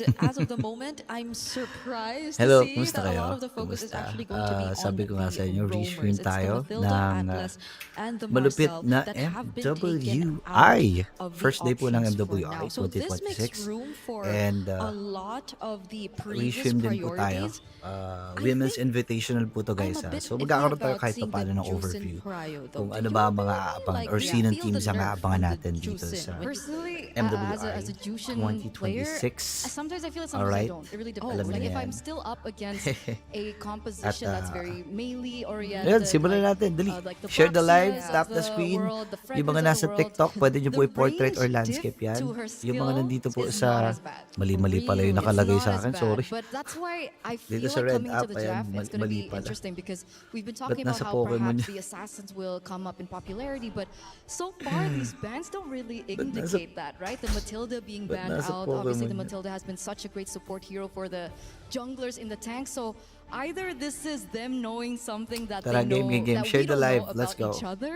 And as of the moment, I'm surprised to Hello, see kumusta that a kayo? lot of the focus is Kumusta? actually going to be on Sabi ko nga sa the inyo, restream roamers. It's the tayo Mathilda, ng Atlas, and the malupit Marcel na that have been taken out MWI. of the First day po ng options for MWI now. So this makes 2026. room for And a lot of the previous restream din po tayo. priorities. I Women's think Invitational po to I'm guys. a bit So iffy magkakaroon tayo about kahit seeing the paano ng Juicin overview Cryo though. kung Do ano you ba ang mga really aabangan like or sinong feel the teams ang nerf aabangan from the natin dito Juicin? sa Personally, MWI as a Jushin player, 2026. sometimes I feel it, sometimes Alright? I don't. It really depends. Alam Like na if I'm yan. still up against a composition that's very melee oriented, Ayan, simulan natin. Dali. like the Share the live, Proxias tap of the screen. world, the Yung mga Fragrance of nasa the world, TikTok, pwede nyo po the i-portrait or range landscape diff yan. to her Yung mga skill nandito po is sa not as bad. mali-mali pala yung Really? nakalagay It's sa not akin. as Sorry. bad, but that's why I Dito feel sa like red coming app, into the ayan, draft, it's going to mali be pala. interesting because we've been Ba't talking about nasa how Pokemon perhaps yun? the assassins will come up in popularity, but so far these bans don't really Ba't nasa- indicate that, right? The Matilda being Ba't banned nasa out, obviously the Pokemon yun? Matilda has been such a great support hero for the junglers in the tank, so either this is them knowing something that Tara, they know game. that Share we the don't live. know Let's about go. each other,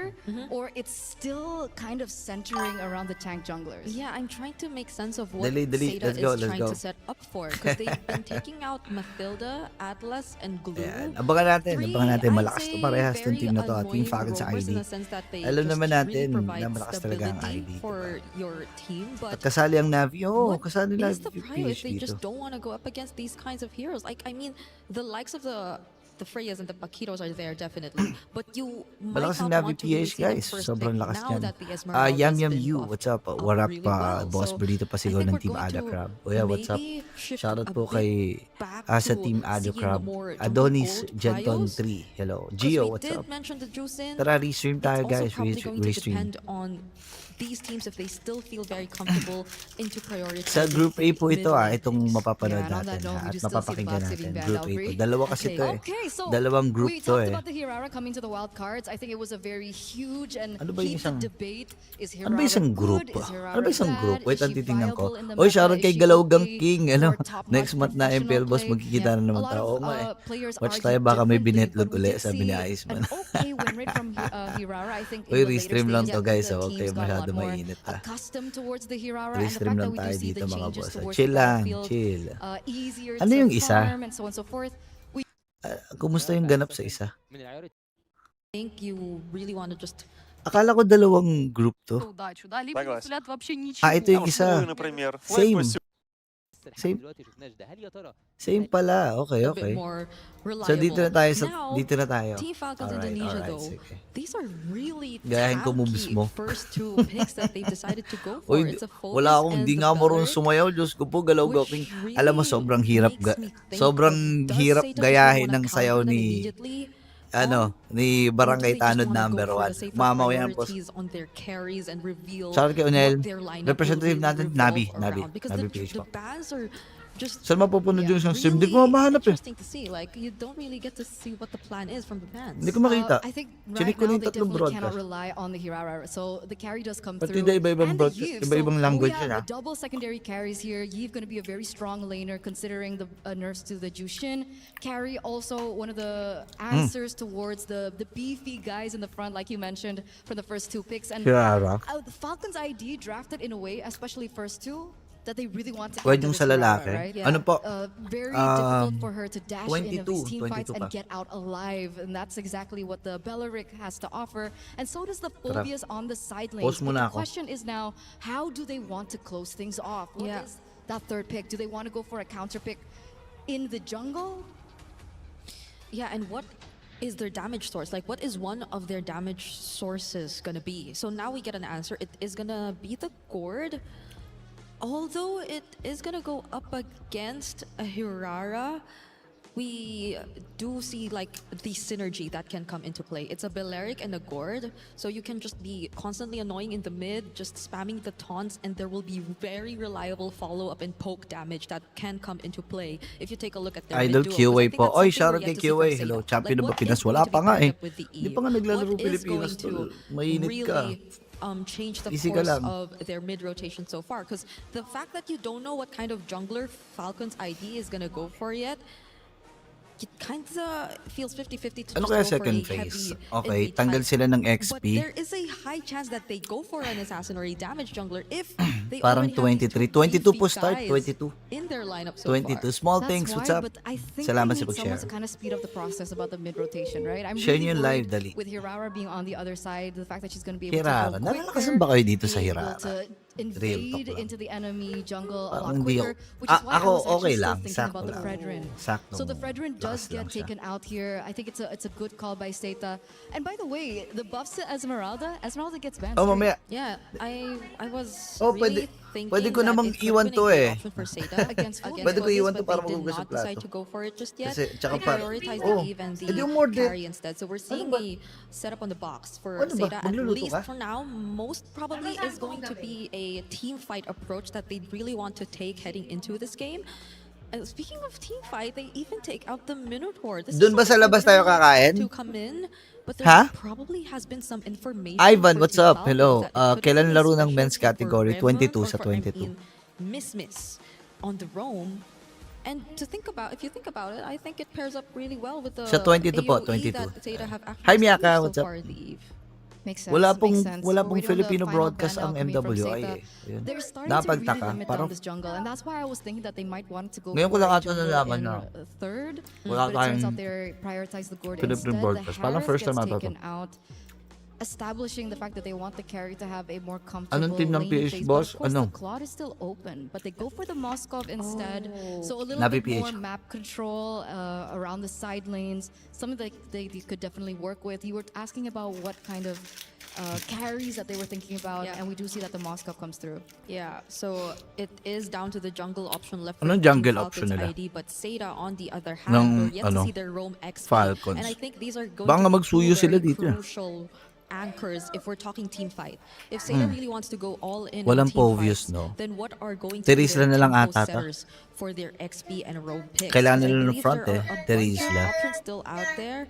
or it's still kind of centering around the tank junglers. Yeah, I'm trying to make sense of what Dali. Seda Let's is go. trying to set up for because they've been taking out Mathilda, Atlas, and Glue. Ayan. Abangan natin. I'd Malakas to say, parehas tong very team na to. Team annoying Falcon sa roamers ID. in the sense that they Alam just naman really natin provide na malakas talaga ang stability ID. for your team, At but kasali ang Navi. Oo, what kasali is Navi the prio if PH they dito. just don't want to go up against these kinds of heroes? Like, I mean, the likes of the Freyas and the Paquitos are there definitely, but you might Malakas ang not Navi want to really PH see them guys. first Sobrang pick lakas now yan. that the Esmeralda's Yam been you. buffed What's up? up What up really well. Boss So, Burrito I pasigaw think ng we're Team going Ado to Crab. Kuya, what's up? maybe shift Shoutout a po bit kay back sa to Team Ado seeing Crab. more jungle Adonis gold Genton trios. 3. Hello. 'Cause Gio, we what's did up? mention the Juicin. Tara, restream tayo It's also guys. probably going to Restream. depend on these teams if they still feel very comfortable into prioritizing Sa Group A po ito mid-lane itong picks. mapapanood Yeah, and on natin that note, we at do still see the mapapakinggan bots natin. getting banned, Group A Aubrey. to. Dalawa kasi Okay. to eh. Okay, so Dalawang group we to talked eh. about the Hirara coming to the wild cards. I think it was a very huge and Ano ba yung heated isang- debate. Is Ano ba Hirara isang group? good? Is Hirara Ano ba isang bad? group? Wait, Is ang she titingnan ko. viable in the Oy, meta? shoutout Is kay she Galawgang okay King. Ano? for top-notch Next month na professional MPL boss, play? magkikita na A naman lot tayo. of Oo nga eh. players Watch argue tayo, baka may differently, binetlog but we ulit, did sabi ni see Iceman. an okay win rate from Hirara. I think in Uy, the later restream lang stages, to guys. the Okay, teams got a lot masyado more mainit accustomed towards the Hirara, and the Restream fact that lang we do tayo see dito the mga changes boss. towards Chill the lang, battlefield, chill. easier Ano to yung isa? farm and so on and so forth. Kumusta yung ganap sa isa? I think you really want to just Akala ko dalawang group to. удачу, да, либо не Согласен. сулят вообще Ah, ничего. ito yung isa. Например. Same. Флэш Same. Same pala. Okay, a bit okay. more reliable. So dito na tayo Now, dito na tayo. Team Falcons Alright, Indonesia alright, though, sige. these are really Gayahin ko moves tanky mo. first two picks that they've decided to go for. Uy, It's a Focus wala akong, and hindi the nga marunong Belleric, sumayaw. Diyos ko po, galaw which king. really Alam mo, sobrang hirap, makes me think sobrang of, does hirap Satan just gayahin wanna ng sayaw counter them ni, immediately? ni Or do Barangay they just Tanod wanna go number for 1. the safer Mamaw yan po. priorities on their carries and reveal Shoutout kay Unel. what their lineup will Representative really natin, revolve Nabi. around? Because Nabi the PH po. bans are just Saan mapupunod yung isang stream? Hindi really ko mahanap eh. interesting to see. Like, you don't really get to see what the plan is from the bans. Hindi ko makita. I think Chinik right ko na now yung they tatlong definitely cannot broadcast. rely on the Hirara. So the carry does come Pati through. na iba-ibang And the broadcast, Yves. iba-ibang So language we yun, have ah. double secondary carries here. Yves going to be a very strong laner considering the nerfs to the Jushin. Carry also one of the answers towards the beefy guys in the front, like you mentioned, for the first two picks. And Hirara. the Falcons ID drafted in a way, especially first two, that they really want to Well, counter yung this sa Hirara, lalaki. right? Ano po? Very difficult for her to dash in of 22, these team fights 22 and pa. get out alive, and that's exactly what the Belleric has to offer, and so does the Phobias on the side Pause lanes. But muna the ako. question is now, how do they want to close things off? What Yeah. is that third pick? Do they want to go for a counter pick in the jungle? Yeah, and what is their damage source? Like, what is one of their damage sources gonna be? So now we get an answer. It is gonna be the Gourd. Although it is gonna go up against a Hirara, we do see like the synergy that can come into play. It's a Belleric and a Gourd, so you can just be constantly annoying in the mid, just spamming the taunts, and there will be very reliable follow-up and poke damage that can come into play if you take a look at their Idol mid duo. 'Cause I QA think po. that's Oy, something shoutout we're kay yet to see from QA. Seda. Hello, champion Like, ba what Pinas? is Wala going to pa be nga paired eh. up with the Hindi Eve? pa nga naglalaro What is Pilipinas, going tol. to Mainit ka. really change the Easy ka course lang. of their mid rotation so far? Because the fact that you don't know what kind of jungler Falcon's ID is gonna go for yet, it kinda feels 50-50 to Ano just kaya go for second a phase? heavy Okay, invade tanggal fight. sila ng But XP. there is a high chance that they go for an assassin or a damage jungler if they Parang already have these 23. two 22 po beefy start, guys 22. in their lineup so 22. far. Small That's things, what's why, up? but I think Salamat they sa need someone to pag-share. kind of speed up the process about the mid rotation, right? I'm Share really nyo yung live, worried dali. with Hirara being on the other side, the fact that she's going to be able Hirara. to go Nalalakasan quicker, ba kayo dito sa being able Hirara? to Real talk invade lang. into the enemy jungle a Parang lot hindi quicker, ako- which is why I ako was actually okay still lang, thinking sakto about the lang. Fredrin. Saktong So the Fredrin does lakas lang get siya. taken out here. I think it's a good call by Seta. And by the way, the buffs to Esmeralda gets banned. Oh, straight. mamaya. Yeah, I was Oh, really pwede thinking ko that namang it could've iwan been to a great eh. option for Seda Against against Pwede ko Focus, iwan to but para they did magugas not yung plato. decide to go for it just yet. Kasi, tsaka They pa- prioritized oh, the Eve and edi the yung more death. carry instead. So we're Ano seeing ba? a setup on the box for Ano ba? Seda. At Magluluto least ka? for now, most probably is going to be a team fight approach that they really want to take heading into this game. And speaking of team fight, they even take out the Minotaur. This Dun is ba sa something labas tayo original kakain? to come in, but there Ha? probably has been some information Ivan, for what's Team up? Falcons Hello. that it could Kailan be a laro ng men's specialty for category? River 22 or sa for, 22. Miss on the roam. And to think about, if you think about it, I think it pairs up really well with the Sa 22 po, AOE 22. that Zeta have Hi, actually Miyaka, established what's so up? far in the Eve. Makes sense. Wala makes pong sense. wala We're pong waiting on the Filipino final broadcast ban ang now coming from MWI Seta. eh. Yun. They're starting to really Napagtaka. limit Parang down this jungle, and that's why I was thinking that they might want to go Ngayon ko for lang a ata jungle nalaman in na third, wala but it turns tayong out they prioritize the Gord Philippine instead. broadcast. The Parang Harris first gets time ata to. taken out, establishing the fact that they want the carry to have a more comfortable Anong team ng laning PH, phase. boss? But of course, Ano? the Claude is still open, but they go for the Moskov instead. Oh. So a little Navi bit more PH. map control around the side lanes. Something that they could definitely work with. You were asking about what kind of carries that they were thinking about, Yeah. and we do see that the Moskov comes through. Yeah, so it is down to the jungle option left for Anong Team jungle Falcons option nila? ID, but Seda on the other hand, Ng, we're yet ano, to see their roam XP. Falcons. And I think these are going Baka to be magsuyo two sila very dito eh. crucial anchors if we're talking team fight. If Seda really wants to go all in Walang on team Povius, fights, no? then what are going to be Terisla their na lang tempo ata ta. setters for their XP and roam picks? Kailangan Because I nila ng believe front there eh, are a bunch of Terisla. options still out there.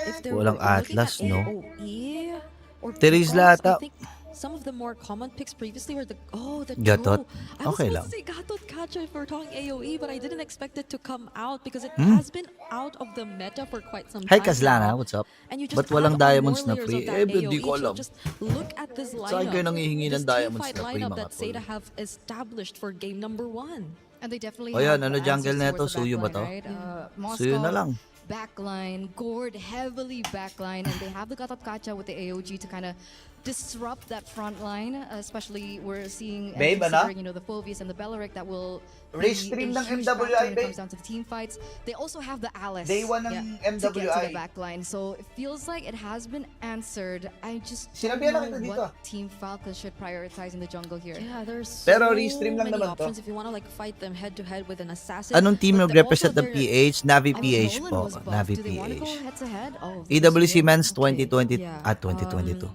If they're Walang looking Atlas, at no? AOE or Terisla pickups, I ata. think some of the more common picks previously were the Gatot? Joe. I was Okay supposed lang. to say Gatot Kacha if we're talking AOE, but I didn't expect it to come out because it Hmm? has been out of the meta for quite some Hi time Kaslana, now. what's up? And you just Ba't walang add on diamonds more na layers free? of that Eh, di ko AOE. So alam. just look at this Saan kayo lineup. nanghihingi ng This team diamonds fight na free, lineup mga that tol? Seda have established for game number 1. And they definitely O yan, have ano jungle answers neto? towards the Suyo ba backline, to? right? Suyo na Moskov, lang. backline, Gord heavily backline, and they have the Gatot Kacha with the AOG to kind of disrupt that front line, especially we're seeing and Babe, considering, you know, the Phovius and the Belleric that will be Restream a ng huge MWI, factor when it babe. comes down to the team fights. They also have the Alice Day 1 ng to get to the MWI. backline, so it feels like it has been answered. I just Sinabihan na don't kita know dito. what Team Falcons should prioritize in the jungle here. Yeah, there's Pero so restream lang many naman to. options if you want to like fight them head to head with an assassin. Anong team but nag-represent also ng they're- PH? Navi Oh, PH Nolan po. was buffed. Navi Do they want to go PH. head to head? Oh, EWC Suyo. Men's Okay. 2020 Yeah, 2022.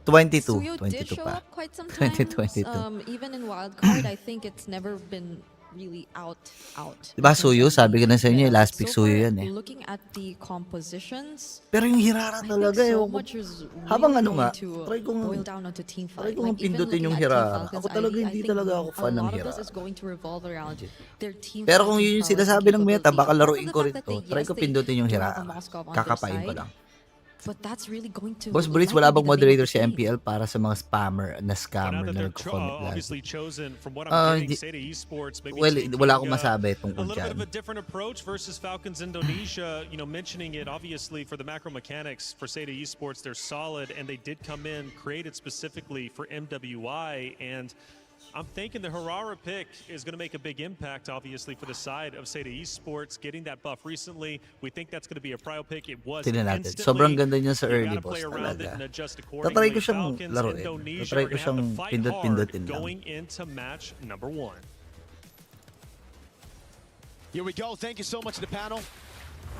Suyo 22 did show pa. up quite some times. 2022. Even in wildcard, I think it's never been really out. Diba Suyo? Sabi ko na sa inyo, last pick So Suyo far, yan eh. Looking at the compositions, Pero yung Hirara I think talaga so eh. much is Habang really ano nga, going to try kong- boil down onto team try fight. kong Like, even pindutin looking yung at Team Hirara. Falcons Ako talaga, ID, hindi I think talaga ako fan ng A lot of this Hirara. is going to revolve around their team Pero fight kung and yun yung prowess and sinasabi ng meta, capability. baka Apart from laruin the ko fact rin that to. they- Try yes, ko they pindutin yung do have Hirara. a Moskov on their Kakapain ko side, lang. But that's really going to Boss Breeze, likely wala be bang the name of moderator the si game. MPL para sa mga spammer na But now scammer that na they're nagko-comment lagi? obviously chosen from what Ah, I'm hindi- getting, Seda Esports maybe Well, taking wala akong masabi a tungkol little bit dyan. of a different approach versus Falcons Indonesia. You know, mentioning it obviously for the macro mechanics for Seda Esports, they're solid, and they did come in created specifically for MWI, and I'm thinking the Harara pick is going to make a big impact, obviously, for the side of Seda Esports. Getting that buff recently, we think that's going to be a prio pick. It was Tingnan natin. instantly. Sobrang ganda niya sa You early gotta boss play around it talaga. and adjust Tatry accordingly. ko siyang Falcons laruin. Indonesia Tatry are ko gonna have siyang to fight hard pindot-pindutin lang. going into match number 1. Here we go. Thank you so much to the panel.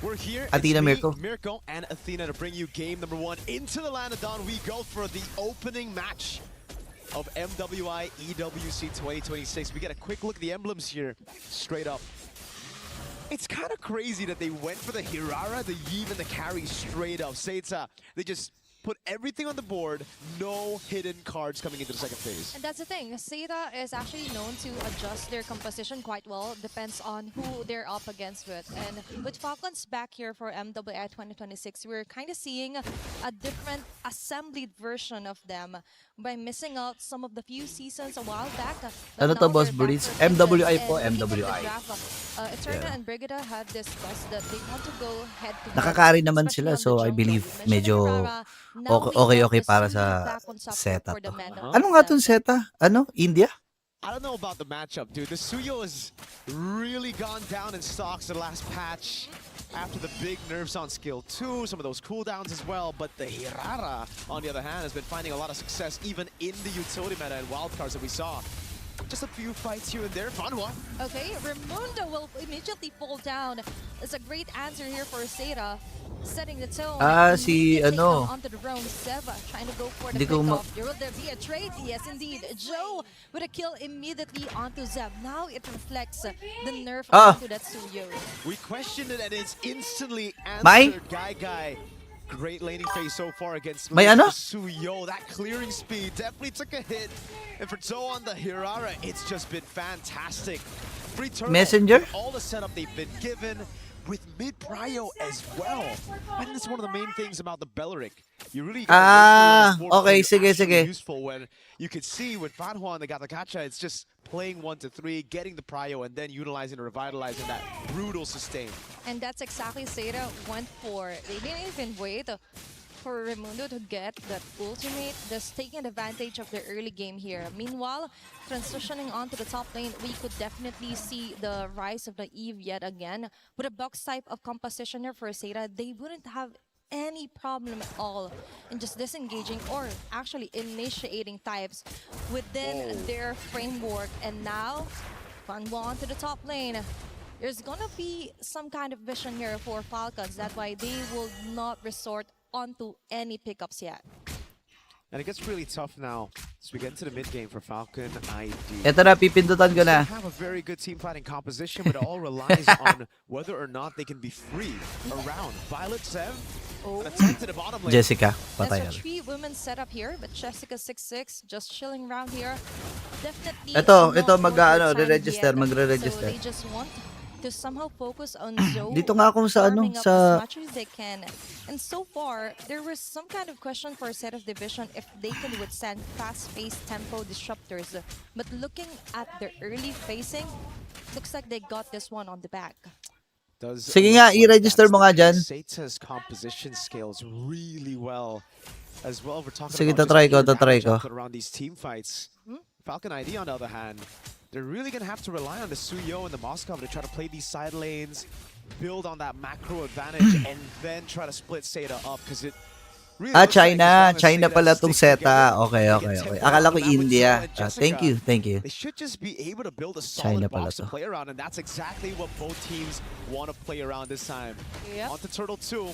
We're here. Athena, It's me, Mirko. Mirko, and Athena to bring you game number 1 into the land of Dawn. We go for the opening match of MWI EWC 2026. We get a quick look at the emblems here, straight up. It's kind of crazy that they went for the Hirara, the Yeve, and the carry straight up. Seta, they just put everything on the board, no hidden cards coming into the second phase. And that's the thing. Seta is actually known to adjust their composition quite well. Depends on who they're up against with. And with Falcons back here for MWI 2026, we're kind of seeing a different assembled version of them by missing out some of the few seasons a while back. Ano to, Boss Breeze? MWI po, MWI. Eterna and Brigida had discussed that they want to go head to Nakakari naman sila, so I believe medyo okay para sa Seta to. Ano nga tong Seta? Ano? India? I don't know about the matchup, dude. The Suyo has really gone down in stocks in the last patch after the big nerfs on skill 2, some of those cooldowns as well. But the Hirara, on the other hand, has been finding a lot of success even in the utility meta and wildcards that we saw. Just a few fights here and there. Fanwa. Okay, Raimundo will immediately fall down. It's a great answer here for Seta. Setting the tone. Si ano. Onto the roam. Seva trying to go for the Hindi ko pickoff. Will there be a trade? Yes, indeed. Joe with a kill immediately onto Zeb. Now it reflects the nerf onto that Suyo. We questioned it and it's instantly Mai? answered. Guy. Great laning phase so far against May ano? Suyo. That clearing speed definitely took a hit. And for Zoe on the Hirara, it's just been fantastic. Free turtle. Messenger? All the setup they've been given. With mid prio as well. I think that's one of the main things about the Belleric. You really okay, sige. Useful when you could see with Fanhua and the Gatakacha, it's just playing 1 to 3, getting the prio, and then utilizing and revitalizing that brutal sustain. And that's exactly Seta went for. They didn't even wait for Raimundo to get that ultimate, just taking advantage of the early game here. Meanwhile, transitioning onto the top lane, we could definitely see the rise of the Eve yet again. With a box type of composition here for Seta, they wouldn't have any problem at all in just disengaging or actually initiating types within their framework. And now, Fanwa onto the top lane. There's gonna be some kind of vision here for Falcons. That's why they will not resort onto any pickups yet. And it gets really tough now as we get into the mid game for Falcon ID. Eto na, pipindutan ko na. They have a very good team fighting composition, but it all relies on whether or not they can be free around. Violet, Sev, an attempt to the bottom lane. Jessica, That's patay a na. 3 women setup here, but Jessica 6'6", just chilling around here. Definitely Ito, not magre-register, worth their time magre-register. yet. So they just want to somehow focus on Zoe. Dito nga ako sa farming up sa as much as they can. And so far, there was some kind of question for a set of division if they can withstand fast-paced tempo disruptors. But looking at their early facing, looks like they got this one on the back. Sige nga, i-register mo nga dyan. Seta's composition scales really well. As well, we're talking Sige, about tatry ko, just tatry damage ko. output around these team fights. Falcon ID, on the other hand, they're really going to have to rely on the Suyo and the Moskov to try to play these side lanes, build on that macro advantage, and then try to split Seta up because it really looks like as long as China Seta pala tong sticks Seta. together, Okay. they get tempo Akala ko down with India. Zoe and Jessica. Thank you. They should just be able to build a China solid pala box to to. play around, and that's exactly what both teams want to play around this time. Yep. On to Turtle 2.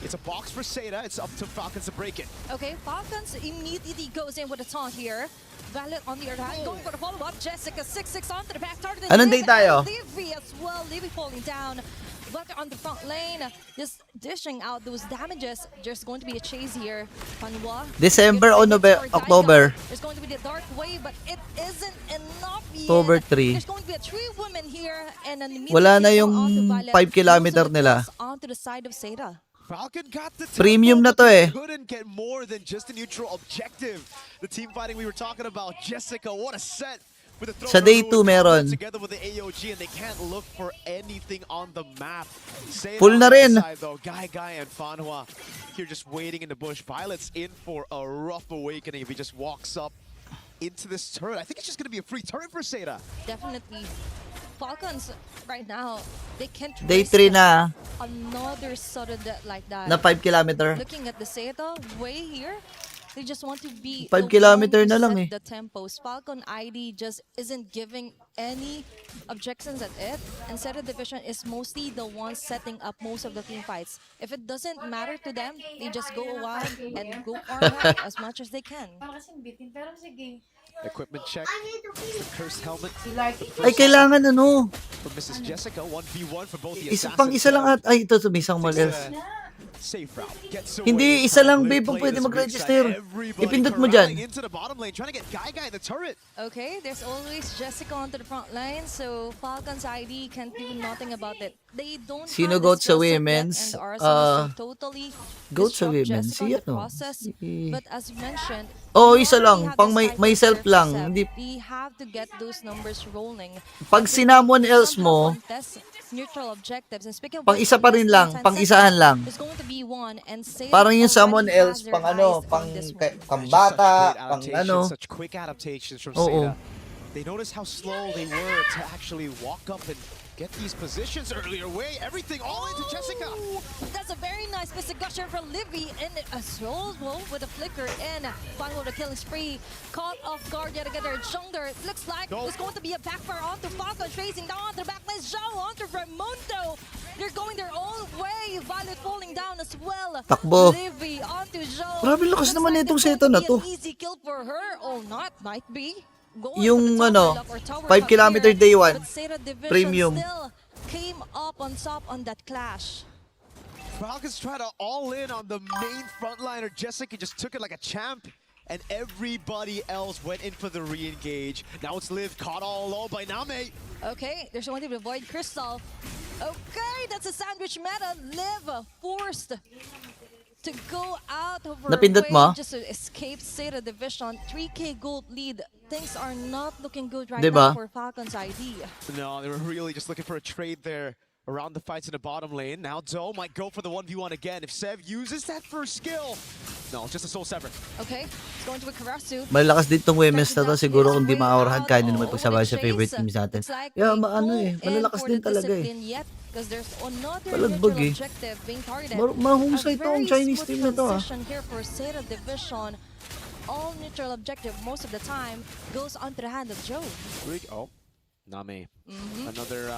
It's a box for Seta. It's up to Falcons to break it. Okay, Falcons immediately goes in with a taunt here. Violet on the other hand, going for the follow-up. Jessica 6'6" onto the back, targeting Anong Liv day tayo? and Livy as well. Livy falling down. But on the front lane, just dishing out those damages. There's going to be a chase here. Fanwa. December o October? There's going to be the dark wave, but it isn't enough yet. October 3. There's going to be a 3 women here and an immediate Wala na kill yung onto Violet. 5 kilometer Also nila. onto the side of Seta. Falcon got the Premium na tempo, to but they eh. couldn't get more than just a neutral objective. The team fighting we were talking about, Jessica, what a set. With the Sa day 2 meron. together with the AOG, and they can't look for anything on the map. Same Full on na the rin. side, though. Guy and Fanhua here just waiting in the bush. Violet's in for a rough awakening if he just walks up into this turret. I think it's just going to be a free turret for Seta. Definitely. Falcons right now, they can't Day risk 3 na. another sudden death like that. Na 5 kilometer. Looking at the Seta way here, they just want to be 5 the kilometer one to na lang set eh. the tempos. Falcon ID just isn't giving any objections at it, and Seta Division is mostly the ones setting up most of the team fights. If it doesn't matter to them, they just go wild and go farm out as much as they can. Para kasing bitin, pero sige. Equipment check. The cursed helmet Ay, kailangan ano. for Mrs. Jessica. 1v1 for both the Isa pang assassins. isa lang at. Ay, ito, sumisang mali. Safe route. Gets away. Hindi, this isa time. lang, Liv babe, ang played pwede this weak mag-register. side. Everybody Ipindot mo corralling dyan. into the bottom lane, trying to get Guy in the turret. Okay, there's always Jessica onto the front line, so Falcons ID can't do nothing about it. They don't Sino have goat the sa skill set yet women's? and the arsenals to totally Goat sa disrupt women's, Jessica on the si ano? process. But as mentioned, Oh, we isa already lang, have pang this may type of self surf lang. set. Hindi, We have to get those numbers rolling. pag If we sinamon want to else somehow mo, contest neutral objectives. And speaking of pang which, isa pa rin less lang, than 10 pang isahan seconds, lang. there's going to be one, and Satan Parang yung someone already else, has their pang ano, eyes pang on this one. Just such pambata, great pang adaptations, ano. such quick adaptations from Oo. Seda. They noticed how slow they were to actually walk up and get these positions earlier. Way everything all into Jessica. Oh, that's a very nice misdirection from Livy and a slow roll with a flicker and final the killing spree. Caught off guard yet again their jungler. It looks like Go. there's going to be a backfire onto Falcon, chasing down onto the backlane. Zhao onto Raimundo. They're going their own way. Violet falling down as well. Takbo. Livy onto Zhao. Grabe lakas Looks naman like nitong there's Zeta going na to be to. an easy kill for her. Oh, not might be. Going Yung for the ano, tower lock or tower 5 lock kilometer here, day 1, but Zeta Division premium. still came up on top on that clash. Falcons try to all in on the main frontliner. Jessica just took it like a champ. And everybody else went in for the re-engage. Now it's Liv caught all alone by Name. Okay, there's one to avoid Crystal. Okay, that's a sandwich meta. Liv forced to go out of her Napindot way mo? just to escape Zeta Division. 3K gold lead. Things are not looking good right Diba? now for Falcons ID. No, they were really just looking for a trade there around the fights in the bottom lane. Now Doe might go for the 1v1 again. If Sev uses that first skill. No, just a soul sever. Okay, it's going to be Karasu. Malakas din tong women's na to. Siguro kung di maaurahan, kaya din naman pagsabay sa favorite teams natin. Yeah, maano eh. Malalakas din talaga eh. Because there's another Palagbag neutral eh. objective being targeted. Mahusay A to ang very Chinese smooth team na to ah. transition here for Zeta Division. All neutral objective most of the time goes onto the hand of Joe. Oh, Name. Another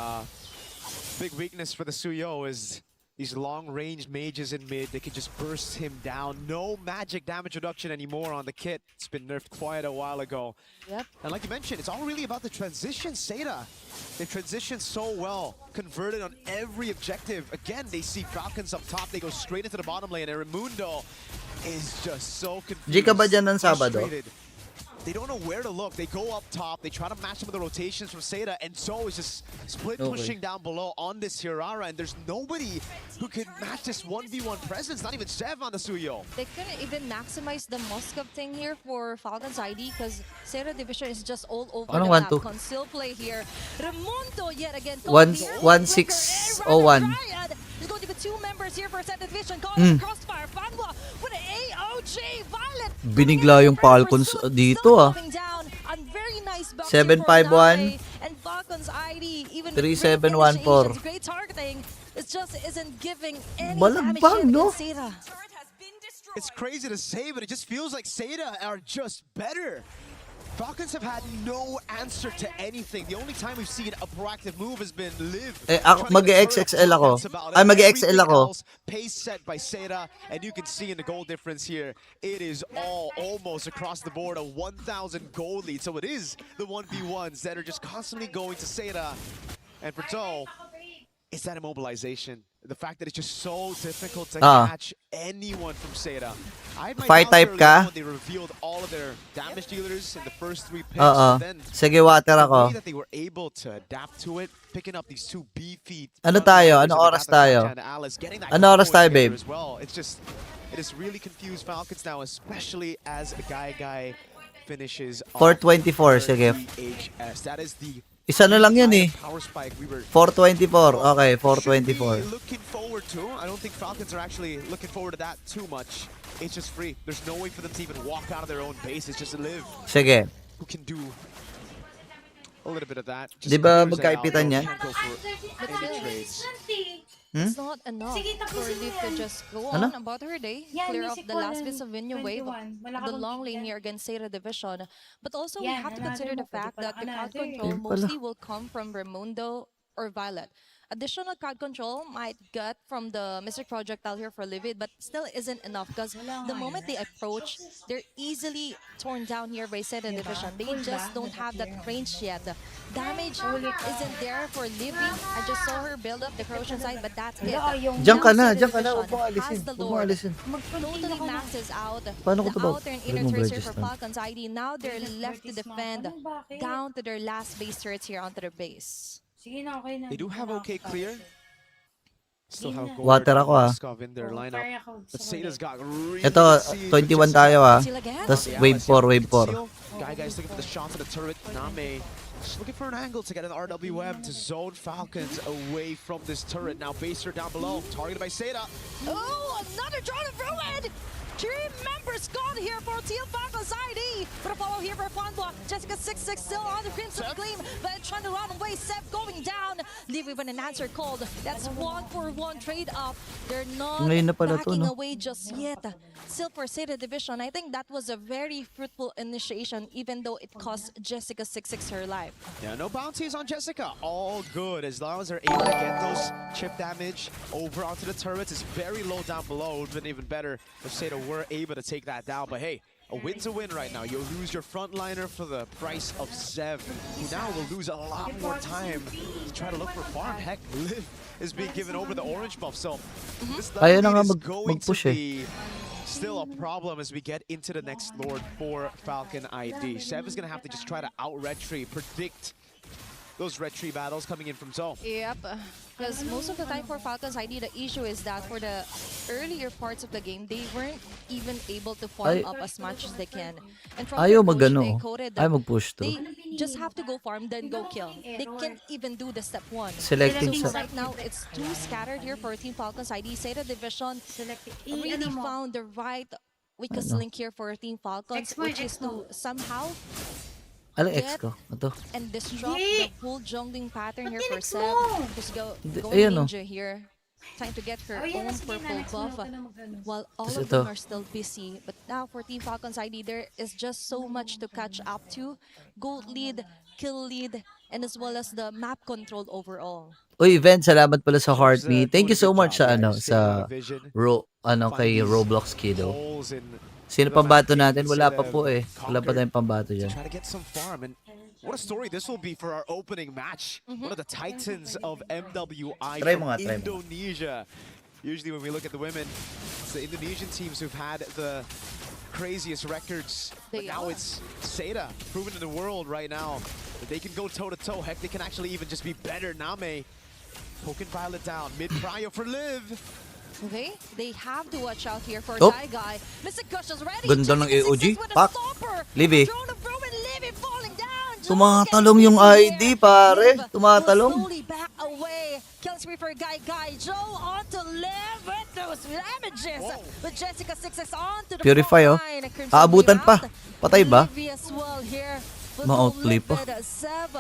big weakness for the Suyo is these long-range mages in mid. They can just burst him down. No magic damage reduction anymore on the kit. It's been nerfed quite a while ago. Yep. And like you mentioned, it's all really about the transition. Seda, they've transitioned so well, converted on every objective. Again, they see Falcons up top. They go straight into the bottom lane. And Raimundo is just so confused. G ka ba dyan ng Sabado? Frustrated. They don't know where to look. They go up top. They try to match some of the rotations from Seda, and so is just split pushing down below on this Hirara, and there's nobody who can match this 1v1 presence, not even Sev on the Suyo. They couldn't even maximize the Moskov thing here for Falcons ID because Zeta Division is just all over Anong the map. 1-2? Conceal play here. Raimundo yet again. 1-6-0-1. There's going to be two members here for Zeta Division. Caught in the crossfire. Fanwa with an AOG. Violet. Binigla yung Falcons dito ah. 7-5-1. And Falcons ID even 3-7-1-4. great targeting. It just isn't giving any Balagbag, damage here no? against Zeta. It's crazy to say, but it just feels like Seda are just better. Falcons have had no answer to anything. The only time we've seen a proactive move has been Liv. Eh, ako, mag-XXL ako. Ay, mag-XL ako. Pace set by Seda, and you can see in the goal difference here, it is all almost across the board a 1,000 goal lead. So it is the 1v1s that are just constantly going to Seda. And for Doe, it's that immobilization. The fact that it's just so difficult to catch anyone from Seda. I had my Fire doubts type early ka? on when they revealed all of their damage dealers in the first 3 picks. But then Sige, water the ako. way that they were able to adapt to it, picking up these 2 beefy. Ano tayo? Ano oras tayo? Ano oras tayo, babe? As well. It's just, it has really confused Falcons now, especially as Guy finishes. 424, sige. EHS. That is the Isa na lang yun eh. power spike we were 424. Okay, should 424. be looking forward to. I don't think Falcons are actually looking forward to that too much. It's just free. There's no way for them to even walk out of their own base. It's just to Liv Sige. who can do a little bit of that. Just Di ba clears it magkaipitan out. yan? Can't go for any trades. It's not enough Sige, for tapusin Liv mo to yan. just go Ano? on about her day, Yan, clear yung off si the last Colin, bits of Vinya wave, 21. Wala ka the bang long kick lane yan? here against Zeta Division. But also we Yan, have to another consider the mo, pwede fact pala that the crowd another. control Yan pala. mostly will come from Raimundo or Violet. additional crowd control might get from the Mystic Projectile here for Livid, but still isn't enough because the moment they approach, they're easily torn down here by Zeta Division. They just don't have that range yet. Damage isn't there for Livy. I just saw her build up the corrosion side, but that's it. Diyan ka na, Now diyan ka na. Zeta Huwag mo Division alisin. has the Huwag mo Lord. alisin. Totally maxes out Paano ko the to ba? outer and Huwag inner mong tracer for register. Falcons ID. Now they're left to defend down to their last base turrets here onto their base. Sige na, okay na. They do have okay clear. Still have Water ako, ah. Moskov in their lineup. But Sata's got really Ito, good 21 tayo ah. Seal again. Tapos wave 4, wave 4. Guys looking for the shots of the turret. Name just looking for an angle to get an RWM to zone Falcons away from this turret. Now Baser down below, targeted by Sata. Oh, another drone of ruin! Team members gone here for Teal Falcons ID. But a follow here for Kwanzaa. Jessica 6-6 still on the Crimson Gleam, but trying to run away. Seth going down. Leaving with an answer called. That's 1-for-1 trade up. They're not Ngayon na pala to, backing no? away just yet. Still for Seta Division, I think that was a very fruitful initiation, even though it cost Jessica 6-6 her life. Yeah, no bounties on Jessica. All good as long as they're able to get those chip damage over onto the turrets. It's very low down below. It would have been even better if Seta were able to take that down. But hey, a win's a win right now. You'll lose your frontliner for the price of Zev, who now will lose a lot more time to try to look for farm. Heck, Liv is being given over the orange buff. So this Ayaw na lead nga is going to mag-push eh. be still a problem as we get into the next Lord for Falcon ID. Zev is going to have to just try to out-red tree, predict those red tree battles coming in from zone. Yep, because most of the time for Falcons ID, the issue is that for the earlier parts of the game, they weren't even able to farm up as much as they can. And from Ayaw their coach, magano. they coded that Ayaw mag-push to. they just have to go farm, then go kill. They can't even do the step one. Selecting So sa... right now, it's too scattered here for Team Falcons ID. Zeta Division really found the right weakest link here for Team Falcons, which is to somehow Alang X ko? Ito. and disrupt the full jungling pattern here for Seb. Just going Ayan, oh. ninja here. Trying to get her own purple buff while all Tapos of ito. them are still busy. But now for Team Falcons ID, there is just so much to catch up to. Gold lead, kill lead, and as well as the map control overall. Uy, Ven, salamat pala sa heart Doing me. Thank you so a good much job, sa guys. Staying out sa of vision, kay finding Roblox these Kiddo. holes in Sino the pambato map natin? Wala pa po eh. Wala pa tayong pambato to dyan. try to get some farm. And what a story this will be for our opening match. One of the titans of MWI Try from mo nga, try mo. Indonesia. Usually when we look at the women, it's the Indonesian teams who've had the craziest records. But They now are. it's Seta, proven in the world right now that they can go toe-to-toe. Heck, they can actually even just be better. Name, poking Violet down. Mid-prio for Liv. Okay, they have to watch out here for Oh. Guy. Mr. Kush is ready. Ganda ng Jessica AOG. 6-6 with a Pak. stopper. Libby. Drone of Ruin, Libby falling down. Tumatalong yung ID, pare. Tumatalong. Slowly back away. Kill spree for Guy. Joe on to live with those damages. With Jessica 6-6 on to the Purify, front oh. line. Crimson Aabutan Wing pa. out. Patay ba? Libby as well here. Ma-outplay pa. Zev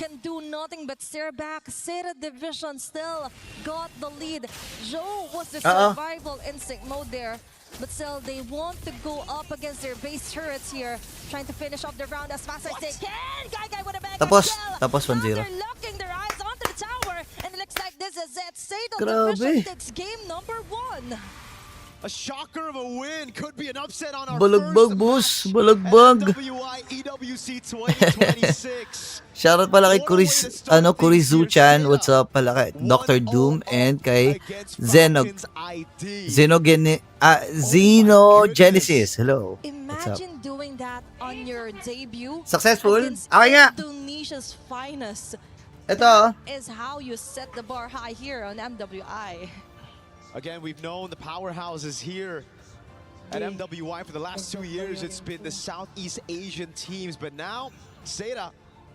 can do nothing but stare back. Seta Division still got the lead. Joe was the survival instinct mode there. But still, they want to go up against their base turrets here. Trying to finish off the round as fast as they can. Guy with a mega Tapos kill. 1-0. Now they're locking their eyes onto the tower. And it looks like this is it. Seta Grabe. Division takes game number 1. A shocker of a win. Could be an upset on our Balagbag, boss. Balagbag. MWI EWC 2026. Shoutout pala kay Kurizu-chan. What's up pala kay Dr. Doom and kay Xenogenesis. Hello. What's up? Imagine doing that on your debut. Successful? Against Okay nga. Indonesia's finest. Ito. Is how you set the bar high here on MWI. Again, we've known the powerhouses here at MWI for the last 2 years. It's been the Southeast Asian teams, but now, Zeta,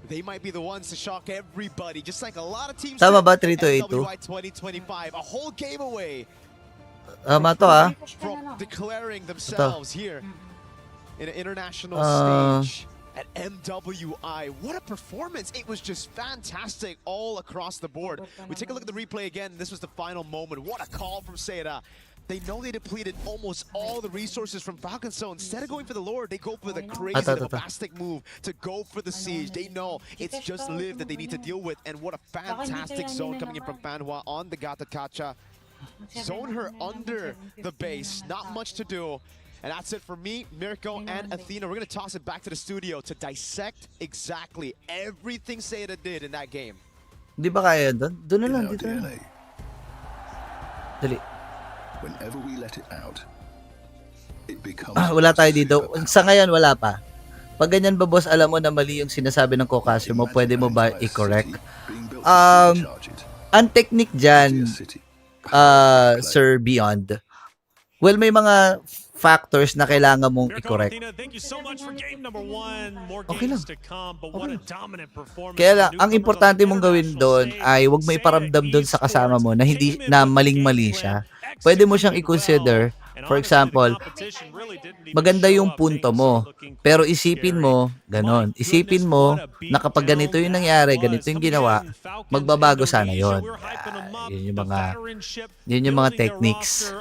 they might be the ones to shock everybody, just like a lot of teams. Tama did ba, at 3-2-8-2? MWI 2025, a whole game away Tama to ah. from declaring themselves here in an international Uh, stage at MWI. What a performance. It was just fantastic all across the board. We take a look at the replay again. This was the final moment. What a call from Seda. They know they depleted almost all the resources from Falcon, so instead of going for the Lord, they go for the Ata, crazy, ata, ata. bombastic move to go for the siege. They know it's just Liv that they need to deal with, and what a fantastic zone coming in from Fanhua on the Gatot Kacha. Zone her under the base, not much to do. And that's it for me, Mirko, and Athena. We're going to toss it back to the studio to dissect exactly everything Seda did in that game. Di ba kaya doon? Doon na In lang, our dito na lang. DNA, Dali. whenever we let it out, it becomes Wala tayo dito. superpower. Sa ngayon, wala pa. Pag ganyan ba, boss, alam mo na mali yung sinasabi ng Kokasyo mo, Imagine pwede mo an ba entire i-correct? city being built to Um, supercharge it. Ang technique dyan, Your city. Sir Beyond, well, may mga factors na kailangan mong Mirko and i-correct. Athena, thank you so much for game number 1. More Okay games lang. to come, but what a dominant performance. Kaya from lang, ang newcomers importante on the mong gawin international doon stage. ay huwag mo iparamdam doon sa kasama mo na hindi na maling-mali siya. Pwede mo siyang i-consider. For example, maganda yung punto mo, pero isipin mo, ganon. Isipin mo na kapag ganito yung nangyari, ganito yung ginawa, magbabago sana yon. Yun yung mga techniques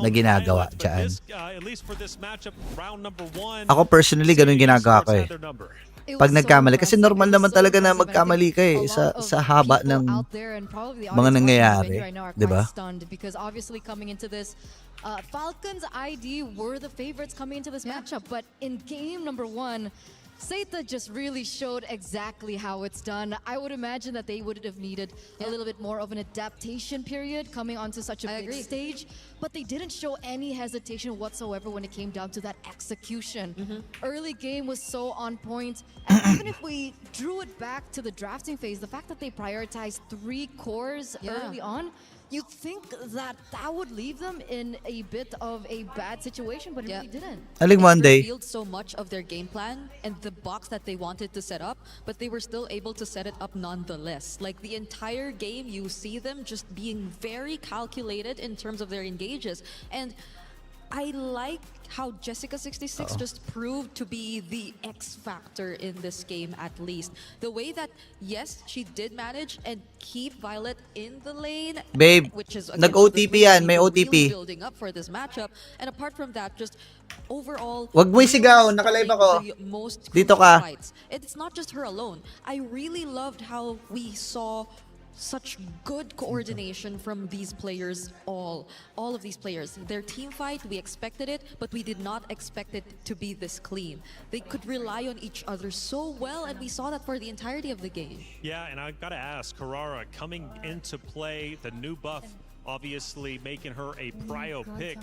na ginagawa dyan. Ako personally, ganun ginagawa ko eh. Pag nagkamali, kasi normal naman talaga na magkamali ka eh sa haba ng mga nangyayari, di ba? Because obviously coming into this, Falcons ID were the favorites coming into this matchup, but in game number 1, Seita just really showed exactly how it's done. I would imagine that they would have needed a little bit more of an adaptation period coming onto such a big stage, but they didn't show any hesitation whatsoever when it came down to that execution. Early game was so on point, and even if we drew it back to the drafting phase, the fact that they prioritized 3 cores early on, you'd think that that would leave them in a bit of a bad situation, but it really didn't. Aling Monday, Revealed so much of their game plan and the box that they wanted to set up, but they were still able to set it up nonetheless. Like the entire game, you see them just being very calculated in terms of their engages. And I like how Jessica66 just proved to be the X factor in this game, at least. The way that, yes, she did manage and keep Violet in the lane. Babe, Which is nag-OTP yan, may OTP. Building up for this matchup. And apart from that, just overall, Wag mo isigaw, naka-live ako. the most Dito crucial ka. fights. It's not just her alone. I really loved how we saw such good coordination from these players, all of these players. Their team fight, we expected it, but we did not expect it to be this clean. They could rely on each other so well, and we saw that for the entirety of the game. Yeah, and I've got to ask, Carrara coming into play, the new buff obviously making her a prio pick.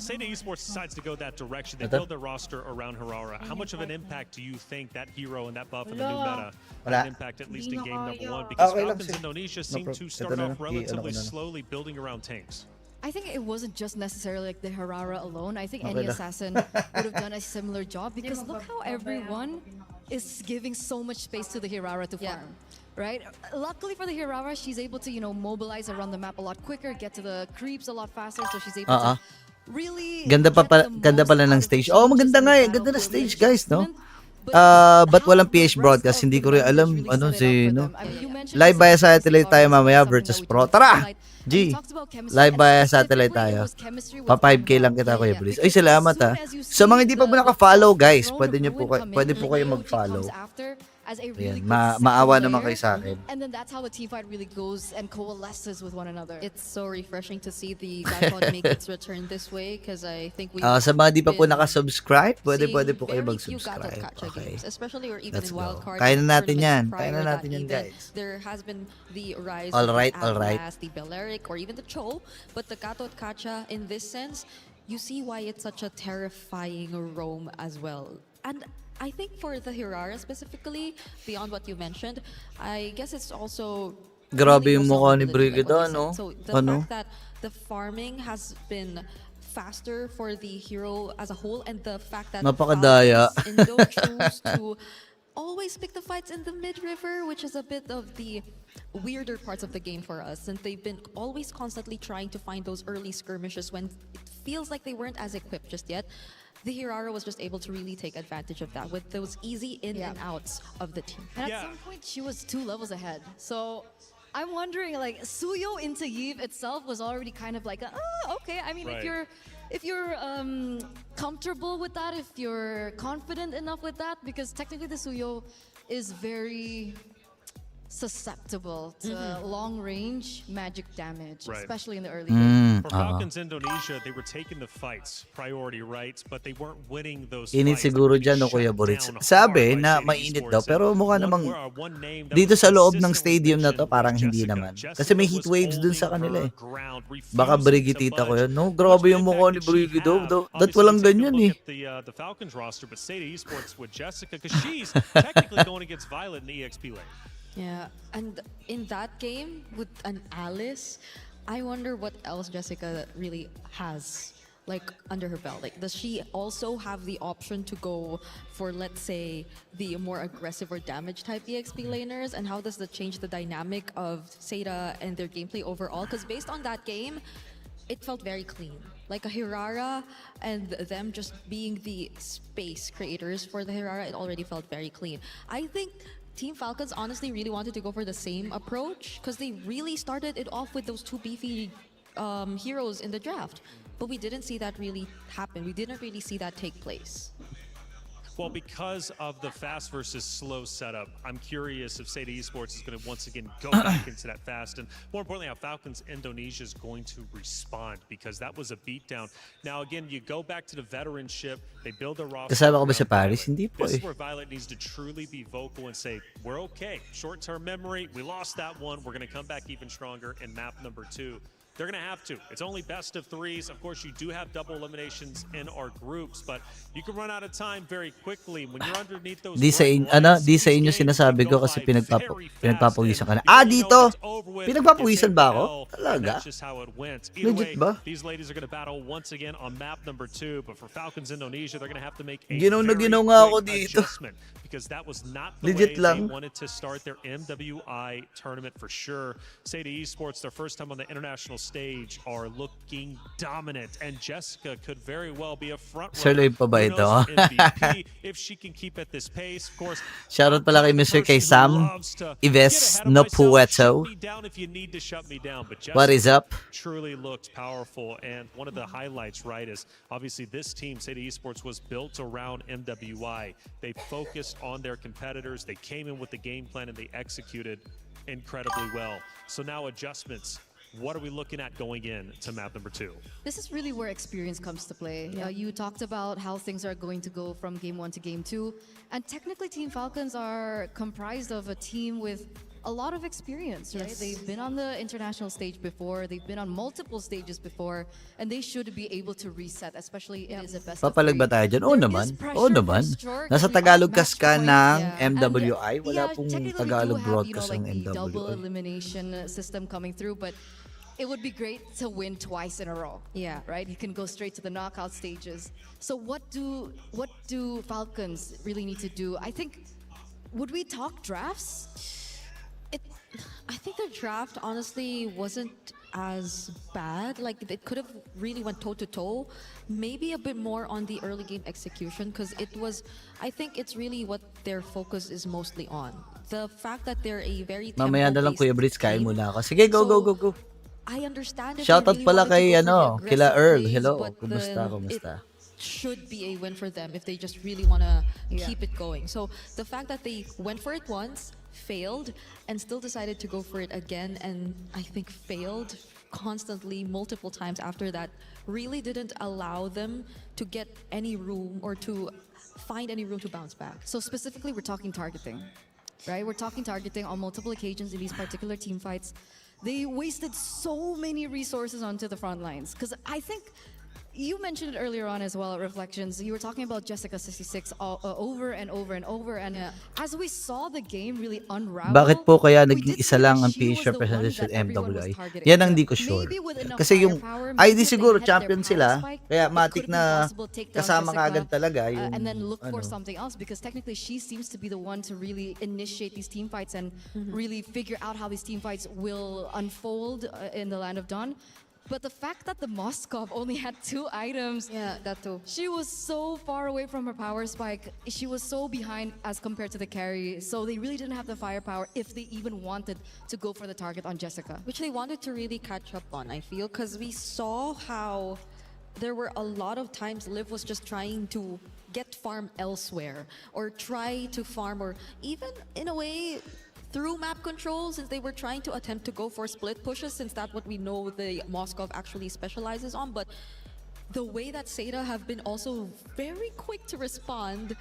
Seda Esports decides to go that direction. They build their roster around Harara. How much of an impact do you think that hero and that buff in the new meta had an impact, at least in game number 1? Because Okay lang, Falcons sige. Indonesia No seem problem. to start Ito na off lang. relatively I-ano ko na lang. slowly building around tanks. I think it wasn't just necessarily like the Harara alone. I think Okay any lang. assassin would have done a similar job, because look how everyone is giving so much space to the Hirara to farm. Right? Luckily for the Hirara, she's able to, mobilize around the map a lot quicker, get to the creeps a lot faster, so she's able to really Ganda get the pala ng most out of stage. the Oh, challenges maganda in nga the eh. Ganda na battle stage, for guys, no? placement. Ba't walang How the PH rest broadcast? of Hindi the ko rin members alam really ano set it si, up for no? them. I mean, you mentioned Live via Jessica satellite tayo obviously mamaya something versus that we pro. talked Tara! about tonight. And G! we talked about chemistry, Live and via specifically satellite it tayo. was chemistry with Pa-5K lang Fanhua. kita, Kuya Yeah. Police. Ay, Because salamat as soon ah. as you Sa mga see hindi pa po the naka-follow, guys, throne pwede of nyo po ruin kayo, come in, pwede and po the kayo AOG mag-follow. comes after as a Ayan, really good maawa second naman layer. kayo sa akin. And then that's how the team fight really goes and coalesces with one another. It's so refreshing to see the Godpod make its return this way, because I think we Sa mga di pa po been nakasubscribe, pwede seeing po kayo very few mag-subscribe. Gatot Kacha Okay. games, especially or even Let's in go. wildcard Kaya na natin tournaments yan. prior Kaya na that natin yan, even. guys. There has been the rise Alright, of the alright. Atlas, the Balearic, or even the Cho, but the Gatot Kacha, in this sense, you see why it's such a terrifying roam as well. And I think for the Hirara specifically, beyond what you mentioned, I guess it's also Grabe really yung also mukha ni ability, like what Brigida, you said. no? So the Ano? fact that the farming has been faster for the hero as a whole, and the fact that Napakadaya. Falcons Indo choose to always pick the fights in the mid-river, which is a bit of the weirder parts of the game for us, and they've been always constantly trying to find those early skirmishes when it feels like they weren't as equipped just yet. The Hirara was just able to really take advantage of that with those easy in and outs of the team. And Yeah. at some point, she was 2 levels ahead. So I'm wondering, like, Suyo into Yves itself was already kind of like, okay. I mean, Right. if you're comfortable with that, if you're confident enough with that, because technically the Suyo is very susceptible to long-range magic damage, Right. especially in the early game. For Falcons Indonesia, they were taking the fights, priority rights, but they weren't winning those Init fights. They siguro were getting dyan no, shut Kuya Boritz. down Sabi hard by na Sadie mainit Esports. daw, pero mukha And namang one name that dito was sa loob ng consistently stadium na to, mentioned parang was hindi Jessica. naman. Jessica Kasi may heat was waves dun sa holding kanila her eh. ground, Baka refusing Briggy to tita ko budge. yun. No, How much grabe of yung an mukha impact ni did she Briggy daw. have? Dat Obviously, walang we take a ganyan look eh. at the Falcons roster, but Sadie Esports with Jessica, because she's technically going against Violet in the EXP lane. Yeah, and in that game with an Alice, I wonder what else Jessica really has like under her belt. Like, does she also have the option to go for, let's say, the more aggressive or damage type EXP laners? And how does that change the dynamic of Seda and their gameplay overall? Because based on that game, it felt very clean. Like a Hirara and them just being the space creators for the Hirara, it already felt very clean. I think Team Falcons honestly really wanted to go for the same approach because they really started it off with those two beefy heroes in the draft. But we didn't see that really happen. We didn't really see that take place. Well, because of the fast versus slow setup, I'm curious if Sadie Esports is going to once again go back into that fast, and more importantly, how Falcons Indonesia is going to respond, because that was a beatdown. Now, again, you go back to the veteranship, they build a roster. Kasama ko ba si around Paris? Violet. Hindi po This eh. is where Violet needs to truly be vocal and say, we're okay. Short-term memory, we lost that one. We're going to come back even stronger in map number 2. They're going to have to. It's only best of 3s. Of course, you do have double eliminations in our groups, but you can run out of time very quickly when you're underneath those Di sa bright lights, lights. di sa These inyo games sinasabi can ko go kasi by very fast, pinagpapawisan ka na. and you only know Dito? it's over with Pinagpapawisan if you ba take ako? the L, and Talaga? that's just how it went. Either Legit way, ba? these ladies are going to battle once again on map number 2, but for Falcons Indonesia, they're going to have to make a Ginaw na very ginaw nga ako quick dito. adjustment, because that was not the Legit way lang. they wanted to start their MWI tournament for sure. Sadie Esports, their first time on the international stage, are looking dominant, and Jessica could very well be a front Sir runner. Lloyd pa ba Who ito? knows for MVP if she can keep at this pace. Of course, Shoutout pala kay I'm the Mr. person Kay who Sam loves to Ives get ahead of no myself. Pueto. Shut me down if you need to shut me down. But What is Jessica up? truly looked powerful, and one of the highlights, right, is obviously this team, Sadie Esports, was built around MWI. They focused on their competitors. They came in with the game plan and they executed incredibly well. So now adjustments. What are we looking at going in to map number 2? This is really where experience comes to play. You talked about how things are going to go from game 1 to game 2. And technically, Team Falcons are comprised of a team with a lot of experience, right? Yes. They've been on the international stage before, they've been on multiple stages before, and they should be able to reset, especially it is a best of Papalag ba 3. tayo dyan? Oo There naman. is pressure Oo for naman. sure, Nasa kasi Tagalog match kas ka point, ng yeah. MWI. And, Wala yeah, pong technically we Tagalog do have, broadcast like ng the double MWI. elimination system coming through, but it would be great to win twice in a row. Yeah. Right? You can go straight to the knockout stages. So what do Falcons really need to do? I think, would we talk drafts? I think the draft honestly wasn't as bad. Like, it could have really went toe to toe. Maybe a bit more on the early game execution, because it was. I think it's really what their focus is mostly on. The fact that they're a very Mamaya na lang Kuya Brits, tempo-based kain team. muna ako. Sige, go, go, go, go. I understand if Shoutout they really pala wanted to kay, go for the kila aggressive Earl. plays, Hello, but kumusta, then kumusta? It should be a win for them if they just really want to Yeah. keep it going. So the fact that they went for it once, failed, and still decided to go for it again, and I think failed constantly multiple times after that, really didn't allow them to get any room or to find any room to bounce back. So specifically, we're talking targeting, right? We're talking targeting on multiple occasions in these particular team fights. They wasted so many resources onto the front lines, because I think you mentioned it earlier on as well at Reflections. You were talking about Jessica 66 over and over and over, and Yeah. as we saw the game really unravel, Bakit po kaya we naging did isa see lang that ang she was Fisher the one percentage that sa everyone was MWI? targeting. Yan ang di ko sure. Maybe with enough Kasi yung firepower, ID maybe if they siguro had their champion power sila, spike, kaya it matik could have na been possible to take down kasama Jessica, kaagad talaga yung and then look for ano. something else, because technically she seems to be the one to really initiate these team fights and really figure out how these team fights will unfold in the Land of Dawn. But the fact that the Moskov only had 2 items, Yeah, that too. she was so far away from her power spike. She was so behind as compared to the carry. So they really didn't have the firepower if they even wanted to go for the target on Jessica. Which they wanted to really catch up on, I feel, because we saw how there were a lot of times Liv was just trying to get farm elsewhere or try to farm, or even in a way through map control, since they were trying to attempt to go for split pushes, since that's what we know the Moskov actually specializes on. But the way that Seda have been also very quick to respond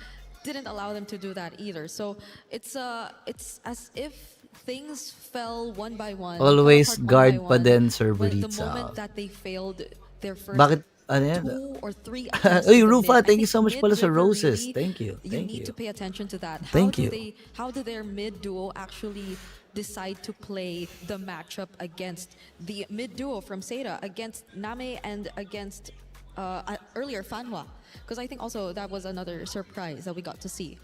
didn't allow them to do that either. So it's as if things fell one by one. fell Always apart guard one pa by din, one, Sir when the Britza. moment that they failed their first Bakit, ano yan? 2 or 3 attempts Uy, to the Rufa, mid. I thank you think so much pala sa mid-river roses. really, Thank you, You thank need you. to pay attention to that. Thank you. How do their mid duo actually decide to play the matchup against the mid duo from Seda, against Name and against earlier Fanwa? Because I think also that was another surprise that we got to see.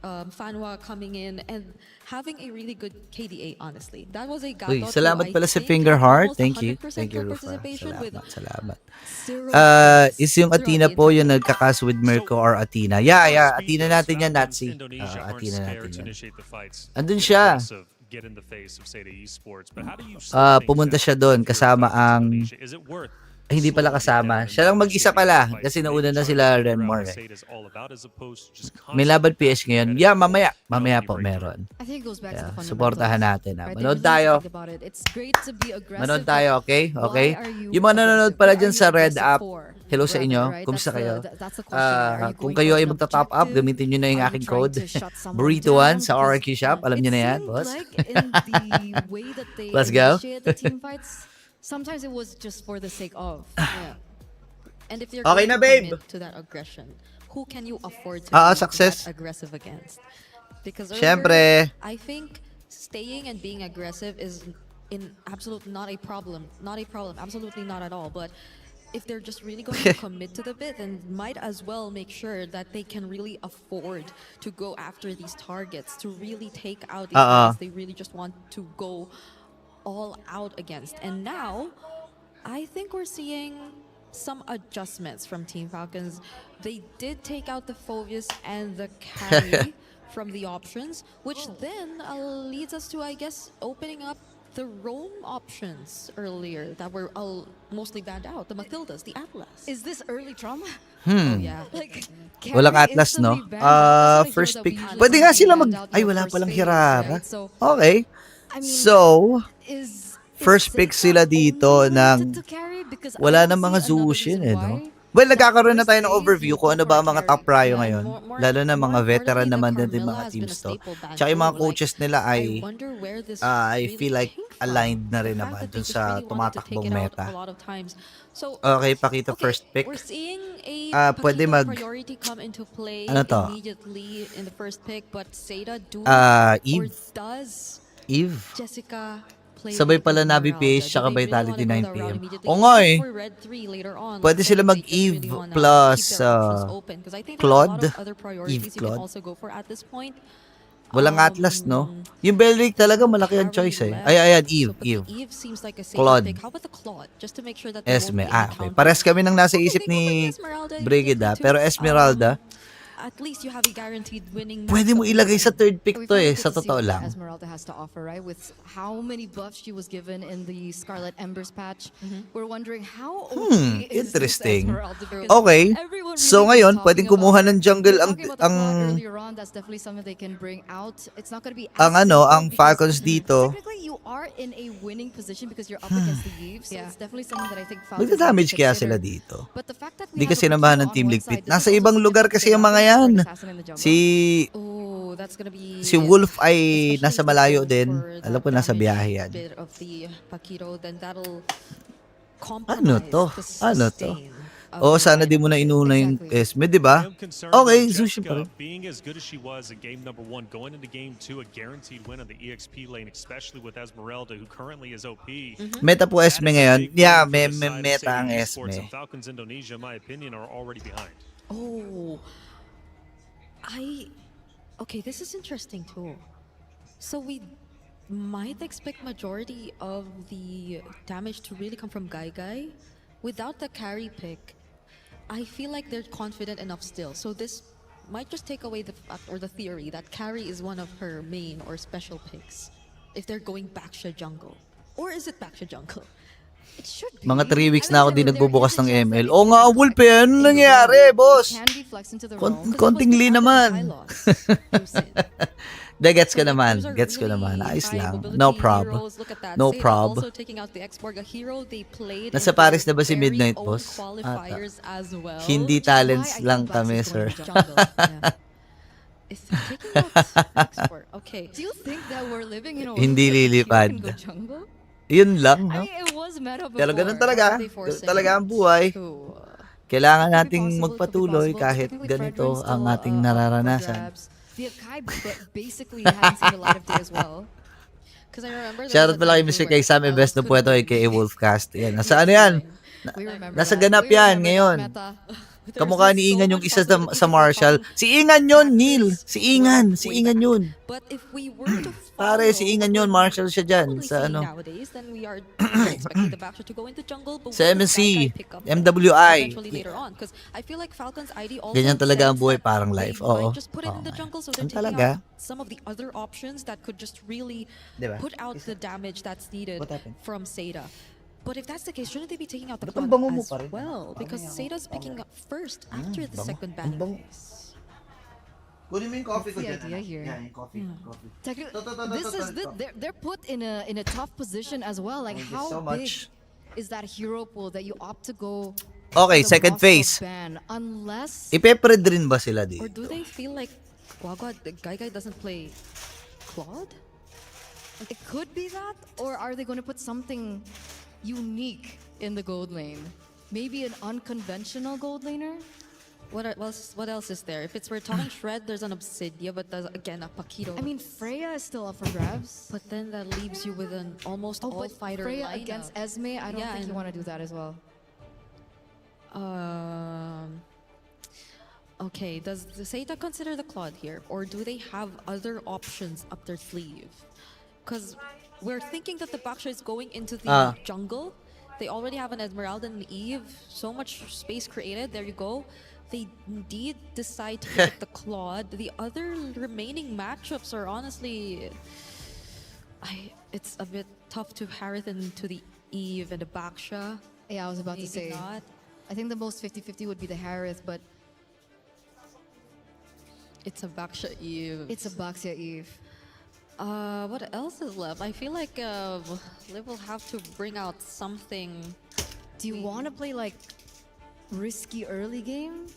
Fanwa coming in and having a really good KDA, honestly. That was a Uy, Gadot salamat who I pala sa think Finger had Heart. almost Thank you. 100% Thank you, kill Rufa. participation with Salamat. zero Is yung throughout Athena the po entire yung nagkakas with Mirko or Athena? Yeah. Athena natin yan, Natsi. Indonesia aren't Athena scared natin to yan. initiate the fights. Andun Get siya. aggressive, get in the face of Seda Esports. But how do you slow things Pumunta down siya doon for kasama Falcons ang Indonesia? Is it worth hindi pala slowing it kasama. down and Siya lang not mag-isa initiating pala the fights? kasi Maybe nauna na trying to sila figure out Renmore what eh. Seda's all about as opposed to just May laban constantly PSG ngayon. competitive Yeah, ball. mamaya No need po breakthrough. meron. I think it goes back to Yeah, the fundamentals. supportahan natin. Right? They Manood really need to tayo. think about it. It's great to be aggressive. Manood but tayo, okay? Okay? why are you Yung mga nanonood aggressive? pala What dyan are sa you Red aggressive App. for, Hello sa brother, inyo. right? Kumusta That's kayo? that's the question. Are you Kung going kayo for ay an magta-top up, objective? gamitin nyo na yung Are you aking trying code. to shut someone Burrito1 down? sa Because RQ Shop. Alam nyo na yan, it boss. seemed like in the way that they Let's go. initiate the team fights, sometimes it was just for the sake of. Yeah. And if you're Okay going na, to babe. commit to that aggression, who can you afford to be success. that aggressive against? Because Siyempre. I think staying and being aggressive is in absolute not a problem. Not a problem. Absolutely not at all. But if they're just really going to commit to the bit, then might as well make sure that they can really afford to go after these targets, to really take out these guys they really just want to go all out against. And now, I think we're seeing some adjustments from Team Falcons. They did take out the Phobius and the carry from the options, which then leads us to, I guess, opening up the roam options earlier that were mostly banned out. The Mathildas, the Atlas. Is this early trauma? Oh, yeah. Like, Walang carry Atlas, no? instantly banned out. That's what I hear First that pick. we usually Pwede see nga sila banned mag... out in Ay, the wala first palang phase, Hirara. right? So, Okay. I mean, So, is first pick Seika sila dito only limited ng to carry? Because I wala don't ng mga see another Zushin reason eh, no? why. Well, nagkakaroon na First tayo ng phase, overview you kung go ano for ba a ang mga carry. top prio Yeah, ngayon. more- Lalo na more mga veteran importantly, naman the din din Carmilla mga has been teams a to. staple ban Tsaka yung mga too. coaches nila I ay wonder where this I really feel like came from. aligned na The rin fact naman that they dun just sa really wanted to take tumatakbong it out meta. a lot of times. So, Okay, pakita okay, first pick. we're seeing a Pwede Paquito mag... priority come into play Ano to? immediately in the first pick, but Seda do or Eve. does Eve. Jessica play Sabay pala Navi Esmeralda? PH Do tsaka they really Vitality wanna go 9 that route PM. immediately? Oo nga Even eh. for Red 3 later on, Pwede let's say sila if they just mag-Eve really wanna plus, keep their options open. 'Cause I think there are a Claude. lot of other priorities Eve you can Claude. also go for at this point. Walang Atlas, no? Yung Belric talaga malaki ang Harry choice eh. left. Ayan, Eve, So, but Eve. the Eve seems like a safe Claude. pick. How about the Claude? Just to make sure that there won't Esme. be any Okay. counter. Pares kami nang nasa Okay, isip they go for the ni Esmeralda Brigida. immediately Pero too. Esmeralda, At least you have a guaranteed winning pwede mo matchup. ilagay sa third pick We to finally eh, get sa to see totoo what lang. Esmeralda has to offer, right? With how many buffs she was given in the Scarlet Embers patch. We're wondering how OP is this interesting. Esmeralda? Because Okay. everyone So really ngayon, was pwedeng talking kumuha about ng her. jungle We were ang talking about the Claude ang earlier on. That's definitely something they can bring out. It's not going to be as ang ano, simple ang because Falcons dito. technically you are in a winning position because you're up against the Eve. So Yeah. it's definitely something that I think Falcons Magda-damage need to kaya consider. sila dito. But the fact that we Di have kasi a sinamahan Paquito ng on Team one Liquid. side, does Nasa it also ibang lugar signify kasi they're ang not mga going yan. for an assassin in the jungle? Oh, that's gonna be Si Wolf ay especially nasa if they malayo go din. for Alam that ko nasa damage biyahe yan. bit of the Paquito, then that'll compromise Ano to? the Ano to? sustain of Oo, the sana di lineup. mo na inuna yung Exactly. Esme, di ba? I am concerned Okay, though, sushi pa Jessica, rin. being as good as she was in game number 1, going into game 2, a guaranteed win on the EXP lane, especially with Esmeralda, who currently is OP. Meta po That Esme is a ngayon. big Yeah, win for the may side of meta Sada ang Esports, Esme. and Falcons Indonesia, in my opinion, are already behind. Oh, okay, this is interesting too. So we might expect majority of the damage to really come from Guy. Without the carry pick, I feel like they're confident enough still. So this might just take away the fact or the theory that carry is one of her main or special picks if they're going Baksha jungle. Or is it Baksha jungle? It should be. Mga 3 weeks I na ako mean, din there nagbubukas is a ng chance that ML. it Oo can nga, come Wolpe, ano in the nangyari, roam. boss? It can be flexed into the roam. 'Cause it Konting was lina without the man. Hylos. De, gets So, ko like, naman. those are Gets ko really naman. Ayos high lang. mobility No prob. heroes. Look at that. No Seda prob. also taking out the X-Borg, a hero they played Nasa in their Paris na ba si very Midnight, own boss? qualifiers as well. Hindi Which is why talents I lang think Bax kami, is sir. going to jungle. Yeah. Is taking out X-Borg. Okay. Do you think that we're living in a Hindi world where lilipad. you can go jungle? Yun lang, I no? mean, it was meta before. Pero ganun Why talaga. are they Ganun forcing talaga ang it buhay. to, Kailangan Could be nating possible, magpatuloy could be kahit possible. Technically, ganito Fredrin's ang still, ating up for nararanasan. grabs. The Akai basically hadn't seen the light of day as well. because I remember there Shoutout was a pala kay time Mr. where Kay Sam I Invest was na puweto gonna kay win. Wolfcast. Yan. He Nasa was ano yan? doing. We remember Nasa that. ganap We yan remember ngayon. that meta. There's Kamukha just ni so Ingan yung much isa possibility sa if we're Marshall. talking Si Ingan yun, factors Neil. Si from Ingan. Si way Ingan back. yun. But if we were to Pare, si follow Ingan what yun. we're Marshall siya dyan. probably Sa seeing ano. nowadays, then we are expecting the Baksha to go into jungle. But Sa will the MSC, Guy pick up MWI. eventually later on? Because I feel like Falcon's ID also Ganyan talaga ang says buhay, that parang they life. Oo. might just put it in the jungle, so they're Yan taking talaga. out some of the other options that could just really Diba? put out the damage that's needed What happened? from Seda. But if that's the case, shouldn't they be taking out the Ba't ang clock bango mo as pa rin? well? Because Seda's picking up first after the second banning bango. phase. Kunin mo yung coffee ko That's the dyan, idea here. Yeah, yung coffee. Coffee. Technically, To, this is they're put in a tough position as well. Like Thank you how so big much. is that hero pool that you opt to go? Okay, for the second Moscow phase. ban, unless Ipepred rin ba sila Or dito? do they feel like Guagua, the Guy doesn't play Claude? it could be that, or are they going to put something unique in the gold lane? Maybe an unconventional gold laner. What else is there? If it's we're talking Shred, there's an Obsidia, but there's again a Paquito. I mean, Freya is still up for grabs. but then that leaves you with an almost Oh, all but fighter Freya lineup. against Esme, I don't Yeah, think you and- want to do that as well. Okay, does the Seita consider the Claude here, or do they have other options up their sleeve? Because we're thinking that the Baksha is going into the jungle. They already have an Esmeralda and Eve. So much space created. There you go. They indeed decide to pick up the Claude. The other remaining matchups are honestly, it's a bit tough to Harith into the Eve and the Baksha. Yeah, I was about to Maybe say. not. I think the most 50-50 would be the Harith, but It's a Baksha Eve. it's a Baxia Eve. What else is left? I feel like Liv will have to bring out something. Do you want to play like risky early game?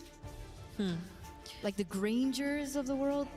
Like the Grangers of the world?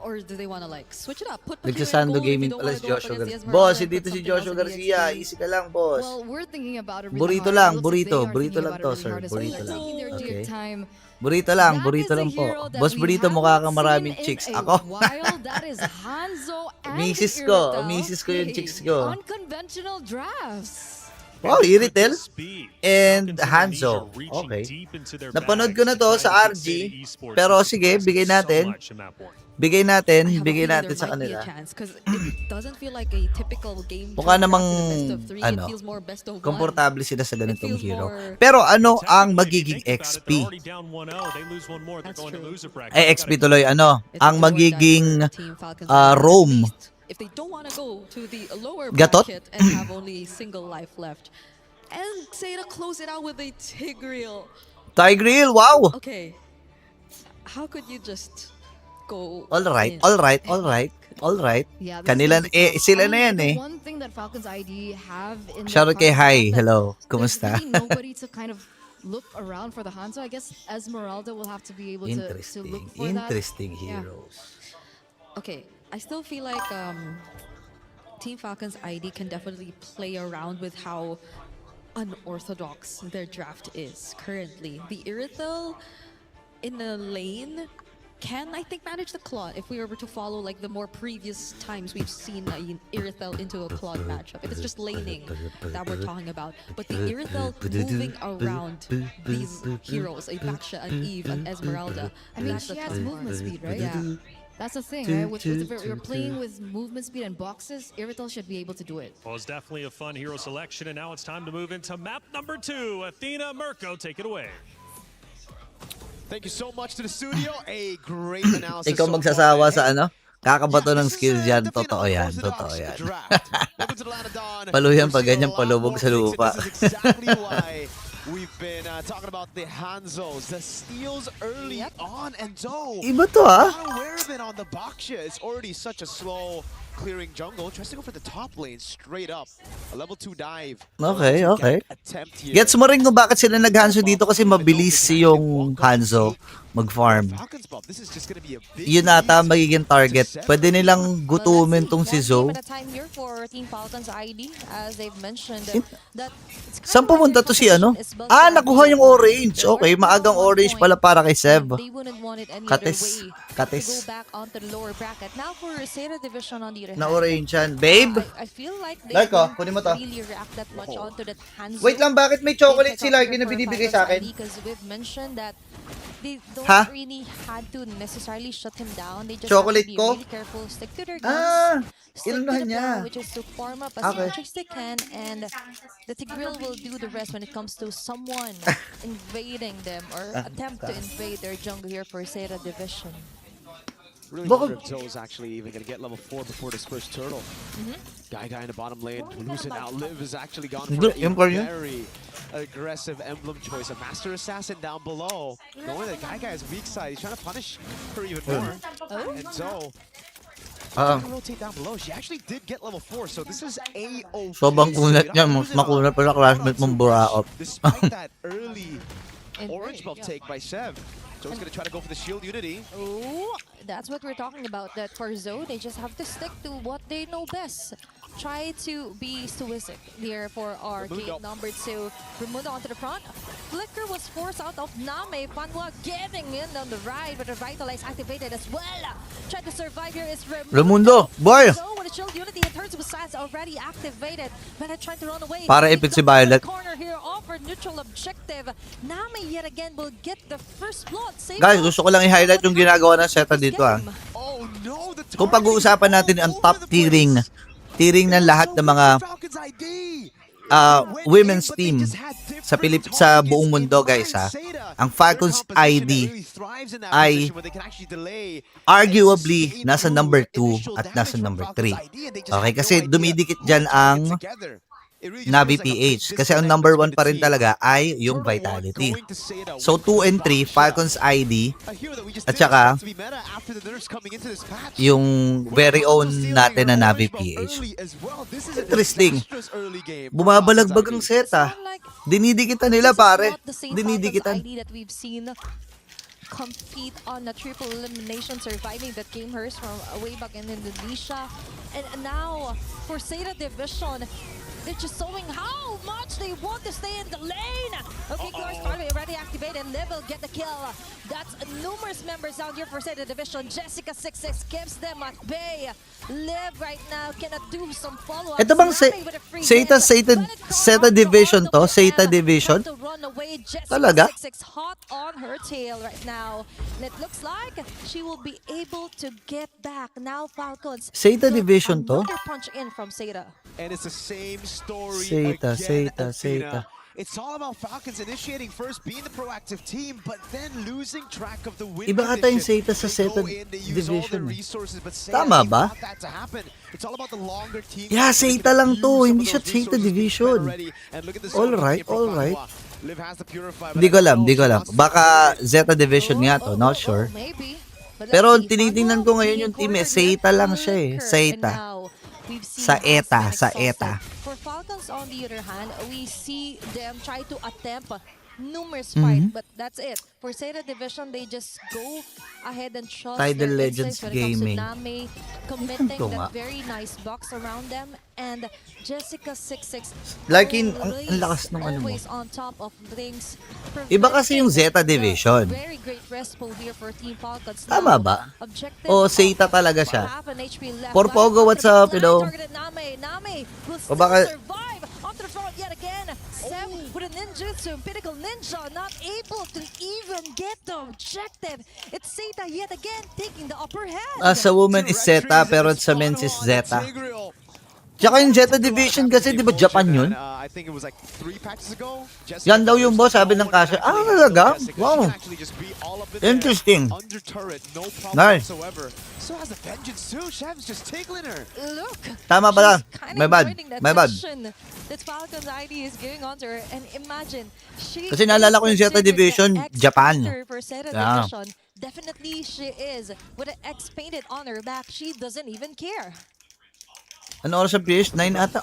Or do they want to like switch it up? Put Paquito in Nagsasando goal if you gaming don't pala wanna si go up Joshua against the Garcia. Esmeralda Boss, and hindi put to si something Joshua else in the Garcia. XP. Easy ka lang, boss. Well, we're thinking about it really Burrito hard. lang, It looks like burrito. they are Burrito thinking lang about it to, really sir. hard as well. Burrito They're lang. taking their dear Okay. time. Burrito lang, That burrito is a lang po. hero that Boss we Burrito, haven't mukha kang seen maraming in chicks. a Ako. while. That is Hanzo and Misis ko. Iritel. Misis ko yung chicks ko. Unconventional drafts. Wow, Iritel Speed. and Falcons Hanzo. Indonesia reaching Okay. deep into their Napanood ko na bags to to sa try to RG. get Sega Esports Pero into sige, progressing bigay so natin. much in map one. Bigay I natin. have a Bigay feeling natin there sa might be kanila. a chance because it doesn't feel like a typical game. Mukha to namang, draft with a best of three. ano, It feels more best of one. Komportable sila sa It ganitong feels hero. more- Pero ano ang Technically, magiging if you think about it, XP? they're already down 1-0. They lose one more, they're That's going to true. loser bracket. Ay, They've XP gotta tuloy, ano? It's Ang a do or die magiging for Team Falcons at Rome. least if they don't want to go to the lower Gatot? bracket and have only single life left. And say to close it out with a Tigreal. Tigreal, wow! Okay. How could you just go Alright, in? alright, alright, alright. Yeah, this Kanila, is gonna be tough. sila I na mean, yan the eh. One thing that Falcons ID have in Shoutout their kay cards Hi, is that hello, there's kumusta? really nobody to kind of look around for the Hanzo. I guess Esmeralda will have to be able to look Interesting, for that. interesting Yeah. heroes. Okay, I still feel like Team Falcons ID can definitely play around with how unorthodox their draft is currently. The Irithel in the lane can, I think, manage the Claude if we were to follow like the more previous times we've seen Irithel into a Claude matchup. If it's just laning that we're talking about. But the Irithel moving around these heroes, a Baksha, an Eve, an Esmeralda. I mean, that's she the has tough movement part. speed, right? Yeah. That's the thing, right? You're playing with movement speed and boxes, Irrital should be able to do it. Well, it's definitely a fun hero selection, and now it's time to move into map number 2. Athena, Mirko, take it away. Thank you so much to the studio. A great analysis. Ikaw so magsasawa far. sa ano? Kakabato ng This is, skills yan. definitely Totoo an yan. unorthodox Totoo yan. draft. Welcome to the Lanadon. Paluyan We're pag seeing a ganyan lot palubog more sa picks, and lupa. This is exactly why we've been talking about the Hanzos, the steals early on, and Zoe. Iba to ah. Not aware of it on the Baksha. It's already such a slow clearing jungle. Tries to go for the top lane straight up. A level 2 dive. Okay, okay. Attempt here. Gets mo rin kung bakit sila nag-Hanzo dito kasi mabilis yung Hanzo mag-farm. Falcons Bob, this is just gonna be a big Yun ata lead. magiging target. Pwede nilang gutumin tong si Zoe. At a time here for Team Falcons ID, as they've mentioned, that it's kind Saan of like pumunta their to si ano? competition is built Ah, around nakuha yung the orange. They're Okay, already maagang on 1 orange point, pala para kay and Sev. They wouldn't want it any Katis. other way Katis. to go back onto the lower bracket. Now for Sera Division on the other Na hand, orange yan. Babe! I feel like they Larko, don't kunin mo to. really react that much onto that Hanzo. Wait lang, bakit may chocolate si Larky na binibigay sa akin? Because we've mentioned that they don't Ha? really had to necessarily shut him down. They just Chocolate have to be ko? really careful, stick to their Ah, guns, stick to inunahan the niya. plan, which is to farm up as Okay. much as they can, and the Tigreal will do the rest when it comes to someone invading them or attempt to invade their jungle here for Sera Division. Really Bakit- wonder if Zoe's actually even gonna get level 4 before this first turtle. Guy in the bottom lane, lose and outlive is actually gone for Yung pa a yun? very aggressive emblem choice. A Master Assassin down below. Knowing that Guy's weak side, he's trying to punish her even more. And Zoe, rotate down below. She actually did get level 4, so this is A-OK. Sobrang kunat So niya. you don't Mas lose it on- makunat pa sa classmate mong buraot. Despite that early And orange buff take by Sev. Zoe's gonna try to go for the shield unity. Ooh, that's what we're talking about. That for Zoe, they just have to stick to what they know best. Try to be stoic here for our Raimundo. game number 2. Raimundo onto the front. Flicker was forced out of Name. Fanwa getting in on the right, but the Revitalize activated as well. Trying to survive here is Raimundo, boy! Zoe with a shield unity in turns with sides already activated. But trying to run away. Para He ipit si comes to the Violet. corner here, offered neutral objective. Name yet again will get the first blood. Save Guys, blood. gusto ko lang i-highlight yung ginagawa ng Zeta dito ah. Oh no, the Kung pag-uusapan natin ang top tiering ng lahat ng mga women's team sa buong mundo guys ha. Ang Falcons ID ay arguably nasa number 2 at nasa number 3. Okay, kasi dumidikit dyan ang Navi PH. Kasi ang number 1 pa rin talaga ay yung Vitality. So 2 and 3, Falcons ID, at saka yung very own natin na Navi PH. Interesting. Bumabalagbag ang Zeta. Dinidikitan nila pare. Dinidikitan. That we've seen compete on a triple elimination, surviving that game hers from way back in Indonesia. And now for Sera Division, they're just showing how much they want to stay in the lane. Okay, Glorious Party already activated. Liv will get the kill. That's numerous members out here for Sera Division. Jessica 66 keeps them at bay. Liv right now cannot do some follow-up. Ito bang Zeta Division to? Zeta Division? Talaga? 66 hot on her tail right now. And it looks like she will be able to get back. Now Falcons. Zeta get Division to? another punch in from Zeta. And it's the same story Zeta, again, Zeta, Athena. Zeta. It's all about Falcons initiating first, being the proactive team, but then losing track of the win Iba ata yung condition. Zeta sa They Zeta go in, they use all their Division. resources, but Zeta, Tama they ba? want that to happen. It's all about the longer team. Yeah, They Zeta can lang use to, some of hindi siya those Zeta resources Division. already. And look at the All zone right, from all right. Fanwa. Liv has the Purify, but Hindi ko I don't alam, know hindi ko if she alam. wants to Baka go. Zeta Division nga to, not sure. Maybe. But let's Pero see. tinitingnan ko ngayon yung team eh, Zeta lang siya eh. Zeta. Sa ETA, sa ETA. For Falcons on the other hand, we see them try to attempt numerous fight, but that's it. For Sera Division, they just go ahead and trust Tidal their Legends instincts when it comes Gaming. to Name, committing Ito nga. that very nice box around them, and Jessica 66 Like ang lakas ng ano mo. always on top of things. Iba kasi yung Zeta preventing Division. the very great rest pool here for Team Falcons. Tama Now, ba? objective O of Zeta talaga siya? half an HP left. Porpogo, what's up, you know? Name will O still baka- survive onto the front yet again. Seb with a ninjutsu, Pinnacle Ninja, not able to even get the objective. It's Zeta yet again taking the upper hand. Sa woman is Zeta, pero sa men's is Zeta. Tsaka yung Zeta Division kasi, di ba Japan yun? I think it was like 3 patches ago. Yan daw yung boss, sabi ng Kasha. Talaga? Wow. Interesting. Nice. So has the vengeance too. Chef's just tickling her. Look, Tama pala. she's kind My of bad. avoiding that My bad. tension that Falcon's ID is giving onto her. And imagine, she Kasi naalala ko yung is Zeta considered Division, the Japan. X-Painter for Zeta Yeah. Division. Definitely she is. With an X painted on her back, she doesn't even care. Ano oras sa PS? 9 ata.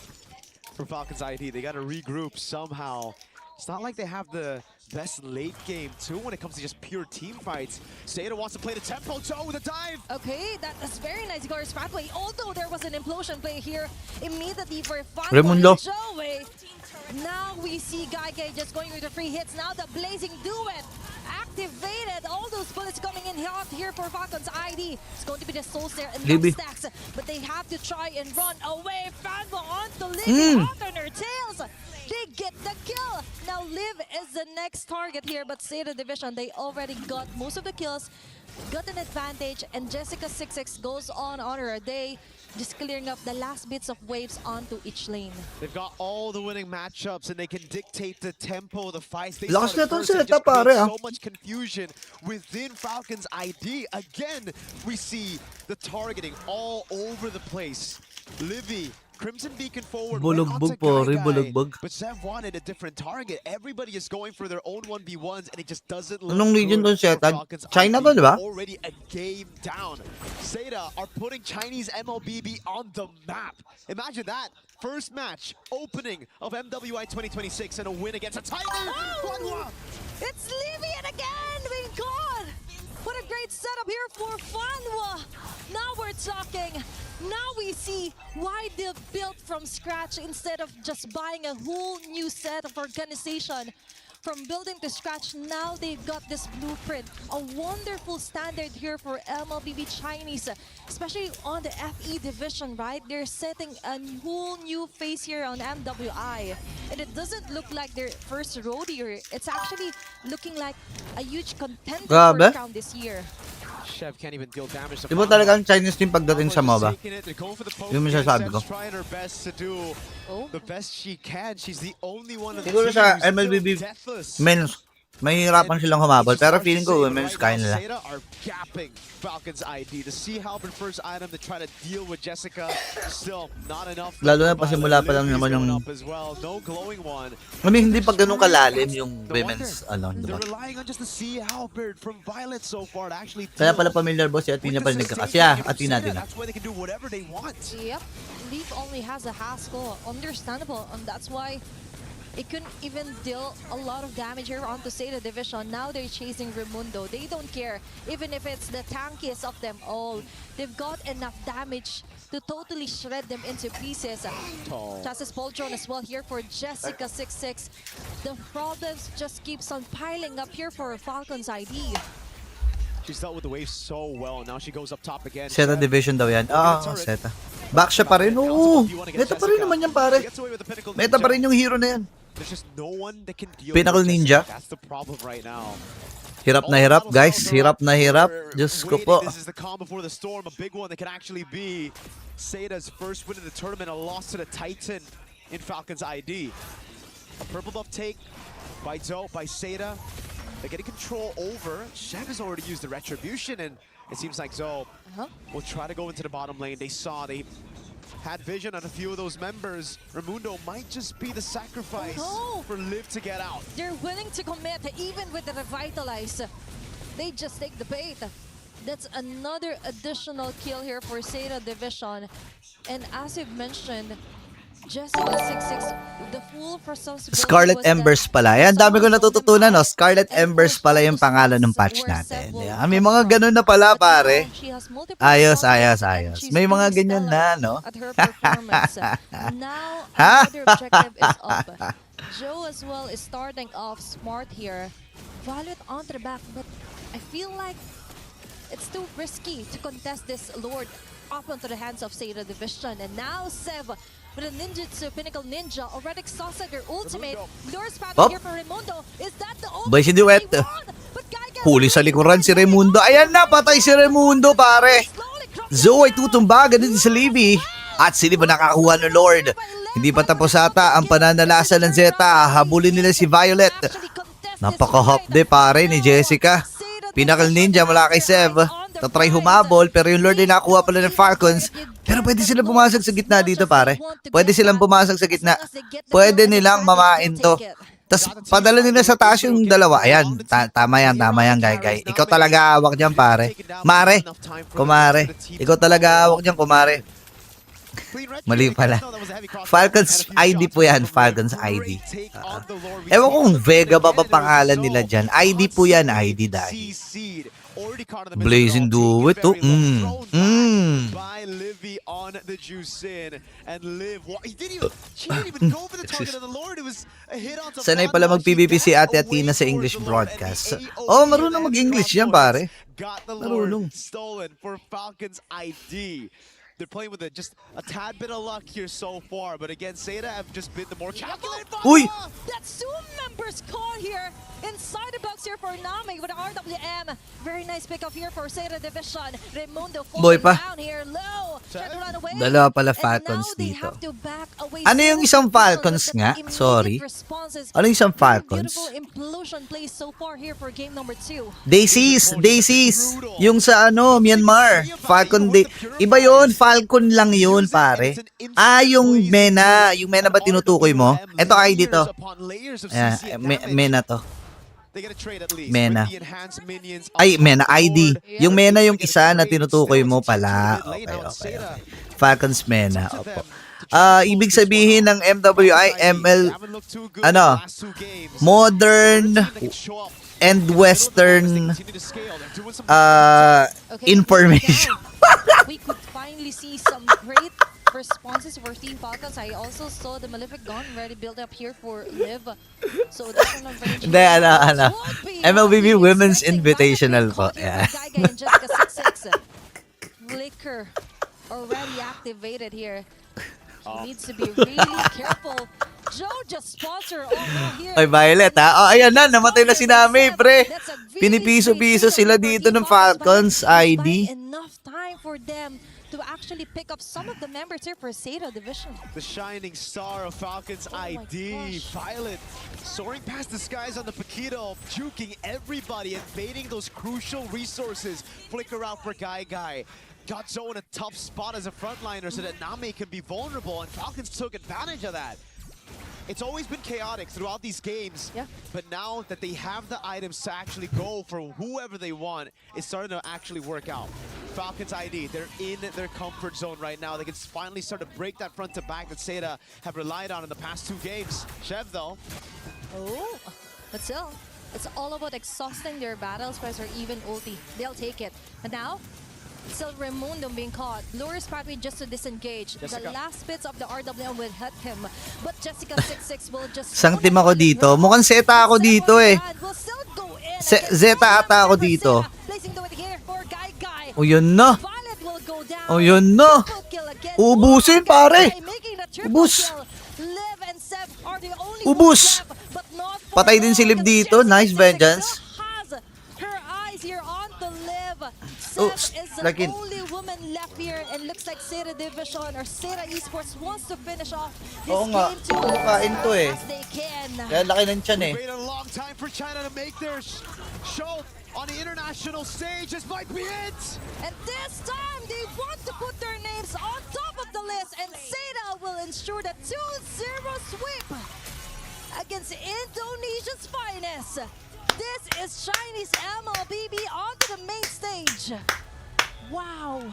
For Falcons ID, they got to regroup somehow. It's not like they have the best late game too when it comes to just pure team fights. Zeta wants to play the tempo toe with a dive. Okay, that's very nice, Gore's play. Although there was an implosion play here immediately for Raimundo. Joey. Now we see Gaige just going with the free hits. Now the blazing duet activated. All those bullets coming in hot here for Falcons ID. It's going to be the Soul Stare and Libby. stacks, but they have to try and run away. Fanbo onto Libby, hot on her tails. They get the kill. Now Liv is the next target here, but Zeta Division, they already got most of the kills, got an advantage, and Jessica 66 goes on her day, just clearing up the last bits of waves onto each lane. They've got all the winning matchups and they can dictate the tempo, the fights. They Lakas na started tong first and Zeta, just pare, create ah. so much confusion within Falcons ID. Again, we see the targeting all over the place. Livy, Crimson Beacon forward. Bulugbog po, bulugbog. But Sev wanted a different target. Everybody is going for their own 1v1s and it just doesn't look Anong region good to, Zeta? for Falcons China ID. to, di ba? Already a game down. Zeta are putting Chinese MLBB on the map. Imagine that. First match, opening of MWI 2026 and a win against a Titan. Oh! It's Livy and again! My God! What a great setup here for Fanwa! Now we're talking. Now we see why they've built from scratch instead of just buying a whole new set of organization. From building to scratch, now they've got this blueprint. A wonderful standard here for MLBB Chinese, especially on the FE division, right? They're setting a whole new face here on MWI. And it doesn't look like their first rodeo. It's actually looking like a huge contender for Grabe. the crown this year. Chef can't even deal damage to Di ba talaga ang Chinese team pagdating sa MOBA? Yung masasabi ko. Trying her best to do the best she can. She's the only one of the Siguro team sa who's still MLBB deathless. men's, mahihirapan silang humabol. Pero feeling ko women's kaya nila. Zeta are gapping Falcons ID. The Sea Halberd first item to try to deal with Jessica. Still not enough. Lalo na pasimula pa lang naman yung... As well. No glowing one. I mean, hindi pa ganun kalalim yung women's, ano, di ba? They're relying on just the Sea Halberd from Violet so far to actually Kaya deal pala familiar boss si Athena with pa the nagka. Kasi sustained Athena Zeta. din. That's why they can do whatever they want. Yep, Leaf only has a Haskell, understandable, and that's why it couldn't even deal a lot of damage here onto Zeta Division. Now they're chasing Raimundo. They don't care, even if it's the tankiest of them all. They've got enough damage to totally shred them into pieces. Chassis Poltron as well here for Jessica 66. The problems just keeps on piling up here for Falcons ID. She's dealt with the wave so well. Now she goes up top again. Zeta Division daw yan. Zeta. Back siya pa rin. Oo. Meta pa rin naman yan, pare. Gets away with the Pinnacle Meta pa Ninja. rin yung hero na yan. There's just no one that can deal Pinnacle with Ninja. Jessica. That's the problem right now. Hirap na hirap, guys. Hirap na hirap. Diyos ko po. This is the calm before the storm. A big one that can actually be Zeta's first win in the tournament. A loss to the Titan in Falcons ID. A purple buff take by Zoe, by Zeta. They're getting control over. Chef has already used the retribution, and it seems like Zoe will try to go into the bottom lane. They had vision on a few of those members. Raimundo might just be the sacrifice for Liv to get out. They're willing to commit even with the Revitalize. They just take the bait. That's another additional kill here for Zeta Division. And as you've mentioned, Jessica 66, the full responsibility Scarlet was that Embers pala. Yan, dami ko natututunan, no? Scarlet Embers pala yung pangalan ng patch natin. Yan. May mga ganun na pala, pare. Ayos, ayos, ayos. May mga ganyan na, no? At her performance. Now, another objective is up. Joe as well is starting off smart here. Violet on the back, but I feel like it's too risky to contest this Lord up onto the hands of Zeta Division. And now Sev with a ninjutsu, Pinnacle Ninja, already exhausted their ultimate. Lure spot Pop. here for Raimundo. Is that the Bay si ultimate Duet. they want? But Gaiga Huli sa likuran si Raimundo. Ayan na, patay si Raimundo, pare. Zoe ay tutumba, ganun din sa Libby. At sila ba nakakuha ng Lord? Hindi pa tapos ata ang pananalasa ng Zeta. Habulin nila si Violet. Napaka-hopde pare ni Jessica. Pinnacle Ninja mula kay Sev. Tatry humabol pero yung Lord ay nakuha pala ng Falcons. Pero pwede silang pumasok sa gitna dito pare. Pwede silang pumasok sa gitna. Pwede nilang mamain to. Tapos padala nila sa taas yung dalawa. Ayan, tama yan, guy. Ikaw talaga hawak dyan pare. Mare, kumare. Ikaw talaga hawak dyan, kumare. Mali pala. Falcons ID po yan. Falcons ID. Ewan kung Vega ba pangalan nila dyan. ID po yan. ID dahil. Blazing do it to. By Livy on the juice in and Liv. He didn't even go for the target of the Lord. It was a hit on. Sanay pala mag-PVP si Ate Atina sa English broadcast. Oh, marunong mag-English yan pare. Got the Marunong. Lord stolen for Falcons ID. They're playing with just a tad bit of luck here so far, but again, Seda have just been the more calculated. Uy! That's two members caught here inside the box here for Nami with RWM. Very nice pickup here for Seda Division. Raimundo Boy falling pa. down here low. Trying to run away. Dalawa pala And Falcons now they dito. have to back away. Ano yung Seda isang Division Falcons with nga? immediate Sorry. responses. Ano yung isang Very Falcons? Beautiful implosion plays so far here for game number 2. Daisies. Yung sa Myanmar. Falcon Day. Iba yon, Falcon lang yun, pare. Yung Mena. Yung Mena ba tinutukoy mo? Ito ID to. Ayan, Mena to. Mena. Ay, Mena ID. Yung Mena yung isa na tinutukoy mo pala. Okay. Falcons Mena. Opo. Ibig sabihin ng MWI, Modern and Western information. We could finally see some great responses for Team Falcons. I also saw the Malefic Gun ready built up here for Liv. So that's one of the Hindi, MLBB Women's Invitational po. Yeah. Gaiga and Jessica 6-6. Flicker already activated here. He needs to be really careful. Joe just sponsor all here. Ay, Violet ha. Ayan na, namatay na si Nami, pre. Pinipiso-piso sila dito ng Falcons ID. Enough time for them to actually pick up some of the members here for Seda Division. The shining star of Falcons ID, Violet, soaring past the skies on the Paquito, juking everybody, invading those crucial resources. Flicker out for Guy. Got Zoe in a tough spot as a frontliner so that Name can be vulnerable, and Falcons took advantage of that. It's always been chaotic throughout these games, but now that they have the items to actually go for whoever they want, it's starting to actually work out. Falcons ID, they're in their comfort zone right now. They can finally start to break that front to back that Seda have relied on in the past 2 games. Chev, though. Oh, but still, it's all about exhausting their battle space or even ulti. They'll take it. And now, still Raimundo being caught. Lures pathway just to disengage. Jessica. The last bits of the RWM will hit him. But Jessica 6-6 will just... Isang team ako dito. Mukhang Zeta ako dito eh. Zeta ata ako dito. O yun na. O yun na. Ubusin pare. Ubus. Ubus. Patay din si Liv dito. Nice vengeance. Oops, is the like in. only woman left here, and looks like Seda Division or Seda Esports wants to finish off this Oo nga, game too kumakain to eh. as they can. Kaya laki ng tiyan eh. Waited a long time for China to make their show on the international stage. This might be it. And this time, they want to put their names on top of the list, and Seda will ensure the 2-0 sweep against Indonesia's finest. This is Chinese MLBB onto the main stage. Wow.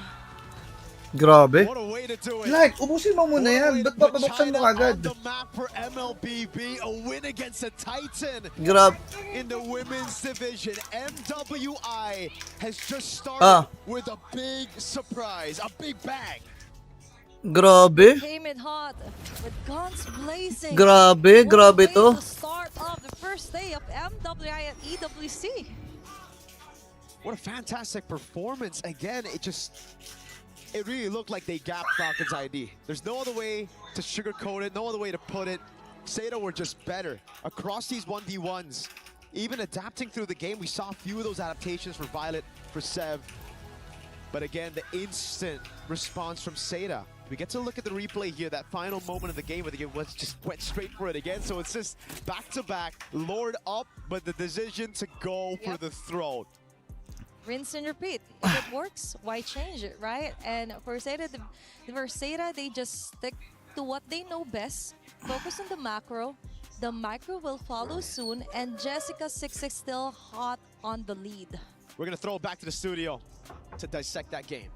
Grabe. What a way to do it. Like, ubusin mo muna yan. Ba't papabuksan mo kagad? On the map for MLBB, a win against a Titan. Grabe. In the women's division, MWI has just started with a big surprise, a big bang. Grabe. Came in hot with guns blazing. Grabe to. To start off the first day of MWI at EWC. What a fantastic performance. Again, it just it really looked like they gapped Falcons ID. There's no other way to sugarcoat it, no other way to put it. Seda were just better across these 1v1s. Even adapting through the game, we saw a few of those adaptations for Violet, for Sev. But again, the instant response from Seda. We get to look at the replay here, that final moment of the game where the game just went straight for it again. So it's just back-to-back, Lord up, but the decision to go for the throne. Rinse and repeat. If it works, why change it, right? And for Seda, they just stick to what they know best. Focus on the macro. The micro will follow soon, and Jessica 66 still hot on the lead. We're gonna throw it back to the studio to dissect that game.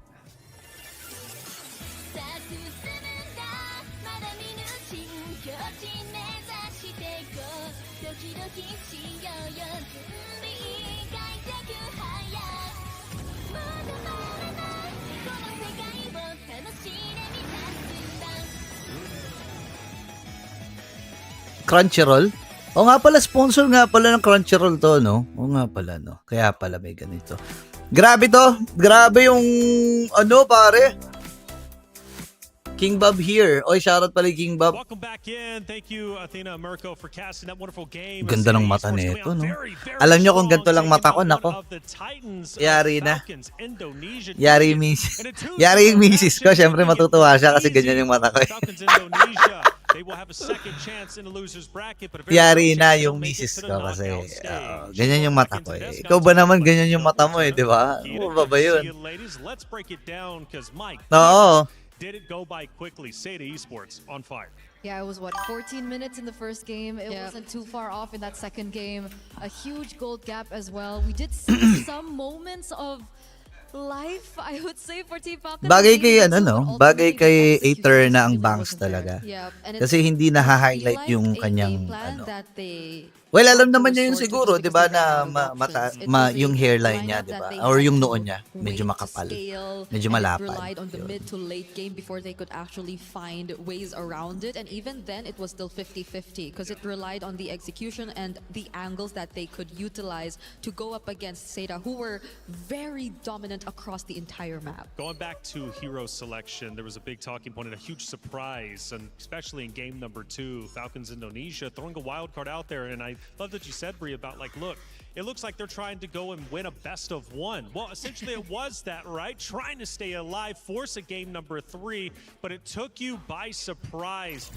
Crunchyroll? O nga pala, sponsor nga pala ng Crunchyroll to, no? O nga pala, no? Kaya pala may ganito. Grabe to. Grabe yung, ano, pare. King Bob here. Oy, shoutout pala King Bob. Welcome back in. Thank you, Athena and Mirko, for casting that wonderful game. Ganda ng mata nito, no? Alam nyo kung ganito lang mata ko, nako. Yari na. Yari yung misis. Yari yung misis ko. Siyempre matutuwa siya kasi ganyan yung mata ko. Yari na yung misis ko kasi ganyan yung mata ko eh. Ikaw ba naman ganyan yung mata mo eh, di ba? Ano ba yun? Oo. Did it go by quickly? Seda Esports on fire. Yeah, it was what, 14 minutes in the first game. It wasn't too far off in that second game. A huge gold gap as well. We did see some moments of life, I would say, for Team Falcons. Bagay kay ano, no? Bagay kay Aether na ang bangs talaga. Kasi hindi na-highlight yung kanyang ano. Well, alam naman niya yun siguro, 'di ba, na yung hairline niya, 'di ba? Or yung noon niya, medyo makapal. Medyo malapad. Relied on the mid to late game before they could actually find ways around it, and even then it was still 50-50 because it relied on the execution and the angles that they could utilize to go up against Seda, who were very dominant across the entire map. Going back to hero selection, there was a big talking point and a huge surprise, and especially in game number 2, Falcons Indonesia throwing a wild card out there, and I love that you said, Brie, about like, look, it looks like they're trying to go and win a best of 1. Well, essentially it was that, right? Trying to stay alive, force a game number 3, but it took you by surprise.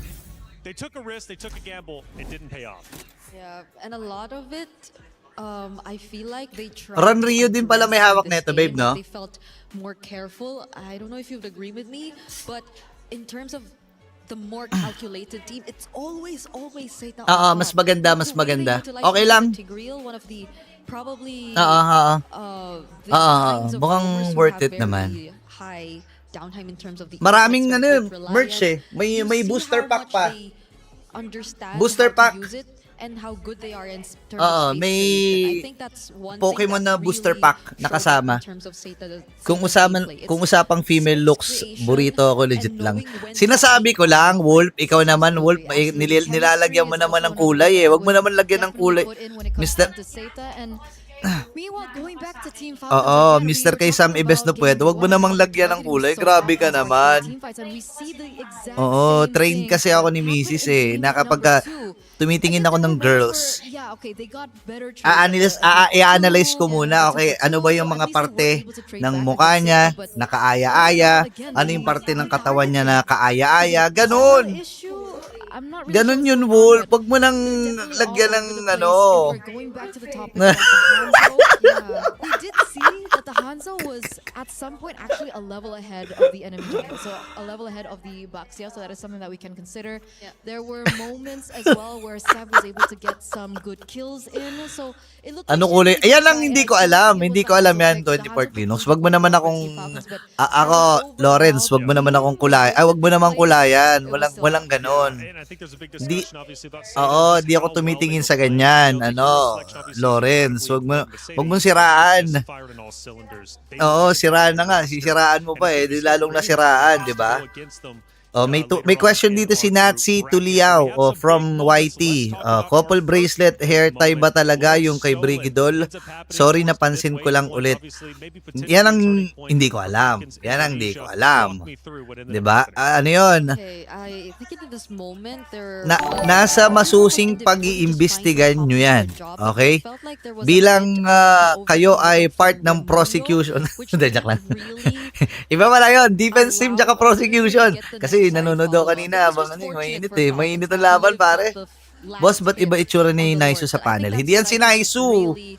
They took a risk, they took a gamble, it didn't pay off. Yeah, and a lot of it, I feel like they tried. Ron Rio din pala may hawak nito, babe, no? They felt more careful. I don't know if you'd agree with me, but in terms of the more calculated team, it's always Seda. Mas maganda, mas maganda. Okay lang. One of the probably mukhang worth it naman. High downtime in terms of the maraming ano, merch eh. May booster pack pa. Booster pack. And how good they are in terms of may I think that's one Pokemon thing na that booster really pack nakasama. Kung usapang female looks, burrito ako legit lang. Sinasabi ko lang, Wolf, ikaw naman, Wolf, nilalagyan mo naman ng kulay eh. Wag mo naman lagyan ng kulay. Mr. Meanwhile, going back to Team Falcons, Mr. Kay Sam Ibes na pwede. Wag mo namang lagyan ng kulay. Grabe ka naman. Oo, train kasi ako ni Mrs. eh. Na kapag tumitingin ako ng girls, i-analyze ko muna, okay, ano ba yung mga parte ng mukha niya na kaaya-aya, ano yung parte ng katawan niya na kaaya-aya, ganun. Ganun yun, Wolf. Pag mo nang lagyan ng ano. Going back to the topic of the Hanzo, we did see that the Hanzo was at some point actually a level ahead of the enemy jungle, so a level ahead of the Baxia, so that is something that we can consider. There were moments as well where Sev was able to get some good kills in, so it looked ano kulay? Ayan lang, hindi ko alam. Hindi ko alam yan, 24 Linux. Wag mo naman akong ako, Lawrence, wag mo naman akong kulay. Ay, wag mo naman kulayan. Walang ganon. Di ako tumitingin sa ganyan. Ano, Lawrence, wag mo siraan. Oo, siraan na nga. Sisiraan mo pa eh. Di lalong nasiraan, di ba? Oh, may later question on in dito si our Natsi group bracket. Tuliao We have o some big from moments. YT. Let's talk about Couple our bracelet first hair tie ba moment. talaga Lauren yung kay Solid Brigidol? ends up happening Sorry, towards the napansin ko midway lang point. ulit. Obviously, maybe Yan potentially ang a turning point hindi ko for alam. Falcons Yan ang hindi ko Indonesia. alam. Walk me through what ended up Diba? happening. Ano yun? Okay, I think in this moment there Nasa everyone was masusing individually just trying to pag-iimbestigahan nyo accomplish yan. their job, but Okay? it felt like there was a Bilang bit of kayo overload ay part from ng Raimundo, prosecution. which Hindi, didn't joke lang. really Iba pala yun. Defense team tsaka allow or didn't really prosecution. get the Kasi necessary nanonood ako follow-up. kanina It was habang just ano, fortunate mainit for eh. Falcons Mainit ang that laban, Liv got pare. the Boss, last ba't iba hit itsura on ni the Naisu board. sa So I think panel? that's Hindi yan what si I can Naisu. really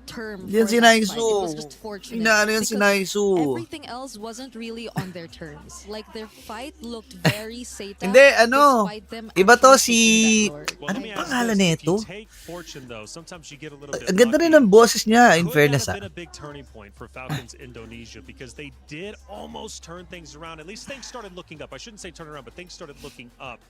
term Hindi yan for si that fight. Naisu. It was just fortunate Inaano yan si because Naisu. everything else wasn't really on their terms. Like their fight looked very Seta Hindi, ano. despite them Iba to actually si... taking that Lord. Well, Ano let me ask pangalan this. If nito? you take fortune, though, sometimes you get a little bit Ang ganda rin lucky. ng boses niya, in Could fairness that have ah. been a big turning point for Falcons Indonesia because they did almost turn things around. At least things started looking up. I shouldn't say turn around, but things started looking up.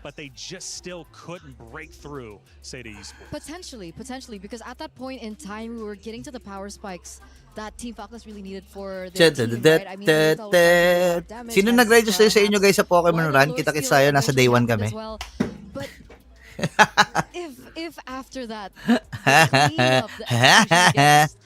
But they just still couldn't break through Seda Esports. Potentially, because at that point in time, we were getting to the power spikes that Team Falcons really needed for their team, right? I mean, Lita was trying to do a lot of damage, Sino has, nag-register sa inyo has guys sa Pokemon one of the Run? Lord Kita-kits steal tayo, nasa day 1 eventually kami. happened as well. But if after that, the cleanup, the execution against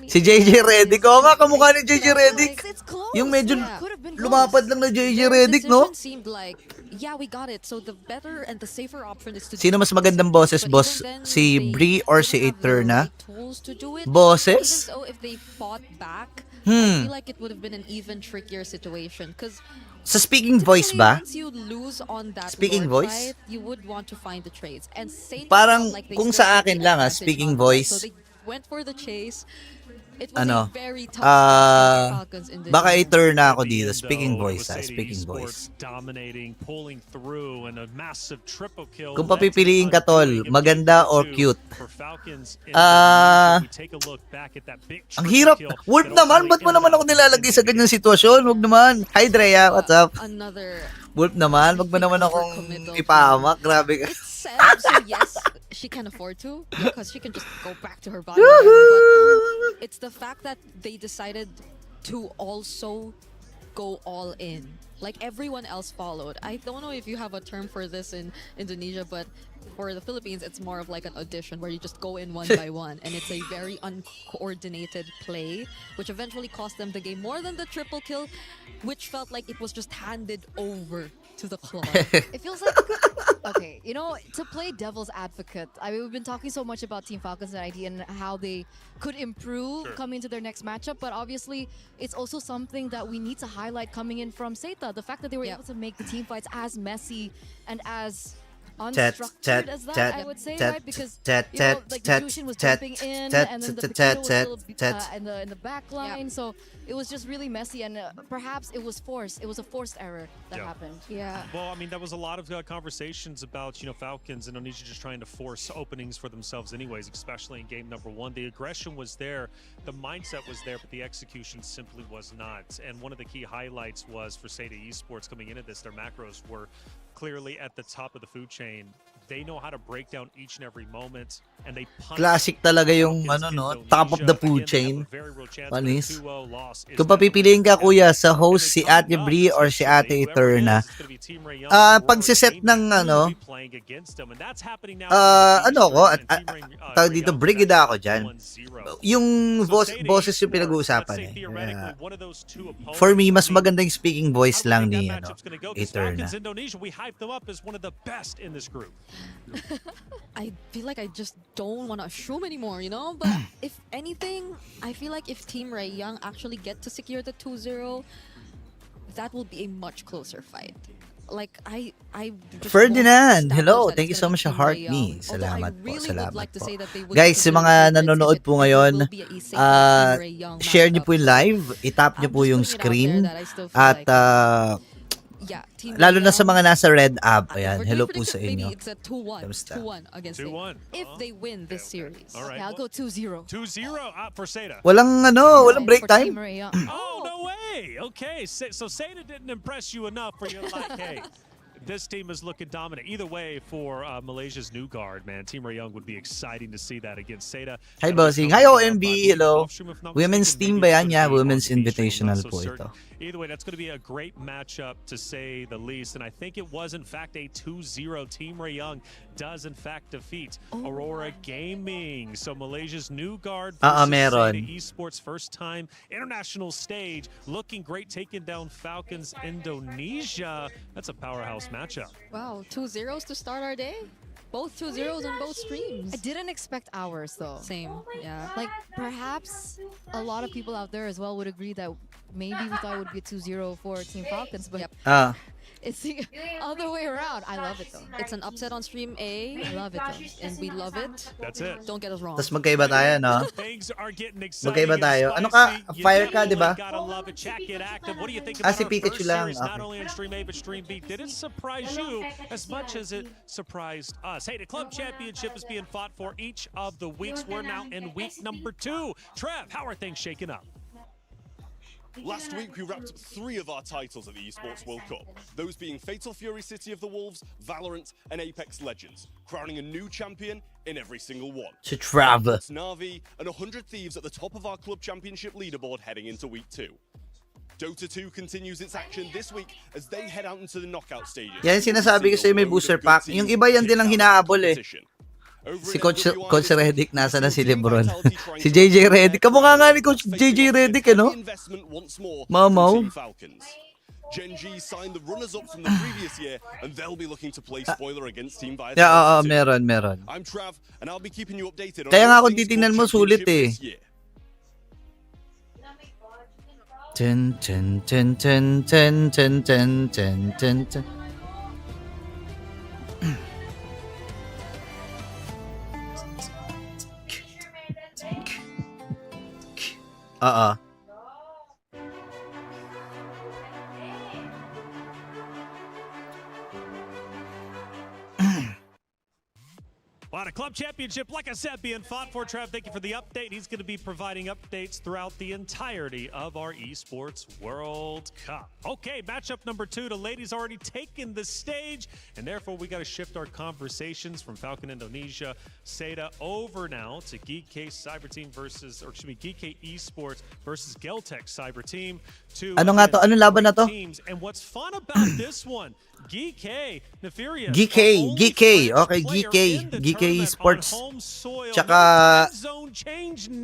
Si JJ Redick. Oo nga, kamukha ni JJ Redick. it's close. Yung medyo Yeah. Could have been close. lumapad lang na JJ Their Redick, no? decision seemed like, yeah, we got it. So the better and the safer option is to Sino do mas this. magandang boses, But boss? even then, Si they Bree or didn't si have the Eterna? right tools to do it. Boses? Even so, if they fought back, I feel like it would have been an even trickier situation. Because Sa speaking voice ba? once you lose on that Speaking Lord voice? fight, you would want to find the trades. And Saint Parang felt like they kung still sa had akin the lang, advantage speaking on the fight. voice, So they went for the chase. It was ano, a very tough spot for Falcons Indonesia. baka i-turn ako At the dito. end, Speaking though, voice, it was Seda speaking Esports voice. dominating, pulling through, and a massive triple kill. Kung led to papipiliin ka, tol, undoing of maganda game or two cute? for Falcons Ah, Indonesia. We take a look back at that big Ang triple hirap. kill Wolf that naman, ba't mo ultimately naman ako ended up nilalagay sa ending ganyang sitwasyon? Huwag naman. Hi, Drea. What's up? Another Wolf naman, wag mo naman akong ipahamak. Grabe ka. It's sad, so yes, she can afford to because she can just go back to her body. But it's the fact that they decided to also go all in. Like everyone else followed. I don't know if you have a term for this in Indonesia, but for the Philippines, it's more of like an audition where you just go in one by one, and it's a very uncoordinated play, which eventually cost them the game more than the triple kill, which felt like it was just handed over to the club. It feels like okay, you know, to play devil's advocate. I mean, we've been talking so much about Team Falcons and ID and how they could improve coming into their next matchup, but obviously it's also something that we need to highlight coming in from Seta. The fact that they were able to make the team fights as messy and as unstructured as that, I would say, right? Because you know, like the Jushin was jumping in, and then the Piquito was still in the back line, so it was just really messy, and perhaps it was forced. It was a forced error that happened. Yeah. Well, I mean, that was a lot of conversations about, Falcons, Indonesia just trying to force openings for themselves anyways, especially in game number one. The aggression was there, the mindset was there, but the execution simply was not. And one of the key highlights was for Seda Esports coming into this, their macros were clearly at the top of the food chain. They know how to break down each and every moment, and they punish. Classic talaga yung Falcons ano no, Indonesia. top of the food Again, they have chain. a very real chance, but a Panis. 2-0 loss is Kung definitely papipiliin ka, kuya, sa inevitable. host And si then Ate coming up, Bree or si Ate essentially, whoever it Eterna, is, it's gonna be Team Ray Young or pagsiset Gaming ng who ano, will be playing against them, and that's happening now ano for ko, Eastern, and Team tawag Ray dito, Young is brigida ako actually dyan. 1-0. Yung So Seda boses yung Esports, pinag-uusapan let's say eh. theoretically, Kaya, one of those two opponents, for me, mas I mean, maganda yung speaking voice how do you lang think ni that ano, matchup's gonna go? 'Cause Eterna. Falcons Indonesia, we hyped them up as one of the best in this group. I feel like I just don't want to assume anymore, But if anything, I feel like if Team Ray Young actually get to secure the 2-0, that will be a much closer fight. Like I just Ferdinand, won't hello. establish that Thank you it's so gonna much be sa Team heart Ray me. Young. Although Salamat I po, really salamat would like to po. say that they would Guys, get sa to mga the nanonood po it ngayon, will be a Saint Team Ray Young share niyo po matchup. yung So, live, itap niyo I'm po just yung putting it out screen, there that I still feel at like, yeah, Team Ray lalo na sa Young, mga nasa red app, we're ayan, doing hello po prediction, sa inyo. Maybe it's a 2-1. Kamusta? 2-1 against 2-1. Saint. If they win this series. All right. Okay, I'll go 2-0. 2-0 for Seda. Walang walang break For Team time. Ray Young. Oh, no way. Okay. So Seda didn't impress you enough for your like, hey, this team is looking dominant. Either way, for Malaysia's new guard, man, Team Rayong would be exciting to see that against Seda. Hi, bossing. Hi, OMB. Hello. Women's team ba yan? Yeah, Women's Invitational po ito. Either way, that's going to be a great matchup to say the least. And I think it was, in fact, a 2-0. Team Rayong does, in fact, defeat Aurora Gaming. So Malaysia's new guard versus meron. Seda Esports first time international stage. Looking great, taking down Falcons Indonesia. That's a powerhouse matchup. Wow, 2-0s to start our day. Both 2-0s on both streams. I didn't expect ours though. Same, yeah. Like perhaps a lot of people out there as well would agree that maybe we thought it would be a 2-0 for Team Falcons, but it's the other way around. I love it though. It's an upset on stream A. I love it though. And we love it. That's it. Don't get us wrong. Tapos magkaiba tayo, no? Things are getting exciting. Magkaiba tayo. and Ano ka? spicy. Fire You ka, di ba? Gotta love it. Chat, get active. What do you think Ah, about si our Pikachu first lang. series, not Okay. only on stream A but stream B? Did it surprise you as much as it surprised us? Hey, the club championship is being fought for each of the weeks. We're now in week number 2. Trev, how are things shaking up? Last week, we wrapped 3 of our titles at the Esports World Cup, those being Fatal Fury City of the Wolves, Valorant, and Apex Legends, crowning a new champion in every single one. Si Trav. It's Na'Vi and 100 Thieves at the top of our club championship leaderboard heading into week 2. Dota 2 continues its action this week as they head out into the knockout stages. Yan sinasabi ko sa'yo, may booster pack. Yung iba yan din ang hinahabol eh. Si Coach Redick, nasa na si Lebron. Si JJ Redick. Kamukha nga ni Coach JJ Redick, no? Mamaw. Gen G signed the runners-up from the previous year, and they'll be looking to play spoiler against Team Vitality. Yeah, meron. I'm Trav, and I'll be keeping you updated on Kaya nga all kung things titingnan mo, Club sulit Championship eh. this year. Ten, ten, ten, ten, ten, ten, ten, ten, ten, ten. Well, the club championship, like I said, being fought for. Trav, thank you for the update. He's going to be providing updates throughout the entirety of our Esports World Cup. Okay, matchup number 2. The ladies already taken the stage, and therefore we got to shift our conversations from Falcon Indonesia, Seda, over now to GK Cyber Team versus, or excuse me, GK Esports versus Geltech Cyber Team. Ano nga to? Anong laban na to? Teams. And what's fun about this one, GK, Nefarious, GK. Okay, GK Esports. Tsaka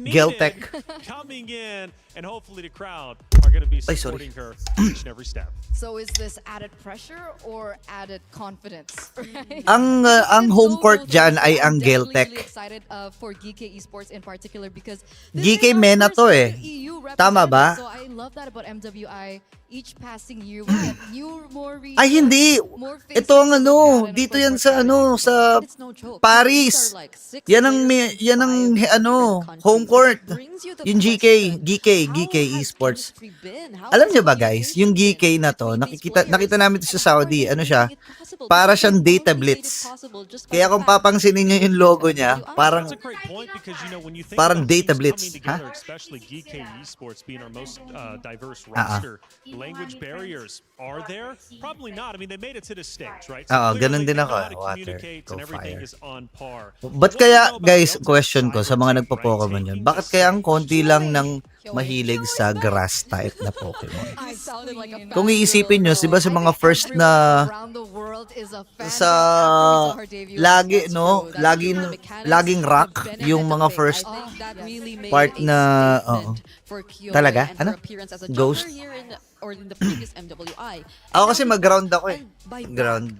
Geltech. Coming in, and hopefully the crowd are going to be supporting her each and every step. So is this added pressure or added confidence? Right? Ang home court dyan ay ang Geltech. Geltech. Excited for GK Esports in particular because this GK is our Mena first to eh. EU Tama ba? representative. So I love that about MWI. Each passing year, we get new, more regions, Ay, hindi. more faces Ito ang to look at, and of dito course, yan more sa strategies. sa It's no joke. Paris. These are like 6 Yan ang players yan ang from 5 different countries. home court. Brings you the Yung question, GK how has Esports. chemistry been? How Alam has niyo ba guys, yung GK communication na to, been between nakikita these nakita players? namin to sa Saudi, How are ano they siya? making it possible? Para Because siyang they data only made it blitz. possible just by Kaya the kung fact papansinin niyo yung logo niya, parang That's a great point because, you know, when you think Parang about data teams blitz, coming together, huh? especially GK Esports being our most diverse roster, language barriers are there? Probably not. I mean, they made it to this stage, right? Oo, clearly ganun din they know ako. how to Water, communicate go and everything fire. is on par. Ba't What do kaya, you know about guys, Geltech question ko sa Cyber mga Team, nagpo-Pokemon right? yun, Taking bakit the kaya ang stage. konti lang ng mahilig sa grass type na Pokemon? I sounded like a Kung fangirl, iisipin nyo, though. di ba sa I mga think first everyone na around the world is a fan sa after we saw her debut. lagi That's no, true. That's laging true. The mechanics, laging the rock benefit yung of mga things. first I think that really made part a na, statement for Kyoe Talaga? and Ano? her appearance as a Ghost? jungler here in the previous MWI. Ako kasi mag-ground ako eh. And by Ground.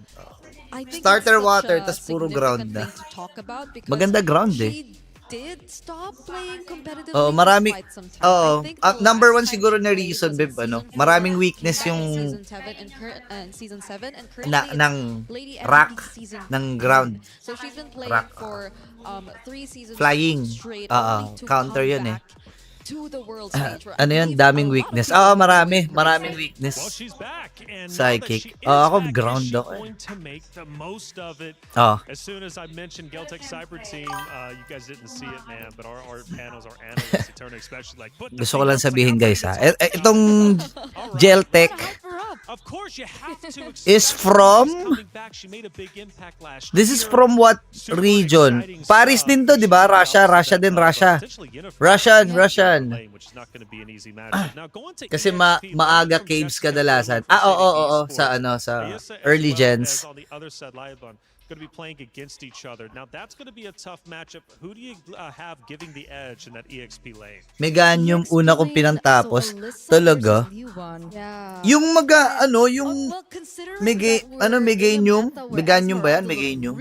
I think Starter it's such water, a tas puro significant ground na. thing to talk about because Maganda ground eh. she did stop playing competitively Oo, for marami. quite some time. Oo, I think the number last one time siguro she na played reason, was in Beb, season maraming 4, weakness came back in yung season 7 and season 7 and currently ng it's Lady rack, MVP season ng ground. 10. So she's been playing Rack. for 3 seasons Flying. straight Oo, only to counter come yun eh. back to the world stage. where I Ano yan, believe daming a lot of weakness. people Oo, maraming Well, weakness. she's back, and Psychic. now that she is Ako, back, ground is she ako eh. going to make the most of it? Oh. As soon as I mentioned Geltech Cyber Team, you guys didn't see it, man, but our panels, our analysts, Eternal especially, like, put the Gusto ko lang thing up, sabihin like, guys ha. I'm ready to talk Itong about it. All right. Geltech, Hype her up. Of course, you have to is expect from... she's coming back. She made a big impact last This is year. from what Super region? exciting Paris stuff. din to, di ba? She's Russia, obviously Russia that din, tough, Russia. potentially unified Russian, in Russian. the lane, which is not going to be an easy matchup. Now, going to Kasi EXP, maaga from caves Jessica kadalasan. Berlin from Oo, City oo, sa Esports. ano, sa Ayusa as early well gens. as on the other side, Liabon, going to be playing against each other. Now, that's going to be a tough matchup. Who do you have giving the edge in that EXP lane? Meganium una kong pinantapos. Talaga? Yeah. Yung yung Well, considering Meganium? Meganium ba yan? Meganium?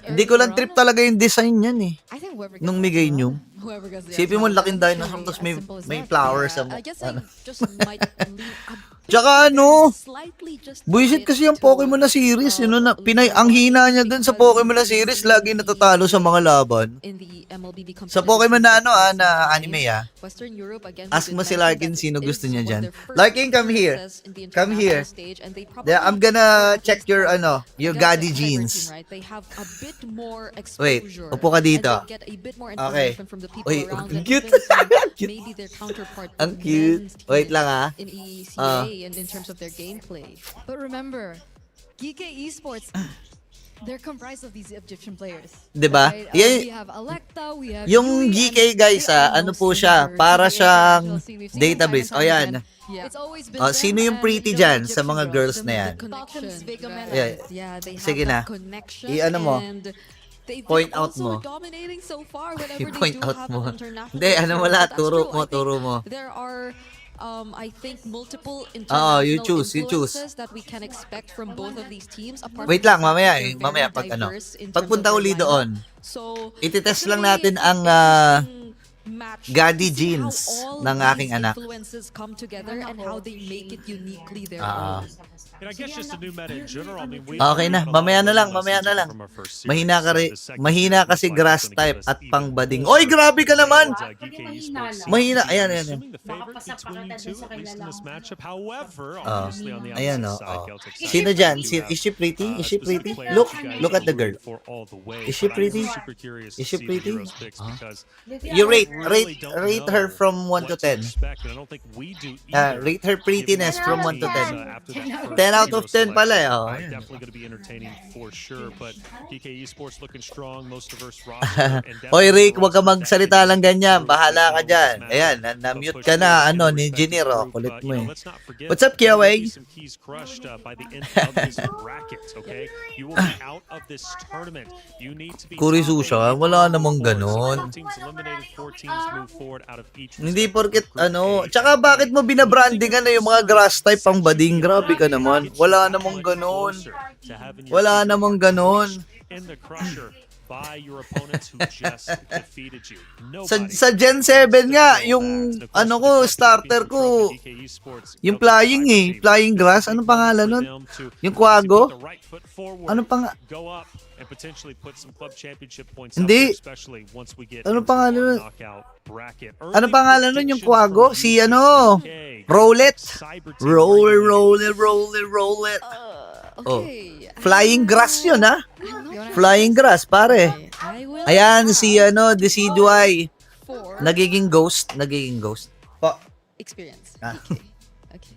Hindi ko lang trip talaga yung design yan eh. I think whoever Nung Meganium. Whoever gets the Sipin mo, Asma, laking that's dinosaur, truly tapos as simple as may that. flowers sa I guess I just might lean a bit Tsaka slightly just a buisit bit kasi yung Pokemon na series, yun na, ang hina niya dun sa Pokemon na series, lagi natatalo sa mga laban. in the MLBB Sa Pokemon na na anime Western Europe again. Ask mo si Larkin sino gusto niya dyan. Larkin, come here. Come here. Yeah, I'm gonna check your your Gadi jeans. They have a bit more Wait, exposure. upo ka dito. And they get a bit more Okay. information from the people Uy, around ang them, cute. even from Cute. maybe their counterpart Ang in cute. men's Wait teams lang in ECA and in terms of their gameplay. But remember, GK Esports, they're comprised of these Egyptian players. Diba? Right? Yan- We have Electa, we have Yung Yui, GK and guys they are ano most po siya, similar para to the siyang international scene. We've seen them database. time O and time yan. again. It's always been Oh, them sino yung and pretty the dyan sa Egyptian mga girls na yan? Falcons, Vega Right. Mena. Yeah. They Sige have na. that connection. I-ano mo. And they've Point been out also mo. dominating so far whenever I-point they do out have mo. an international. Hindi, ano tournament. wala, But that's turo true. mo, I think turo mo. There are I think multiple you international choose, you choose. influences that we can expect from both of these teams. Apart Wait from lang, the fact mamaya that they're mamaya very pag diverse in terms Pagpunta of their uli lineup. doon. So, Ititest it's lang gonna be natin ang interesting match Gadi to see jeans how all ng these aking anak. influences come together and how they make it uniquely their Ah. own. And I guess just the new meta in general. I mean, we Okay na, had a lot mamaya of na lang, learning mamaya na lessons lang. from our first series. Mahina ka The second mahina series kasi looks like grass it's gonna give type us at even pangbading. more Oy, grabe ka naman! and, GK Esports Mahina, seems to be ayan, ayan. assuming the favorite between you two, at least in this matchup. However, Oh. obviously on the Ayan, opposite oh, side, oh. Celtic side, Sino you dyan? do have, Is she pretty? Is she specific pretty? players Look, you guys look at the are girl. rooting for all the way, Is she but I am pretty? super curious Is to she see the pretty? Heroes picks because You rate really don't rate her know from 1 to what 10. expect, and I don't think we do either. Rate her prettiness from 1 to 10. After that 10 out first of 10 pala eh. selection, Oh, ayan. definitely going to be entertaining for sure. But GK Esports looking strong, most diverse roster. and Hoy definitely Rick, wag ka roster that magsalita can lang ganyan. really Bahala ka push dyan. this Ayan, matchup, na-mute but ka push na, forward in the ni respective engineer. Oh, group. kulit But, mo you know, eh. let's not forget, What's up, there will Kiaway? be some keys crushed by the end of this bracket, okay? You will be out of this tournament. You need to be Kurisu top siya, eight wala in namang four. So ganon. 4 teams eliminated, 4 teams move forward out of each Hindi respective porket group A tsaka and bakit B. mo binabrandingan na yung mga grass type pang bading? Grabe ka naman. Wala namang ganon. Wala namang ganon. In the crusher by your opponents who just defeated you. Sa Gen 7 nga, yung ko, starter ko, yung flying flying grass, anong pangalan nun? Yung Quago? Ano pang Go up and potentially put some club championship points Hindi. out there, especially once we get Ano into pangalan our nun? knockout bracket. Ano pangalan nun yung Quago? Si Okay. Roulette. Cyber team Roll it, right roll it, roll it, roll it. Okay. Flying grass yun, ha? Flying grass, pare. I will Ayan, have si Decidueye. for Nagiging ghost. Po. experience. Ah.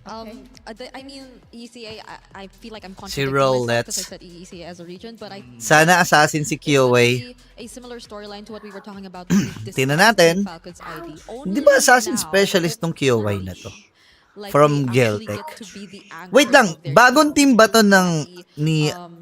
Okay. I mean, ECA, I feel like I'm Si contradicting myself Roulette. because I said ECA as a region, but I Sana assassin si it's Kioway. gonna be a similar storyline to what we were talking about. with this Tingnan natin. Falcons ID. Di ba Only assassin now, specialist tong Kioway na to? like, from they actually Geltec. get to be the anchor Wait lang, of their bagong team ba to team, ng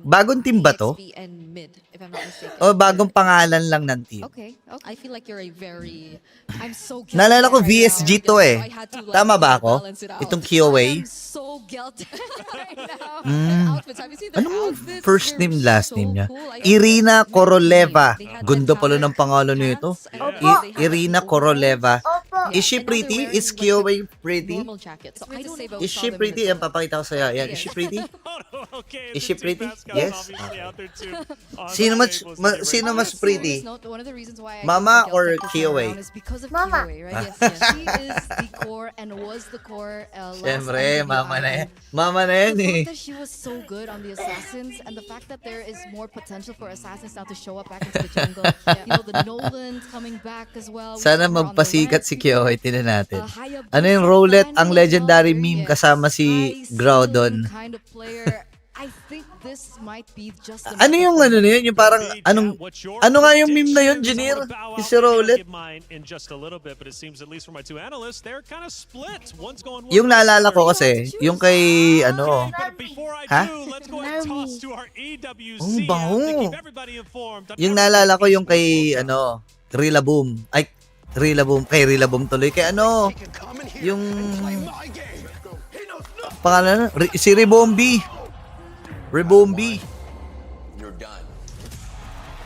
bagong team ba to? EXP and mid, if I'm not mistaken. O bagong pangalan lang ng team? Okay. I feel like you're a very I'm so guilty Naalala ko right VSG now. to So eh. I had to, like, Tama ba ako? balance it out. Itong Kioway? I'm so guilty right now. Outfits. Have you seen their Ano outfits? first They're name, last so name niya? cool. I- Irina Koroleva. They had Ganda the pala ng Tower pangalan Cats, nito. and then they had Irina the Koroleva. overalls. Is she And now they're pretty? wearing, Is like, Kioway pretty? normal jackets. So I don't know Is she pretty? Yan, papakita ko sa'yo. Yan, is she pretty? Okay, Is the she two pretty? mascots Yes. obviously out there too on Sino the mas tables. sino mas On a pretty? serious note, one of the reasons why I Mama go for or Geltec this time Kiowe? around is because of Kiowe, right? Yes, yes. She is the core and was the core last Siyempre, MWI, mama na yan. and Mama na yan the eh. fact that she was so good on the assassins and the fact that there is more potential for assassins now to show up back into the jungle. You know, the Nolan coming back as well. We Sana saw her on the magpasikat Lance si before. Kyohe, tinan natin. Hayabusa Ano yung roulette fan ang as legendary well. meme Yes. kasama si High Groudon? ceiling kind of player. I think this might be just Ano yung ano na yun? Yung parang, anong, ano nga yung meme na yun, Junior? Yung si roulette? Yung naalala ko kasi, yung kay, ano, ha? Oh, bango. Yung naalala ko yung kay, ano, Rillaboom. Ay, Rillaboom. Kay Rillaboom tuloy. Kay ano, yung, pangalan, si Rebombi. Rebombi.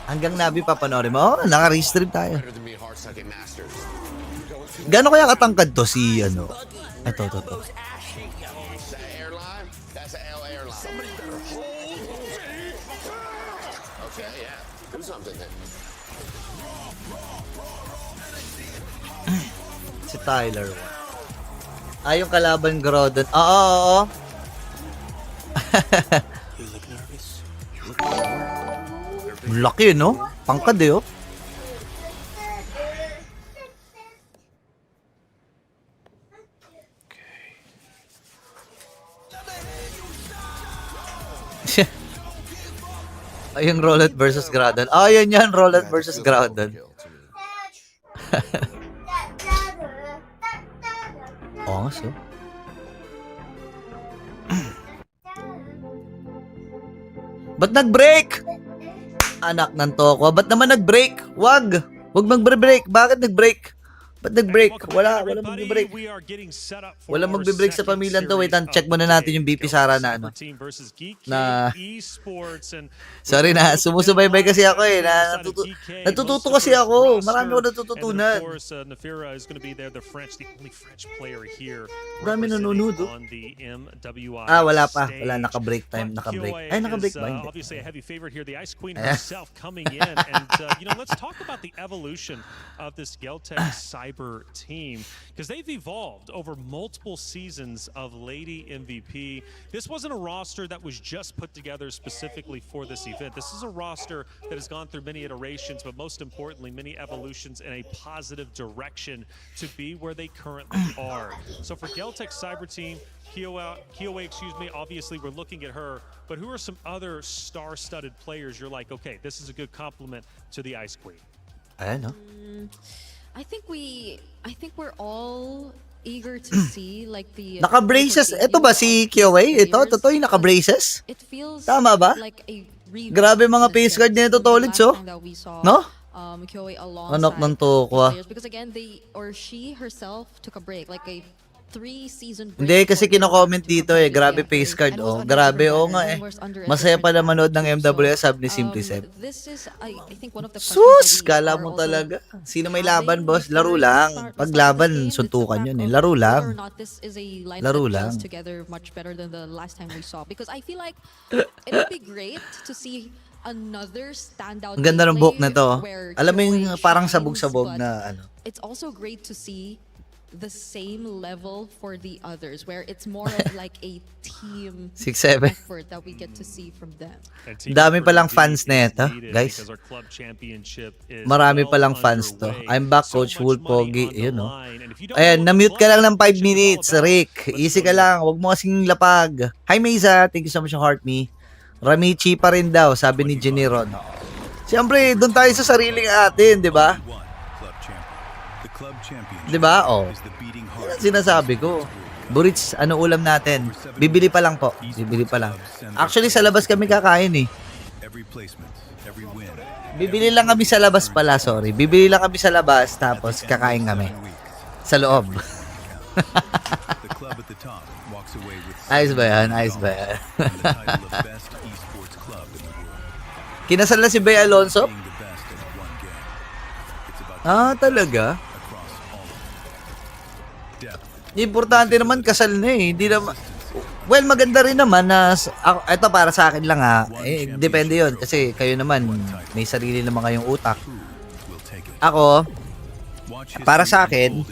Hanggang Nabi papanorin mo. Oh, naka-restream tayo. Gano'n kaya katangkad to si, ano? Ito. Si Tyler. Yung kalaban Groudon. Oo. Laki, no? Pangkad eh, oh. Ay, yung Roulette versus Groudon. Yan, Roulette versus Groudon. Oo, so. Ba't nag-break? Anak ng toko. Ba't naman nag-break? Wag magbre-break. Bakit nag-break? Ba't nag-break? Wala magbe-break. Wala magbe-break sa pamilyang to. Wait, check muna natin yung BP Sara na ano. Sorry na, sumusubaybay kasi ako eh. Natututo kasi ako. Marami ako natututunan. Marami nanonood. Wala pa. Wala, naka-break time. Naka-break. Ay, naka-break ba? Hindi. Obviously a heavy favorite here. The Ice Queen herself coming in. And, let's talk about the evolution of this Geltec Cyber team, because they've evolved over multiple seasons of Lady MVP. This wasn't a roster that was just put together specifically for this event. This is a roster that has gone through many iterations, but most importantly, many evolutions in a positive direction to be where they currently are. So for Geltec Cyber team, Kiowe, obviously we're looking at her, but who are some other star-studded players you're like, okay, this is a good compliment to the Ice Queen? Ayan, no? I think we're all eager to see like the naka-braces. Ito ba si Kiowe? Ito, totoo yung naka-braces? It feels tama ba? like a Grabe mga face guard nito, Tolits, oh. No? Kiowe Anak ng toko. because again she herself took a break, like a 3-season break. Hindi, kasi kino-comment dito eh. Grabe face card, oh. Grabe, oh nga eh. Masaya pala manood ng MWS, sabi ni Simply Seb. This is, I think, one of the Sus! Kala mo talaga. Sino may laban, boss? Laro lang. Pag laban, suntukan yun eh. Laro lang. Laro lang. Together much better than the last time we saw, because I feel like it would be great to see another standout. Ang ganda ng book na to. where Alam mo yung Kiowe parang shines, sabog-sabog but na ano. It's also great to see the same level for the others, where it's more of like a team 6-7. effort that we get to see from them. Dami palang fans na ito, guys. Marami palang fans to. I'm back, Coach Wolf Pogi. Yun, no? Ayan, na-mute ka lang ng 5 minutes, Rick. Easy ka lang. Huwag mo kasing lapag. Hi, Mesa. Thank you so much, heart me. Ramichi pa rin daw, sabi ni Jenny Ron. Siyempre, doon tayo sa sariling atin, di ba? Di ba? Oh. Yan ang sinasabi ko. Burits, ano ulam natin? Bibili pa lang po. Bibili pa lang. Actually, sa labas kami kakain eh. Bibili lang kami sa labas pala, sorry. Bibili lang kami sa labas, tapos kakain kami. Sa loob. Ayos ba yan? Ayos ba yan? Kinasal na si Bea Alonso? Talaga? Importante naman kasal na eh. Hindi naman, Well, maganda rin naman na, ito para sa akin lang depende yon kasi kayo naman, may sarili naman kayong utak. Ako, para sa akin,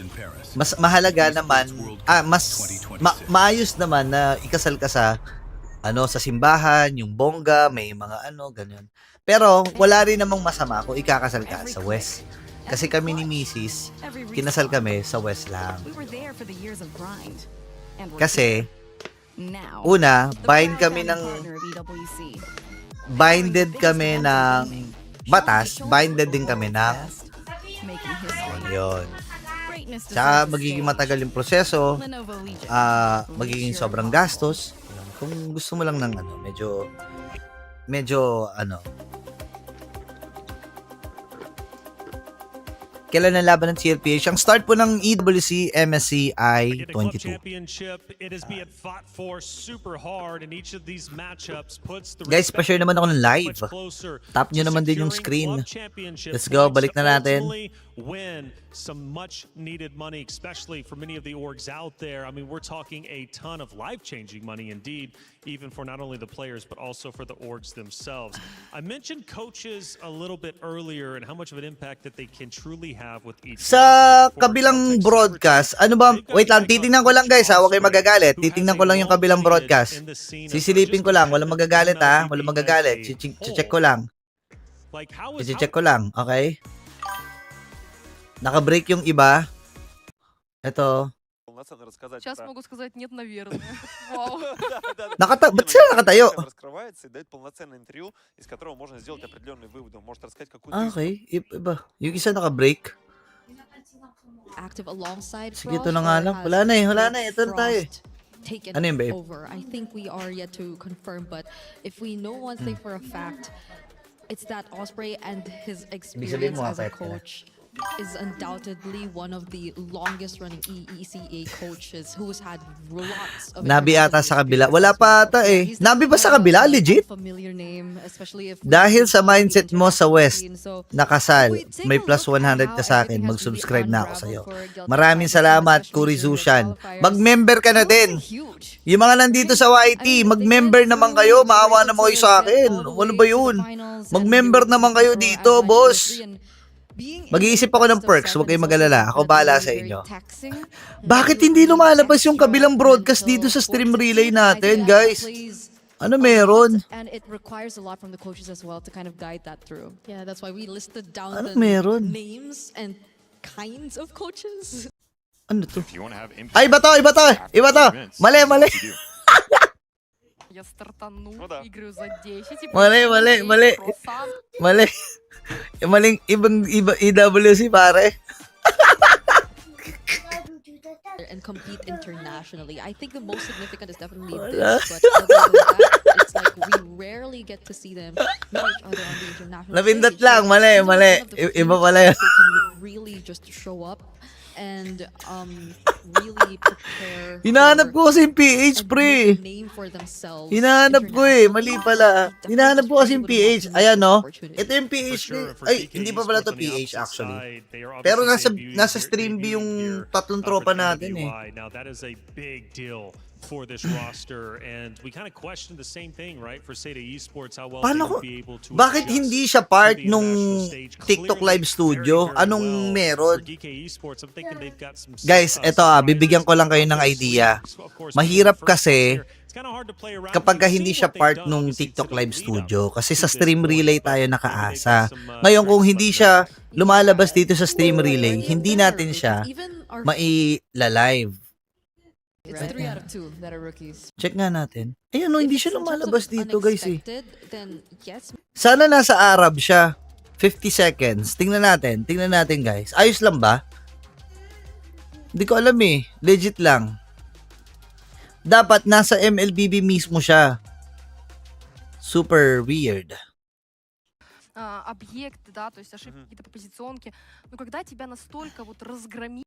mas mahalaga naman, maayos naman na ikasal ka sa, sa simbahan, yung bongga, may mga ganyan. Pero, wala rin namang masama kung ikakasal ka sa West. Kasi kami ni Mrs., kinasal kami sa West lang. Kasi, una, binded kami ng batas, binded din kami ng yun. Tsaka magiging matagal yung proseso, magiging sobrang gastos. Kung gusto mo lang ng medyo kailan ang laban ng TLPH? Ang start po ng EWC MSC ay 22. Guys, pa-share naman ako ng live. Tap nyo naman din yung screen. Let's go, balik na natin. Win some much needed money, especially for many of the orgs out there. I mean, we're talking a ton of life-changing money indeed, even for not only the players, but also for the orgs themselves. I mentioned coaches a little bit earlier and how much of an impact that they can truly have with each. Sa kabilang broadcast, wait lang, titingnan ko lang guys huwag kayo magagalit. Titingnan ko lang yung kabilang broadcast. Sisilipin ko lang, walang magagalit walang magagalit. Check ko lang. Check ko lang, okay? Naka-break yung iba. Ito. Сейчас могу сказать нет, наверное. Вау. Ba't sila nakatayo? Okay, iba. Yung isa naka-break. Active alongside Sige, Frost, ito na nga or lang. has Wala na. Ito na tayo. Frost taken Ano yun, babe? over? I think we are yet to confirm, but if we know one thing for a fact, it's that Osprey and his experience mo, as a apet ka na. coach is undoubtedly one of the longest running ECA coaches who's had lots of Nabi ata sa kabila. experience Wala as pa well. ata eh. He's Nabi ba sa definitely kabila? a Legit? familiar name, especially if Dahil sa we mindset mo sa West, So, nakasal, if we take may a plus look at 100 ka how sa akin, everything has mag-subscribe really na ako sa'yo. unraveled for Guilty Maraming Fighters, salamat, especially during the Kurizushan. qualifiers. Mag-member ka na din. Huge. Yung mga nandito sa YT, mag-member naman kayo. Maawa naman kayo sa akin. Ano ba yun? Mag-member naman kayo dito, boss. Mag-iisip ako ng perks, huwag kayong mag-alala. Ako bahala sa inyo. Bakit hindi lumalabas yung kabilang broadcast dito sa stream relay natin, guys? Ano meron? And it requires a lot from the coaches as well to kind of guide that through. Yeah, that's why we listed down Ano the meron? names and kinds of coaches. Ano to? Ay, iba to! Mali! Я стартану, играю за 10. Mali. Maling iba EWC pare. And compete internationally. I think the most significant is definitely Wala. this, but other than that, it's like we rarely get to see them meet each other on the international Napindot stage. lang, So mali. these are one of the few Iba pala yun. they can really just show up and really prepare. Hinahanap for ko kasi yung PH, a pre. new name for themselves. Hinahanap ko eh. Mali pala. Definitely Hinahanap ko kasi yung would want PH. to miss Ayan, this no? opportunity. Ito yung PH. Ay, hindi pa pala to PH actually. Pero nasa stream B yung tatlong tropa natin eh. Now that is a big deal for this roster, and we kind of question the same thing, right? For Seda Esports, how well Paano they ko? would be able to Bakit adjust hindi siya to part the nung international stage. TikTok Clearly, live studio? very, very Anong well meron? for DK Esports. I'm thinking they've got some Guys, eto bibigyan ko lang kayo ng idea. Mahirap kasi kapag hindi siya part nung TikTok live studio kasi sa stream relay tayo nakaasa. Ngayon kung hindi siya lumalabas dito sa stream relay, hindi natin siya maila-live. It's 3 out of 2 that are rookies. Check nga natin. Ayan, no, hindi siya lumalabas dito, guys eh. Then yes, Sana nasa Arab siya. 50 seconds. Tingnan natin, guys. Ayos lang ba? Hindi ko alam eh. Legit lang. Dapat nasa MLBB mismo siya. Super weird. Объекты, да, то есть ошибки какие-то по позиционке. Но когда тебя настолько вот разгромили,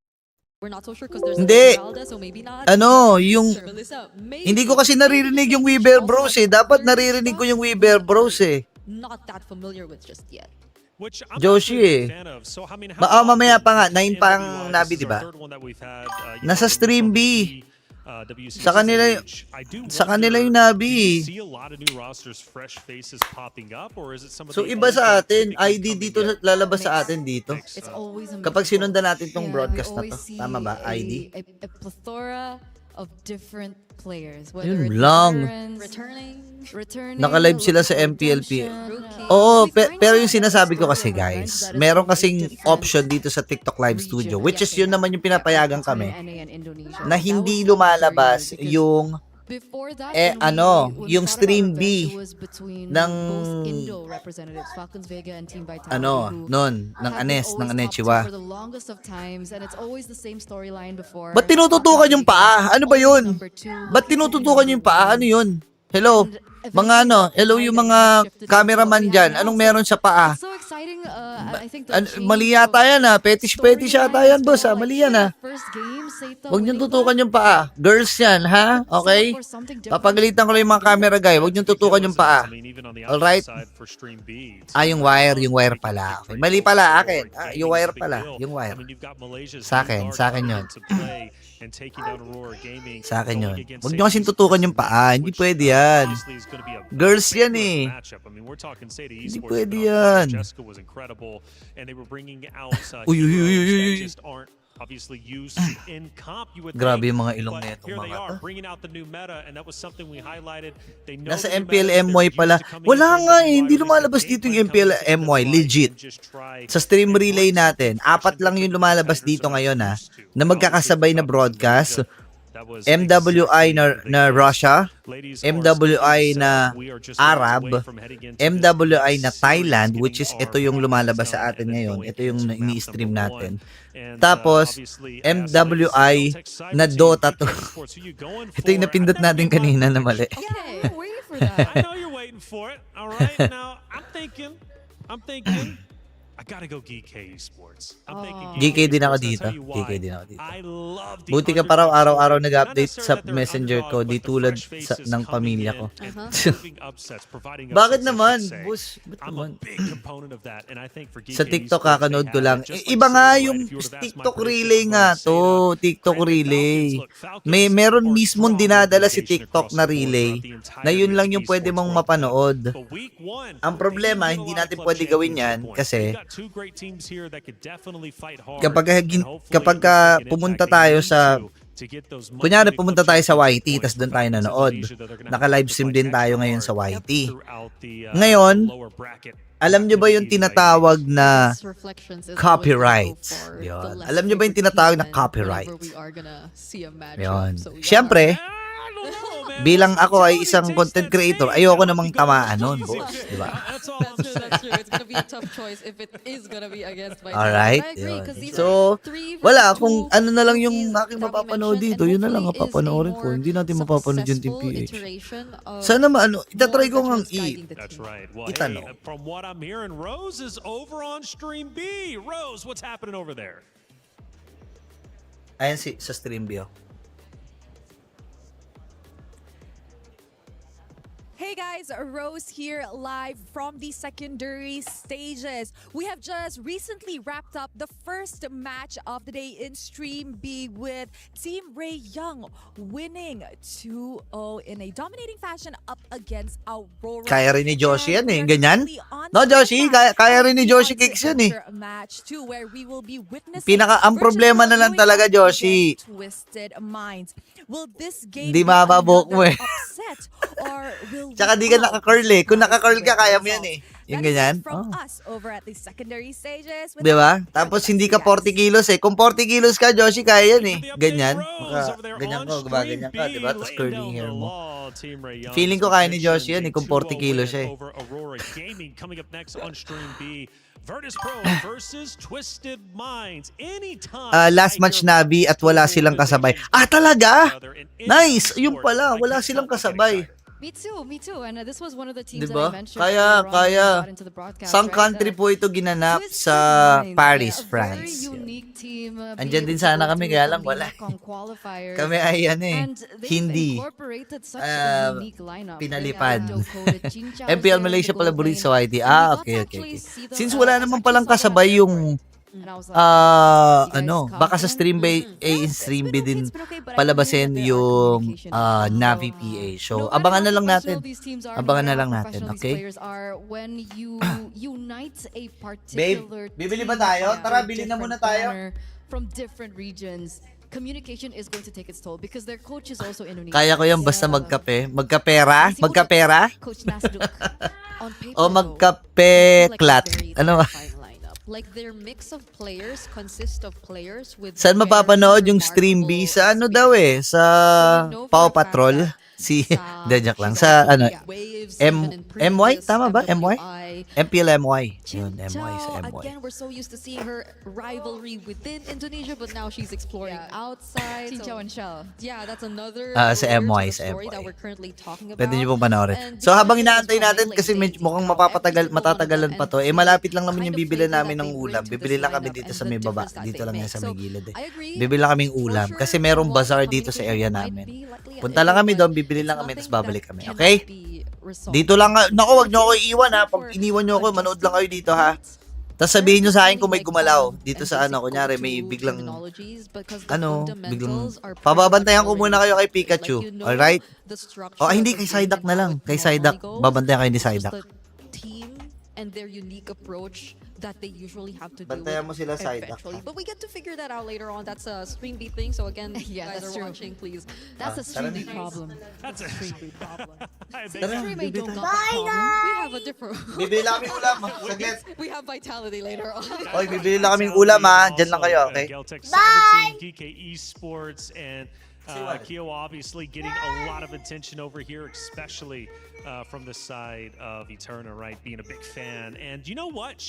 we're not so sure because there's Hindi. Zelda, so maybe not. Ano, yung... Melissa, maybe Hindi ko kasi naririnig yung Weaver Bros eh. Dapat naririnig ko yung Weaver Bros eh. not that familiar with just yet. Which I'm Joshi actually a eh. big fan of. So, I mean, how Mamaya often pa nga, in 9 pang NWI, Nabi, this is diba? our third one that we've had, Nasa in stream B. WCC Sa kanila, stage. I do sa kanila wonder, yung Nabi. do you see a lot of new rosters, fresh faces popping up, or is it some of So the iba old sa that atin, typically ID come in dito yet? lalabas sa atin dito. It's always a mix Kapag of sinundan both. natin tong Yeah, broadcast we na always to. see Tama ba, ID? a plethora of different players. Yun Whether it's lang. veterans, returning, Naka-live sila sa MPLP. Oo, pero yung sinasabi ko kasi guys, meron kasing option dito sa TikTok Live Studio, which is yun naman yung pinapayagan kami, na hindi lumalabas yung Before that, yung Stream B ng Indo representatives, Falcons Vega and Team Vitality, ng Anechiwa. for the longest of times, and it's always the same storyline before. Ba't tinututukan yung paa? Ano ba yun? Ba't tinututukan yung paa? Ano yun? Hello? Mga hello yung mga cameraman dyan. Anong meron sa paa? It's so exciting. I think Mali yata yan Fetish yata yan, boss Mali yan Huwag niyong tutukan yung paa. Girls yan, ha? Okay? Papagalitan ko lang yung mga camera guy. Huwag niyong tutukan yung paa. Alright? Yung wire pala. Okay. Mali pala, akin. Yung wire pala. Yung wire. Sa akin yun. Sa akin yun. Huwag niyo kasing tutukan yung paa. Hindi pwede yan. Girls yan Hindi pwede yan. Uy. Obviously used in comp, you would Grabe think, yung mga ilong but na itong here they mga are to. bringing out the new meta, and that was something we highlighted. They know Nasa the new meta, MPL-MY they're pala. used to coming Wala into nga NWI hindi with a lumalabas game dito plan yung coming into MPL-MY. NWI Legit. and just try Sa stream and relay work natin, something 4 lang yung lumalabas dito ngayon na magkakasabay na broadcast. That was MWI na Russia, Ladies, MWI na we are just Arab, away from heading into MWI na this Thailand, series, which is getting ito yung our lumalabas points sa on, atin and then ngayon. going Ito yung into map ini-stream number natin. one. And, Tapos, obviously, MWI na Dota 2. Ito yung napindot natin kanina na mali. Yeah, we're waiting for that. I know you're waiting for it. All right. Now, I'm thinking, I gotta go GK Esports. I'm thinking GK din ako Esports, and I'll dito. tell you why. GK din ako dito. I love the Buti ka underdog parang araw-araw story. nag-update Not sa necessarily that they're messenger ko, underdog, di but the tulad fresh faces ng coming pamilya in ko. and proving upsets, providing Bakit upsets, I naman? should say. Boss, ba't I'm naman? a big component of that, and I think for GK Sa TikTok Esports, kakanood they ko have lang. it. Just like Iba nga Seda, yung right? If you were to ask my TikTok prediction relay of nga Seda, to. TikTok granted, relay. Falcons, look, Falcons Meron are mismong strong dinadala si representation TikTok across na the board relay throughout the entire na yun lang yung esports pwede mong World Cup. mapanood. But week one, Ang problema, they gave hindi a lot of natin clutch pwede gawin championship yan points. kasi We've got two great teams here that could definitely fight hard, kapag and hopefully kapag at least make an pumunta impact. They tayo need sa to get those kunyari much-needed pumunta clutch tayo sa championship YT points tas for doon tayo Falcons nanood. Indonesia that they're gonna have Naka-live to stream fight din tayo extra ngayon sa hard YT. throughout the, Ngayon, lower bracket. alam nyo ba yung tinatawag na Reflections is copyright? always gonna go for Yun. the less Alam nyo ba yung favored tinatawag na team copyright? whenever we are gonna see a matchup. Yun. So, yeah. Siyempre, I don't know, man. bilang Listen, ako ay Tony isang takes content that creator, stage. ayoko I namang hope he goes tamaan nun, easy boss. bit. Di ba? That's all I'm saying. That's true. It's gonna be a tough choice if it is gonna be against Vitality. Alright. I agree, Yun. 'cause these So, are 3 versus wala. 2 Kung ano na lang yung rookies aking that we mapapanood mentioned, dito, and yun na lang ang hopefully is a papanoorin ko. more Hindi natin mapapanood yung Team successful PH. iteration of Sana itatry ko more ngang veterans guiding the That's team. right. Well, Itanong. hey, from what I'm hearing, Rose is over on Stream B. Rose, what's happening over there? Ayan sa stream view. Hey guys, Rose here live from the secondary stages. We have just recently wrapped up the first match of the day in Stream B with Team Ray Young winning 2-0 in a dominating fashion up against Aurora. Kaya rin ni Joshi yan eh. And Ganyan? we're currently on No, Joshi? standby Kaya rin ni for Joshi the Kicks yan eh. match two where we will be witnessing Ang problema na lang Virtual talaga, going up Joshi. against Twisted Minds. Will this game Di be mababok mo another eh. upset or will Tsaka we di ka all naka-curl eh. Kung naka-curl ka, kaya mo result? yan eh. Yung That is it ganyan. from Oh. us over at the secondary stages. Di ba? Tapos hindi ka 40 kilos eh. Kung 40 kilos ka, Joshi, kaya yan eh. Ganyan. Ganyan ko, ganyan ka, di ba? Tapos curling hair mo. Feeling ko kaya ni Joshi yan eh, kung 40 kilos siya eh. Over Aurora Gaming coming up next on Stream B. Virtus Pro versus Twisted Minds. Anytime. Last match Nabi at wala silang kasabay. Talaga? Nice! Yung pala, wala silang kasabay. Me too. And this was one of the teams Diba? that I mentioned. Kaya. earlier on when we got into the broadcast, Sang right? country The po ito ginanap Twisted sa Minds, Paris, a France. Very unique team. Andyan being din sana able to kami, go kaya through lang wala. the knockout qualifiers. Kami ay And they've hindi incorporated such a unique lineup. pinalipad. MPL MPL Malaysia pala bulit sa YT. Okay. Since wala naman palang kasabay yung And I was like, you guys ano, baka sa confident? Stream B It's din been okay, but I palabasin can hear that there are yung communication issues. Navi PA. So, No matter abangan how na lang natin. professional these teams are, Abangan no na matter lang how natin, professional these okay? players are, when you unite a Babe, particular bibili ba team tayo? under Tara, a bili na muna different tayo. banner from different regions, communication is going to take its toll because their coach is also Indonesian. Kaya ko yan basta Yeah. magkape. Magkapera? Magkapera? Coach Nasduk. On paper, O though, magkapeklat? very Ano ba? fine lineup. Like their mix of players consist of players with Saan very mapapanood yung Stream B? remarkable Sa ano daw experience. Sa So we know for Paw a fact Patrol? that Si, sa- hindi, joke lang. she's Sa also ano, made waves M, even in MY? previous Tama ba? MY? MWI. MPLMY. Yun, Chin MY sa Chow, MY. again, we're so used to seeing her rivalry within Indonesia, but now she's exploring Yeah. outside. Chin Chow and Shell. Yeah, that's another Sa layer to MY, the sa story that MY. we're currently talking about. Pwede niyo pong panoorin. And So, habang because inaantay as well, natin, like kasi they mukhang take out every single one of matatagalan them pa to. and Malapit lang naman kind yung of bibili flavor namin that ng they bring ulam. to Bibili this lang kami lineup dito and sa the may baba. difference that Dito they lang yan make. sa So, may gilid eh. I agree. Bibili lang kaming For ulam. sure, Kasi merong while bazaar dito sa area communication might namin. be likely an Punta lang issue, kami but doon, bibili it's lang kami, nothing tapos babalik that kami. cannot Okay? be resolved. Dito lang, naku, wag nyo ako iiwan ha. Pag iniwan nyo ako, manood lang kayo dito ha. Tapos sabihin nyo sa akin kung may gumalaw. Dito sa ano, kunyari may biglang, biglang, pababantayan ko muna kayo kay Pikachu. Alright? O, hindi, kay Psyduck na lang. Kay Psyduck. Babantayan kayo ni Psyduck. Team and their unique approach that they usually have to deal Bantayan mo with sila, Psyduck, eventually. ha? But we get to figure that out later on. That's a Stream B thing. So again, Yeah, guys that's are true. watching, please. That's a tara stream na. problem. That's a Stream B problem. I think- Tara, Stream bibili don't tayo. got that problem. We have a different. Bibili lang kaming ulam. Saglit. We have vitality later on. Oy, bibili lang kaming ulam ha. Diyan lang kayo, okay? Bye! DK Esports and Say what? Kyo obviously getting a lot of attention over here, especially from the side of Eterna, right? Being a big fan. And you know what?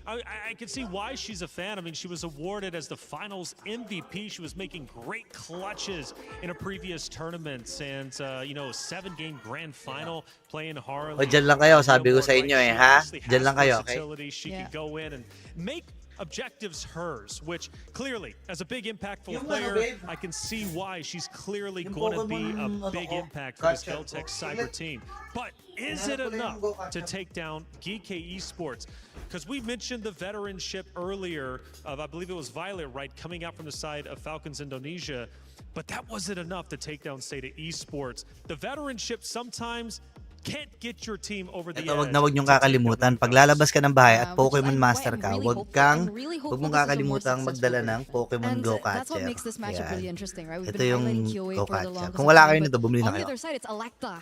I can see why she's a fan. I mean, she was awarded as the finals MVP. She was making great clutches in a previous tournaments and, 7-game grand final playing Harley. O, dyan lang kayo. Sabi ko sa inyo eh, ha? Dyan lang kayo, okay? She Yeah. could go in and make objectives hers, which clearly, as a big impactful Yung player, babe. I can see why she's clearly Yung going to be Pokemon, a big ko, impact for this gotcha. Geltec cyber team. But is it Hinahanap ko na enough yung go-kart to niya. take down GK Esports? Because we mentioned the veteranship earlier of, I believe it was Violet, right, coming out from the side of Falcons Indonesia. But that wasn't enough to take down Sata Esports. The veteranship sometimes can't get your team over the Ito, edge. wag na wag niyong to take kakalimutan. them Pag themselves. lalabas ka ng bahay at Which is Pokemon why Master I'm ka, really wag hopeful mong this is a more kakalimutang successful magdala version. ng Pokemon And Go that's what Catcher. makes this matchup Yan. really interesting, right? We've Ito been yung highlighting QA Go for the Catcher. longest Kung wala time, kayo but nito, bumili na on the kayo. other side, it's Electa.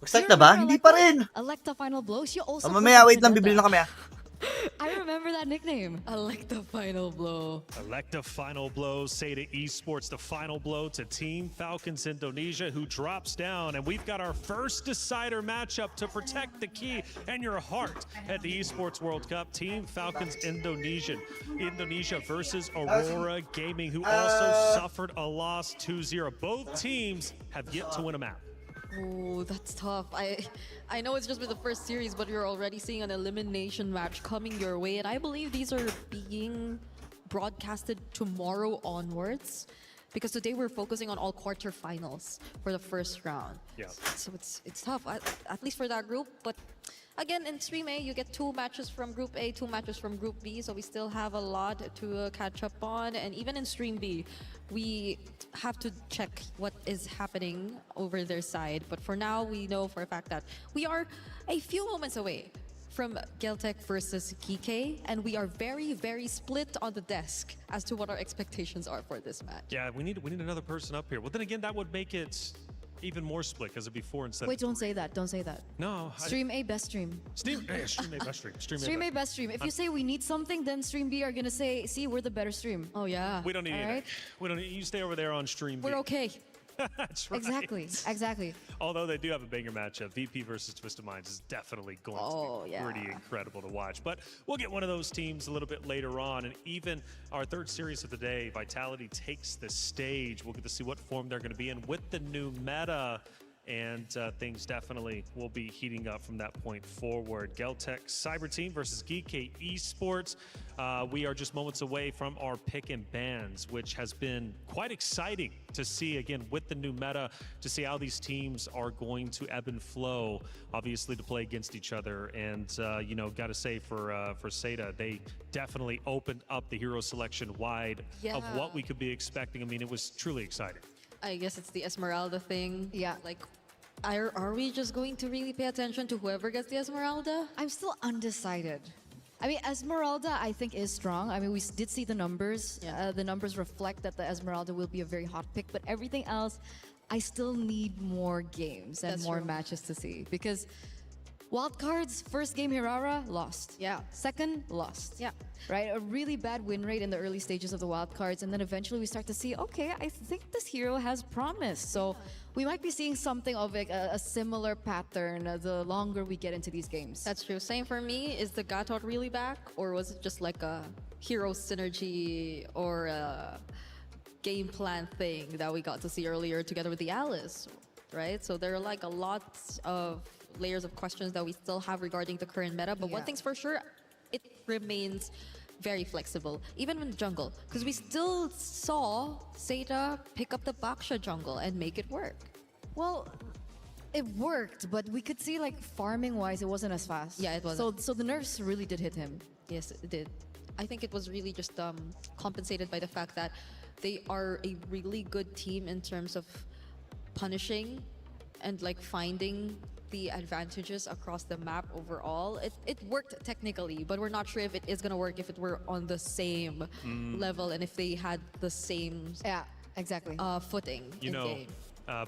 Mag-start Do you na ba? remember Hindi pa Electa? rin. Electa Final Blow. She also Mamaya, plays wait lang, Vendetta. bibili lang kami ah. I remember that nickname. Electa final blow. Electa final blow, Sata Esports, the final blow to Team Falcons Indonesia, who drops down. And we've got our first decider matchup to protect the key and your heart at the Esports World Cup. Team Falcons Indonesia versus Aurora Gaming, who also suffered a loss 2-0. Both teams have yet to win a map. Oh, that's tough. I know it's just been the first series, but you're already seeing an elimination match coming your way, and I believe these are being broadcasted tomorrow onwards. Because today we're focusing on all quarterfinals for the first round. Yeah. So it's tough, at least for that group. But again, in Stream A, you get 2 matches from Group A, 2 matches from Group B. So we still have a lot to catch up on. And even in Stream B, we have to check what is happening over their side. But for now, we know for a fact that we are a few moments away from Geltec versus Kike, and we are very, very split on the desk as to what our expectations are for this match. Yeah, we need another person up here. Well, then again, that would make it even more split because it'd be 4 instead Wait, of don't say that. Don't say that. No. Stream A, best stream. Stream A, best stream. Stream A, best stream. If you say we need something, then Stream B are gonna say, see, we're the better stream. Oh yeah. We don't need All it. right. We don't need, you stay over there on Stream B. We're okay. That's right. Exactly. Although they do have a banger matchup, VP versus Twisted Minds is definitely going to be pretty incredible to watch. But we'll get one of those teams a little bit later on. And even our third series of the day, Vitality takes the stage. We'll get to see what form they're going to be in with the new meta. and things definitely will be heating up from that point forward. Geltech Cyber Team versus Geek Esports. We are just moments away from our pick and bans, which has been quite exciting to see, again, with the new meta, to see how these teams are going to ebb and flow, obviously, to play against each other. And, you know, got to say for Seda, they definitely opened up the hero selection wide of what we could be expecting. I mean, it was truly exciting. I guess it's the Esmeralda thing. Yeah. Like, are we just going to really pay attention to whoever gets the Esmeralda? I'm still undecided. I mean, Esmeralda, I think, is strong. I mean, we did see the numbers. Yeah. The numbers reflect that the Esmeralda will be a very hot pick, but everything else, I still need more games and That's more true. matches to see. Because wildcards, first game Hirara, lost. Yeah. Second, lost. Yeah. Right? A really bad win rate in the early stages of the wildcards, and then eventually we start to see, okay, I think this hero has promise. So we might be seeing something of a similar pattern the longer we get into these games. That's true. Same for me. Is the Gatot really back? Or was it just like a hero synergy or a game plan thing that we got to see earlier together with the Alice? Right? So there are like a lot of layers of questions that we still have regarding the current meta. But one Yeah. thing's for sure, it remains very flexible, even in jungle. Because we still saw Seda pick up the Baksha jungle and make it work. Well, it worked, but we could see like farming wise, it wasn't as fast. Yeah, it wasn't. So the nerfs really did hit him. Yes, it did. I think it was really just compensated by the fact that they are a really good team in terms of punishing and like finding the advantages across the map overall. It worked technically, but we're not sure if it is gonna work if it were on the same level and if they had the same Yeah, exactly. footing You in know, game.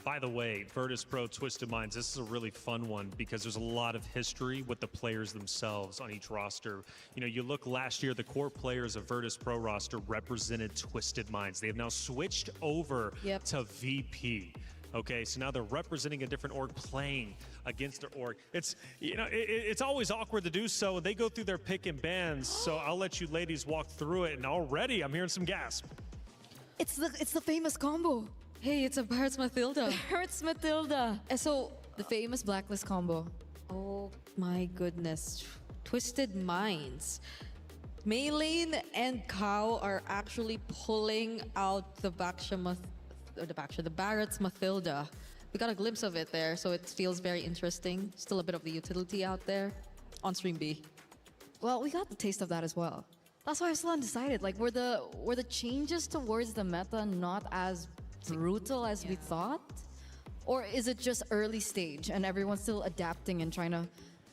by the way, Virtus Pro Twisted Minds, this is a really fun one because there's a lot of history with the players themselves on each roster. You know, you look last year, the core players of Virtus Pro roster represented Twisted Minds. They have now switched over Yep. to VP. Okay, so now they're representing a different org, playing against their org. It's, you know, it's always awkward to do so. They go through their pick and bans, so I'll let you ladies walk through it. And already, I'm hearing some gasp. It's the famous combo. Hey, it's a Barrett's Mathilda. Hurts Matilda. And so, The famous blacklist combo. oh my goodness. Twisted Minds. Maylane and Cow are actually pulling out the the Barrett's Mathilda. We got a glimpse of it there, so it feels very interesting. Still a bit of the utility out there on stream B. Well, we got the taste of that as well. That's why I'm still undecided. Like, were the changes towards the meta not as brutal as we thought? Or is it just early stage and everyone's still adapting and trying to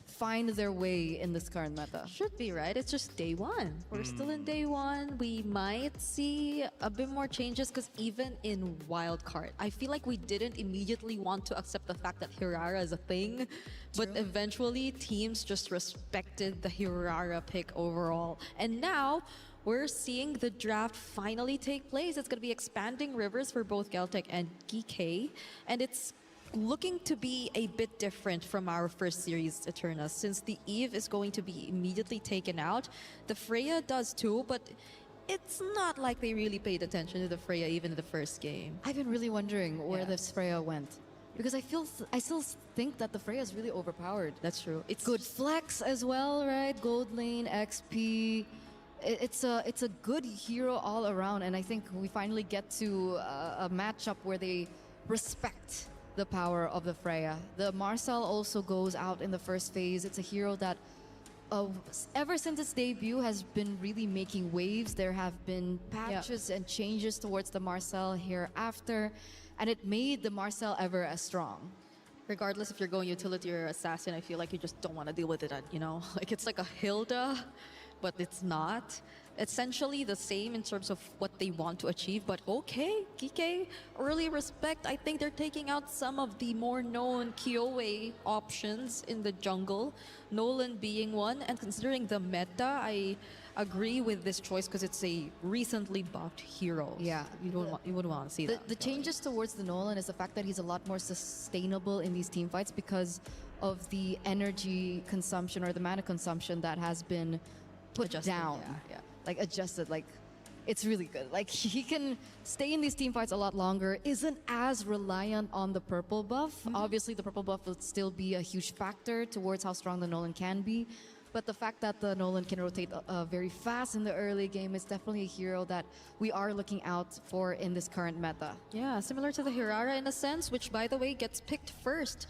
find their way in this current meta? Should be, right? It's just day one. We're still in day one. We might see a bit more changes because even in wildcard, I feel like we didn't immediately want to accept the fact that Hirara is a thing, but eventually teams just respected the Hirara pick overall. And now we're seeing the draft finally take place. It's going to be expanding rivers for both Geltech and GK, and it's looking to be a bit different from our first series, Eterna, since the Eve is going to be immediately taken out. The Freya does too, but it's not like they really paid attention to the Freya even in the first game. I've been really wondering where Yeah. this Freya went. Because I still think that the Freya is really overpowered. That's true. It's Good flex as well, right? Gold lane, XP. It's a good hero all around, and I think we finally get to a matchup where they respect the power of the Freya. The Marcel also goes out in the first phase. It's a hero that ever since its debut has been really making waves. There have been patches and changes towards the Marcel hereafter, and it made the Marcel ever as strong. regardless if you're going utility or assassin, I feel like you just don't want to deal with it, you know? Like it's like a Hilda, but it's not. Essentially the same in terms of what they want to achieve, but okay, Kike, early respect. I think they're taking out some of the more known Kyoe options in the jungle, Nolan being one, and considering the meta, I agree with this choice because it's a recently buffed hero. Yeah. You wouldn't want to see that. The changes towards the Nolan is the fact that he's a lot more sustainable in these team fights because of the energy consumption or the mana consumption that has been put Adjusted, down. yeah. Like adjusted, like it's really good. Like, he can stay in these team fights a lot longer, isn't as reliant on the purple buff. Obviously, the purple buff will still be a huge factor towards how strong the Nolan can be. But the fact that the Nolan can rotate very fast in the early game is definitely a hero that we are looking out for in this current meta. Yeah, similar to the Hirara in a sense, which by the way gets picked first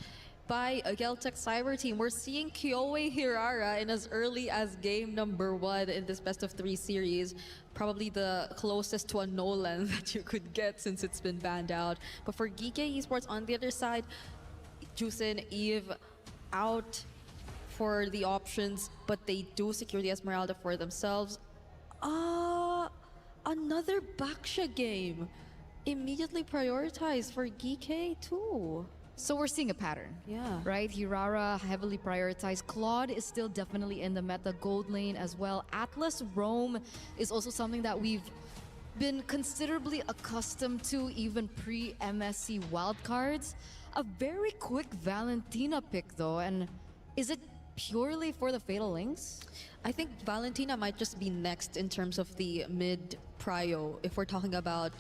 by a Geltec Cyber team. We're seeing Kyoei Hirara in as early as game number 1 in this best of 3 series. Probably the closest to a Nolan that you could get since it's been banned out. But for Geekei Esports on the other side, Jusin, Eve out for the options, but they do secure the Esmeralda for themselves. Another Baksha game. Immediately prioritized for Geekei too. So we're seeing a pattern. Yeah. Right? Hirara heavily prioritized. Claude is still definitely in the meta. Gold lane as well. Atlas Roam is also something that we've been considerably accustomed to even pre-MSC wildcards. A very quick Valentina pick though, and is it purely for the Fatal Links? I think Valentina might just be next in terms of the mid prio if we're talking about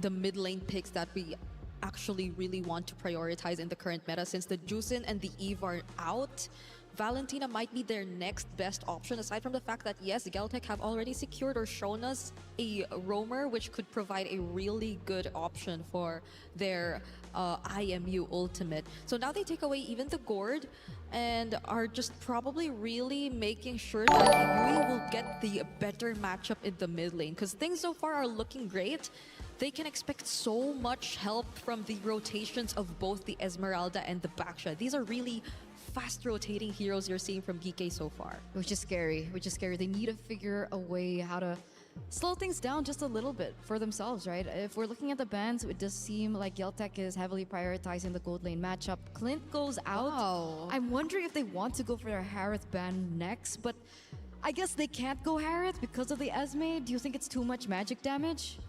the mid lane picks that we actually really want to prioritize in the current meta. Since the Jusin and the Eve are out, Valentina might be their next best option, aside from the fact that yes, Geltec have already secured or shown us a roamer which could provide a really good option for their IMU ultimate. So now they take away even the Gourd and are just probably really making sure that we will get the better matchup in the mid lane, because things so far are looking great. They can expect so much help from the rotations of both the Esmeralda and the Baksha. These are really fast rotating heroes you're seeing from Geekei so far. Which is scary, which is scary. They need to figure a way how to slow things down just a little bit for themselves, right? If we're looking at the bans, it does seem like Geltec is heavily prioritizing the gold lane matchup. Clint goes out. Wow. I'm wondering if they want to go for their Harith ban next, but I guess they can't go Harith because of the Esme. Do you think it's too much magic damage?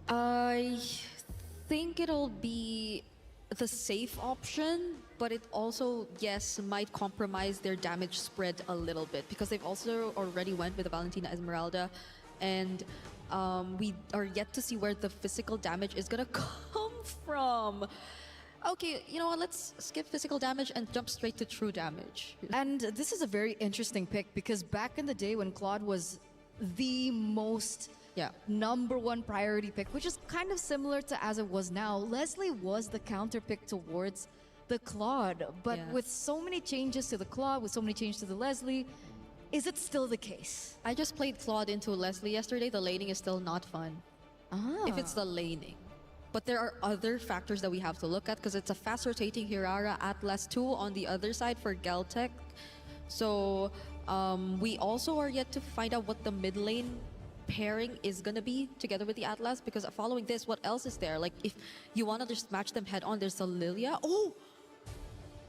I think it'll be the safe option, but it also, yes, might compromise their damage spread a little bit, because they've also already went with the Valentina Esmeralda, and we are yet to see where the physical damage is gonna come from. Okay, you know what, let's skip physical damage and jump straight to true damage. And this is a very interesting pick, because back in the day when Claude was the most #1 priority pick, which is kind of similar to as it was now, Leslie was the counter pick towards the Claude. But with so many changes to the Claude, with so many changes to the Leslie, is it still the case? I just played Claude into Leslie yesterday. The laning is still not fun. If it's the laning. But there are other factors that we have to look at, because it's a fast rotating Hirara Atlas 2 on the other side for Geltec. So we also are yet to find out what the mid lane pairing is gonna be together with the Atlas, because following this, what else is there? Like, if you want to just match them head on, there's the Lilia. Oh,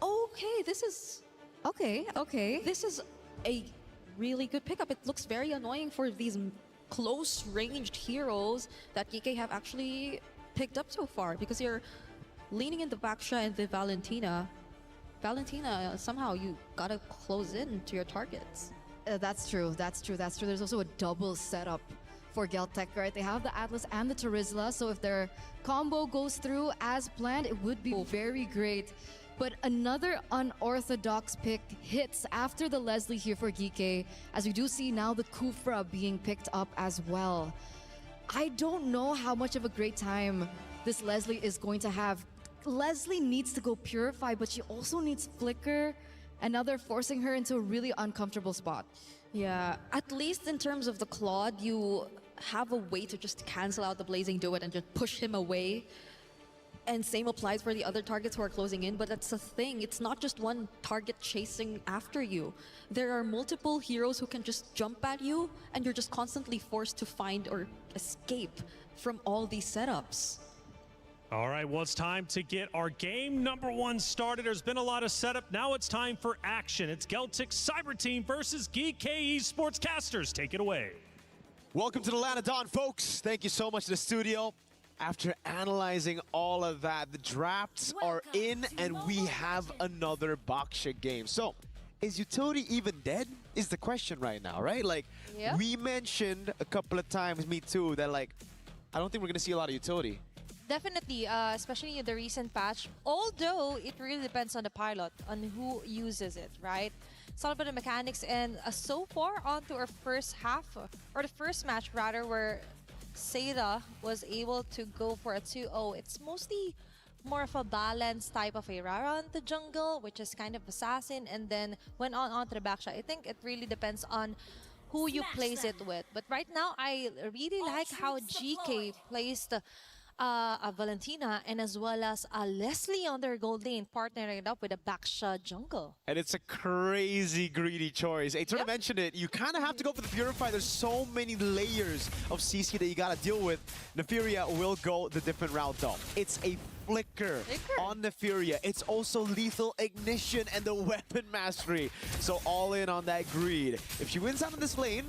okay, this is okay. This is a really good pickup. It looks very annoying for these close ranged heroes that Geekei have actually picked up so far, because you're leaning in the Baksha and the Valentina. Somehow you gotta close in to your targets. That's true. There's also a double setup for Geltec, right? They have the Atlas and the Terizla, so if their combo goes through as planned, it would be very great. But another unorthodox pick hits after the Leslie here for Geekei, as we do see now the Kufra being picked up as well. I don't know how much of a great time this Leslie is going to have. Leslie needs to go Purify, but she also needs Flicker, and now they're forcing her into a really uncomfortable spot. Yeah, at least in terms of the Claude, you have a way to just cancel out the Blazing Duet and just push him away. And same applies for the other targets who are closing in, but that's the thing. It's not just one target chasing after you. There are multiple heroes who can just jump at you, and you're just constantly forced to find or escape from all these setups. All right, well, it's time to get our game #1 started. There's been a lot of setup. Now it's time for action. It's Geltec Cyber Team versus Geekei Esports. Casters, take it away. Welcome to the Land of Dawn, folks. Thank you so much to the studio. After analyzing all of that, the drafts are in, and we have another Baksha game. So, is utility even dead? Is the question right now, right? Like, Yep. we mentioned a couple of times, me too, that like, I don't think we're gonna see a lot of utility. Definitely, especially in the recent patch. Although it really depends on the pilot, on who uses it, right? It's all about the mechanics. And so far, on to our first half, or the first match rather, where Seda was able to go for a 2-0. It's mostly more of a balanced type of a Rara on the jungle, which is kind of assassin, and then went on to the backshot. I think it really depends on who you place it with. But right now, I really like how GK placed a Valentina and as well as a Leslie on their gold lane, partnering it up with a backshot jungle. And it's a crazy greedy choice. Aitor mentioned it. You kind of have to go for the Purify. There's so many layers of CC that you got to deal with. Nefiria will go the different route though. It's a flicker on Nefiria. It's also lethal ignition and the weapon mastery. So all in on that greed. If she wins out in this lane,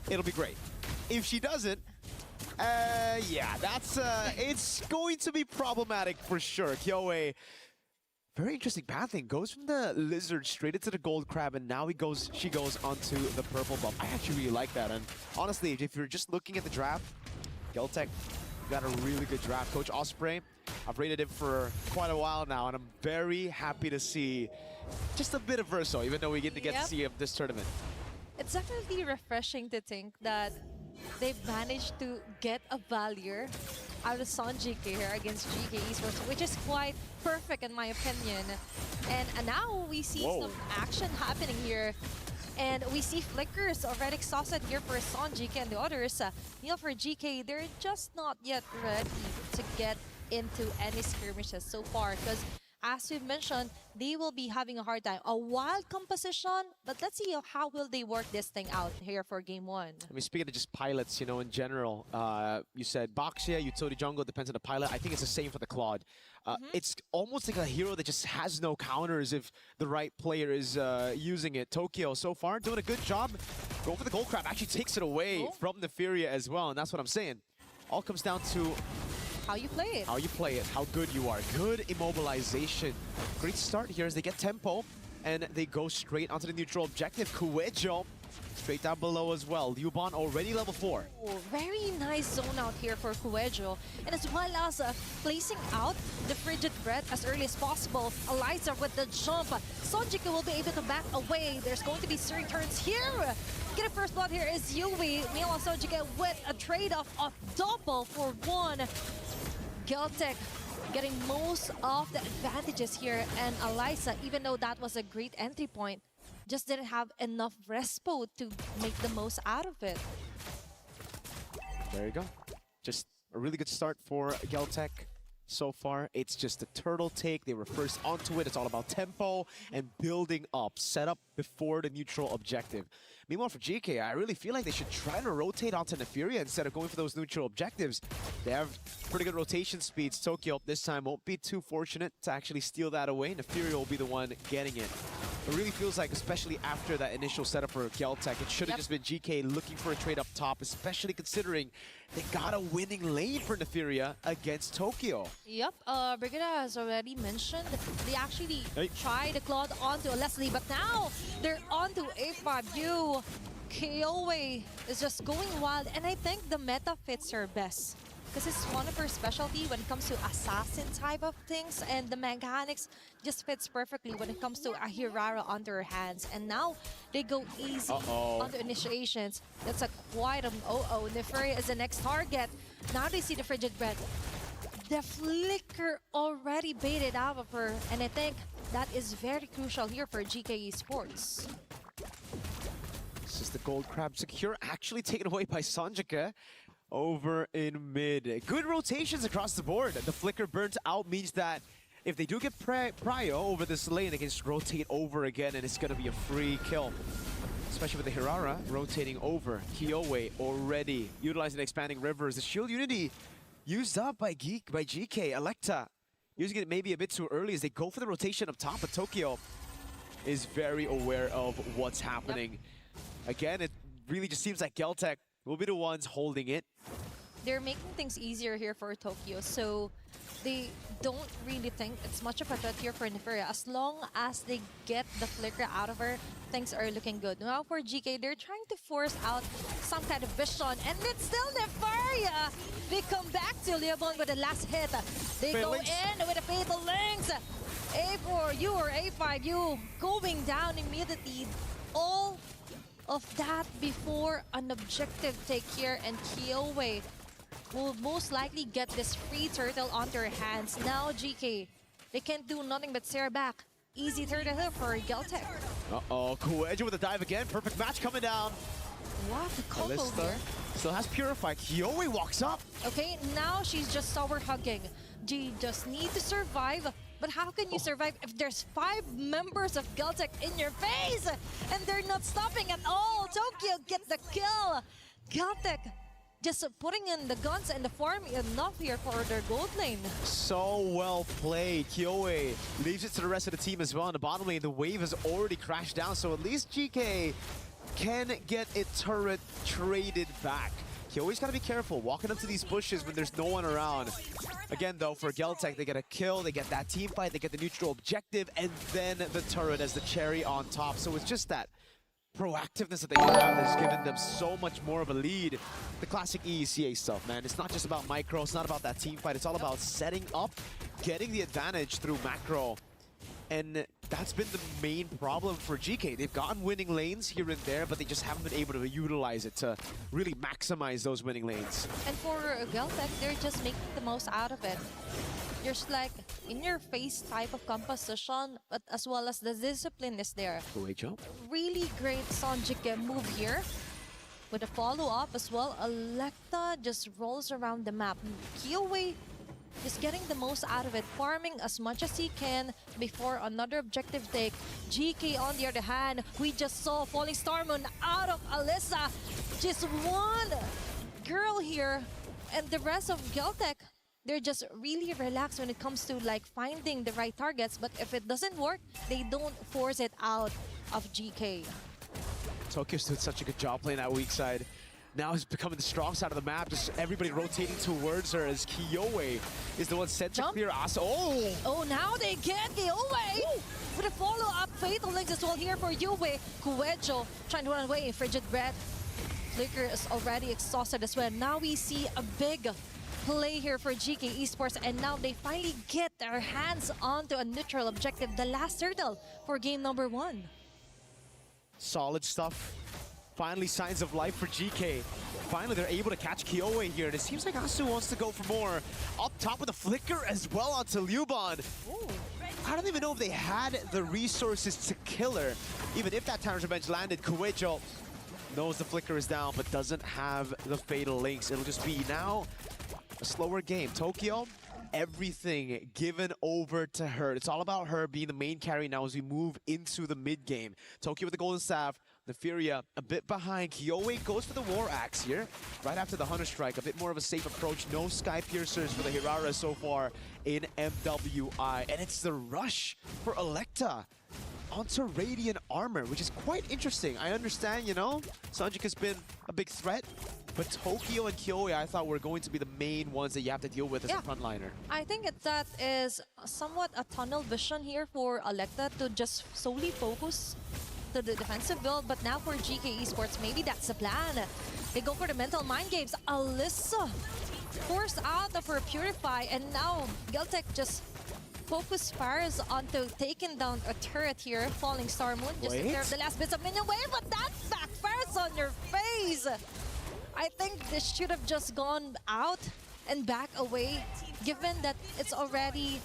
it'll be great. If she doesn't, yeah, that's it's going to be problematic for sure. Kyoe, very interesting pathing. Goes from the lizard straight into the gold crab, and now she goes onto the purple buff. I actually really like that. And honestly, if you're just looking at the draft, Geltec got a really good draft. Coach Osprey, I've rated him for quite a while now, and I'm very happy to see just a bit of Verso, even though we didn't get to see him this tournament. It's definitely refreshing to think that they've managed to get a Valier out of Sanjik here against GK Esports, which is quite perfect in my opinion. And now we see some action happening here. And we see flickers already exhausted here for Sanjik and the others. For GK, they're just not yet ready to get into any skirmishes so far, because as we mentioned, they will be having a hard time. A wild composition, but let's see how will they work this thing out here for game one. I mean, speaking of just pilots, you know, in general, you said Boxia, utility jungle, depends on the pilot. I think it's the same for the Claude. It's almost like a hero that just has no counters if the right player is using it. Tokyo, so far, doing a good job. Going for the gold crab, actually takes it away from the Furia as well, and that's what I'm saying. All comes down to how you play it. How you play it, how good you are. Good immobilization. Great start here as they get tempo and they go straight onto the neutral objective. Kuejo straight down below as well. Liuban already level 4. Oh, very nice zone out here for Kuejo. And as well as placing out the frigid breath as early as possible. Eliza with the jump. Sonjika will be able to back away. There's going to be 3 turns here. Get a first blood here is Yui. Meanwhile, Sonjika with a trade-off of double for 1. Geltec getting most of the advantages here, and Eliza, even though that was a great entry point, just didn't have enough respo to make the most out of it. There you go. Just a really good start for Geltec so far. It's just a turtle take. They were first onto it. It's all about tempo and building up, set up before the neutral objective. Meanwhile, for GK, I really feel like they should try to rotate onto Nefiria instead of going for those neutral objectives. They have pretty good rotation speeds. Tokyo this time won't be too fortunate to actually steal that away. Nefiria will be the one getting it. It really feels like, especially after that initial setup for Geltec, it should have just been GK looking for a trade up top, especially considering they got a winning lane for Nefiria against Tokyo. Yep, Brigida has already mentioned they actually tried the Claude onto a Leslie, but now they're onto A5U. Kyoe is just going wild, and I think the meta fits her best, because it's one of her specialty when it comes to assassin type of things, and the mechanics just fits perfectly when it comes to a Hirara under her hands. And now they go easy on the initiations. That's a quite an Nefiria is the next target. Now they see the frigid breath. The flicker already baited out of her, and I think that is very crucial here for GK Esports. This is the gold crab secure, actually taken away by Sanjika over in mid. Good rotations across the board. The flicker burnt out means that if they do get prio over this lane, they can just rotate over again, and it's going to be a free kill. Especially with the Hirara rotating over. Kyoe already utilizing expanding rivers. The shield unity used up by GK. Electa using it maybe a bit too early as they go for the rotation up top, but Tokyo is very aware of what's happening. Again, it really just seems like Geltec will be the ones holding it. They're making things easier here for Tokyo, so they don't really think it's much of a threat here for Neferia. As long as they get the flicker out of her, things are looking good. Now for GK, they're trying to force out some kind of vision, and it's still Neferia. They come back to Leobon with the last hit. They go in with a Fatal Links. A4, you or A5, you going down immediately. All of that before an objective take here, and Kiowe will most likely get this free turtle onto her hands. Now GK, they can't do nothing but stare back. Easy turtle here for Geltec. Uh-oh, Kueja with a dive again. Perfect match coming down. What the combo Kalista here. still has Purify. Kiowe walks up. Okay, now she's just tower hugging. She just need to survive. But how can you survive if there's 5 members of Geltec in your face? And they're not stopping at all. Tokyo gets the kill. Geltec just putting in the guns and the farm enough here for their gold lane. So well played. Kiowe leaves it to the rest of the team as well. In the bottom lane, the wave has already crashed down, so at least GK can get a turret traded back. Kiowe's got to be careful walking up to these bushes when there's no one around. Again, though, for Geltec, they get a kill, they get that team fight, they get the neutral objective, and then the turret as the cherry on top. So it's just that proactiveness that they have that's given them so much more of a lead. The classic EECA stuff, man. It's not just about micro, it's not about that team fight, it's all about setting up, getting the advantage through macro. And that's been the main problem for GK. They've gotten winning lanes here and there, but they just haven't been able to utilize it to really maximize those winning lanes. And for Geltec, they're just making the most out of it. There's like in-your-face type of composition, but as well as the discipline is there. Great jump. Really great Sonjik move here. With a follow-up as well, Electa just rolls around the map. Kiowe is getting the most out of it, farming as much as he can before another objective take. GK on the other hand, we just saw Falling Star Moon out of Alyssa. Just one girl here, and the rest of Geltec, they're just really relaxed when it comes to like finding the right targets, but if it doesn't work, they don't force it out of GK. Tokyo's doing such a good job playing that weak side. Now he's becoming the strong side of the map, just everybody rotating towards her as Kiowe is the one sent to clear Asa. Oh, now they get Kiowe with a follow-up Fatal Links as well here for Yue. Kuejo trying to run away, Frigid Breath. Flicker is already exhausted as well. Now we see a big play here for GK Esports, and now they finally get their hands onto a neutral objective, the last turtle for game number 1. Solid stuff. Finally, signs of life for GK. Finally, they're able to catch Kiowe here, and it seems like Asu wants to go for more. Up top with the flicker as well onto Liuban. I don't even know if they had the resources to kill her. Even if that Tyrant's Revenge landed, Kuejo knows the flicker is down, but doesn't have the Fatal Links. It'll just be now a slower game. Tokyo, everything given over to her. It's all about her being the main carry now as we move into the mid game. Tokyo with the Golden Staff. The Furia a bit behind. Kiowe goes for the War Axe here, right after the Hunter Strike. A bit more of a safe approach. No Sky Piercers for the Hirara so far in MWI. And it's the rush for Electa onto Radiant Armor, which is quite interesting. I understand, you know, Sanjik has been a big threat, but Tokyo and Kiowe I thought were going to be the main ones that you have to deal with as a frontliner. I think that is somewhat a tunnel vision here for Electa to just solely focus to the defensive build, but now for GK Esports, maybe that's the plan. They go for the mental mind games. Alyssa forced out of her Purify, and now Geltec just focus fires onto taking down a turret here. Falling Star Moon just to clear the last bits of minion wave, but that backfires on your face. I think this should have just gone out and back away, given that it's already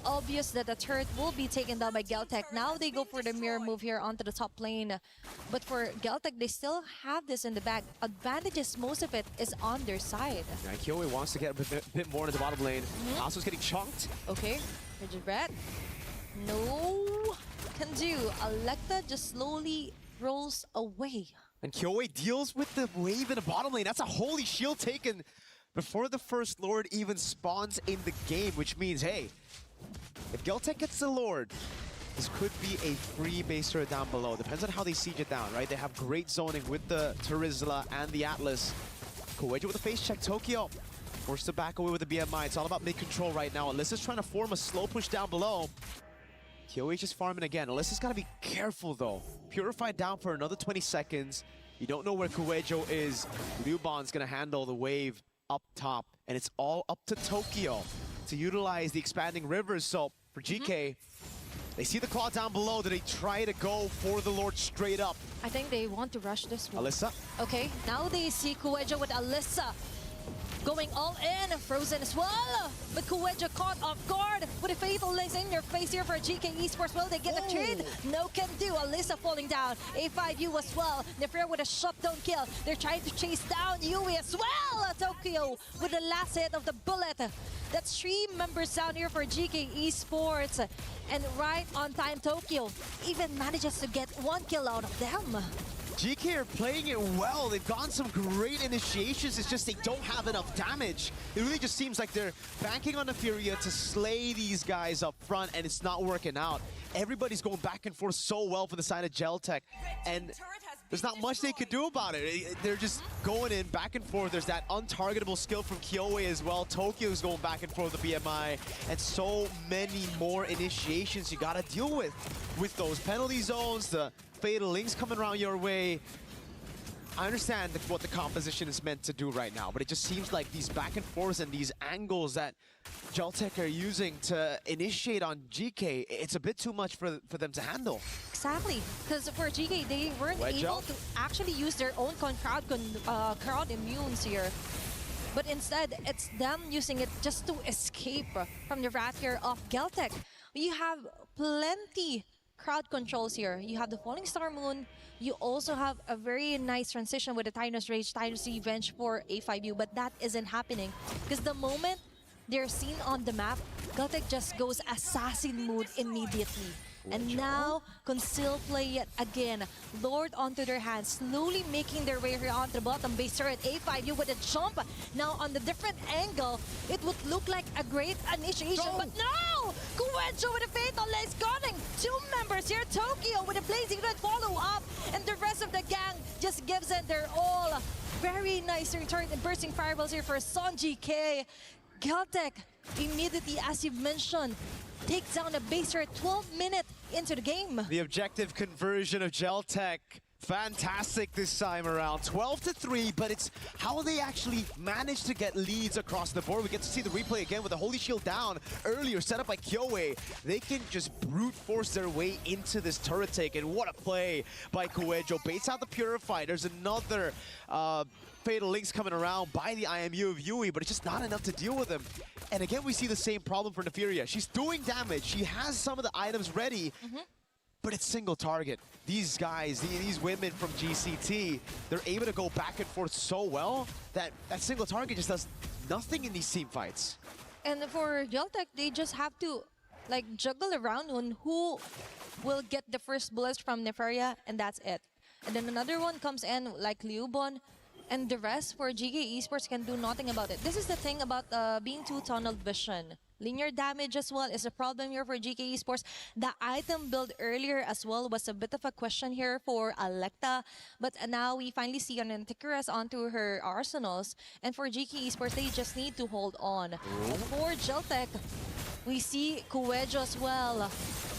obvious that the turret will be taken down by Geltec. Now they go for the mirror move here onto the top lane. But for Geltec, they still have this in the bag. Advantages, most of it is on their side. Yeah, Kiowe wants to get a bit more into the bottom lane. Asu's getting chunked. Okay, Frigid Red. No can do. Electa just slowly rolls away. And Kiowe deals with the wave in the bottom lane. That's a holy shield taken before the First Lord even spawns in the game, which means, hey, if Geltec gets the Lord, this could be a free base turret down below. Depends on how they siege it down, right? They have great zoning with the Terizla and the Atlas. Kuejo with a face check. Tokyo Forced to back away with the BMI. It's all about mid-control right now. Alyssa's trying to form a slow push down below. KOH is farming again. Alyssa's got to be careful, though. Purified down for another 20 seconds. You don't know where Kuejo is. Liuban's going to handle the wave up top. And it's all up to Tokyo to utilize the expanding rivers. So for GK, they see the claw down below. Do they try to go for the Lord straight up? I think they want to rush this one. Alyssa? Okay, now they see Kuejo with Alyssa going all in, frozen as well. But Kuejo caught off guard with a fatal lace in your face here for GK Esports. Will they get the trade? No can do. Alyssa falling down. A5U as well. Nefer with a shutdown kill. They're trying to chase down Yui as well. Tokyo with the last hit of the bullet. That's 3 members down here for GK Esports. And right on time, Tokyo even manages to get 1 kill out of them. GK are playing it well. They've gotten some great initiations. It's just they don't have enough damage. It really just seems like they're banking on the Furia to slay these guys up front, and it's not working out. Everybody's going back and forth so well for the side of Geltech, and there's not much they could do about it. They're just going in back and forth. There's that untargetable skill from Kyoe as well. Tokyo's going back and forth with the BMI, and so many more initiations you gotta deal with those penalty zones, the fatal links coming around your way. I understand what the composition is meant to do right now, but it just seems like these back and forths and these angles that Geltech are using to initiate on GK, it's a bit too much for them to handle. Exactly, because for GK, they weren't able to actually use their own crowd immunes here. But instead, it's them using it just to escape from the wrath here of Geltech. You have plenty crowd controls here. You have the Falling Star Moon. You also have a very nice transition with the Tyrant's Rage, Tyrant's Revenge for A5U, but that isn't happening because the moment they're seen on the map, Geltech just goes assassin mode immediately. And now, Conceal play yet again. Lord onto their hands, slowly making their way here onto the bottom base turret. A5U with a jump. Now on the different angle, it would look like a great initiation, but no! Kuejo with a fatal lace gunning. 2 members here, Tokyo with a blazing red follow up, and the rest of the gang just gives it their all. Very nice return and bursting fireballs here for Son GK. Geltech immediately, as you've mentioned, takes down a base turret 12 minutes into the game. The objective conversion of Geltech, fantastic this time around. 12-3, but it's how they actually managed to get leads across the board. We get to see the replay again with the Holy Shield down earlier, set up by Kyoe. They can just brute force their way into this turret take, and what a play by Kuejo. Baits out the Purify. There's another fatal links coming around by the IMU of Yui, but it's just not enough to deal with him. And again, we see the same problem for Neferia. She's doing damage. She has some of the items ready, but it's single target. These guys, these women from GCT, they're able to go back and forth so well that that single target just does nothing in these team fights. And for Geltech, they just have to like juggle around on who will get the first bullets from Neferia, and that's it. And then another one comes in like Liubon, and the rest for GK Esports can do nothing about it. This is the thing about being too tunnel vision. Linear damage as well is a problem here for GK Esports. The item build earlier as well was a bit of a question here for Alecta, but now we finally see an Antiquaris onto her arsenals. And for GK Esports, they just need to hold on. For Geltech, we see Kuejo as well.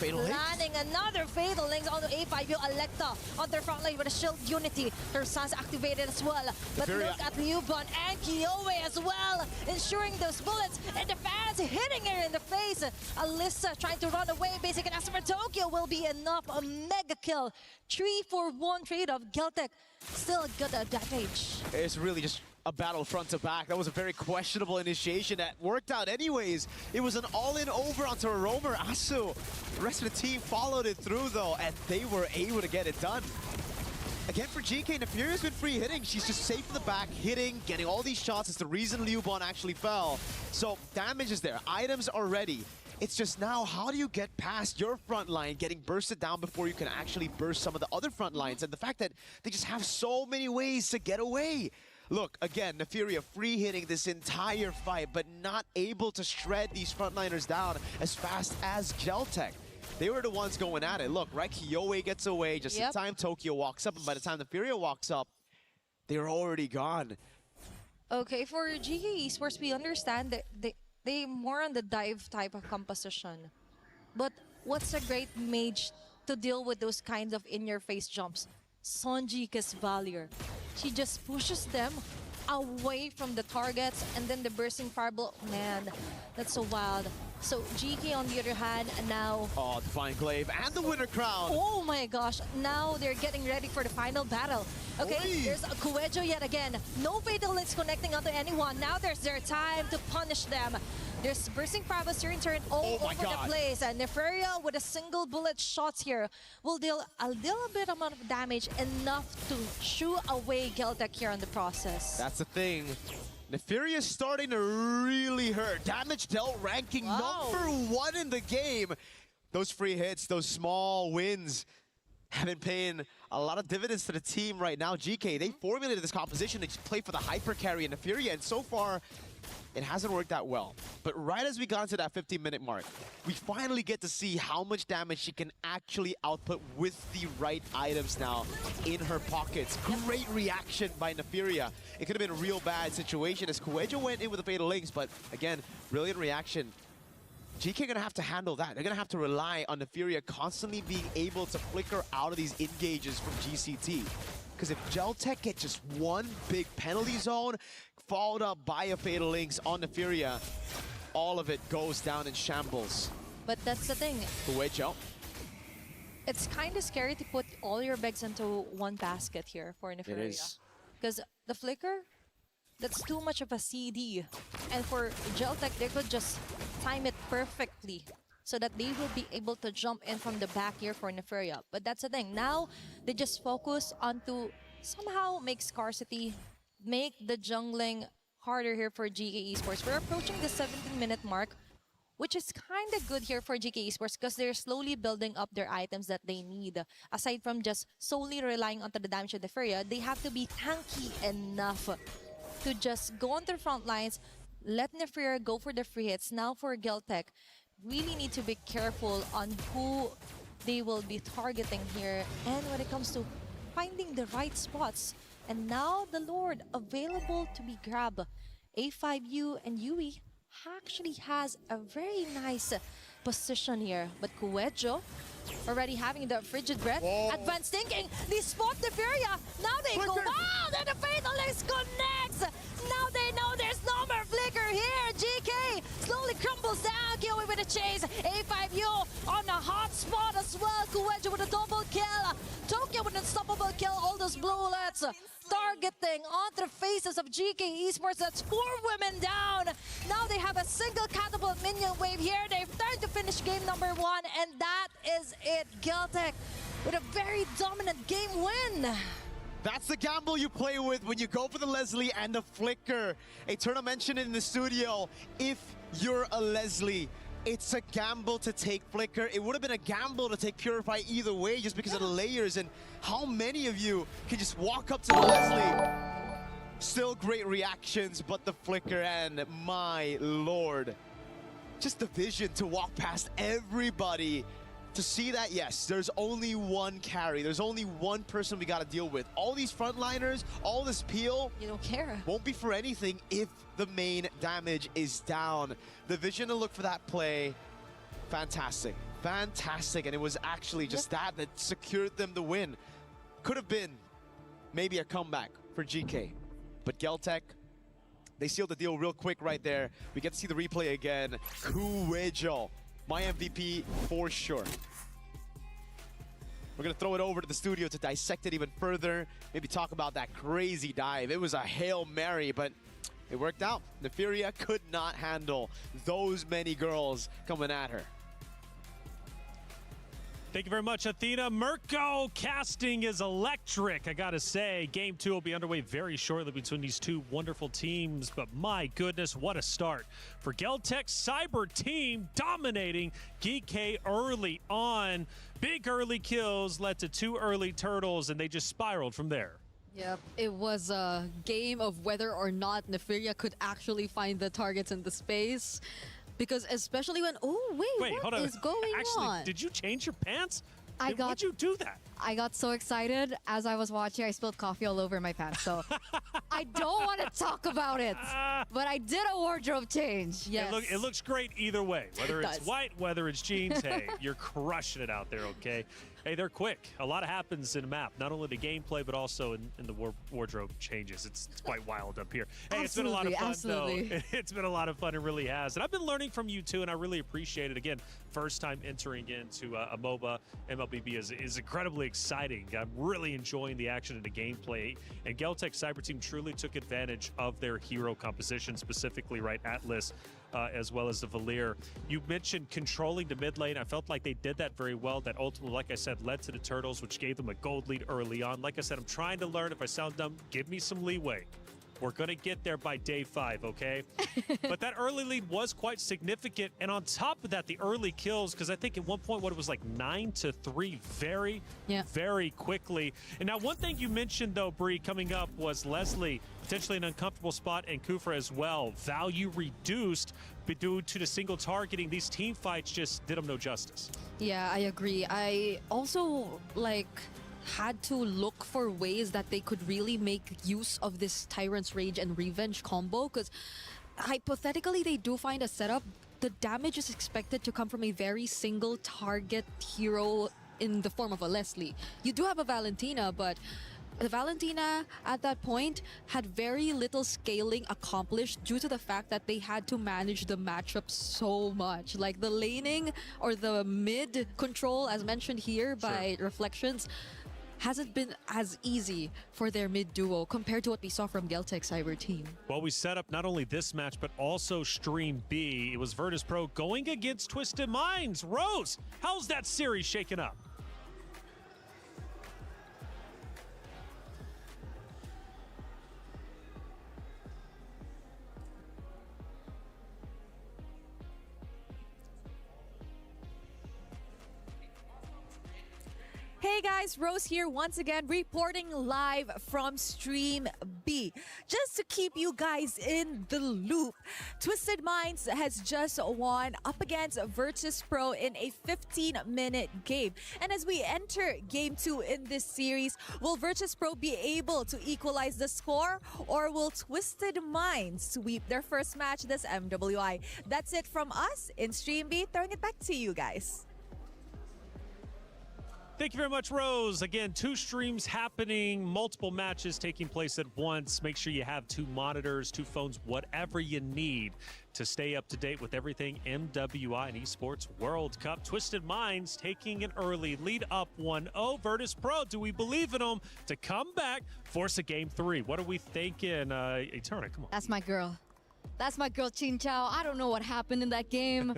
Landing another fatal links onto A5U. Alecta on their front line with a shield unity. Their sun's activated as well. But look at Liuban and Kyoe as well, ensuring those bullets and the fans hitting her in the face. Alyssa trying to run away. Basic and for Tokyo will be enough. A mega kill. 3-for-1 trade of Geltech. Still good advantage. It's really just a battle front to back. That was a very questionable initiation that worked out anyways. It was an all-in over onto Roamer Asu. The rest of the team followed it through though, and they were able to get it done. Again for GK, Neferia's been free hitting. She's just safe in the back, hitting, getting all these shots. It's the reason Liubon actually fell. So damage is there, items are ready. It's just now, how do you get past your front line getting bursted down before you can actually burst some of the other front lines? And the fact that they just have so many ways to get away. Look, again, Neferia free hitting this entire fight, but not able to shred these frontliners down as fast as Geltech. They were the ones going at it. Look, right, Kyoe gets away just in time Tokyo walks up, and by the time Neferia walks up, they're already gone. Okay, for GK Esports, we understand that they more on the dive type of composition. But what's a great mage to deal with those kinds of in-your-face jumps? Sonjika's Valier. She just pushes them away from the targets, and then the bursting fireball. Man, that's so wild. So GK on the other hand, now... Oh, Divine Glaive and the winner crown. Oh my gosh, now they're getting ready for the final battle. Okay, Oi. there's a Kuejo yet again. No fatal links connecting onto anyone. Now there's their time to punish them. There's bursting fireballs here in turn all Oh my over God. the place. And Neferia with a single bullet shots here will deal a little bit amount of damage, enough to shoo away Geltec here on the process. That's the thing. Neferia is starting to really hurt. Damage dealt ranking number 1 in the game. Those free hits, those small wins have been paying a lot of dividends to the team right now. GK, they formulated this composition to play for the hyper carry and Neferia, and so far, it hasn't worked out well. But right as we got into that 15-minute mark, we finally get to see how much damage she can actually output with the right items now in her pockets. Great reaction by Neferia. It could have been a real bad situation as Kuejo went in with the fatal links, but again, brilliant reaction. GK gonna have to handle that. They're gonna have to rely on Neferia constantly being able to flicker out of these engages from GCT. Because if Geltec get just one big penalty zone, followed up by a fatal links on Neferia, all of it goes down in shambles. But that's the thing. Kuejo. It's kind of scary to put all your bags into one basket here for Neferia. It is. Because the flicker, that's too much of a CD. And for Geltec, they could just time it perfectly so that they will be able to jump in from the back here for Neferia. But that's the thing. Now, they just focus on to somehow make scarcity, make the jungling harder here for GK Esports. We're approaching the 17-minute mark, which is kind of good here for GK Esports because they're slowly building up their items that they need. Aside from just solely relying on the damage of Neferia, they have to be tanky enough to just go on the front lines, let Neferia go for the free hits. Now for Geltec, really need to be careful on who they will be targeting here. And when it comes to finding the right spots, and now the Lord available to be grabbed. A5U and Yui actually has a very nice position here. But Kuejo already having the frigid breath. Advanced thinking. They spot the Furia. Now they go. Wow! Then the Fatal Links connects. Now they know there's no more flicker here. GK slowly crumbles down. Kiwi with a chase. A5U on a hot spot as well. Kuejo with a double kill. Tokyo with an unstoppable kill. All those bullets targeting onto the faces of GK Esports. That's 4 women down. Now they have a single catapult minion wave here. They've turned to finish game number 1, and that is it. Geltec with a very dominant game win. That's the gamble you play with when you go for the Leslie and the flicker. Eterna mentioned it in the studio. If you're a Leslie, it's a gamble to take flicker. It would have been a gamble to take Purify either way just because of the layers, and how many of you can just walk up to the Leslie? Still great reactions, but the flicker, and my lord. Just the vision to walk past everybody. To see that, yes, there's only one carry. There's only one person we got to deal with. All these frontliners, all this peel, you don't care. Won't be for anything if the main damage is down. The vision to look for that play, fantastic. Fantastic, and it was actually just that secured them the win. Could have been maybe a comeback for GK, but Geltec, they sealed the deal real quick right there. We get to see the replay again. Kuejo, my MVP for sure. We're gonna throw it over to the studio to dissect it even further. Maybe talk about that crazy dive. It was a Hail Mary, but it worked out. Neferia could not handle those many girls coming at her. Thank you very much, Athena. Mirko casting is electric, I gotta say. Game 2 will be underway very shortly between these two wonderful teams, but my goodness, what a start. For Geltec Cyber team dominating GK early on. Big early kills led to 2 early turtles, and they just spiraled from there. Yep, it was a game of whether or not Neferia could actually find the targets in the space. Because especially when, oh wait, what hold on. is going Actually, on? did you change your pants? Why'd you do that? I got so excited as I was watching. I spilled coffee all over my pants. So I don't want to talk about it. But I did a wardrobe change. Yes. It looks great either way. Whether It it's does. white, whether it's jeans, hey, you're crushing it out there, okay? Hey, they're quick. A lot happens in a map, not only the gameplay, but also in the wardrobe changes. It's quite wild up here. Hey, it's been a lot of fun, Absolutely. though. It's been a lot of fun. It really has. And I've been learning from you, too, and I really appreciate it. Again, first time entering into a MOBA. MLBB is incredibly exciting. I'm really enjoying the action and the gameplay. And Geltec Cyber Team truly took advantage of their hero composition, specifically, right, Atlas, as well as the Valir. You mentioned controlling the mid lane. I felt like they did that very well. That ultimately, like I said, led to the Turtles, which gave them a gold lead early on. Like I said, I'm trying to learn. If I sound dumb, give me some leeway. We're going to get there by day 5, okay? But that early lead was quite significant. And on top of that, the early kills, because I think at one point, what it was like 9-3 very quickly. And now one thing you mentioned, though, Bree, coming up was Leslie, potentially an uncomfortable spot, and Kufra as well. Value reduced due to the single targeting. These team fights just did them no justice. Yeah, I agree. I also had to look for ways that they could really make use of this Tyrant's Rage and Revenge combo, because hypothetically they do find a setup. The damage is expected to come from a very single target hero in the form of a Leslie. You do have a Valentina, but the Valentina at that point had very little scaling accomplished due to the fact that they had to manage the matchup so much. Like the laning or the mid control, as mentioned here by Reflections, hasn't been as easy for their mid duo compared to what we saw from Geltec Cyber Team. Well, we set up not only this match, but also Stream B. It was Virtus Pro going against Twisted Minds. Rose, how's that series shaking up? Hey guys, Rose here once again, reporting live from Stream B. Just to keep you guys in the loop, Twisted Minds has just won up against Virtus Pro in a 15-minute game. And as we enter Game 2 in this series, will Virtus Pro be able to equalize the score, or will Twisted Minds sweep their first match this MWI? That's it from us in Stream B. Throwing it back to you guys. Thank you very much, Rose. Again, 2 streams happening, multiple matches taking place at once. Make sure you have 2 monitors, 2 phones, whatever you need to stay up to date with everything MWI and Esports World Cup. Twisted Minds taking an early lead up 1-0. Virtus Pro, do we believe in them to come back, force a Game 3? What are we thinking? Eterna, come on. That's my girl. That's my girl, Chin Chao. I don't know what happened in that game,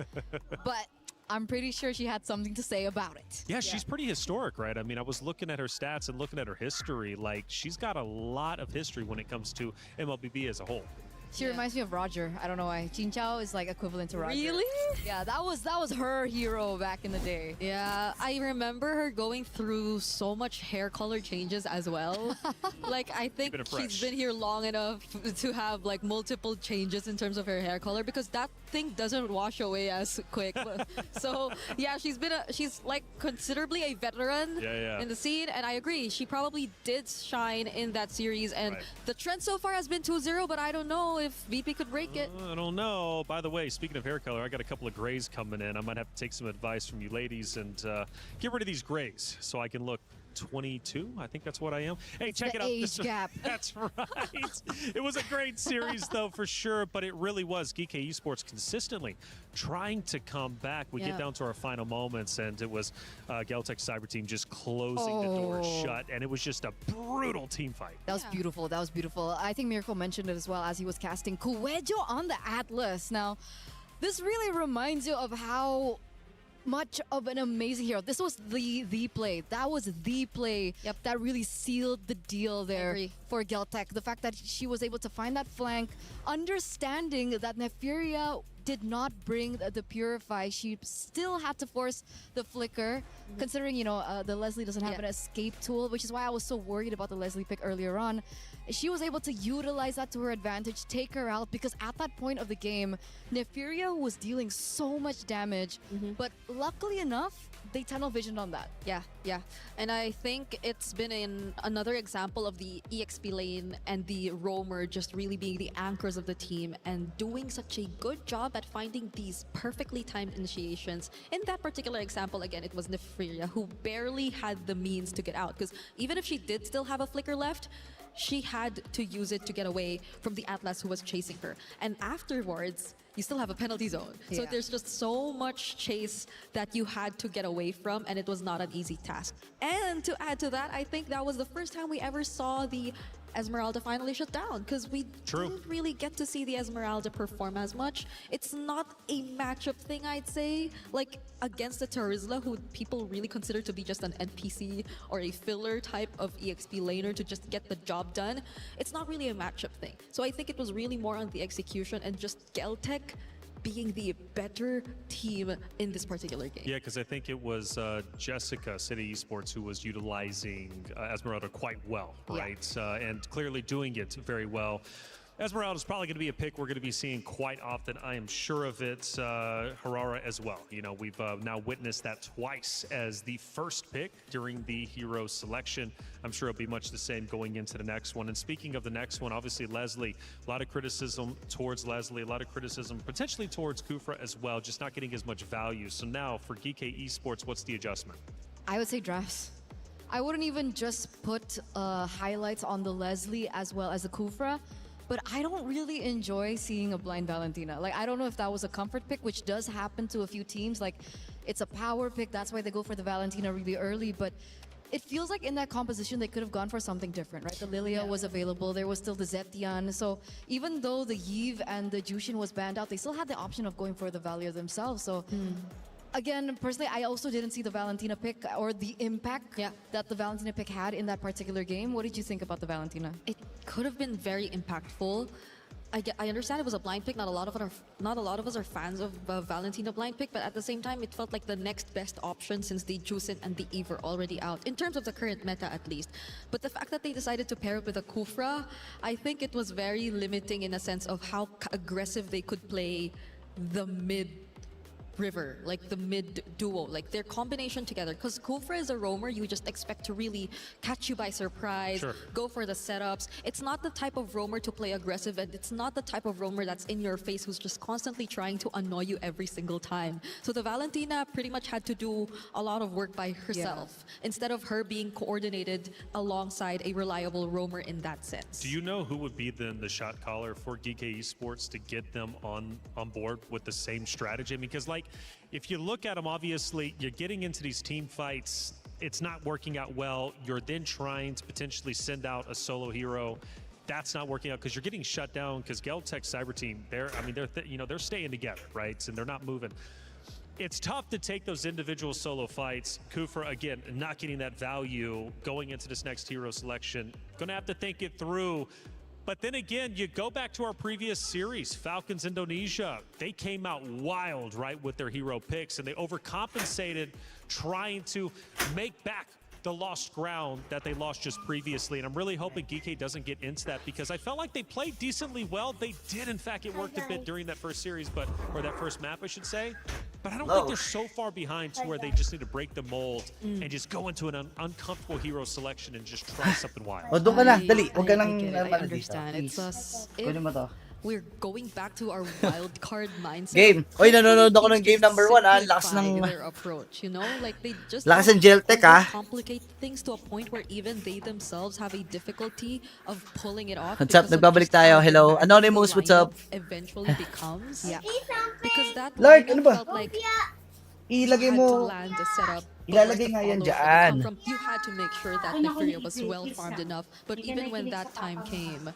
but I'm pretty sure she had something to say about it. Yeah, she's pretty historic, right? I mean, I was looking at her stats and looking at her history. Like, she's got a lot of history when it comes to MLBB as a whole. She reminds me of Roger. I don't know why. Jin Chao is like equivalent to Roger. Really? Yeah, that was her hero back in the day. Yeah, I remember her going through so much hair color changes as well. Like, I think Keeping it she's fresh. been here long enough to have like multiple changes in terms of her hair color, because that thing doesn't wash away as quick. So yeah, she's like considerably a veteran in the scene, and I agree. She probably did shine in that series, and the trend so far has been 2-0, but I don't know if VP could break it. I don't know. By the way, speaking of hair color, I got a couple of grays coming in. I might have to take some advice from you ladies and get rid of these grays so I can look 22. I think that's what I am. Hey, check it out. Age gap. That's right. It was a great series, though, for sure, but it really was. Geek Esports consistently trying to come back. We get down to our final moments, and it was Geltec Cyber Team just closing the door shut, and it was just a brutal team fight. That was beautiful. That was beautiful. I think Miracle mentioned it as well as he was casting Cuejo on the Atlas. Now, this really reminds you of how much of an amazing hero. This was the play. That was the play that really sealed the deal there for Geltec. The fact that she was able to find that flank, understanding that Nefiria did not bring the Purify. She still had to force the Flicker, considering, you know, the Leslie doesn't have an escape tool, which is why I was so worried about the Leslie pick earlier on. She was able to utilize that to her advantage, take her out, because at that point of the game, Nefiria was dealing so much damage, but luckily enough, they tunnel vision on that. Yeah. And I think it's been another example of the EXP lane and the roamer just really being the anchors of the team and doing such a good job at finding these perfectly timed initiations. In that particular example, again, it was Nefria who barely had the means to get out, because even if she did still have a flicker left, she had to use it to get away from the Atlas who was chasing her. And afterwards, you still have a penalty zone. So Yeah. there's just so much chase that you had to get away from, and it was not an easy task. And to add to that, I think that was the first time we ever saw the Esmeralda finally shut down, because we didn't really get to see the Esmeralda perform as much. It's not a matchup thing, I'd say, like against the Terizla, who people really consider to be just an NPC or a filler type of EXP laner to just get the job done. It's not really a matchup thing. So I think it was really more on the execution and just Geltec being the better team in this particular game. Yeah, because I think it was Jessica, City Esports, who was utilizing Esmeralda quite well, right? And clearly doing it very well. Esmeralda is probably going to be a pick we're going to be seeing quite often. I am sure of it. Harara as well. You know, we've now witnessed that twice as the first pick during the hero selection. I'm sure it'll be much the same going into the next one. And speaking of the next one, obviously Leslie, a lot of criticism towards Leslie, a lot of criticism potentially towards Kufra as well, just not getting as much value. So now for GK Esports, what's the adjustment? I would say drafts. I wouldn't even just put highlights on the Leslie as well as the Kufra. But I don't really enjoy seeing a blind Valentina. Like, I don't know if that was a comfort pick, which does happen to a few teams. Like, it's a power pick. That's why they go for the Valentina really early. But it feels like in that composition, they could have gone for something different, right? The Lilia was available. There was still the Zetian. So even though the Yves and the Jushin was banned out, they still had the option of going for the Valia themselves. So again, personally, I also didn't see the Valentina pick or the impact that the Valentina pick had in that particular game. What did you think about the Valentina? It could have been very impactful. I understand it was a blind pick. Not a lot of us are fans of Valentina blind pick, but at the same time, it felt like the next best option since the Juicin and the Eve are already out, in terms of the current meta at least. But the fact that they decided to pair it with a Kufra, I think it was very limiting in a sense of how aggressive they could play the mid river, like the mid duo, like their combination together. Because Kufra is a roamer, you just expect to really catch you by surprise, go for the setups. It's not the type of roamer to play aggressive, and it's not the type of roamer that's in your face who's just constantly trying to annoy you every single time. So the Valentina pretty much had to do a lot of work by herself instead of her being coordinated alongside a reliable roamer in that sense. Do you know who would be then the shot caller for GK Esports to get them on board with the same strategy? Because like, if you look at them, obviously you're getting into these team fights, it's not working out well. You're then trying to potentially send out a solo hero. That's not working out because you're getting shut down because Geltec Cyber Team, they're staying together, right? And they're not moving. It's tough to take those individual solo fights. Kufra, again, not getting that value going into this next hero selection. Gonna have to think it through. But then again, you go back to our previous series, Falcons Indonesia. They came out wild, right, with their hero picks, and they overcompensated trying to make back the lost ground that they lost just previously. And I'm really hoping GK doesn't get into that because I felt like they played decently well. They did, in fact, it worked a bit during that first series, or that first map, I should say. But I don't think they're so far behind to where they just need to break the mold and just go into an uncomfortable hero selection and just try something wild. O, doon ka na. Dali. Huwag ka nang I naman dito. understand. It's us. Kunin mo to. We're going back to our wild card mindset. Game. Oy, nanonood ako ng game number 1, ah. Lakas ng... Their approach, you know? Like, they just Lakas ng Geltec, ah. complicate things to a point where even they themselves have a difficulty of pulling it off. What's up? Nagbabalik tayo. Hello. Anonymous, what's up? Eventually becomes. Because that Lord, lineup ano ba? felt like Ilagay you had to mo. land the setup. Ilalagay nga yan dyan. You had to make sure that Nefria was well farmed enough. But even when that time came,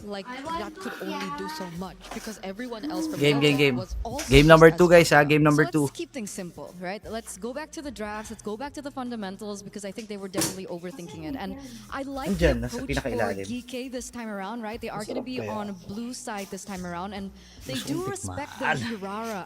like that could only do so much because everyone else from Game. was also Game number as 2, guys, ha? well. Game number 2. Let's keep things simple, right? Let's go back to the drafts. Let's go back to the fundamentals because I think they were definitely overthinking it. And I like the Andyan, nasa approach for pinakailalim. GK this time around, right? They are going to be kaya. on blue side this time around, and they Gusto do kong respect the tikman. Hirara.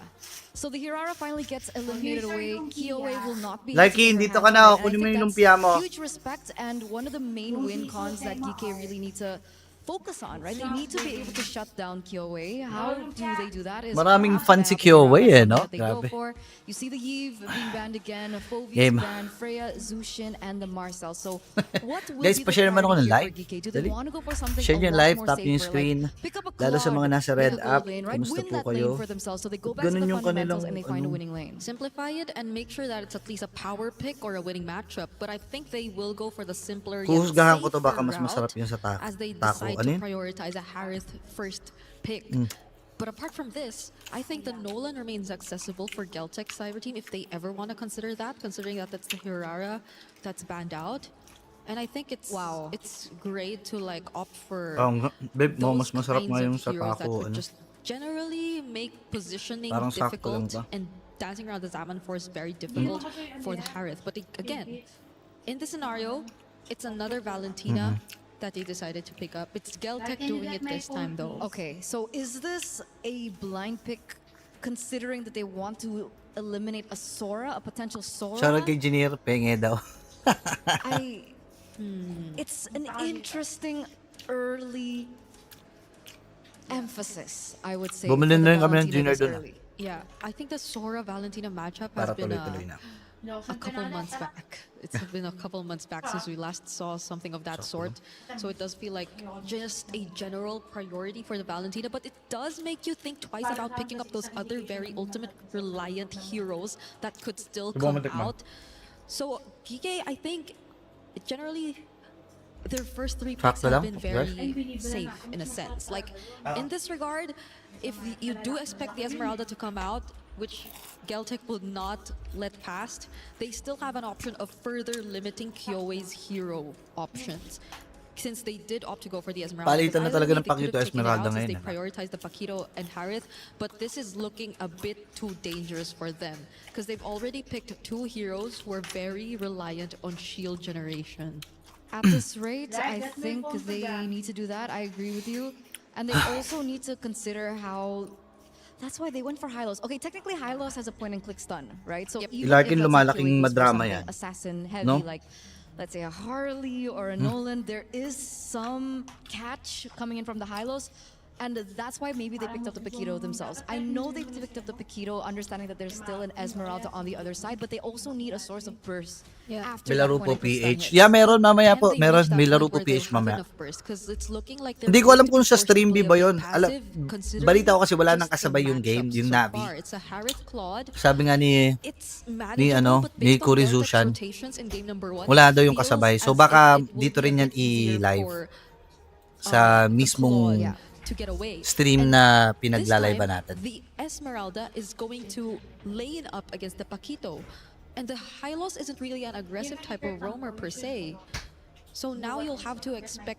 So the Hirara finally gets eliminated away. Kiowe will not be. Likey, super dito happy, ka na. and I Kunin mo think yung that's lumpia mo. Huge respect and one of the main win cons that GK really need to focus on, right? They need to be able to shut down Kyoei. How do they do that? Is Maraming craft. fan They si have to figure out Kyoei, something no? that they go Grabe. for. You see the Yves being banned again, Fovi's Game. banned, Freya, Zushin, and the Marcel. So what will Guys, be the pa-share naman ako ng priority live. here for GK? Do they Dali. want to go for something Share a yung lot live, more tap yung safer, screen. like pick up a Lalo sa Claude, mga nasa pick red a gold app, lane, right? kumusta Win po that kayo? lane for themselves. So they go back to Ganun the yung fundamentals kanilang, and they find a ano. winning lane. Simplify it and make sure that it's at least a power pick or a winning matchup. But I think they will go for the simpler yet Huhusgahan ko to, safer baka mas masarap route yung sa as they tako. decide Ano to yun? prioritize a Harith first pick. But apart from this, I think the Nolan remains accessible for Geltec Cyber Team if they ever want to consider that, considering that that's the Hirara that's banned out. And I think it's it's great to like opt for Babe, mo, mas those masarap kinds nga of yung sa heroes that tako. would Ano? just generally make positioning Parang sakto lang difficult ba? and dancing around the Zaman Force very difficult for the Harith. But again, in this scenario, it's another Valentina that they decided to pick up. It's Geltec doing it this time though. Okay, so is this a blind pick considering that they want to eliminate a Sora, a potential Sora? Shoutout kay Junior, penge daw. It's an interesting early emphasis, I would say. Bumili for the na rin kami ng Valentina Junior this dun, early. Yeah, I think the Sora Valentina matchup has Para been tuloy-tuloy na. a couple months back. It's been a couple months back since we last saw something of that sort. So it does feel like just a general priority for the Valentina, but it does make you think twice about picking up those other very ultimate reliant heroes that could still come out. So Kike, I think generally their first three picks Sakto have lang, been very safe in a sense. Like in this regard, if you do expect the Esmeralda to come out, which Geltec will not let past, they still have an option of further limiting Kyoei's hero options. Since they did opt to go for the Esmeralda. Palitan na Either talaga way, ng they could Pakito have taken it Esmeralda out since ngayon, they eh. prioritized the Pakito and Harith, but this is looking a bit too dangerous for them because they've already picked two heroes who are very reliant on shield generation. At this rate, I think they need to do that. I agree with you. And they also need to consider how... That's why they went for Hylos. Okay, technically Hylos has a point-and-click stun, right? So even Laging if, let's say, lumalaking Kyoei goes for madrama something yan. assassin-heavy, No? like, let's say, a Harley or a Nolan, there is some catch coming in from the Hylos. And that's why maybe they picked up the Paquito themselves. I know they picked up the Paquito, understanding that there's still an Esmeralda on the other side, but they also need a source of burst after May that laro po point-and-click stun PH. hit. Yeah, meron mamaya Can po. they Meron, reach that may laro point po where they PH have mamaya. enough burst? 'Cause it's looking like they're Hindi ko going alam to kung be sa forced stream to B play ba a bit yun. passive, considering Balita ko kasi wala nang just the kasabay yung game, matchups yung so Navi. far. It's a Harith Claude. Sabi nga ni It's ni manageable, but ni based on Kuri Geltec's Zushan, rotations in game number 1, wala daw yung feels kasabay. So as baka if it will dito be rin a yan bit easier i-live for, sa the mismong Claude to get away. stream And na this pinaglalayba time, natin. the Esmeralda is going to lane up against the Paquito. And the Hylos isn't really an aggressive type of roamer per se. So now you'll have to expect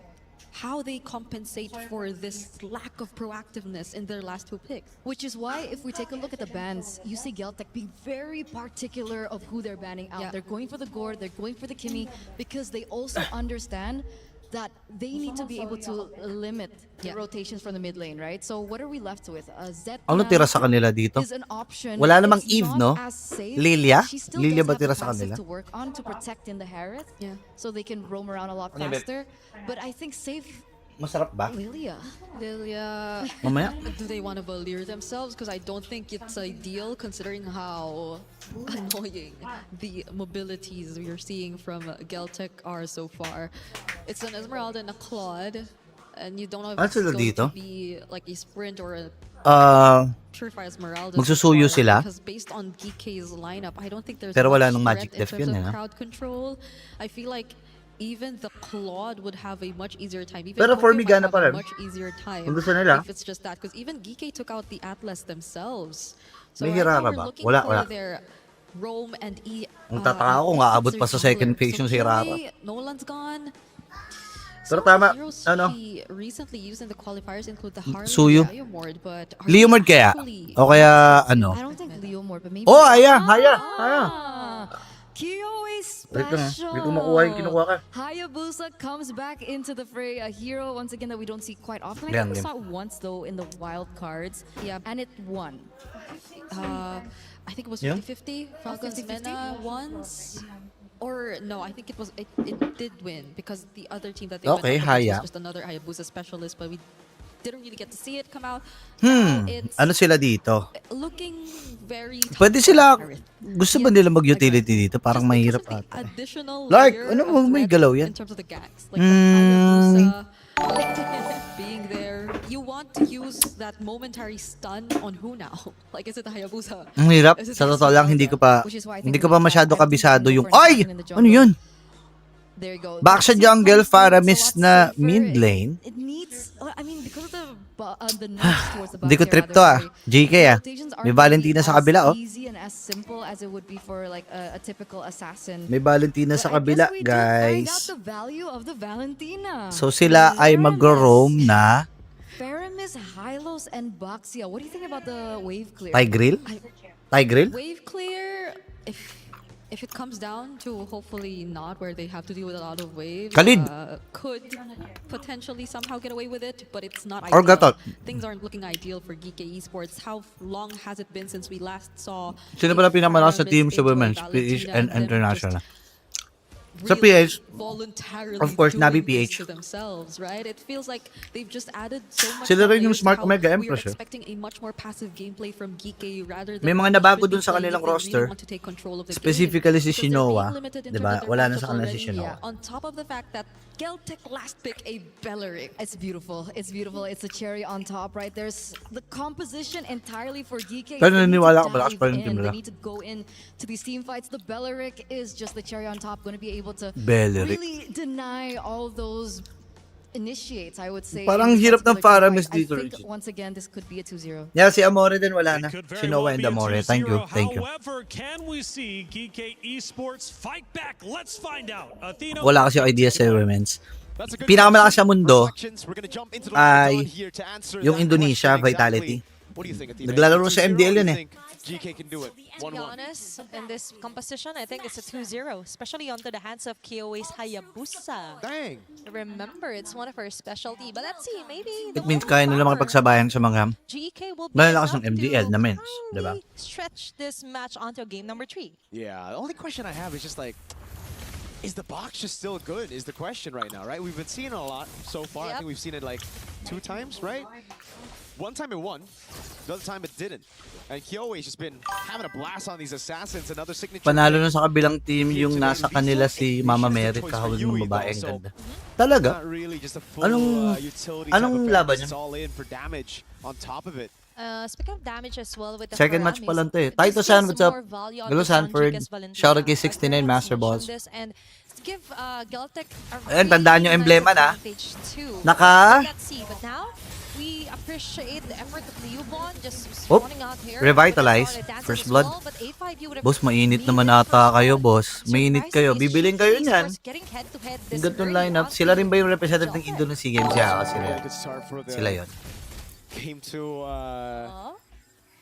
how they compensate for this lack of proactiveness in their last two picks. Which is why, if we take a look at the bans, you see Geltec being very particular of who they're banning out. Yeah. They're going for the Gord, they're going for the Kimmy, because they also understand that they need to be able to limit the rotations from the mid lane, right? So what are we left with? Zed Ano tira sa kanila dito? is an option. Wala namang It's Eve, not no? as safe. Lilia? She still Lilia does ba have the tira sa passive kanila? to work on to protect in the Harith. Yeah. So they can roam around a lot Ano yun, faster. But I think safe Masarap ba? Lilia. Lilia, Mamaya? do they want to Valir themselves? Because I don't think it's ideal considering how annoying the mobilities we're seeing from Geltec are so far. It's an Esmeralda and a Claude, and you don't know if Ah, it's sila going dito? to be like a sprint or a Surefire Esmeralda. Magsusuyo so far, sila? Because based on GK's lineup, I don't think there's Pero wala much nung Magic threat Def in terms yun, of eh, no? crowd control. I feel like even the Claude would have a much easier time. Even Pero for Tokyo me, might gana have pa a rin. much easier time Kung gusto nila. if it's just that. Because even Gike took out the Atlas themselves. So May right now Hirara we're ba? looking Wala, for wala. their Roam and E. Ang tataka ko kung aabot pa sa second phase yung si Hirara. Nolan's gone. Pero Some of the tama, heroes ano? he recently used in the qualifiers include the Harley Suyu? and Leomord, but are Leomord they kaya? actually O kaya ano? I don't think Leomord, but maybe... Oh, Haya! Haya! Kyoei Wait lang, special. hindi ko makuha yung kinukuha ka. Hayabusa comes back into the fray, a hero once again that we don't see quite often. I Yan, think we yan. saw it once though in the wild cards. Yeah. And it won. I think it was Yeah? 50-50. Falcons 50-50? Mena once. Or no, I think it did win because the other team that they Okay, went up against Haya. was just another Hayabusa specialist, but we didn't really get to see it come out. Now it's Ano sila dito? looking very tough Pwede for sila, Harith. gusto ba nila mag-utility dito? Parang Just mahirap because of the ata. additional Like, layer ano of mo, may threat galaw yan. in terms of the gangs. Like the Hayabusa being there. You want to use that momentary stun on who now? Like, is it the Hayabusa? Ang hirap. Is it Sa the totoo lang, hindi ko pa masyado kabisado yung, ay! Ano yun? There you go. Back sa That's jungle, it. Faramis It's a lot na safer. mid lane. It needs, I mean, because of the nerfs towards the Hindi ko Batia, trip rather, to ah. sorry, JK the ah. rotations aren't May gonna be Valentina sa as kabila oh. easy and as simple as it would be for like a typical assassin. May Valentina sa But I kabila, guess we did find out guys. the value of the Valentina. So sila ay mag-roam na Faramis, Hylos, and Baxia. What do you think about the wave clear? Tigreal? Tigreal? Wave clear, if it comes down to hopefully not where they have to deal with a lot of waves, Khalid. Could potentially somehow get away with it, but it's not Or ideal. Gatot. Things aren't looking ideal for Geek Esports. How long has it been since we last saw? Sino pala pinamalakas sa Faramis team sa into a women's, Valentina PH and them international? just Sa really PH, voluntarily of course, Navi doing this PH. to themselves, right? It feels like they've just added so much. Sila rin yung layers to Smart how Omega we Empress, are eh. expecting a much more passive gameplay from Geek rather than May mga what nabago should dun be sa playing kanilang if they really roster. want to take control of the game. Specifically si Because they're being Shinoa, limited in diba? terms of their Wala na matchups sa kanila si already. Shinoa. On top of the fact that Geltec last pick a Belleric. It's beautiful. It's beautiful. It's a cherry on top, right? There's the composition entirely for DK. Pero They need to naniniwala ako, malakas dive pa rin yung team in. nila. They need to go in to these team fights. The Belleric is just the cherry on top, going to be able to Belleric. really deny all those initiates, I would say. Parang in this hirap ng particular Faramis team fight. dito, I think Richie. once again, this could be a 2-0. Yeah, si Amore din wala na. It could very Shinoa well and be a Amore. 2-0. Thank you. Thank you. However, can we see GK Esports fight back? Let's find out. Athena, Wala kasi idea sa women's. That's a good Pinakamalakas sa mundo reflections. We're gonna jump into the ay line here to answer yung that Indonesia, question Vitality. exactly. What do you think, Athena? Naglalaro sa 2-0, MDL or do yun you eh. think GK can do it. To be 1-1. honest, in this composition, I think it's a 2-0, especially onto the hands of KOA's Hayabusa. Dang. Remember, it's one of our specialty. But let's see, maybe It means kaya nila makipagsabayan sa mga GK will be malalakas ng enough MDL to na men's, finally diba? stretch this match onto game number 3. Yeah, the only question I have is just like, is the box just still good? Is the question right now, right? We've been seeing it a lot so far. I Yep. think we've seen it like 2 times, right? One time it won, the other time it didn't. And Kyoe's just been having a blast on these assassins. Another signature. Panalo na pick. sa kabilang team yung nasa kanila si Mama Mary kahawig ng babae. Ang ganda. Talaga? Not really just a full Anong- utility anong type of laban effort. niya? It's all in for damage on top of it. Speaking of damage as well with the Second match pa Faramis, lang to eh. this Taito gives San, what's up? more value on Hello the Sanford. Sanjikas Valentina. Shout out kay As 69 Faramis Master mentioned Balls. this, and give Geltec a Ayan, tandaan nyo really emblema nice na. advantage too. Naka- Let's see, but now we appreciate the effort of Leobon just Oop. spawning out here. Revitalize. With the solid First dances as blood. well, but A5 you would have Boss, mainit needed naman first ata kayo, blood. boss. Mainit kayo. Surprisingly, Bibiling kayo GK niyan. Esports getting head-to-head Ang this ganda ng early lineup. on Sila rin ba yung to representative ng Geltec. Indonesia Games? Yeah, sila Yeah, yun. good start for the Sila yun. game to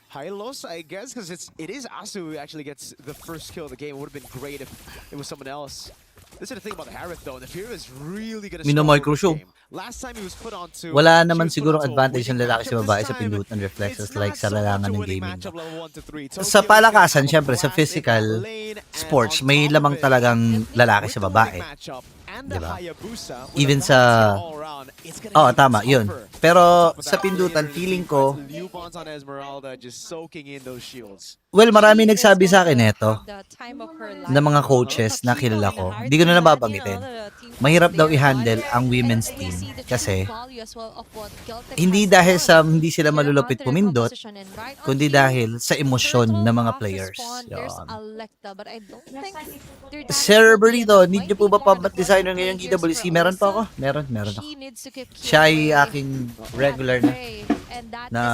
Hylos, I guess, because it is Asu who actually gets the first kill of the game. It would have been great if it was someone else. This is the thing about the Harith though. The Fear is really gonna Minomicro siya. Last time he was put onto. Wala she naman was put sigurong onto a advantage ng winning lalaki sa matchup. babae This sa time, pindutan reflexes it's like not sa so larangan much a ng winning gaming. matchup level 1 to 3. Sa Tokyo palakasan, is syempre, sa gonna physical blast it back lane, and sports, on may top lamang of it, talagang lalaki with sa the babae. winning matchup and the Diba? Hayabusa, with Even the sa... Valentina all around, it's gonna Oh, be tama, yun. tougher. Pero On top of sa that, pindutan, later feeling in the ko, fights, Leobon's on Esmeralda just soaking in those shields. well, marami She is nagsabi sa akin going to neto, have the time of her life. na mga coaches na kilala ko. Hindi ko na nababanggitin. Mahirap daw i-handle ang women's team kasi hindi dahil sa hindi sila malulupit pumindot, kundi dahil sa emosyon ng mga players. Yan. Sir Berlito, need nyo po ba pop-mat designer ngayong EWC? Meron pa ako? Meron ako. Siya ay aking regular na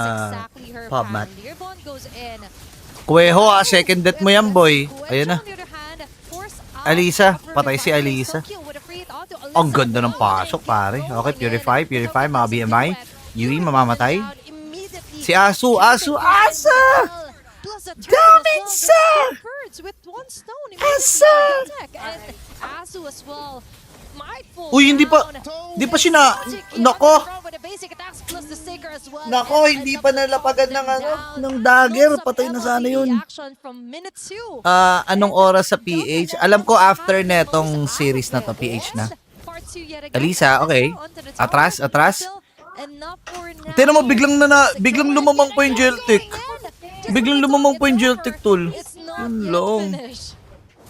pop-mat. Kuweho second death mo yan boy. Ayan na. Alisa, patay si Alisa. Ang ganda ng pasok pare. Okay, Purify, mga BMI. Yui, mamamatay. Si Asu! Damage, sir! Asa! Uy, hindi pa siya na... Nako! here as well. Nako, hindi pa nalapagan ng ng dagger. Patay na sana yun. Anong oras sa PH? Alam ko after netong series na to, PH na. Alisa, okay. Atras. Tignan mo, biglang lumamang pa yung Jeltic. Biglang lumamang pa yung Jeltic, tol. Yun lang.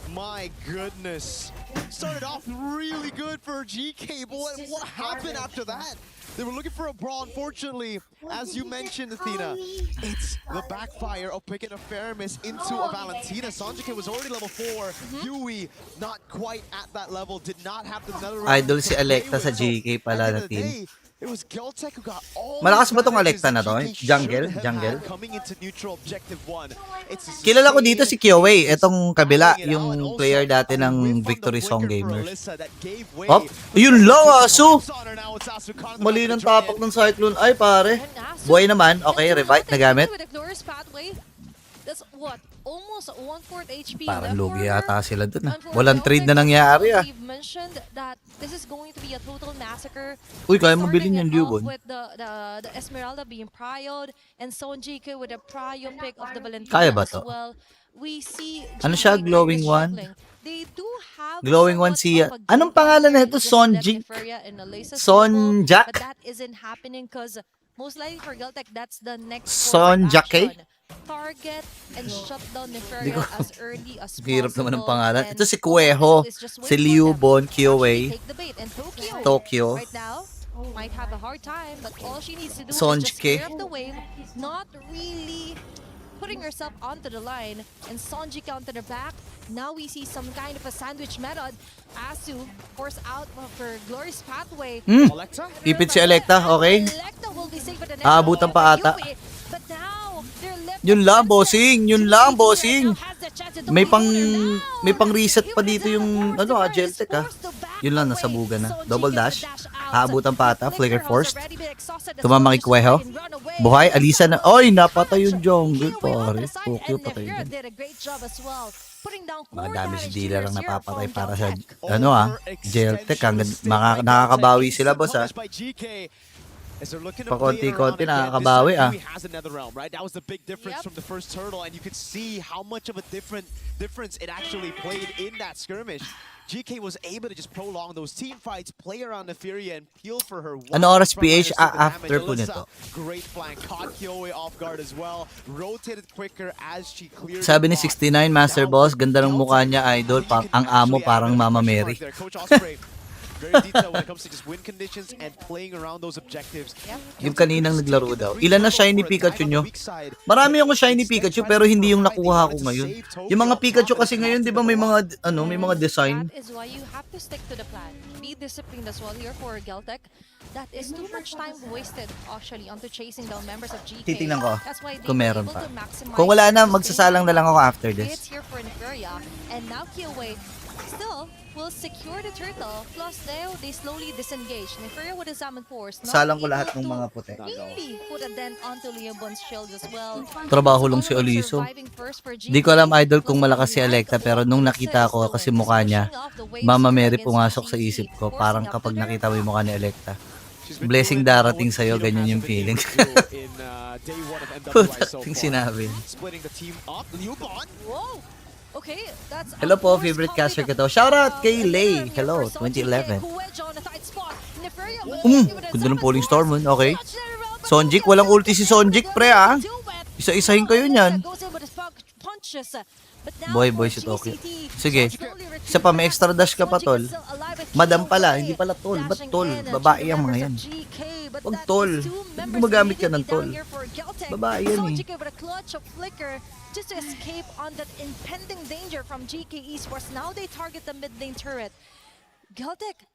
My goodness. Started off really good for GK, but what happened after that? They were looking for a brawl. Unfortunately, as you mentioned, Athena, it's the backfire of picking a Faramis into a Valentina. Sanjike was already level 4. Yui, not quite at that level, did not have the nether realm. Idol si Electa sa GK pala na team. It was Geltek who got all Malakas ba tong Electa na to? Jungle? Coming into neutral objective 1. Kilala ko dito si Kyoei. Etong kabila, yung player dati ng Victory Song Gamers. Oh, yun lang, aso! Mali ng tapak ng Cyclone. Ay, pare. Buhay naman. Okay, revive na gamit. That's what? Almost 1/4 HP. Parang lugi yata sila dun. Walang trade na nangyari. We've mentioned that this is going to be a total massacre. Uy, kaya mo bilhin yung Dubon. With the Esmeralda being prioed and Sonjike with a prio pick of the Valentina Kaya ba to? as well. We see Ano siya? Glowing one? They do have Glowing one siya. Anong pangalan na ito? Sonjik? Sonjak? But that isn't happening because most likely for Geltek, that's the next Sonjake? target and shut down Neferia as early as possible. Hirap naman ng pangalan. Ito si Kueho, si Liubon, Kyoei, Tokyo. Right now, might have a hard time, but all she needs to do Sonjike. is just clear up the wave, not really putting herself onto the line, and Sonjike onto the back. Now we see some kind of a sandwich method. Asu force out of her glorious pathway. Ipit si Electa, okay. Electa will be safe with the Aabutan pa ata. But now, they're left Yun lang, bossing. Yun lang, bossing. May pang reset pa dito yung Jeltek ah. Yun lang, nasabugan na. Double dash. Aabutan pa ata. Flicker forced. Tumama kay Kueho. Buhay. Alisa na. Oy, napatay yung jungle, pare. Tokyo patay din. Mga damage dealer ang napapatay para sa Jeltek. Nakakabawi sila, boss ah. Pakonti-konti nakakabawi ah. That was the big difference from the first turtle, and you could see how much of a difference it actually played in that skirmish. GK was able to just prolong those team fights, play around Neferia, and peel for her. Ano oras PH after po nito? Great flank, caught Kyoei off guard as well, rotated quicker as she cleared. Sabi ni 69 Master Boss, ganda ng mukha niya, idol. Ang amo parang Mama Mary. Very detailed when it comes to just win conditions and playing around those objectives. Yung kaninang naglaro daw. Ilan na shiny Pikachu nyo? Marami akong shiny Pikachu pero hindi yung nakuha ko ngayon. Yung mga Pikachu kasi ngayon, di ba may mga design? That is why you have to stick to the plan. Be disciplined as well here for Geltek. That is too much time wasted actually onto chasing down members of GK. Titingnan ko That's why kung meron pa. Maximize Kung wala na, magsasalang na lang ako after this. It's here for Neferia, and now Kyoei still will secure the turtle. Plus now they slowly disengage. Neferia with his summon force. Salang ko lahat ng mga puti. Really put a dent onto Leobon's shield as well. Trabaho lang si Aliso. Di ko alam, idol, kung malakas si Electa, pero nung nakita ko kasi mukha niya, Mama Mary pumasok sa isip ko. Parang kapag nakita mo yung mukha ni Electa, blessing darating sa'yo, ganyan yung feeling. Puting sinabi. Okay, that's Hello po, favorite caster ko to. Shoutout kay Lay. Hello, 2011. Ganda ng Polling Storm. Okay. Sonjik, walang ulti si Sonjik, pre ah. Isa-isahin kayo niyan. Boy si Tokyo. Sige. Isa pa, may extra dash ka pa, tol. Madam pala, hindi pala tol. Ba't tol? Babae ang mga yan. Wag tol. Gumagamit ka ng tol. Babae yan eh. Just to escape on that impending danger from GK Esports. Now they target the mid lane turret. Geltek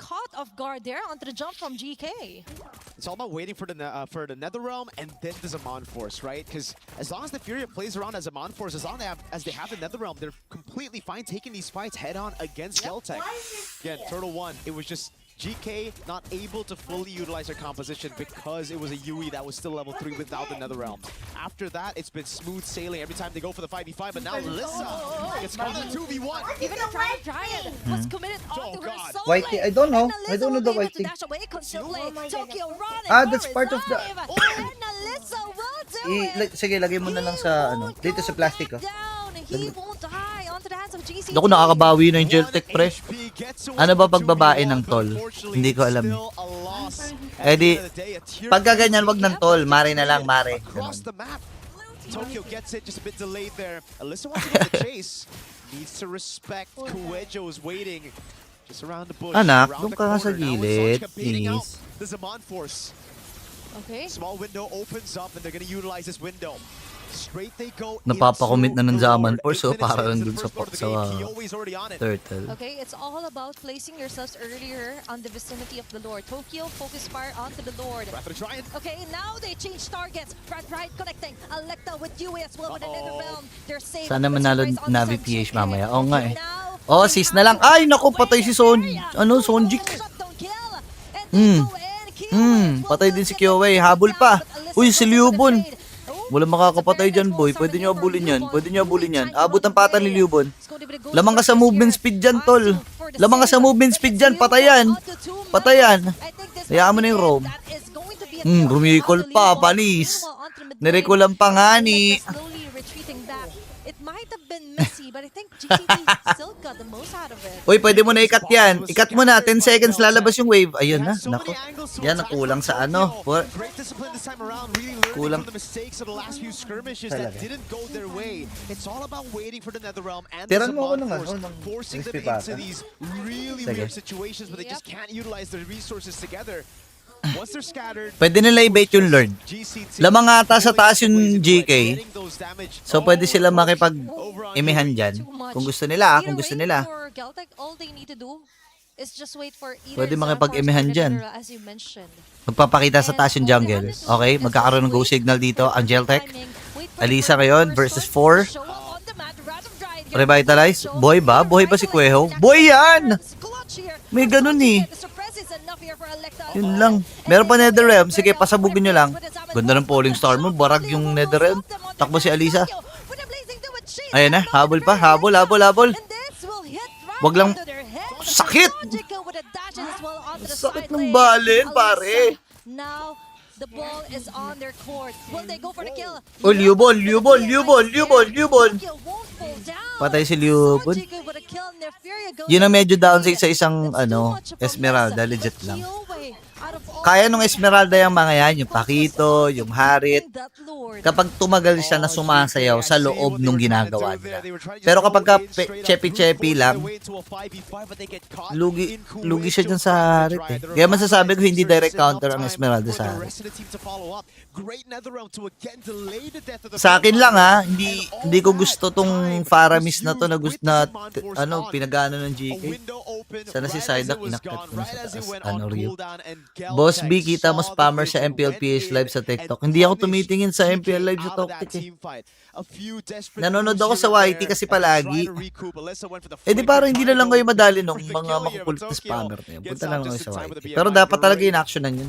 caught off guard there onto the jump from GK. It's all about waiting for the Netherrealm and then the Zaman Force, right? Because as long as the Furia plays around as Zaman Force, as long as they have the Netherrealm, they're completely fine taking these fights head on against Geltek. Again, Turtle 1, it was just GK not able to fully utilize their composition because it was a Yui that was still level 3 without the Netherrealm. After that, it's been smooth sailing every time they go for the 5v5, but now Lissa gets caught in 2v1. Even the Giant was committed onto her soul Whitey, lane. I don't know. And I Alyssa don't know will the be able to Whitey. dash away, conceal Tokyo running Ah, for that's his part of the... life. And Alyssa will do it. Sige, lagay mo na lang sa, ano, dito sa plastic, oh. Down. He won't die onto the hands of GCT. Naku, nakakabawi na yung Geltec, pre. Ano ba pagbabae ng tol? Hindi ko alam. Eh di, pagka ganyan, wag ng tol. Mare na lang, mare. Ganun. Tokyo gets it, just a bit delayed there. Alyssa wants to go the chase. Needs to respect. Kuejo is waiting just around the bush. Anak, around doon the ka nga sa corner. Now it's gilid. Sonjika baiting out Inis. the Zaman Force. Okay. Small window opens up and they're gonna utilize this window. Straight they go. Napapakomit na ng into the Zaman Lord. Force, oh, 8 minutes para into lang the dun sa first part of the game. sa Kyowe's already on it. turtle. Okay, it's all about placing yourselves earlier on the vicinity of the Lord. Tokyo, focus fire onto the Lord. Rapid Giant. Okay, now they change targets. Right connecting. Electa with Yui as well with the Netherrealm. They're safe. Sana manalo Navi PH mamaya. Oo nga eh. Now, Oh, sis na lang. Ay, naku, patay si Sonjik. Patay din si Kyowe. Habol pa. Uy, si Liubon. Wala makakapatay dyan, boy. Pwede nyo abulin yan. Pwede nyo abulin yan. Abot ang pata ni Liubon. Lamang ka sa movement speed dyan, tol. Lamang ka sa movement speed dyan. Patayan. Patayan. Hayaan mo na yung roam. Rumikol pa, panis. Nirecall ang pangani. slowly retreating back. It might have been messy, but I think GCT still got the most out of it. Uy, pwede mo na ikat yan. Ikat mo na. 10 seconds lalabas yung wave. Ayun na. Naku. Yan, nakulang sa ano. Great discipline this time around, really learning from the mistakes of the last few skirmishes that didn't go their way. It's all about waiting for the Netherrealm and the Tiran mo ako Zaman ng Force, ano, ng forcing them crispy pata. into these really Sige. weird situations where they just can't utilize their resources together. Once they're scattered, Pwede nila i-bait yung Lord. GCT Lamang ata sa taas yung ways into it, GK. getting those damage. So, pwede sila makipag-imihan dyan. Kung gusto nila, kung gusto nila. For Geltec, all they need to do is just wait for either Pwede Zaman makipag-imihan Force or dyan. Netherrealm, as you mentioned. Magpapakita sa taas yung jungle. Okay? Magkakaroon ng go signal dito. Ang Geltec. Alisa ngayon versus 4. Show up on the mat, Random Giant. Revitalize. Boy ba? Buhay ba si Kueho? Boy yan! May ganun eh. Yun lang. Meron pa Netherrealm. Sige, pasabugin nyo lang. Ganda ng polling star mo. Barag yung Netherrealm. Takbo si Alisa. Ayan na. Habol pa. Habol, habol, habol. Wag lang. Sakit! Sakit ng balin, pare. Now, the ball is on their court. Will they go for the kill? Oh, Liubon, Liubon, Liubon, Liubon, Liubon. Tokyo won't fall down. Patay si Liubon. Sonjika with a kill, Neferia goes Yun ang medyo down sa down. isang, That's too ano, much of a Esmeralda. mess. Legit But lang. Kyowe, out of all Kaya nung Esmeralda yung mga yan, yung Pakito, yung Harit, that Lord, kapag tumagal siya na sumasayaw sa loob nung ginagawa nila. Pero kapag ka chepi-chepi lang, lugi siya dyan sa Harit eh. Kaya masasabi ko hindi direct counter ang Esmeralda sa Harit. Sa akin lang ha, hindi ko gusto tong Faramis na to na gusto na ano pinagano ng GK. Sana si Psyduck inakit ko na sa taas. Ano Ryu. Boss B, kita mo spammer sa MPLPH live sa TikTok. Hindi ako tumitingin sa MPL live sa TikTok eh. Nanonood ako sa YT kasi palagi. Eh di parang hindi na lang kayo madali nung mga makukulit na spammer na yun. Punta na lang kayo sa YT. Pero dapat talaga in-actionan yun.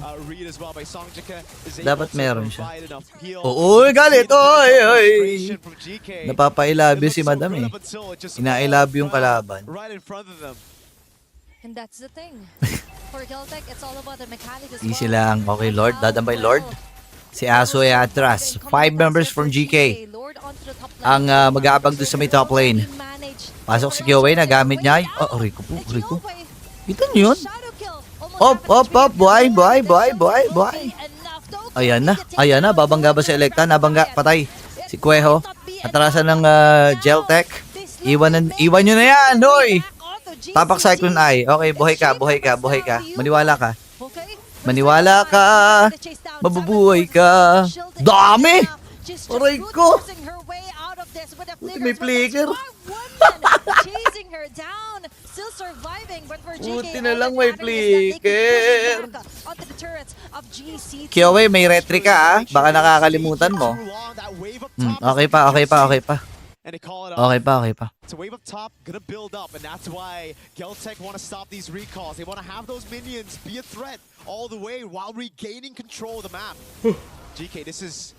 Dapat meron siya. Oo, galit! Oy, oy! Napapailabi si madam eh. Inailabi yung kalaban. and that's the thing. For Geltec, it's all about the mechanic as Easy well. lang. Okay, Lord. Dadambay, Lord. Si Aso ay atras. 5 members from GK. Ang mag-aabag doon sa may top lane. Pasok si Kyowe, nagamit niya. Oh, Rico po, Rico. Kita niyo yun? Op, op, op. Buhay, buhay, buhay, buhay, buhay. Ayan na. Babangga ba si Electa? Nabangga, patay. Si Kueho. Atrasan ng Geltec. Iwan nyo na yan, hoy! Tapak Cyclone Eye. Okay, buhay ka. Maniwala ka. Mabubuhay ka. Dami! Aray ko! Buti may flicker. Buti na lang may flicker. Kyowe, may retry ka ah. Baka nakakalimutan mo. Okay pa. and they call it off. Okay pa, okay pa. It's a wave up top, gonna build up, and that's why Geltec want to stop these recalls. They want to have those minions be a threat all the way while regaining control of the map. GK, this is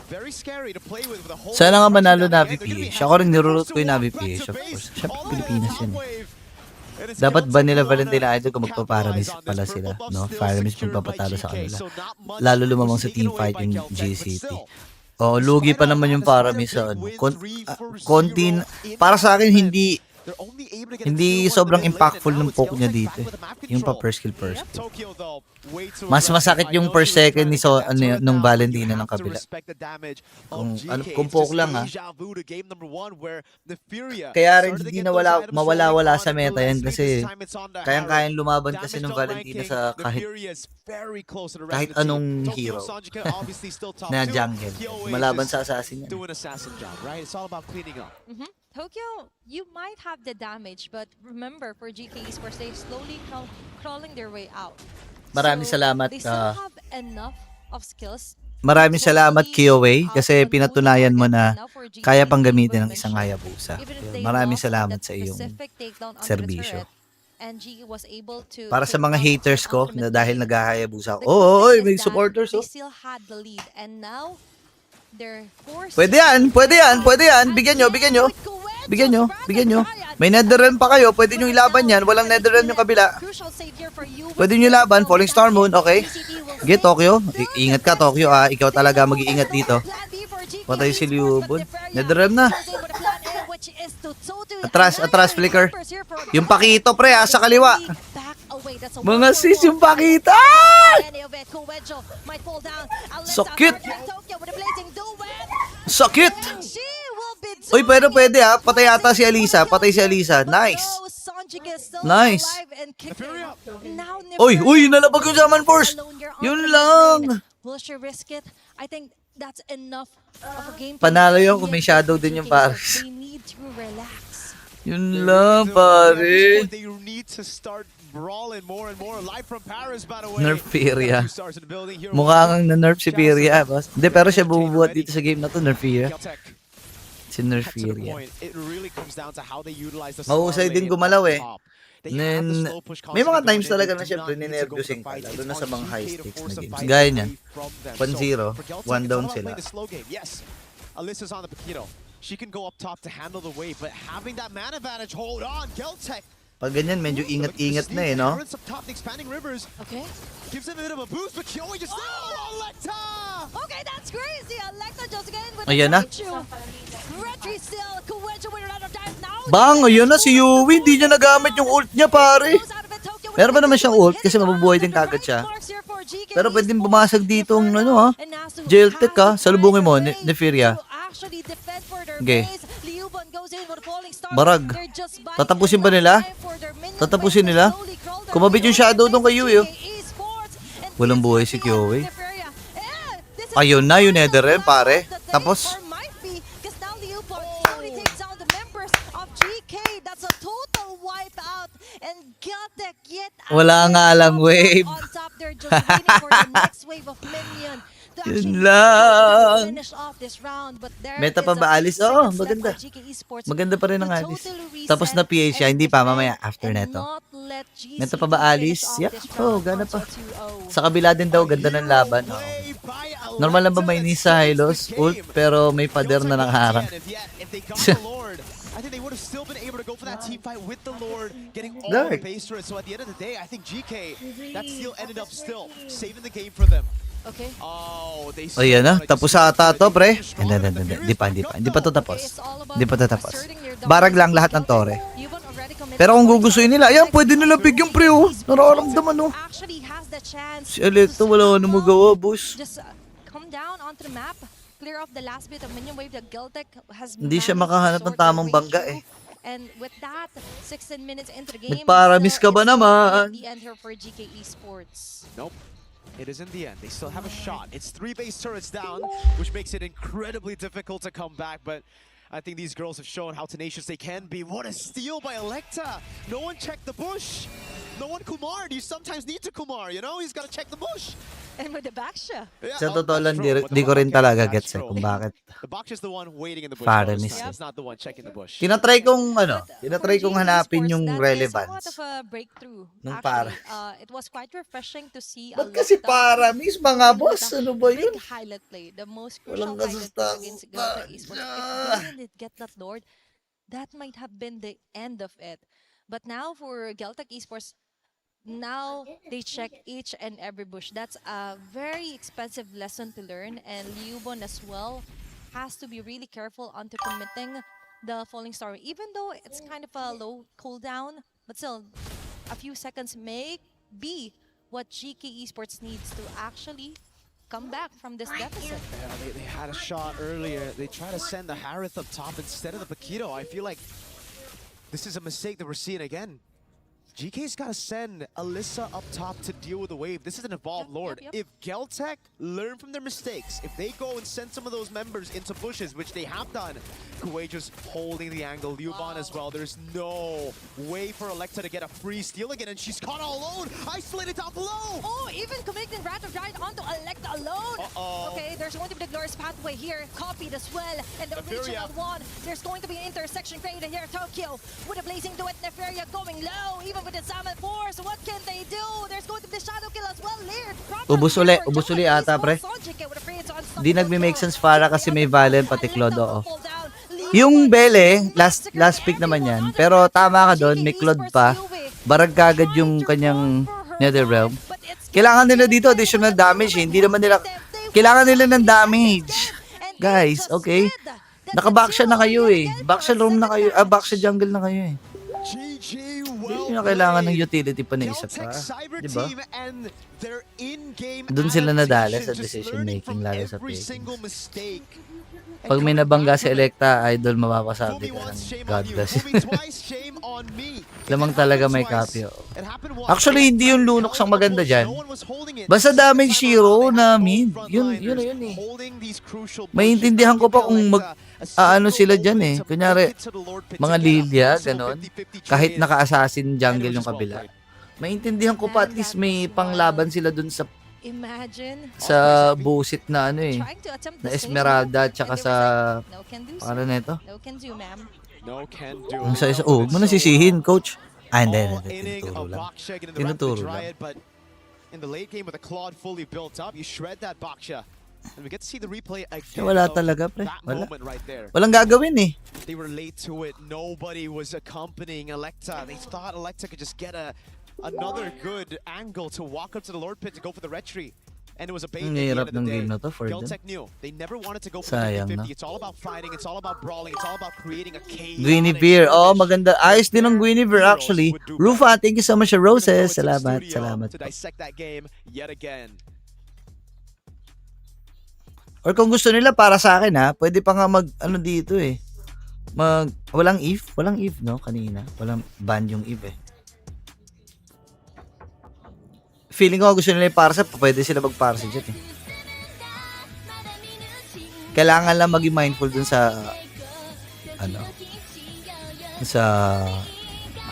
very scary to play with a whole... Sana nga manalo Navi PH. Ako rin nirurot ko yung Navi PH, of course. Siyempre, Pilipinas yun. Dapat ba nila Valentina Idol kung magpaparamis pala sila, no? Paramis magpapatalo sa kanila. Lalo lumamang sa teamfight yung GCT. Oh, lugi pa naman yung Paramis sa ano. Konti, para sa akin hindi sobrang impactful ng poke niya dito. Yung pa per skill. Mas masakit yung per second ni nung Valentina ng kabila. Kung poke lang ha. Kaya rin hindi mawala-wala sa meta yan kasi kayang-kayang lumaban kasi ng Valentina sa kahit anong hero na jungle. Malaban sa assassin yan. Tokyo, you might have the damage, but remember, for GK Esports, they're slowly crawling their way out. Maraming salamat. They still have enough of skills. Maraming salamat, Kiyoway, kasi pinatunayan mo na kaya pang gamitin ng isang Hayabusa. Maraming salamat sa iyong serbisyo. Para sa mga haters ko na dahil nag-Hayabusa ako, oy, may supporters, oh. They still had the lead, and now they're forced. Pwede yan. Bigyan nyo. May netherrealm pa kayo, pwede nyo ilaban yan. Walang netherrealm yung kabila. Pwede nyo ilaban, Falling Star Moon, okay. Sige, Tokyo. Ingat ka, Tokyo, ah. Ikaw talaga mag-iingat dito. Patay si Liubon. Netherrealm na. Atras, flicker. Yung Pakito, pre, ah, sa kaliwa. Mga sis, yung Pakito. Sakit. Uy, pwede ha. Patay ata si Alisa. Nice. Uy, nalabag yung Shaman Force. Yun lang. Panalo yun kung may shadow din yung Paris. Yun lang, pare. Nerf Furia. Mukha kang na-nerf si Furia, boss. Hindi, pero siya bumubuhat dito sa game na to, Nerf Furia. Si Nerf Furia. Mahusay din gumalaw eh. May mga times talaga na siyempre ninervyusin ka, lalo na sa mga high stakes na games. Gaya niyan, 1-0, 1 down sila. Alyssa's on the Pakito. She can go up top to handle the wave, but having that man advantage, hold on, Geltec. Pag ganyan, medyo ingat-ingat na eh, no? Okay. Gives him a bit of a boost, but Kyoe just... Oh, Electa! Okay, that's crazy. Electa just again with ayan na. Bang, ayan na si Yui. Hindi niya nagamit yung ult niya, pare. Meron ba naman siyang ult? Kasi mabubuhay din kagad siya. Pero pwedeng bumasag dito ang ano ha. Geltec ha. Salubungin mo, Nefiria. Okay. Barag. Tatapusin ba nila? Kumabit yung shadow doon kay Yui. Walang buhay si Kyoe. Ayun na, yung netherrealm, pare. Tapos, wala nga lang wave. Yun lang. Meta pa ba Alice? Oo, maganda. Maganda pa rin ang Alice. Tapos na PA siya, hindi pa, mamaya after neto. Meta pa ba Alice? Yep. Oh, gana pa. Sa kabila din daw, ganda ng laban. Oh. Normal lang ba may Nisa Hylos ult, pero may pader na nakaharang. I think they would have still been able to go for that team fight with the Lord, getting all the base to it. So at the end of the day, I think GK, that steal ended up still saving the game for them. Okay. Oh, they ayan na, tapos ata to, pre. Hindi pa to tapos. Barag lang lahat ng tore. Pero kung gugustuhin nila, ayan, pwede nila bigyan, pre, oh. Nararamdaman, oh. Si Electo, wala na magawa, boss. Just come down onto the map. Clear off the last bit of minion wave that Geltec has. Hindi siya makahanap ng tamang bangga eh. And with that, 16 minutes into the game, nagparamis ka ba naman? The end here for GK Esports. Nope. It isn't the end. They still have a shot. It's 3 base turrets down, which makes it incredibly difficult to come back, but I think these girls have shown how tenacious they can be. What a steal by Electa! No one checked the bush! No one Kumar! You sometimes need to Kumar, you know? He's got to check the bush! And with the Baksha. Sa totoo lang, di ko rin talaga gets kung bakit The box is the one waiting in the bush. Faramis. It's not the one checking the bush. Tinatry kong tinatry For kong GK hanapin Esports, yung that is relevance. somewhat of a breakthrough. Nung Actually, Paras. it was quite refreshing to see Ba't kasi Paramis, mga boss? Ano ba yun? big highlight play, the most crucial Walang highlight play against Galta kasustansya. Esports. If they didn't get that Lord, that might have been the end of it. But now for Galtec Esports, now they check each and every bush. That's a very expensive lesson to learn, and Liubon as well has to be really careful onto committing the falling star. Even though it's kind of a low cooldown, but still, a few seconds may be what GK Esports needs to actually come back from this deficit. Yeah, they had a shot earlier. They tried to send the Harith up top instead of the Paquito. I feel like this is a mistake that we're seeing again. GK's got to send Alyssa up top to deal with the wave. This is an evolved Lord. Yep. If Geltec learn from their mistakes, if they go and send some of those members into bushes, which they have done, Kuwait just holding the angle, Liuban as well. There's no way for Electa to get a free steal again, and she's caught all alone, isolated down below. Oh, even committing Wrath of Giant onto Electa alone. Okay, there's going to be the glorious pathway here, copied as well, and the regional one. There's going to be an intersection created here, Tokyo, with a blazing duet, Neferia going low, even with the Salmon Force. What can they do? There's going to be shadow kill as well. Laird. Ubus uli ata, pre. Di nagme-make sense para kasi may Valen pati Claude, oo. Yung Bele, last pick naman yan. Pero tama ka doon, may Claude pa. Barag kagad yung kanyang Netherrealm. Kailangan nila dito additional damage, eh. Hindi naman nila kailangan nila ng damage. Guys, okay? Naka-backsha na kayo eh. Backsha roam na kayo. Backsha jungle na kayo eh. Hindi nyo kailangan ng utility pa na isa pa. Diba? Doon sila nadala sa decision making, lalo sa picking. Pag may nabangga si Electa, idol, mapapasabi ka ng God bless. Lamang talaga may copy. Actually, hindi yung lunok sang maganda dyan. Basta damage zero namin. Yun eh. Maintindihan ko pa kung ano sila dyan eh. Kunyari, mga Lilia, ganon. Kahit naka-assassin jungle yung kabila. Maintindihan ko pa at least may panglaban sila dun sa busit na ano eh. Na Esmeralda at saka sa ano na ito? Ang sa isa, huwag mo na sisihin, coach. Hindi. Tinuturo lang. In the late game with the Claude fully built up, you shred that Baksha. And we get to see the replay again. Wala talaga, pre. Wala. Right there. Walang gagawin eh. They were late to it. Nobody was accompanying Electa. They thought Electa could just get another good angle to walk up to the Lord Pit to go for the retreat. And it was a bait at the end of the day. Geltec knew. They never wanted to go for the 50-50. It's all about fighting. It's all about brawling. It's all about creating a chaos. Guinevere. Oh, maganda. Ayos din ng Guinevere actually. Rufa, thank you so much, Roses. Salamat. To dissect that game yet again. Or kung gusto nila para sa akin pwede pa nga dito eh. Walang if no kanina. Walang ban yung if eh. Feeling ko gusto nila yung parsa, pwede sila mag-parsa dyan eh. Kailangan lang maging mindful dun sa sa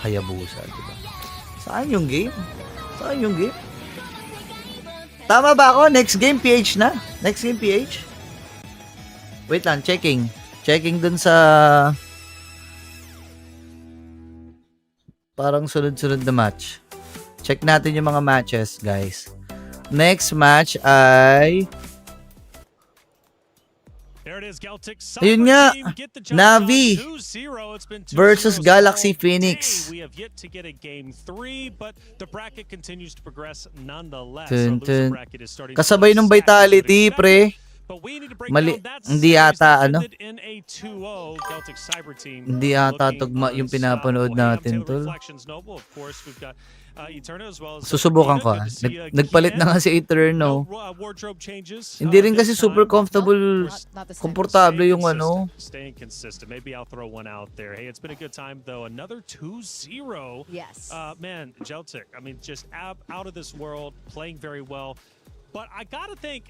Hayabusa, diba? Saan yung game? Tama ba ako? Next game PH na? Next game PH? Wait lang, checking. Checking dun sa parang sunod-sunod na match. Check natin yung mga matches, guys. Next match ay ayun nga, Navi versus Galaxy Phoenix. Kasabay ng Vitality, pre. Hindi yata hindi yata tugma yung pinapanood natin, tol. Susubukan ko. Nagpalit na nga si Eterno. Hindi rin kasi super komportable yung Staying consistent. Maybe I'll throw one out there. Hey, it's been a good time though. Another 2-0. Yes. Man, Geltic, I mean, just out of this world, playing very well. But I gotta think,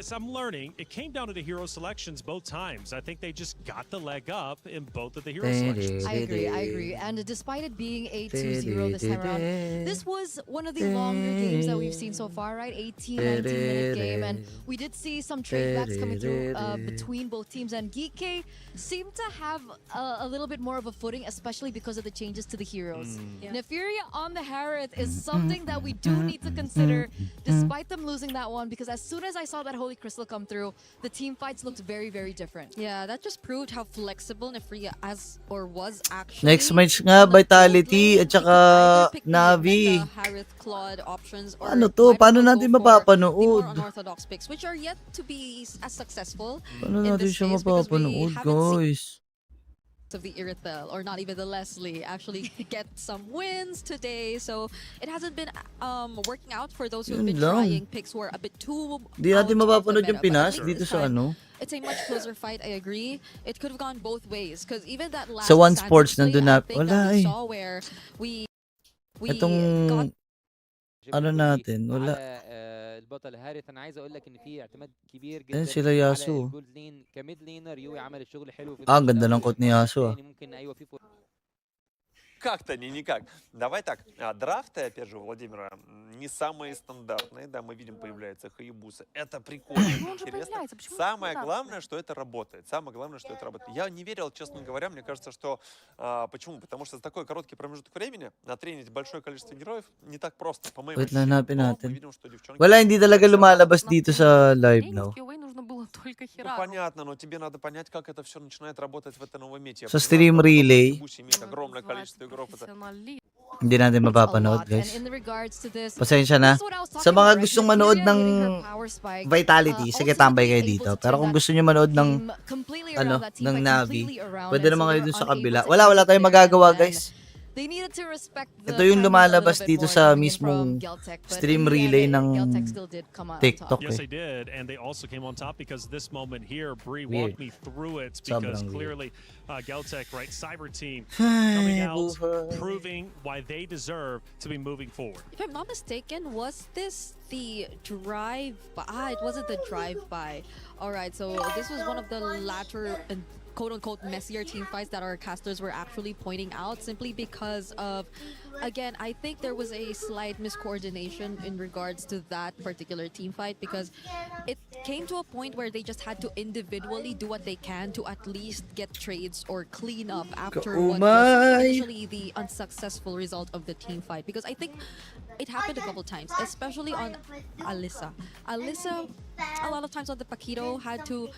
as I'm learning, it came down to the hero selections both times. I think they just got the leg up in both of the hero selections. I agree. And despite it being a 2-0 this time around, this was one of the longer games that we've seen so far, right? 18, 19-minute game. And we did see some trade backs coming through between both teams. And Geeky seemed to have a little bit more of a footing, especially because of the changes to the heroes. Neferia on the Harith is something that we do need to consider, despite them losing that one, because as soon as I saw that Holy Crystal come through, the team fights looked very, very different. Yeah, that just proved how flexible Neferia was actually. Next match nga, Vitality at saka Navi. Harith, Claude options, or Ano to? Paano natin the mapapanood? more unorthodox picks, which are yet to be as successful Paano in natin this siya phase because we mapapanood, haven't seen guys? of the Irithel or not even the Leslie actually get some wins today, so it hasn't been working out for those who've been Yun lang. trying picks who are a bit too Di natin out of the mapapanood meta. yung But I Pinas think dito this sa time, ano. it's a much closer fight. I agree. It could have gone both ways because even that last Sa One sandwich Sports play, nandun I na, think wala that we eh. saw where we Itong got ano natin, wala. البطل هارث انا عايز اقول لك ان في اعتماد كبير Ayan جدا sila Yasu. على الجولد لين كميد لينر. يوي عمل الشغل حلو في Ang ganda ng quote ni Yasu. ممكن ايوه في Как-то не никак. Давай так, драфты, опять же, у Владимира, не самые стандартные, да, мы видим, появляется Хаябуса. Это прикольно, Ну, он же интересно. появляется, почему Самое стандартные? главное, что это работает. Самое главное, что это работает. Я не верил, честно говоря, мне кажется, что... почему? Потому что за такой короткий промежуток времени натренить большое количество героев не так просто, по моему Wait lang, hanapin Но мы natin. видим, что девчонки... Wala, hindi talaga lumalabas dito sa live now. Денежки, увы, нужно было только Ну, Херару. понятно, но тебе надо понять, как это все начинает работать в этой новой мете. Я Sa понимаю, stream что relay, Хаябуса имеет огромное количество игроков. Это Профессионализм. hindi natin A mapapanood, lot. guys. And in the regards to this, Pasensya na. this is what I was Sa talking mga about, right? gustong manood Neferia ng hitting her power spike, Vitality, sige ultimately tambay kayo able dito. to Pero turn kung that gusto nyo manood ng team completely ano, around, that team ng fight Navi, completely around, pwede and naman so kayo they're dun sa unable kabila. to Wala execute tayong their magagawa, plan. guys. They needed to respect the Ito yung timing a lumalabas little bit dito more sa coming in mismong from Geltec, but stream in the end, relay ng Geltec still did come out on TikTok top. Yes, eh. they did, and they also came on top because this moment here, Bree Weird. walked me through it Sobrang because weird. clearly Geltec, right, Cyber Team Ay, coming out, buhay. proving why they deserve to be moving forward. if I'm not mistaken, was this the drive-by? It wasn't the drive-by. All right, so this was one of the latter and quote-unquote messier team fights that our casters were actually pointing out simply because of, again, I think there was a slight miscoordination in regards to that particular team fight because it came to a point where they just had to individually do what they can to at least get trades or clean up after what was Kaumay! initially the unsuccessful result of the team fight, because I think it happened a couple times, especially on Alyssa. Alyssa, a lot of times on the Paquito, had to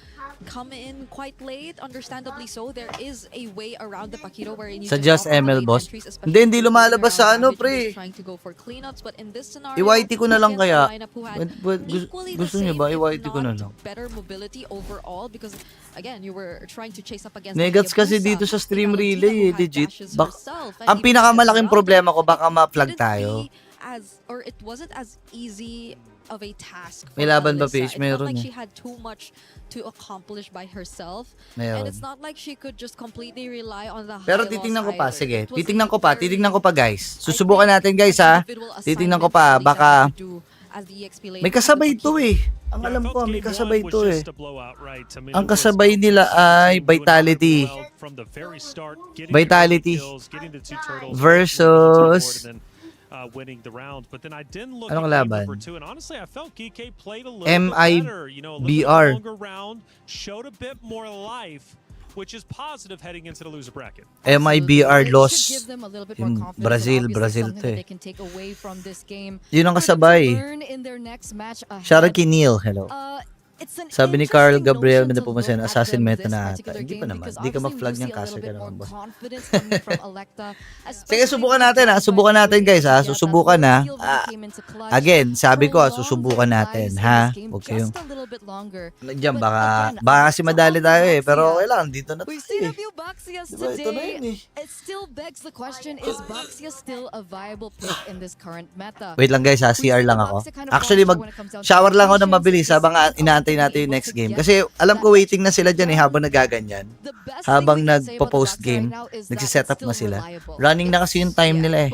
come in quite late, understandably so. There is a way around the Paquito wherein you Sa just Just offer ML, late boss. entries, Hindi especially lumalabas sa around ano, damage when pre. he's trying to go for cleanups, but in this scenario, I-YT ko na lang against a kaya. lineup who had equally the Gusto niyo same, ba? if I-YT ko na not lang. better mobility overall, because again, you were trying to chase up against Negats kasi Hayabusa, dito sa a stream Valentina relay who eh, had legit. dashes Bak herself, and ang even pinakamalaking Esmeralda problema ko, baka ma-flag didn't tayo. see as, or it wasn't as easy of a task for May laban ba, Alyssa. Paige? It's not Meron like eh. she had too much to accomplish by herself. Meron. And it's not like she could just completely rely on the Pero high titingnan ko loss pa, either. sige. It was Titingnan a ko pa, very, titingnan ko pa, guys. I Susubukan think, natin, guys, ha. individual Titingnan ko assignment pa, really that baka you do as the EXP lane may at the kasabay to Paquito. eh. Ang Yeah, I alam felt ko, may game kasabay one was to eh. just a blowout, right? I mean, Ang it was kasabay nila the ay team doing Vitality. well from the very start, getting Vitality the kills, getting the two turtles, versus and then, winning the round. But then I didn't look Anong at game laban? number 2, and honestly, I felt GK played a little MIBR. bit better. You know, a little bit longer round, showed a bit more life, which is positive heading into the loser bracket. MIBR It loss. should give them a little bit more In confidence, Brazil, and obviously Brazil something to that eh. they can take away from this game. Yun ang for them to kasabay. learn in their next match ahead. Shoutout kay Neil, hello. It's an Sabi ni Carl interesting Gabriel, notion may to napumasin, look at assassin them meta this na ata. particular Hindi game pa naman. because Di ka obviously we ma-flag do niyang see a kasi little ka bit naman, more boss. confidence coming from Electa, Sige, especially subukan with natin ha. Geltec Subukan natin being guys able ha. to get that Susubukan little na. steal when they came into clutch, Again, sabi ko, prolong susubukan their natin lives in ha. this game Huwag kayong... just a little bit longer. Diyan, But baka again, kasi madali tayo eh. Pero Baxia. okay lang, dito na We've tayo seen eh. a few Baxias Diba, ito na yun today. eh. It still begs the question, is Baxia still a viable pick in this current meta? Wait lang guys ha, CR lang ako. Actually, mag-shower lang ako ng mabilis habang inaantay natin yung next game. Kasi alam ko waiting na sila dyan eh habang nagaganyan. Habang nagpo-post game, nagsiset up na sila. Running na kasi yung time nila eh.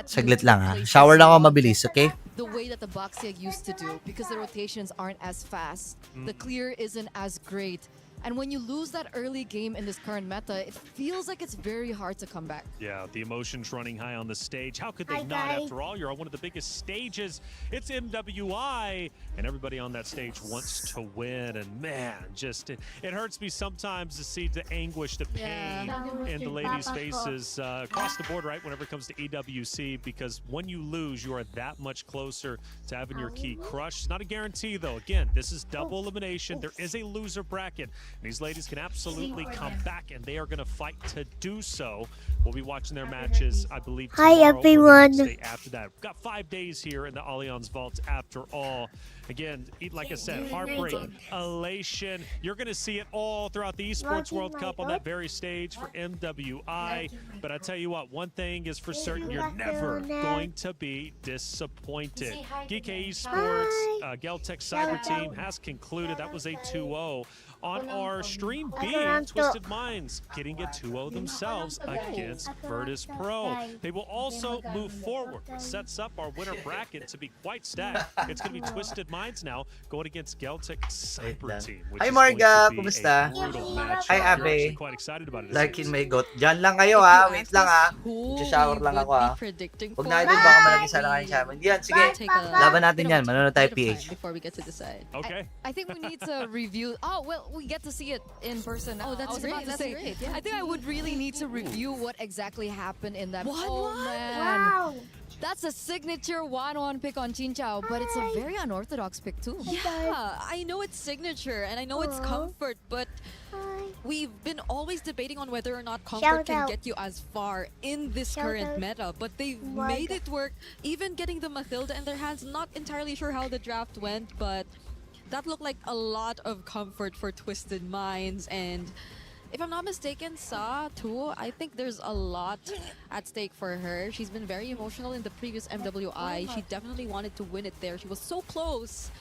Saglit lang ha. Shower lang ako mabilis, okay? the way that the Baxia used to do, because the rotations aren't as fast. The clear isn't as great. And when you lose that early game in this current meta, it feels like it's very hard to come back. Yeah, the emotions running high on the stage. How could they not? After all, you're on one of the biggest stages. It's MWI, and everybody on that stage wants to win. And man, just it hurts me sometimes to see the anguish, the pain in the ladies' faces across the board, right, whenever it comes to EWC, because when you lose, you are that much closer to having your key crushed. It's not a guarantee, though. Again, this is double elimination. There is a loser bracket. These ladies can absolutely come back, and they are going to fight to do so. We'll be watching their matches, I believe, tomorrow. Hi, everyone. Or the next day after that. We've got 5 days here in the Allianz Vault after all. Again, like I said, heartbreak, elation. You're going to see it all throughout the Esports World Cup on that very stage for MWI. But I tell you what, one thing is for certain, you're never going to be disappointed. GK Esports, Geltech Cyber Team has concluded. That was a 2-0. On our Stream B, Twisted Minds getting a 2-0 themselves against Virtus Pro. They will also move forward, which sets up our winner bracket to be quite stacked. It's going to be Twisted Minds now going against Geltech Cyber Team. Hi Marga, kumusta? Hi Abe. Quite excited about it. Like in may got. Diyan lang kayo ha. Wait lang ha. Shower lang ako ha. Huwag na idol, baka malagay sana kayo sa amin. Yan, sige. Laban natin yan. Manonood tayo PH. Before we get to decide. Okay. I think we need to review. Oh, well, we get to see it in person. Oh, that's great. That's great. Yeah. I think I would really need to review what exactly happened in that. 1-1? Oh, man. Wow. That's a signature 1-1 pick on Chinchao, but it's a very unorthodox pick too. Yeah, I know it's signature and I know it's comfort, but we've been always debating on whether or not comfort can get you as far in this current meta, but they've made it work. Even getting the Mathilda in their hands, not entirely sure how the draft went, but that looked like a lot of comfort for Twisted Minds. And if I'm not mistaken, Sa too, I think there's a lot at stake for her. She's been very emotional in the previous MWI. She definitely wanted to win it there. She was so close.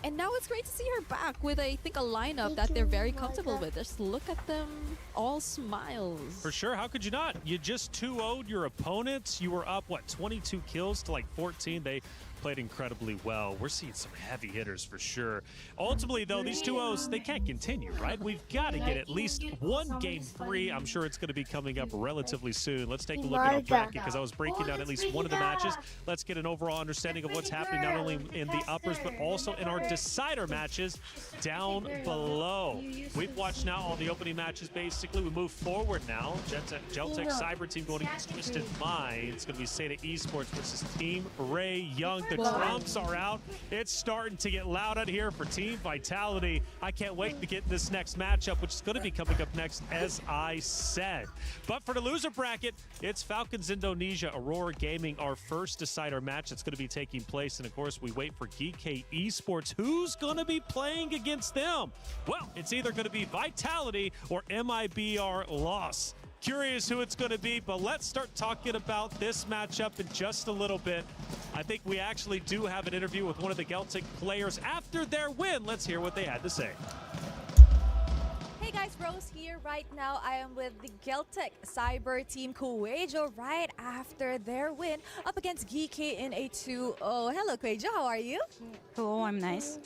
And now it's great to see her back with, I think, a lineup that they're very comfortable with. Just look at them, all smiles. For sure, how could you not? You just 2-0'd your opponents. You were up, what, 22 kills to like 14. They played incredibly well. We're seeing some heavy hitters for sure. Ultimately, though, these 2-0s, they can't continue, right? We've got to get at least one game free. I'm sure it's going to be coming up relatively soon. Let's take a look at our bracket, because I was breaking down at least one of the matches. Let's get an overall understanding of what's happening, not only in the uppers, but also in our decider matches down below. We've watched now all the opening matches, basically. We move forward now. Geltech Cyber Team going against Twisted Minds. It's going to be Seda Esports versus Team Ray Young. The drums are out. It's starting to get loud out here for Team Vitality. I can't wait to get this next matchup, which is going to be coming up next, as I said. But for the loser bracket, it's Falcons Indonesia, Aurora Gaming, our first decider match that's going to be taking place. And of course, we wait for GK Esports. Who's going to be playing against them? Well, it's either going to be Vitality or MIBR Loss. Curious who it's going to be, but let's start talking about this matchup in just a little bit. I think we actually do have an interview with one of the Geltech players after their win. Let's hear what they had to say. Hey guys, Rose here. Right now I am with the Geltech Cyber Team Kuwejo right after their win up against GK in a 2-0. Hello Kuwejo, how are you? Hello, I'm nice.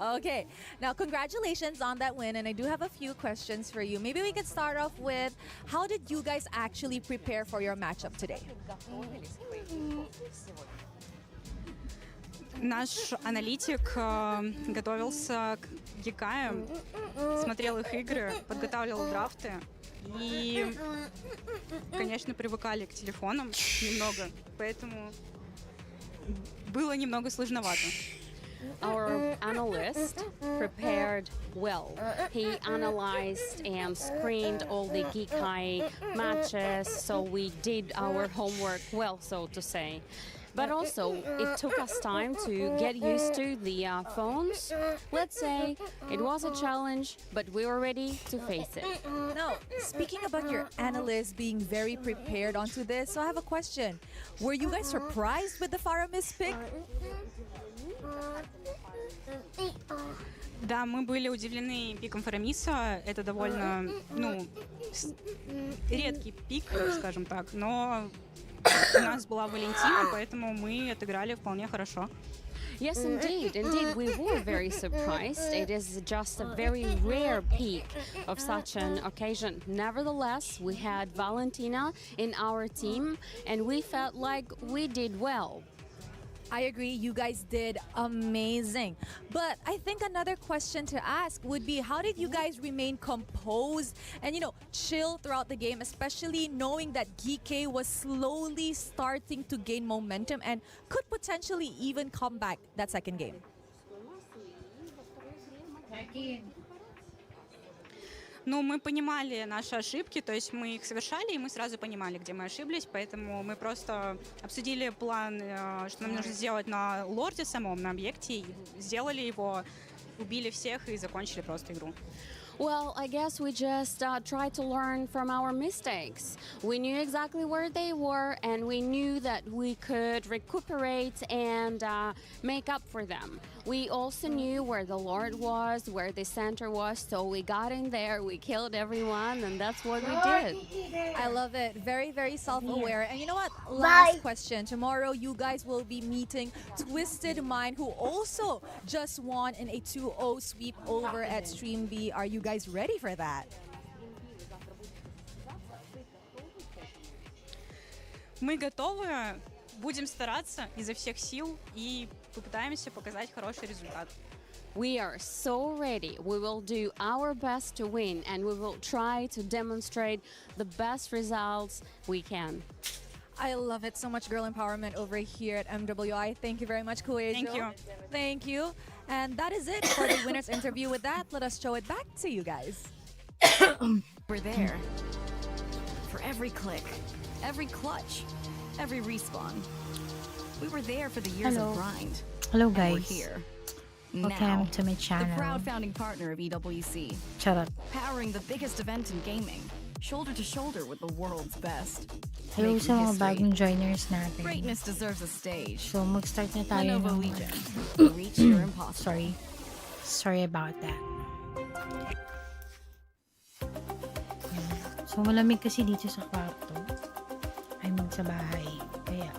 Okay, now congratulations on that win, and I do have a few questions for you. Maybe we could start off with, how did you guys actually prepare for your matchup today? Наш аналитик готовился к Гикаям, смотрел их игры, подготавливал драфты и, конечно, привыкали к телефонам немного, поэтому было немного сложновато. Our analyst prepared well. He analyzed and screened all the Gikai matches, so we did our homework well, so to say. But also, it took us time to get used to the phones. Let's say it was a challenge, but we were ready to face it. Now, speaking about your analysts being very prepared onto this, so I have a question. Were you guys surprised with the Faramis pick? Да, мы были удивлены пиком Фарамиса. Это довольно, редкий пик, скажем так, но у нас была Валентина, поэтому мы отыграли вполне хорошо. Yes, indeed. Indeed, we were very surprised. It is just a very rare peak of such an occasion. Nevertheless, we had Valentina in our team, and we felt like we did well. I agree, you guys did amazing. But I think another question to ask would be, how did you guys remain composed and, chill throughout the game, especially knowing that GK was slowly starting to gain momentum and could potentially even come back that second game? Ну, мы понимали наши ошибки, то есть мы их совершали, и мы сразу понимали, где мы ошиблись, поэтому мы просто обсудили план, что нам нужно сделать на лорде самом, на объекте, и сделали его, убили всех и закончили просто игру. Well, I guess we just tried to learn from our mistakes. We knew exactly where they were, and we knew that we could recuperate and make up for them. We also knew where the Lord was, where the center was, so we got in there, we killed everyone, and that's what we did. I love it. Very, very self-aware. And you know what? Last question. Tomorrow, you guys will be meeting Twisted Mind, who also just won in a 2-0 sweep over at Stream B. Are you guys ready for that? Мы готовы, будем стараться изо всех сил и попытаемся показать хороший результат. We are so ready. We will do our best to win, and we will try to demonstrate the best results we can. I love it. So much girl empowerment over here at MWI. Thank you very much, Kuejo. Thank you. Thank you. And that is it for the winner's interview. With that, let us show it back to you guys. We're there. For every click, every clutch, every respawn. We were there for the years of grind. Hello And we're guys. here. Welcome Now, to my the channel. proud founding partner of EWC. Charot. Powering the biggest event in gaming. Shoulder to shoulder with the world's best. Hello Making sa mga history. bagong joiners natin. Greatness deserves a stage. So mag-start na tayo Lenovo ng... Legion. Reach your impossible. Sorry about that. Yan. So malamig kasi dito sa kwarto. I mean sa bahay. Kaya...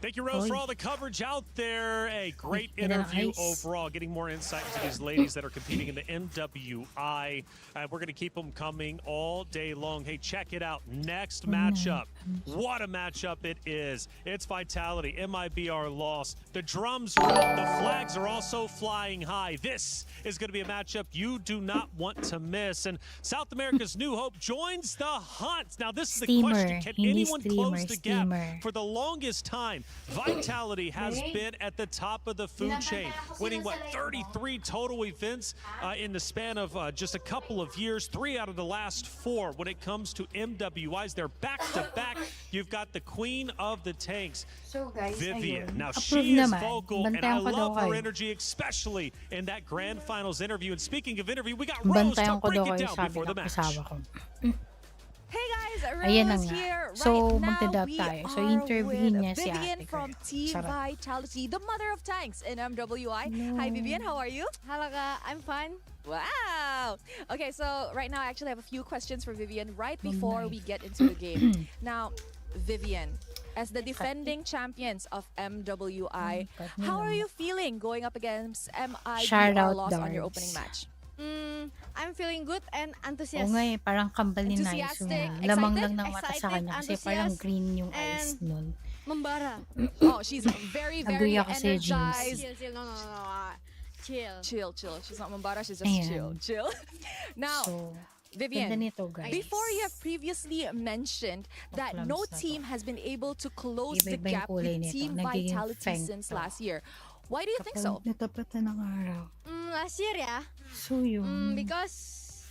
Thank you, Rose, for all the coverage out there. A great interview overall, getting more insight into these ladies that are competing in the MWI. We're going to keep them coming all day long. Hey, check it out. Next matchup. What a matchup it is. It's Vitality, MIBR loss. The drums roll. The flags are also flying high. This is going to be a matchup you do not want to miss. And South America's New Hope joins the hunt. Now, this is the question. Can anyone close the gap? For the longest time, Vitality has been at the top of the food chain, winning, 33 total events in the span of just a couple of years, 3 out of the last 4. When it comes to MWIs, they're back-to-back. You've got the queen of the tanks, Vivian. Now, she is vocal, and I love her energy, especially in that grand finals interview. And speaking of interview, we got Rose to break it down before the match. Hey guys, Ayan na Rose nga. here. So, Right now, magdadab we tayo. So, are interviewin with niya si Vivian ate ko. from Team Charot. Vitality, the mother of tanks in MWI. Hi, Vivian. How are you? Hello, I'm fine. Wow. Okay, so right now I actually have a few questions for Vivian right before we get into the game. Now, Vivian, as the defending champions of MWI, how are you feeling going up against Shout MIBR out, loss on your Darts. opening match? I'm feeling good and Oo enthusiastic. nga parang kambal ni Naiso. Lamang lang ng mata sa excited, kanya kasi parang enthusiastic, green yung eyes nun. Mambara. Oh, she's very, very Agree ako sa'yo, James. energized. Chill, no. Chill. Chill. She's not Mambara, she's just Ayan. chill. Now, So, Vivian, ganda nito, guys. before you have previously mentioned that no Plums na to. team has been able to close the Iba-iba yung gap kulay with nito. Team Nagiging Vitality feng since to. last year. Why do you think so? Natapatan ng araw. Last year, yeah. So yun. Because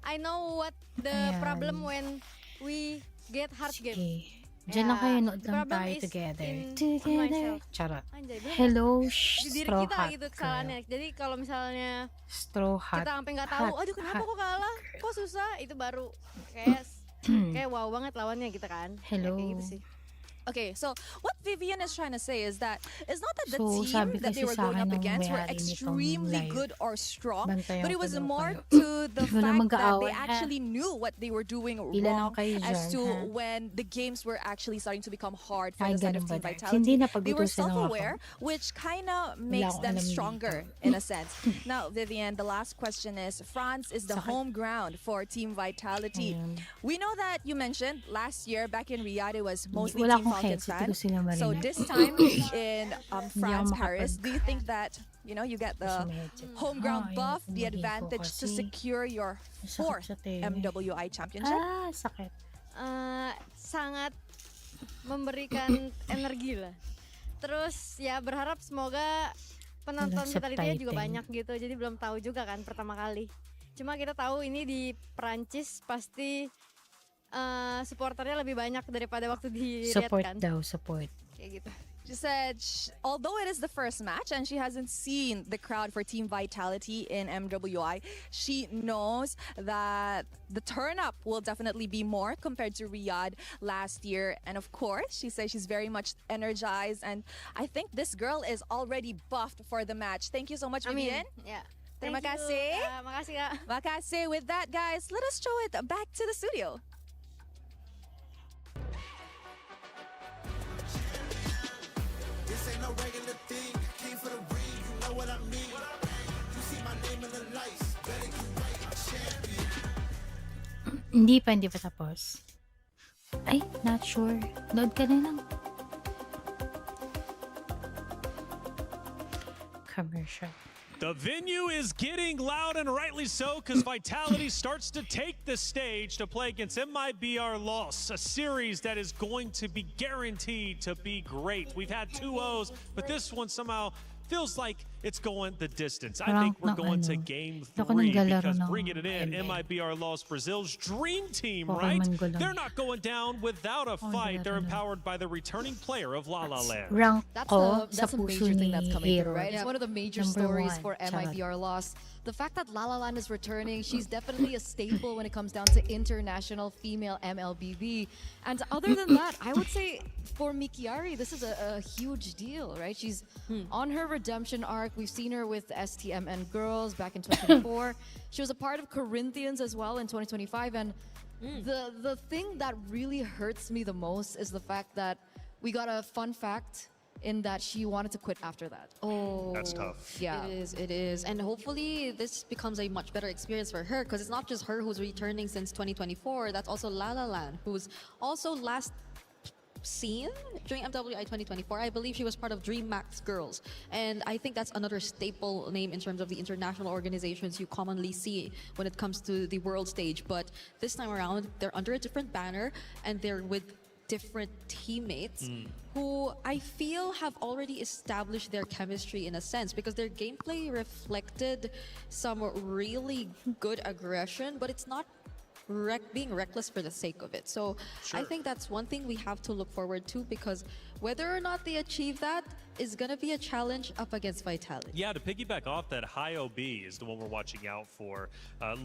I know what the Ayan. problem when we get hard game. Okay. Diyan lang kayo, nood The lang problem tayo is together. in myself. Charot. Anjay, bener. Hello, Di diri straw kita hat gitu girl. kesalahannya. Jadi kalau misalnya Straw hat. kita sampai nggak tahu, aduh kenapa kok kalah, kok susah, itu baru kayak wow banget lawannya gitu kan. Hello. Kayak gitu sih. Okay, so what Vivian is trying to say is that it's not that the So, team sabi that they kasi were sa going akin up nung against were may-ari nitong extremely live, good or strong, bantayan but it ko was daw more kayo. to the Wala fact that mag-aaway, they ha? actually knew what they were doing Ilan wrong ako kayo as dyan, to ha? when the games were actually starting to become hard for Ay, the side of ganun ba, Team Dax? Vitality. Hindi They were napagutusan lang ako. self-aware, which kind of Wala makes akong them alam stronger dito. in a sense. Now, Vivian, the last question is, France is the home ground for Team Vitality. Ayun. We know that you mentioned last year back in Riyadh, it was mostly Wala Team akong Falcons headset, fan. hindi ko sila marinig. So this time in France, ako Paris, do you think that you get the home ground buff, the tumingin ko advantage to kasi. secure your Masakit fourth sa tenga. MWI championship? Sakit. Sangat memberikan energi lah. Terus ya berharap semoga penonton Walang Vitality juga subtitle. banyak gitu. Jadi belum tahu juga kan pertama kali. Cuma kita tahu ini di Prancis pasti supporternya lebih banyak daripada waktu di Riyadh Support kan. daw, support. Kayak gitu. She said, although it is the first match and she hasn't seen the crowd for Team Vitality in MWI, she knows that the turn up will definitely be more compared to Riyadh last year. And of course, she says she's very much energized. And I think this girl is already buffed for the match. Thank you so much, Amin. Vivian. Ya. Terima Thank you, kasih. Kak. Makasih Kak. Makasih. With that, guys, let us show it back to the studio. This ain't no regular thing. Came for the ring, you know what I mean. You see my name in the lights. Better get right, champion. Hindi pa tapos. Ay, not sure. Load ka na lang. Commercial. The venue is getting loud, and rightly so, because Vitality starts to take the stage to play against MIBR Loss, a series that is going to be guaranteed to be great. We've had 2-0s, but this one somehow feels like it's going the distance. I think we're going to game 3 because bringing it in, MIBR Loss, Brazil's dream team, right? They're not going down without a fight. They're empowered by the returning player of La La Land. Rank That's ko a, sa that's a puso major thing ni that's coming Hero. through, right? It's one of the major Number stories one. for Charot. MIBR Loss. The fact that La La Land is returning, she's definitely a staple when it comes down to international female MLBB. And other than that, I would say for Mikiari, this is a huge deal, right? She's on her redemption arc. We've seen her with STMN Girls back in 2024. She was a part of Corinthians as well in 2025. And the thing that really hurts me the most is the fact that we got a fun fact in that she wanted to quit after that. Oh, That's tough. Yeah. It is. And hopefully this becomes a much better experience for her because it's not just her who's returning since 2024. That's also La La Land, who's also last seen during MWI 2024. I believe she was part of Dream Max Girls. And I think that's another staple name in terms of the international organizations you commonly see when it comes to the world stage. But this time around, they're under a different banner and they're with different teammates who I feel have already established their chemistry in a sense because their gameplay reflected some really good aggression, but it's not being reckless for the sake of it. So I think that's one thing we have to look forward to because whether or not they achieve that is going to be a challenge up against Vitality. Yeah, to piggyback off that, High OB is the one we're watching out for.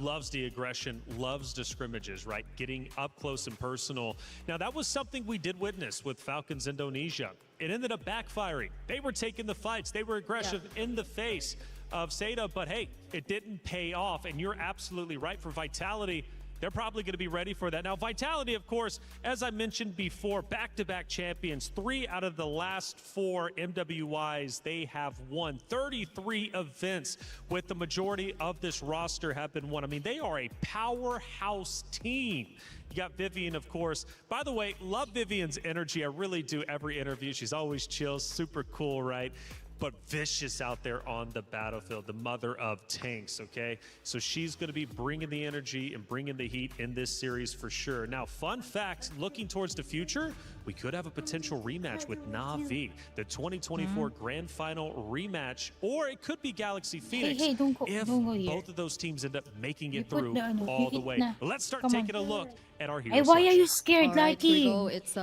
Loves the aggression, loves the scrimmages, right? Getting up close and personal. Now, that was something we did witness with Falcons Indonesia. It ended up backfiring. They were taking the fights. They were aggressive in the face of Seda, but hey, it didn't pay off. And you're absolutely right. For Vitality, they're probably going to be ready for that. Now, Vitality, of course, as I mentioned before, back-to-back champions. 3 out of the last 4 MWIs they have won. 33 events with the majority of this roster have been won. I mean, they are a powerhouse team. You got Vivian, of course. By the way, love Vivian's energy. I really do every interview. She's always chill, super cool, right? But vicious out there on the battlefield, the mother of tanks, okay? So she's going to be bringing the energy and bringing the heat in this series for sure. Now, fun fact, looking towards the future, we could have a potential rematch with Na'Vi, the 2024 Grand Final rematch, or it could be Galaxy Phoenix Hey, don't go if here. both of those teams end up making it put through the all the hit way. na. Let's start Come on. taking a look at our hero Hey, why are you selection. scared, All right, here we Lucky? go. It's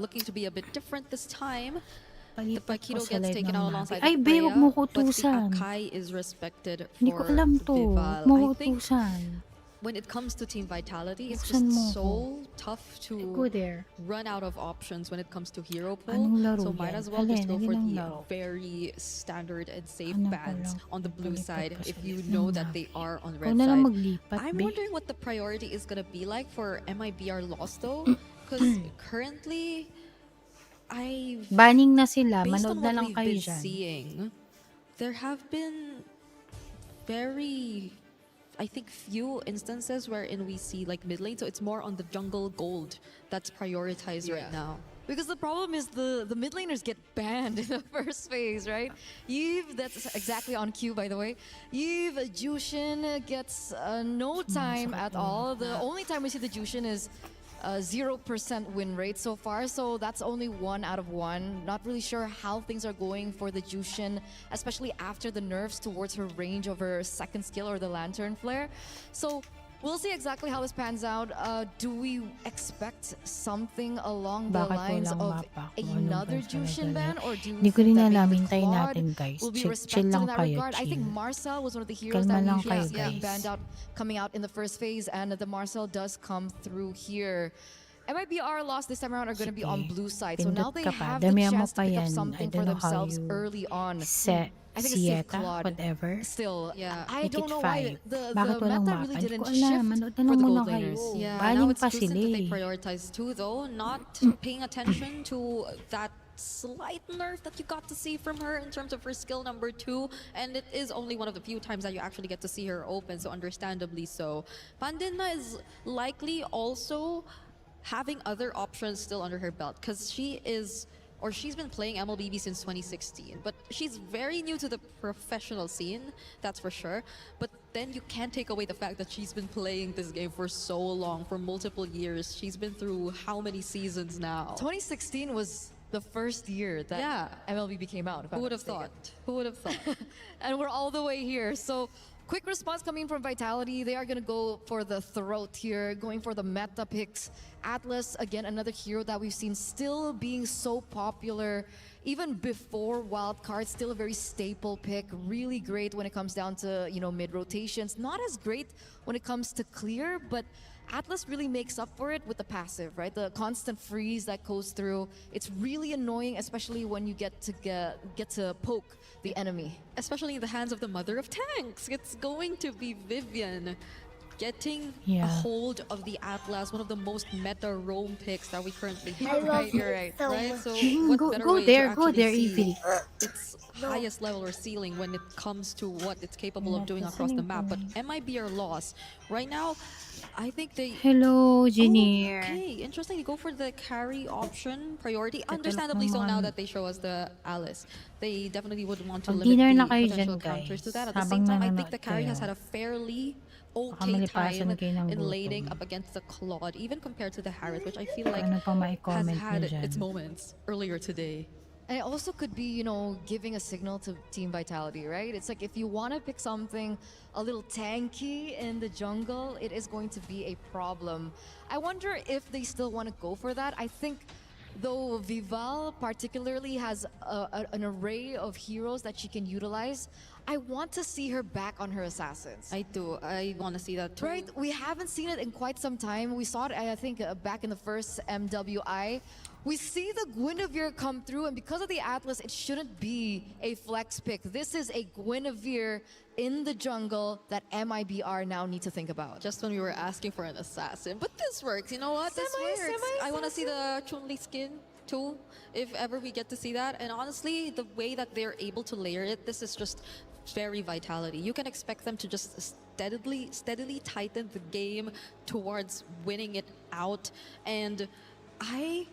looking to be a bit different this time. The Paquito sa gets live taken ng out Navi. alongside Ay, be, huwag mo ko but the utusan. Akai is respected Hindi ko for alam to. Vival. Huwag mo ko I think utusan. when it comes to Team Vitality, it's Buksan mo just so ko. tough Go to there. run out of options when it comes to hero pool. Anong laro So might yan? as well just Alin? go for Alin ang the laro? very standard and safe Ano bans palang on the blue side if you pagpapasulit know ng that they Navi? are on Ikaw red na lang side. maglipat, I'm be. wondering what the priority is gonna be like for MIBR lost though, because currently Banning na sila. based Manood on na what lang we've kayo been dyan. seeing, there have been very, I think, few instances wherein we see like mid lane. So it's more on the jungle gold that's prioritized right now. Because the problem is the mid laners get banned in the first phase, right? Eve, that's exactly on cue, by the way. Eve, Jushin gets no time at all. The only time we see the Jushin is 0% win rate so far, so that's only 1 out of 1. Not really sure how things are going for the Jushin, especially after the nerfs towards her range of her second skill or the Lantern Flare. So we'll see exactly how this pans out. Do we expect something along the Bakit lines walang of mapa kung anong another bansa Jushin na ban, or do you Hindi ko rin think that alam. maybe Hintayin Claude natin, guys. will be Chill respected lang in that kayo, regard? I think chill. Marcel was one of the heroes Kalma that we lang usually kayo, see getting guys. banned out coming out in the first phase, and the Marcel does come through here. MIBR lost this time around are going to be on blue side, so now Pindot they ka pa. have the Damihan mo chance to pa pick up yan. I something for don't know how themselves you early on. I think it's safe Sieta, Claude. whatever. Still, I Make don't it know why 5. the Bakit walang meta mapa? really Hindi didn't ko alam. shift Manood na for lang the muna gold kayo. laners. Yeah, now Baling it's pa Lucent sila that they eh. prioritize too, though, not paying attention to that slight nerf that you got to see from her in terms of her skill number 2, and it is only one of the few times that you actually get to see her open, so understandably so. Pandina is likely also having other options still under her belt, because she's been playing MLBB since 2016, but she's very new to the professional scene, that's for sure. But then you can't take away the fact that she's been playing this game for so long, for multiple years. She's been through how many seasons now? 2016 was the first year that MLBB came out. Who would have thought? Who would have thought? And we're all the way here. So quick response coming from Vitality. They are going to go for the throat here, going for the meta picks. Atlas, again, another hero that we've seen still being so popular even before Wildcard. Still a very staple pick. Really great when it comes down to, mid rotations. Not as great when it comes to clear, but Atlas really makes up for it with the passive, right? The constant freeze that goes through. It's really annoying, especially when you get to poke the enemy. Especially in the hands of the mother of tanks. It's going to be Vivian getting Yeah. a hold of the Atlas, one of the most meta roam picks that we currently have. Right, you're right. Right? So Go- what better go way there, to go actually there, see Evie. its highest level or ceiling when it comes to what it's capable of doing across the map. But MIBR loss. Right now, I think they... Hello, Junior. Okay, interesting. They go for the carry option priority. Tagal Understandably so now naman. that they show us the Alice. They definitely would want to Mag-dinner limit na the kayo potential dyan, counters to guys. that. At the Habang same time, I think nanonood the carry has kayo. had a fairly Baka okay malipasan time kayo ng in gutom. laning up against the Claude, even compared to the Harris, which I feel like Ano pa has mai-comment had nyo dyan? its moments earlier today. And it also could be, giving a signal to Team Vitality, right? It's like if you want to pick something a little tanky in the jungle, it is going to be a problem. I wonder if they still want to go for that. I think, though, Vival particularly has an array of heroes that she can utilize. I want to see her back on her assassins. I do. I want to see that too. Right? We haven't seen it in quite some time. We saw it, I think, back in the first MWI. We see the Guinevere come through, and because of the Atlas, it shouldn't be a flex pick. This is a Guinevere in the jungle that MIBR now need to think about. Just when we were asking for an assassin. But this works. You know what? This works. I want to see the Chun-Li skin too, if ever we get to see that. And honestly, the way that they're able to layer it, this is just very Vitality. You can expect them to just steadily tighten the game towards winning it out. And I,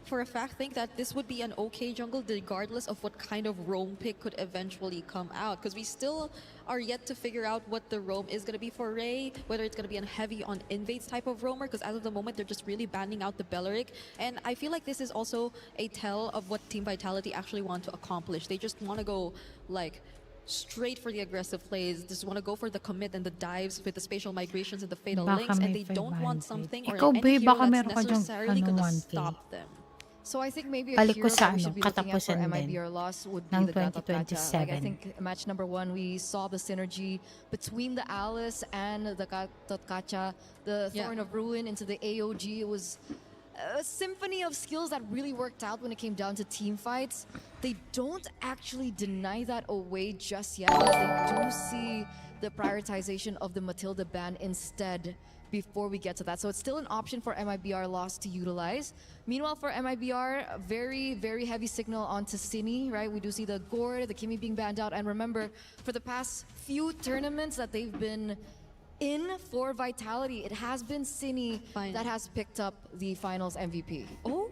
for a fact, think that this would be an okay jungle regardless of what kind of roam pick could eventually come out, because we still are yet to figure out what the roam is going to be for Ray, whether it's going to be a heavy on invades type of roamer, because as of the moment they're just really banning out the Belleric. And I feel like this is also a tell of what Team Vitality actually want to accomplish. They just want to go like straight for the aggressive plays, just want to go for the commit and the dives with the spatial migrations and the fatal Baka links, and may they don't want 500. something or Ikaw, any Bey, hero baka that's meron ka dyang, necessarily going to 1K. stop them. So I think maybe a Balik ko hero sa that we should be looking at for katapusan din MIBR loss would be ng the Gatot Kacha. Like I 2027. think match number 1, we saw the synergy between the Alice and the Gatot Kacha, the Thorn of Ruin into the AOG. It was a symphony of skills that really worked out when it came down to team fights. They don't actually deny that away just yet, as they do see the prioritization of the Matilda ban instead before we get to that. So it's still an option for MIBR loss to utilize. Meanwhile, for MIBR, very, very heavy signal onto Cine, right? We do see the Gord, the Kimi being banned out. And remember, for the past few tournaments that they've been in for Vitality, it has been Cine that has picked up the finals MVP. Oh.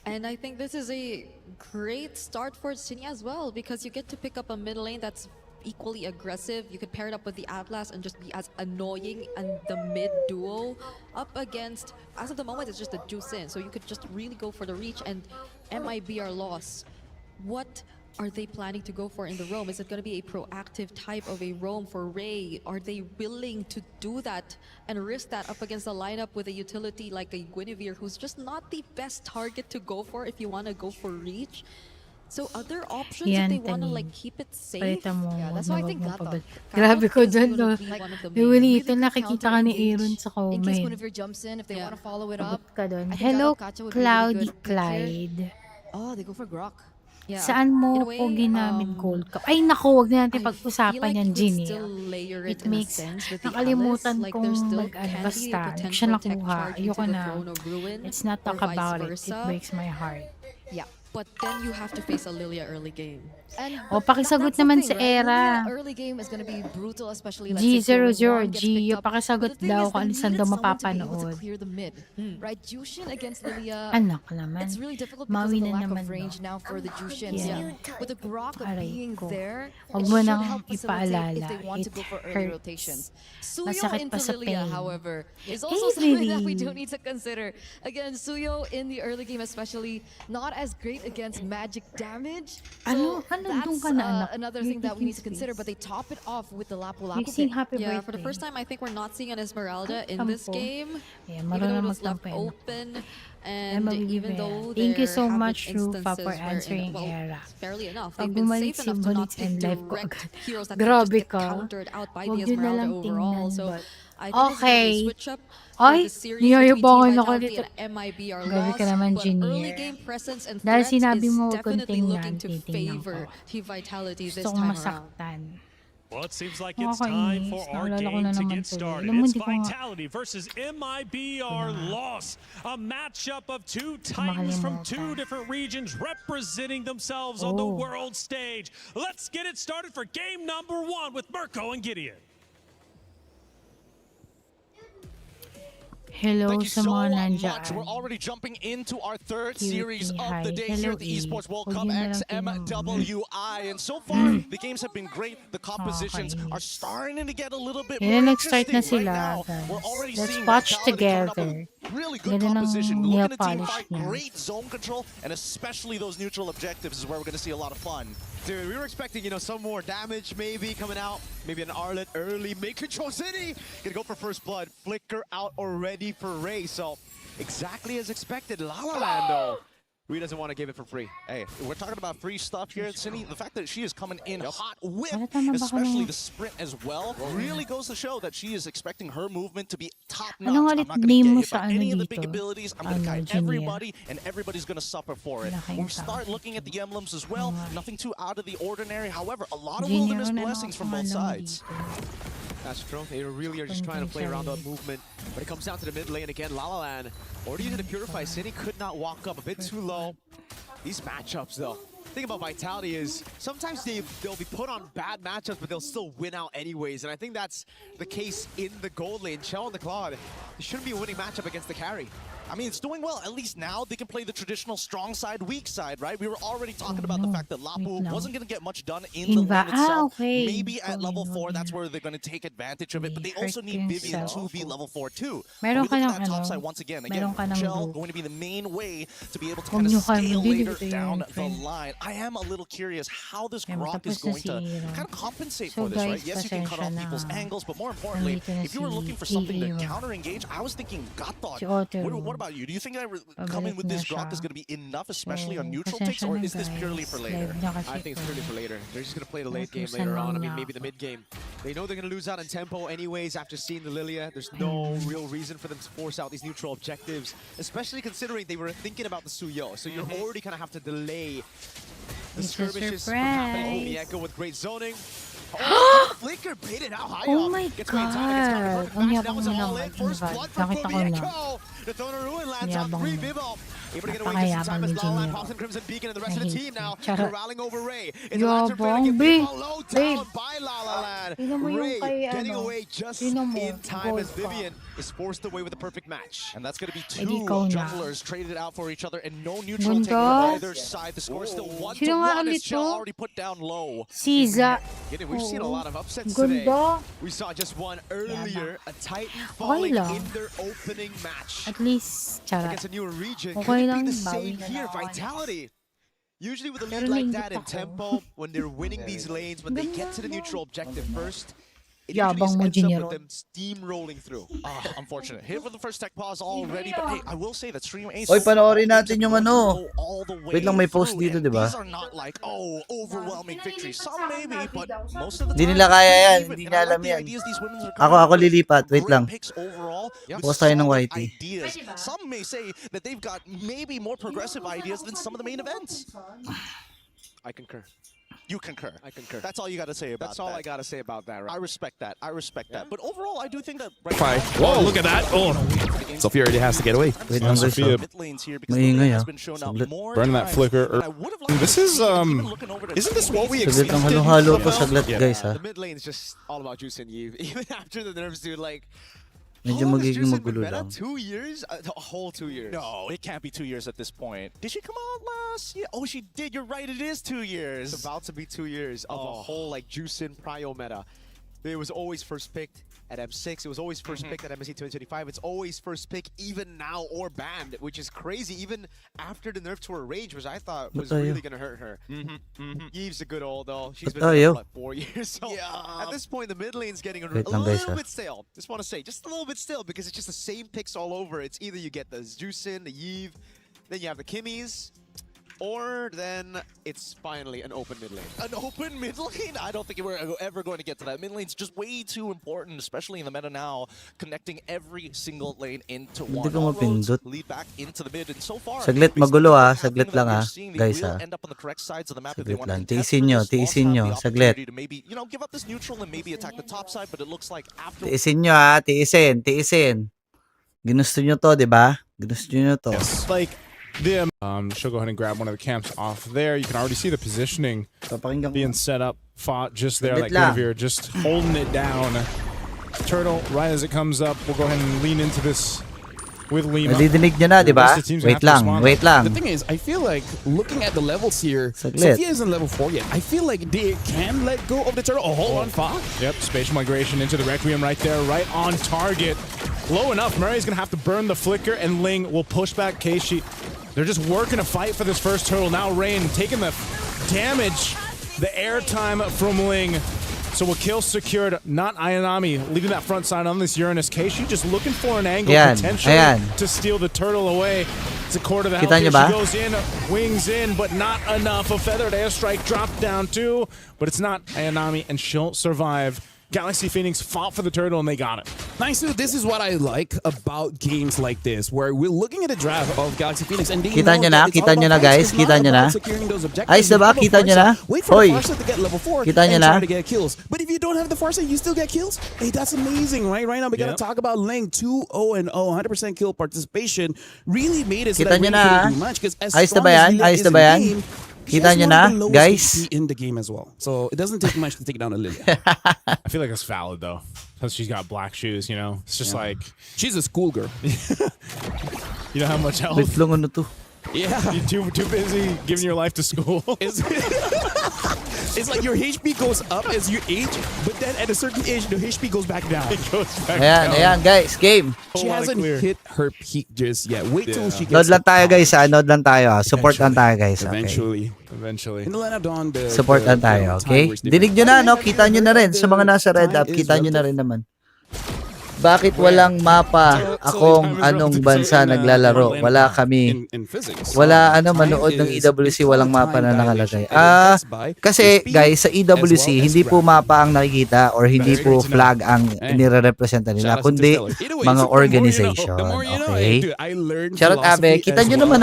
And I think this is a great start for Cine as well, because you get to pick up a mid lane that's equally aggressive. You could pair it up with the Atlas and just be as annoying and the mid duo up against, as of the moment, it's just a Juice in. So you could just really go for the reach. And MIBR loss, what are they planning to go for in the roam? Is it going to be a proactive type of a roam for Ray? Are they willing to do that and risk that up against a lineup with a utility like a Guinevere, who's just not the best target to go for if you want to go for reach? So other options if they want to like keep it safe. Palitan mo, that's why I think Gatot. Gatot Grabe ko dyan, no. really Ito nakikita ka ni Aaron sa in case comment. Guinevere jumps in, if they want to follow it up. Abot ka dun. I think Hello, Gatot Kacha would be a really Cloudy good pick here. Clyde. Oh, they go for Grok. Yeah. Saan mo In a way, ko ginamit gold cup? Ay, naku, wag na natin I pag-usapan feel like yan, you could Ginny. still layer it It in a makes, sense with the nakalimutan Alice. Like kong there still mag-ano, can be a basta. Hindi ko siya potential tech nakuha. charge Ayoko into the na. Throne of Ruin, Let's not talk or vice about it. It versa. breaks my heart. Yeah. But then you have to face a Lilia early game. And O, pakisagot that's the naman thing, si right? Era. Lilia early game is going to be brutal, especially let's say G00, Florent gets picked Gio, up. pakisagot But the thing daw is, kung they ano saan needed daw someone to be able to mapapanood. clear the mid, right? Jushin against Lilia. Anak naman. It's really difficult because Mawi of the na lack naman, of range no? now for the Jushins. Yeah. With the Grok Aray being ko. there, Huwag it mo should nang help facilitate if ipaalala. they want to It go for early hurts. rotations. Suyo Masakit into pa sa Lilia, pain. however, is Eh, also something that we really? do need to consider. Again, Suyo in the early game especially, not as great against magic damage. So Doon ka that's na, anak. another You're thing that we need to taking consider, space. but they top it off with the Lapu You Lapu sing pick. happy Yeah, birthday. for the first time, I think we're not seeing an Esmeralda in Tampo. this game. Yeah, Even though it marunong was left magtampo yan. open, and MLBB even ba yan? though Thank you there so have been much, Rufa, instances for wherein, answering well, Era. fairly enough, Pag they've been bumalik safe si enough to not Bonits pick and live ko direct agad. heroes that can just Grabe get ka. countered out by Huwag the yun na Esmeralda lang overall. tingnan, So but- I think it's gonna be Okay. a switch up for Ay, the series niyayabangan between ako Vitality dito. and MIBR Grabe loss, ka naman, but early Junior. game presence and Dahil threat sinabi is mo, huwag kong definitely looking tingnan, to titingnan favor ko. Team Vitality this Gusto kong time around. masaktan. Well, it seems like it's time for Nakakainis. our Naalala ko game na to naman get tuloy. started. Alam mo, It's hindi ko nga Vitality versus MIBR loss. A matchup of two titans from two different regions representing themselves on the Oh. world stage. Let's get it started for game number 1 with Mirko and Gideon. Hello Thank you sa so mga much. nandyan. We're already jumping into our third Cutie, series of hi. the day Hello, here at the E. Esports World Huwag Cup yun na X lang tinamon. MWI. And so far, the games have been great. The compositions are starting to get a little bit Yan more na, nag-start na interesting sila, right now. guys. We're already Let's seeing watch Vitality coming up with together. really good Ganda ng composition. nail Looking at team polish fight, niya. great zone control, and especially those neutral objectives is where we're going to see a lot of fun. Dude, we were expecting, some more damage maybe coming out. Maybe an Arlet early. Make control City. Gonna go for first blood. Flicker out already for Ray. So exactly as expected. La La Land though. Ree doesn't want to give it for free. Hey, we're talking about free stuff here at City. The fact that she is coming in hot with, Halata na ba especially kayo? the sprint as well, really goes to show that she is expecting her movement to be top-notch. Ano nga I'm ulit not going to name get mo hit sa by ano any of the dito? big abilities. I'm going to Ano, kite Junior? everybody, and everybody's going to suffer for it. Malaking When we tao. start looking at the emblems as well, nothing too out of the ordinary. However, a lot of Junior, wilderness ano blessings from both pangalan mo sides. That's true. They really are just trying to play around that movement. When it comes down to the mid lane again, La La Land already using the Purify. City could not walk up a bit too low. These matchups though. Thing about Vitality is sometimes they'll be put on bad matchups, but they'll still win out anyways. And I think that's the case in the gold lane. Chell and the Claude, it shouldn't be a winning matchup against the carry. I mean, it's doing well. At least now they can play the traditional strong side, weak side, right? We were already talking about the fact that Lapu wasn't going to get much done in the lane itself. Okay. Maybe at level 4, that's where they're going to take advantage of it. But they also need Vivian to be level 4 too. Meron When we ka look ng at that top ano, side once again, meron ka ng Shell group. going to be the main way to be able to Huwag kind of niyo kayo scale magdidibito later yun, down the friend. line. I am a little curious how this Kaya Grok is matapos na going to si Hero. kind of compensate So for this, right? guys, Yes, you can cut pasensya off na. people's angles, but more importantly, Nandito na if you were si looking for something to Hero. counter engage, I was thinking Gatot. Si Otero. What about you? Do you think that coming with this Grok is going to be enough, especially on neutral takes, or is this purely for later? I think it's purely for later. They're just going to play the late game later on. I mean, maybe the mid game. They know they're going to lose out on tempo anyways after seeing the Lilia. There's no real reason for them to force out these neutral objectives, especially considering they were thinking about the Suyo. So you're already going to have to delay the skirmishes from happening. Mieko with great zoning. Oh, Flicker baited out high Oh up. my Gets great timing. Gets God! Ang counter perfect match. That yabang was mo all naman, in. First Invad. blood from Nakita ko na. Mieko. The Donor Ruin lands on Yabang 3. mo. Bibop able to get away just in Napakayabang time ni as Lala Junior. pops in Crimson Beacon and the rest of the team now Charot. corralling over Ray. In the lantern frame, Yabang, get B. Bibop low down B. by Lala Land. Tingnan mo yung Ray kay, getting ano, away just tingnan mo, in time as gold pa. Vivian is forced away with a perfect match. And that's going to be Eh, di two ikaw na. junglers traded out for each other and no neutral Ganda. taking on either side. The score is still 1-1 Sino nga as ulit Shell to? already put down low. Siza. We've seen a Oo. lot of upsets today. Ganda. We saw just one earlier, a Titan Okay falling lang. in their opening match. At least, charot. Against a newer region. Okay Could it lang, be the bawi same na here? lang ako. Vitality. Usually with a Pero lead like nainggit that in ako. tempo, when they're winning these lanes, when they get to the neutral objective first, it Yabang usually mo, ends up Junior. with them steamrolling through. Unfortunate. Hit with the first tech pause already, but hey, I will say that Stream Ace... Oy, panoorin natin yung ano. all the way Wait lang, may post through, dito, and di ba? These are not like, oh, overwhelming victories. Some maybe, but most of the Hindi time, nila kaya yan. even. Hindi And niya I like alam the yan. ideas these women are Ako coming up with. lilipat. Wait Great lang. picks overall, with Post tayo ng solid YT. ideas. Some may say that they've got maybe more progressive ideas than some of the main events. I concur. You concur. I concur. That's all you got to say about That's that. all I got to say about that. Right? I respect that. I respect that. But overall, I do think that... Right Fine. Whoa, look at that. Oh, Sophia already has to get away. Wait lang, guys. Sophia Maingay ah. Saglit. burning that flicker. This is, isn't this what we Saglit expected? ang halo-halo to. Saglit, Yeah. guys ha. The mid lane is just all about juice and Eve. Even after the nerfs, dude, like... Medyo how long has magiging Juicin been magulo meta? lang. 2 years? A whole 2 years. No, it can't be 2 years at this point. Did she come out last year? Oh, she did. You're right. It is 2 years. It's about to be 2 years of a whole like Juicin Prio meta. It was always first picked at M6. It was always first picked at MSC 2025. It's always first pick even now or banned, which is crazy. Even after the nerf to her range, which I thought was Ba't tayo? really gonna hurt her. Eve's a good old though. She's been Ba't there tayo? for like 4 years. So at this point, the mid lane's getting a Wait lang, guys, little ah. bit stale. Just want to say, just a little bit stale because it's just the same picks all over. It's either you get the Juicin, the Eve, then you have the Kimmies. Or then it's finally an open mid lane. An open mid lane? I don't think we're ever going to get to that. Mid lane's just way too important, especially in the meta now, connecting every single lane into one. Hindi ko All roads mapindot. lead back into the mid, and so far, Saglit, based on magulo ah. what's Saglit happening lang that ah. we're seeing, they Guys will ah. end up on the correct sides of the map if they Saglit want lang. to contest Tiisin for nyo, this. tiisin Lost nyo. have the Saglit. opportunity to maybe, give up this neutral and maybe attack the top side, but it looks like after... Tiisin nyo ha. Tiisin. Tiisin. Ginusto nyo to, di ba? Ginusto nyo to. Yes. Like them. She'll go ahead and grab one of the camps off there. You can already see the positioning being set up. Fought just there, like Guinevere, just holding it down. Turtle, right as it comes up, we'll go ahead and lean into this with Lima. Nadidinig nyo na, di ba? Wait lang, wait lang. The thing is, I feel like looking at the levels here, Saglit. Sophia isn't level 4 yet. I feel like they can let go of the turtle. Oh, hold on, Fox. Yep, spatial migration into the Requiem right there, right on target. Low enough, Murray's gonna have to burn the flicker, and Ling will push back Keishi. They're just working a fight for this first turtle. Now Rain taking the damage, the airtime from Ling. So a kill secured, not Ayanami leaving that front side on this Uranus. Keishi just looking for an angle potentially to steal the turtle away. It's a quarter of the health Kita here. nyo ba? She goes in, wings in, but not enough. A feathered airstrike dropped down too, but it's not Ayanami, and she'll survive. Galaxy Phoenix fought for the turtle and they got it. Nice, dude. This is what I like about games like this, where we're looking at a draft of Galaxy Phoenix and they Kita know nyo na? that it's all Kita nyo about na, guys? fights. It's not Kita nyo na? about securing those objectives. Ayos na ba? You have a Kita nyo na? Farsight, wait for Hoy! the Farsight to get level 4 Kita nyo and na? try to get kills. But if you don't have the Farsight, you still get kills? Hey, that's amazing, right? Right now, we gotta talk about Ling 2-0-0, 100% kill participation. Really made it so Kita that nyo Ring na, couldn't ah. do much, because as Ayos na strong ba as yan? Lilia Ayos is na in ba the yan? game, she Kita has nyo one na, of the lowest guys? HP in the game as well. So it doesn't take much to take down a Lilia. I feel like that's valid though, because she's got black shoes. You know, it's just like she's a schoolgirl. You know how much health? Wait lang, ano to? Yeah. You're too busy giving your life to school. It's like your HP goes up as you age, but then at a certain age, the HP goes back down. It goes back Ayan, down. ayan, guys. Game. She hasn't hit her peak just yet. Wait till she Nod gets lang tayo, guys. Nod lang tayo. Support lang tayo, guys. Okay. Eventually. In the line of dawn, Support lang tayo, okay? Dinig nyo na, no? Kita nyo na rin. Sa mga nasa red up, kita nyo na rin naman. Bakit walang mapa akong anong bansa naglalaro? Wala kami. Wala manood ng EWC, walang mapa na nakalagay. Kasi guys, sa EWC, hindi po mapa ang nakikita or hindi po flag ang nire-representa nila, kundi mga organization. Okay? Charot Abe, kita nyo naman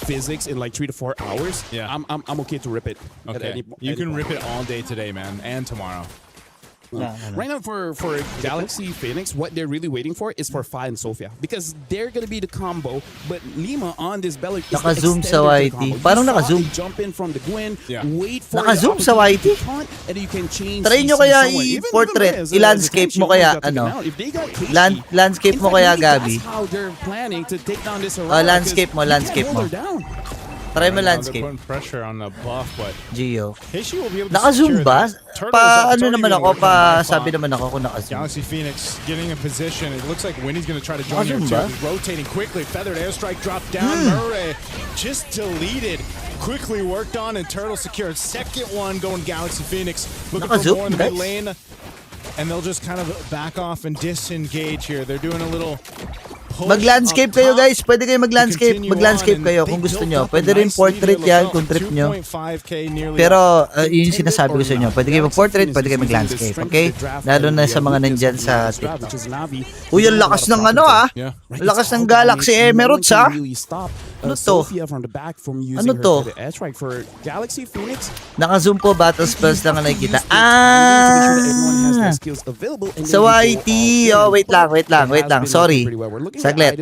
physics in like 3 to 4 hours. Yeah. I'm okay to rip it. Okay. You can rip it all day today, man, and tomorrow. Right now for Galaxy Phoenix, what they're really waiting for is for Fa and Sophia because they're gonna be the combo. But Lima on this Bellic is naka-zoom the sa YT. Parang naka-zoom. Jump in from the Gwen, yeah. Wait for naka-zoom sa YT. And you can change. Try nyo kaya i-portrait, i-landscape mo kaya landscape mo kaya Gabi. Landscape mo. Try mo landscape. Pressure on the buff, but Gio. Naka-zoom ba? Sabi naman ako kung naka-zoom. Galaxy Phoenix getting in position. It looks like Winnie's going to try to join here too. He's rotating quickly. Feathered airstrike dropped down. Murray just deleted. Quickly worked on and Turtle secured. Second one going Galaxy Phoenix. Looking for more in the mid lane. And they'll just kind of back off and disengage here. They're doing a little mag-landscape kayo guys. Pwede kayo mag-landscape. Mag-landscape kayo kung gusto nyo. Pwede rin portrait yan kung trip nyo. Pero yun yung sinasabi ko sa inyo. Pwede kayo mag-portrait, pwede kayo mag-landscape. Okay? Lalo na sa mga nandyan sa TikTok. Uy, ang lakas ng lakas ng Galaxy Emeralds Ano to? Ano to? Naka-zoom po, battle spells lang ang nakikita. Sa YT. Oh, wait lang. Sorry. Saglit.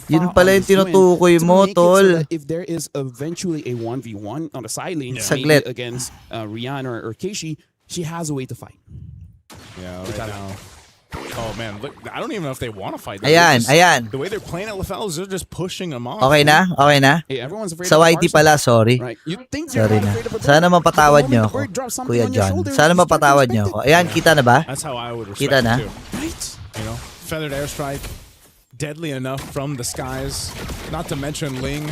Yun pala yung tinutukoy mo, tol. If there is eventually a 1v1 on the side lane against Rihanna or Keishi, she has a way to fight. Yeah, right now. Oh man, look, I don't even know if they want to fight. Ayan. The way they're playing at Lefels, they're just pushing them off. Okay na? Sa YT pala, sorry. Sorry na. Sana mapatawad nyo ako, Kuya John. Sana mapatawad nyo ako. Ayan, kita na ba? That's how I would respect kita na? Too. You know, feathered airstrike, deadly enough from the skies. Not to mention Ling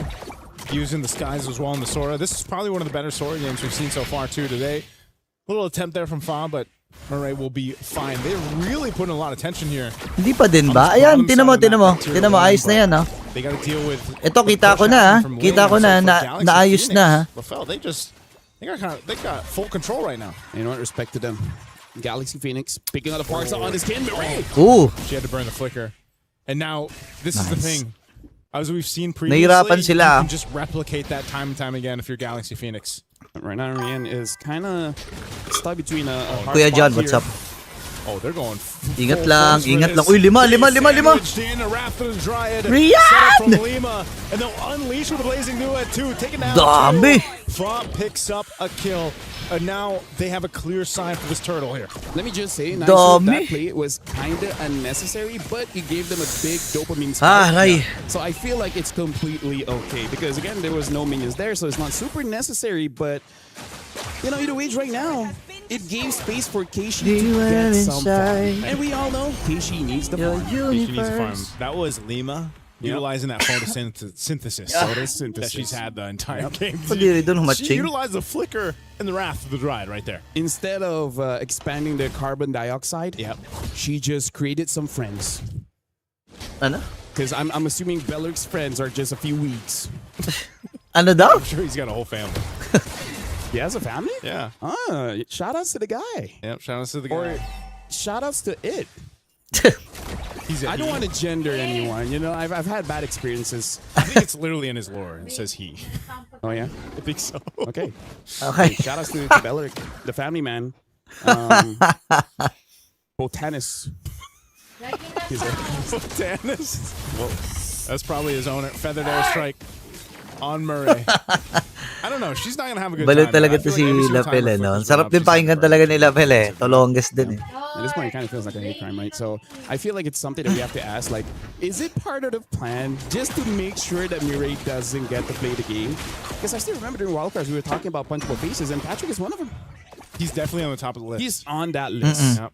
using the skies as well in the Sora. This is probably one of the better Sora games we've seen so far too today. Little attempt there from Fa, but Murray will be fine. They're really putting a lot of tension here. Hindi pa din ba? Ayan, tinan mo. Ayos na yan, They gotta deal with. Ito, kita ko na, naayos na, Lefel, they got full control right now. You know what? Respect to them. Galaxy Phoenix picking out the parts on this kid. Ooh. She had to burn the flicker. And now, this is the thing. As we've seen previously, you can just replicate that time and time again if you're Galaxy Phoenix. Right now, Rian is kind of stuck between a hard Kuya John, spot what's here. up? Oh, they're going. Ingat lang. Uy, lima. Rian! And they'll unleash with a blazing duet too. Taking down. Dami. Fa picks up a kill. And now they have a clear sign for this turtle here. Let me just say, that play was kind of unnecessary, but it gave them a big dopamine spike. So I feel like it's completely okay. Because again, there was no minions there, so it's not super necessary, but you know, either way, right now, it gave space for Keishi to get some farm. And we all know Keishi needs the farm. Keishi needs the farm. That was Lima. Utilizing that photosynthesis that she's had the entire game. She utilized the flicker and the wrath of the Dryad right there. Instead of expanding the carbon dioxide, she just created some friends. Ano? Because I'm assuming Beller's friends are just a few weeks. Ano daw? I'm sure he's got a whole family. He has a family? Yeah. Shout outs to the guy. Yep, shout outs to the guy. Or shout outs to it. I don't want to gender anyone, you know. I've had bad experiences. I think it's literally in his lore. It says he. Oh yeah, I think so. Okay. Shout outs to Belleric, the family man. Botanus. Botanus. Well, that's probably his owner. Feathered airstrike on Murray. I don't know. She's not gonna have a good Balo time. talaga to si Lapel, no? Sarap din pakinggan talaga ni Lapel, Tolongest din, At this point, it kind of feels like a hate crime, right? So I feel like it's something that we have to ask, like, is it part of the plan just to make sure that Mireille doesn't get to play the game? Because I still remember during Wildcards, we were talking about punchable faces, and Patrick is one of them. He's definitely on the top of the list. He's on that list. Yep.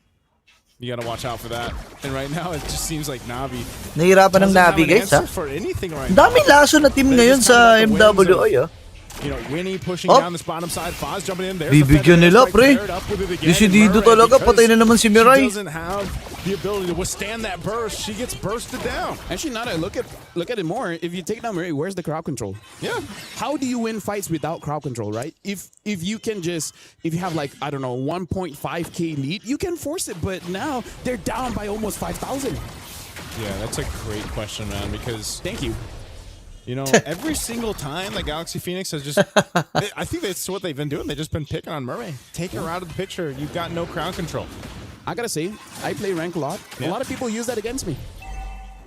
You gotta watch out for that. And right now, it just seems like Navi Nahirapan ng Navi, guys, for anything right daming laso na team ngayon sa MWI, You know, Winnie pushing down this bottom side, Foz jumping in there. Bibigyan nila, pre. Desidido talaga, patay na naman si Mirai. Doesn't have the ability to withstand that burst. She gets bursted down. Actually, now that I look at it more, if you take down Murray, where's the crowd control? Yeah. How do you win fights without crowd control, right? If you can just, if you have like, I don't know, 1.5K lead, you can force it, but now they're down by almost 5,000. Yeah, that's a great question, man, because... Thank you. You know, every single time that Galaxy Phoenix has just... I think that's what they've been doing. They've just been picking on Murray. Take her out of the picture. You've got no crowd control. I gotta say, I play rank a lot. Yeah. A lot of people use that against me.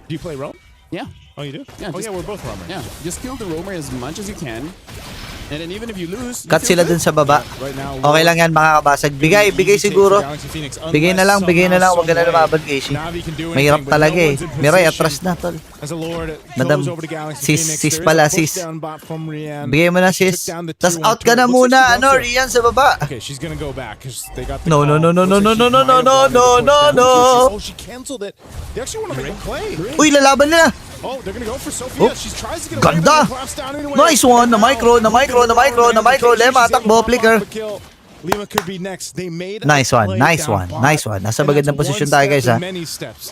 Do you play roam? Yeah. Oh, you do? Yeah, Oh, yeah, we're both roamers. Yeah, just kill the roamer as much as you can. And then even if you lose, you Cut feel sila good. dun sa baba. Right now, Okay lang yan, makakabasag. Bigay siguro. Bigay na lang. Huwag ka na lumaban, Casey. Mahirap talaga eh. Miray, atras na, tol. Madam, sis pala, sis. Bigay mo na, sis. Tas out ka na muna, Rian, sa baba. Okay, she's gonna go back because they got the No. Oh, she canceled it. They actually want to make a play. Uy, lalaban nila. Oh, they're gonna go for Sophia. She tries to get away, Ganda. but collapse down anyway. Nice one. Na micro. Lema, takbo, flicker. Lima could be next. They made Nice one. Nasa magandang posisyon tayo, guys, ha.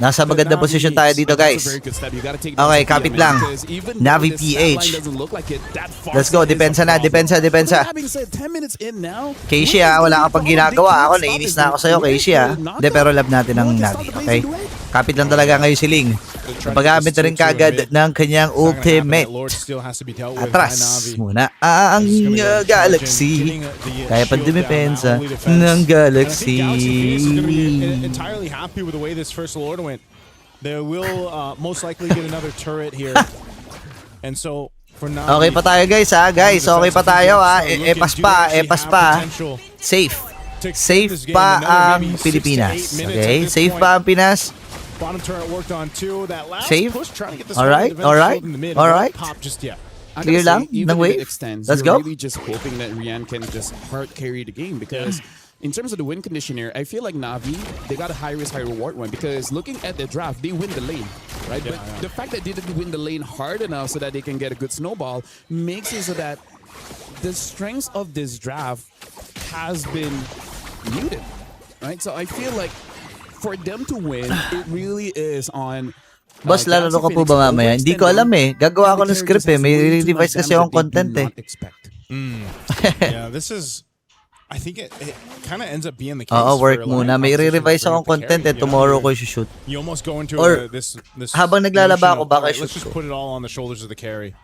Nasa magandang posisyon tayo dito, guys. Okay, kapit lang. Navi PH. Let's go. Depensa na. Having said 10 minutes in now, Casey, wala ka pang ginagawa. Ako, nainis na ako sa'yo, Casey, Hindi, pero love natin ang Navi, okay? Kapit lang talaga ngayon si Ling. Napagamit na rin kagad ng kanyang ultimate. Atras muna ang Galaxy. Kaya pang dumipensa ng Galaxy. Phoenix is going to be entirely happy with the way this first Lord went. They will most likely get another turret here. And so, for now... Okay pa tayo, guys, Guys, okay pa tayo, Epas pa. Safe pa ang Pilipinas. Okay? Safe pa ang Pinas. Bottom turret worked on too. That last Save. push trying to get the Alright. Pop just yet. Clear lang ng wave. Let's go. Really just hoping that Rian can just hard carry the game because in terms of the win condition here, I feel like Navi, they got a high risk, high reward one because looking at the draft, they win the lane, right? But the fact that they didn't win the lane hard enough so that they can get a good snowball makes it so that the strength of this draft has been muted, right? So I feel like for them to win, it really is on... Boss, lalaro ka po ba mamaya? Hindi ko alam eh. Gagawa ako ng script eh. May revise kasi akong content eh. Yeah, this is... I think it kind of ends up being the case. Oo, work muna. May re-revise akong content eh. Tomorrow ko i-shoot. You almost go into this habang naglalaba ako, baka let's shoot just ko. put it all on the shoulders of the carry.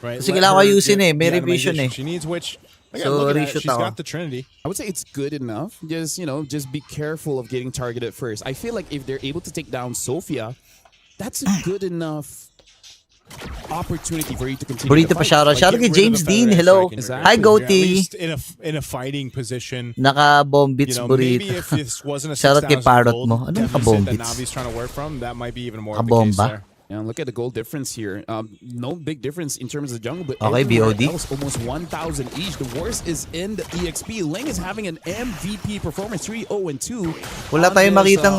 Right? Kasi kailangan ko ayusin eh. May revision eh. She needs which... So, reshoot she's ako. got the Trinity. I would say it's good enough. Just, just be careful of getting targeted first. I feel like if they're able to take down Sophia, that's a good enough opportunity for you to continue. Burrito pa shoutout. Shoutout kay James Dean. Hello. Hi, Goatee. In a fighting position. Naka-bombits burrito. Maybe if this wasn't a Shoutout kay 6,000 Parrot gold mo. Ano deficit that naka-bombits? Navi's trying to work from, that might be even more of the case there. Yeah, look at the goal difference here. No big difference in terms of the jungle, but okay, everywhere BOD. else, almost 1,000 each. The worst is in the EXP. Ling is having an MVP performance, 3-0-2. Wala tayong makitang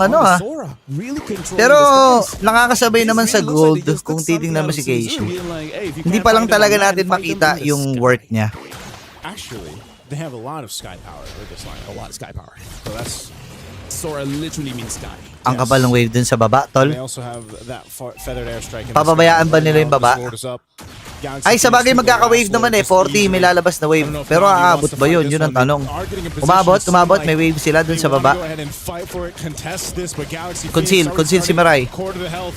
Really pero nakakasabay naman sa gold kung titingnan mo si Keishu. Hindi pa lang talaga natin makita yung work niya. Actually, they have a lot of sky power with this line. A lot of sky power. So that's... Sora literally means sky. Ang kapal ng wave dun sa baba, tol. They also have that feathered airstrike. Papabayaan ba nila yung baba? Ay, sa bagay magkaka-wave naman eh. 40, may lalabas na wave. Pero aabot ba yun? Yun ang tanong. Umabot, may wave sila dun sa baba. Conceal si Maray.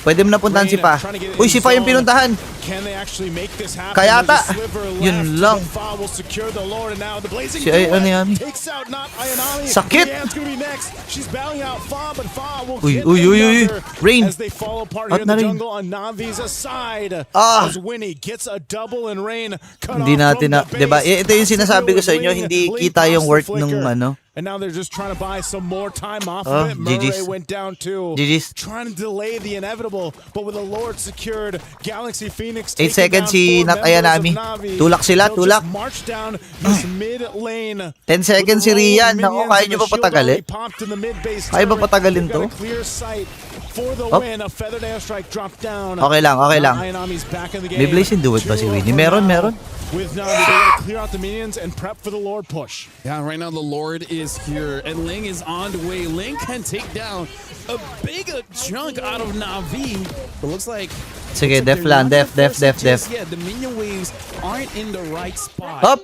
Pwede mo napuntahan si Pa. Uy, si Pa yung pinuntahan. Kaya ata. Yun lang. Si Ayanami. Sakit! Uy. Rain. At na rin. Hindi natin na, diba? Ito yung sinasabi ko sa inyo, hindi kita yung work nung ano. And now they're just trying to buy some more time off of it. Murray went down too. Trying to delay the inevitable, but with a Lord secured, Galaxy Phoenix 8 seconds si Nat Ayanami. Tulak sila, tulak. March down this mid lane. 10 seconds si Rian. Nako, kaya nyo pa patagalin? Kaya ba patagalin to? for the Oh. win. A feathered airstrike dropped down. Okay lang, okay lang. Now Ayanami's back in the game. May Blaze and Do It ba si Winnie? Meron. With Navi, they gotta clear out the minions and prep for the Lord push. Yeah, right now the Lord is here and Ling is on the way. Ling can take down a big chunk out of Navi. It looks like Sige, def lang, def. Yeah, the minion waves aren't in the right spot. Hop!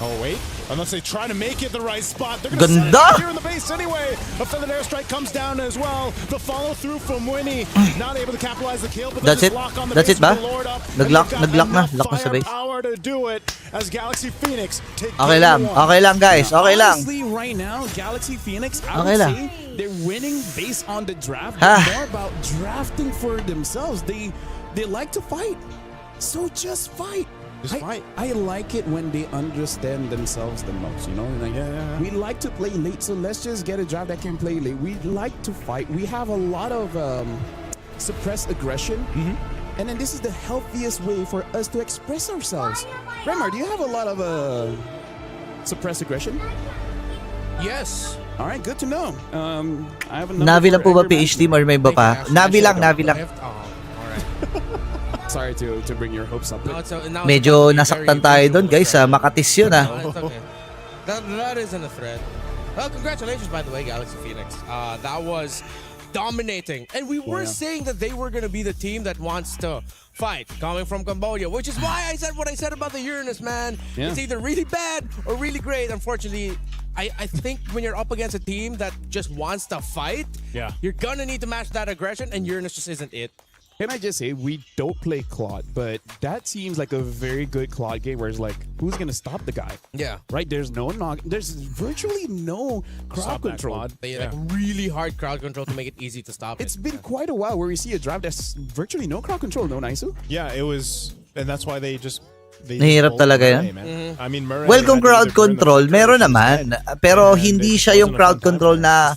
Oh, wait. Unless they try to make it the right spot. They're going to set Ganda! it here in the base anyway. A feathered airstrike comes down as well. The follow-through from Winnie. Not able to capitalize the kill, but That's they it. just lock on the That's base it ba? with the Lord up. Nag-lock And they've na. got Lock na sa base. firepower to do it as Galaxy Phoenix take Okay game lang guys. Okay lang. Honestly, right now, Galaxy Phoenix, I Okay would lang. say they're winning based on the draft. Ha. They're more about drafting for themselves. They like to fight. So just fight. Just fight. I like it when they understand themselves the most, you know? Like, we like to play late, so let's just get a draft that can play late. We like to fight. We have a lot of suppressed aggression. And then this is the healthiest way for us to express ourselves. Remar, do you have a lot of suppressed aggression? Yes. All right, good to know. I have a Navi lang po ba PH team or may iba pa? Navi lang. Sorry to bring your hopes up. Medyo nasaktan tayo doon guys. Makatis yun No, it's okay. That isn't a threat. Well, congratulations, by the way, Galaxy Phoenix. That was dominating. And we were saying that they were going to be the team that wants to fight, coming from Cambodia, which is why I said what I said about the Uranus, man. Yeah. It's either really bad or really great. Unfortunately, I think when you're up against a team that just wants to fight, you're going to need to match that aggression, and Uranus just isn't it. Can I just say, we don't play Claude, but that seems like a very good Claude game where it's like, who's going to stop the guy? Yeah. Right? There's virtually no crowd control. Like really hard crowd control to make it easy to stop It's been quite a while where we see a draft that's virtually no crowd control, no, Naisu? Yeah, it was, and that's why they just Nahirap talaga yan. I mean, Murray Well, kung crowd control, meron naman. Pero hindi siya yung crowd control na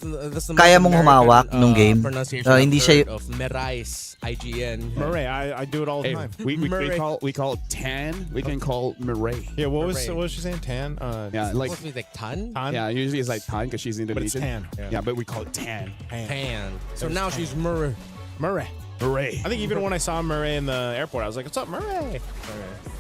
kaya mong humawak nung game. Hindi siya of Merais, IGN. Murray, I do it all the time. We call Tan. We can call Murray. Yeah, what was she saying? Tan? Yeah, like Supposed to be like Tan? Yeah, usually it's like Tan because she's Indonesian. But it's Tan. Yeah, but we call it Tan. Tan. So now she's Murray. Murray. I think even when I saw Murray in the airport, I was like, "What's up, Murray?"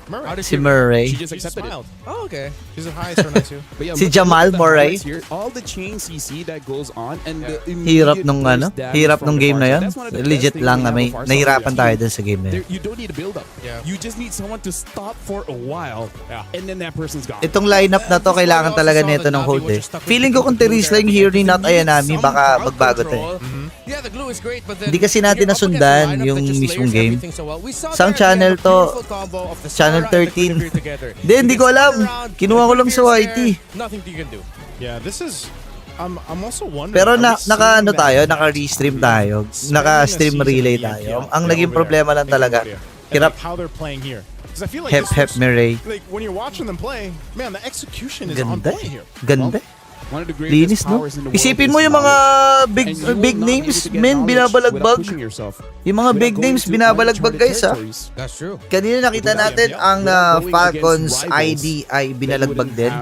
Murray. Si Murray. She just accepted smiled. it. Oh, okay. She's a hi, so nice you. But yeah, Si look Jamal at the Murray. highlights here, all the chain CC that goes on and the Hirap immediate nung burst damage hirap from nung the game na Farsight. yan. That's one of the best Legit things lang we have may of Farsight. nahirapan tayo dun sa game na yun. You don't need a build up. Yeah. You just need someone to stop for a while and then that person's gone. Itong lineup na to, kailangan talaga nito ng hold eh. Feeling ko kung Teres lang yung hero ni Not Ayanami, baka magbago to eh. Yeah, the glue is great, but then Hindi kasi natin nasundan yung mismong game. Sang channel to, channel 13. Hindi ko alam. Kinuha ko lang sa YT. Nothing you can do. Yeah, this is. I'm also wondering. Pero naka-restream tayo. Naka-stream relay tayo. Ang naging problema lang talaga, hirap. How they're playing here. Because I feel like Hep Mireille. like when you're watching them play, man, the execution is on Ganda point here. Ganda. One of the greatest Linis, no? powers in the world Isipin is mo yung mga knowledge. And you will big not be names, able to get men, knowledge binabalagbag. without pushing yourself. Yung mga Without big going names, to binabalagbag uncharted guys ha. territories. That's true. Kanina nakita natin ang Falcons ID ay binalagbag din.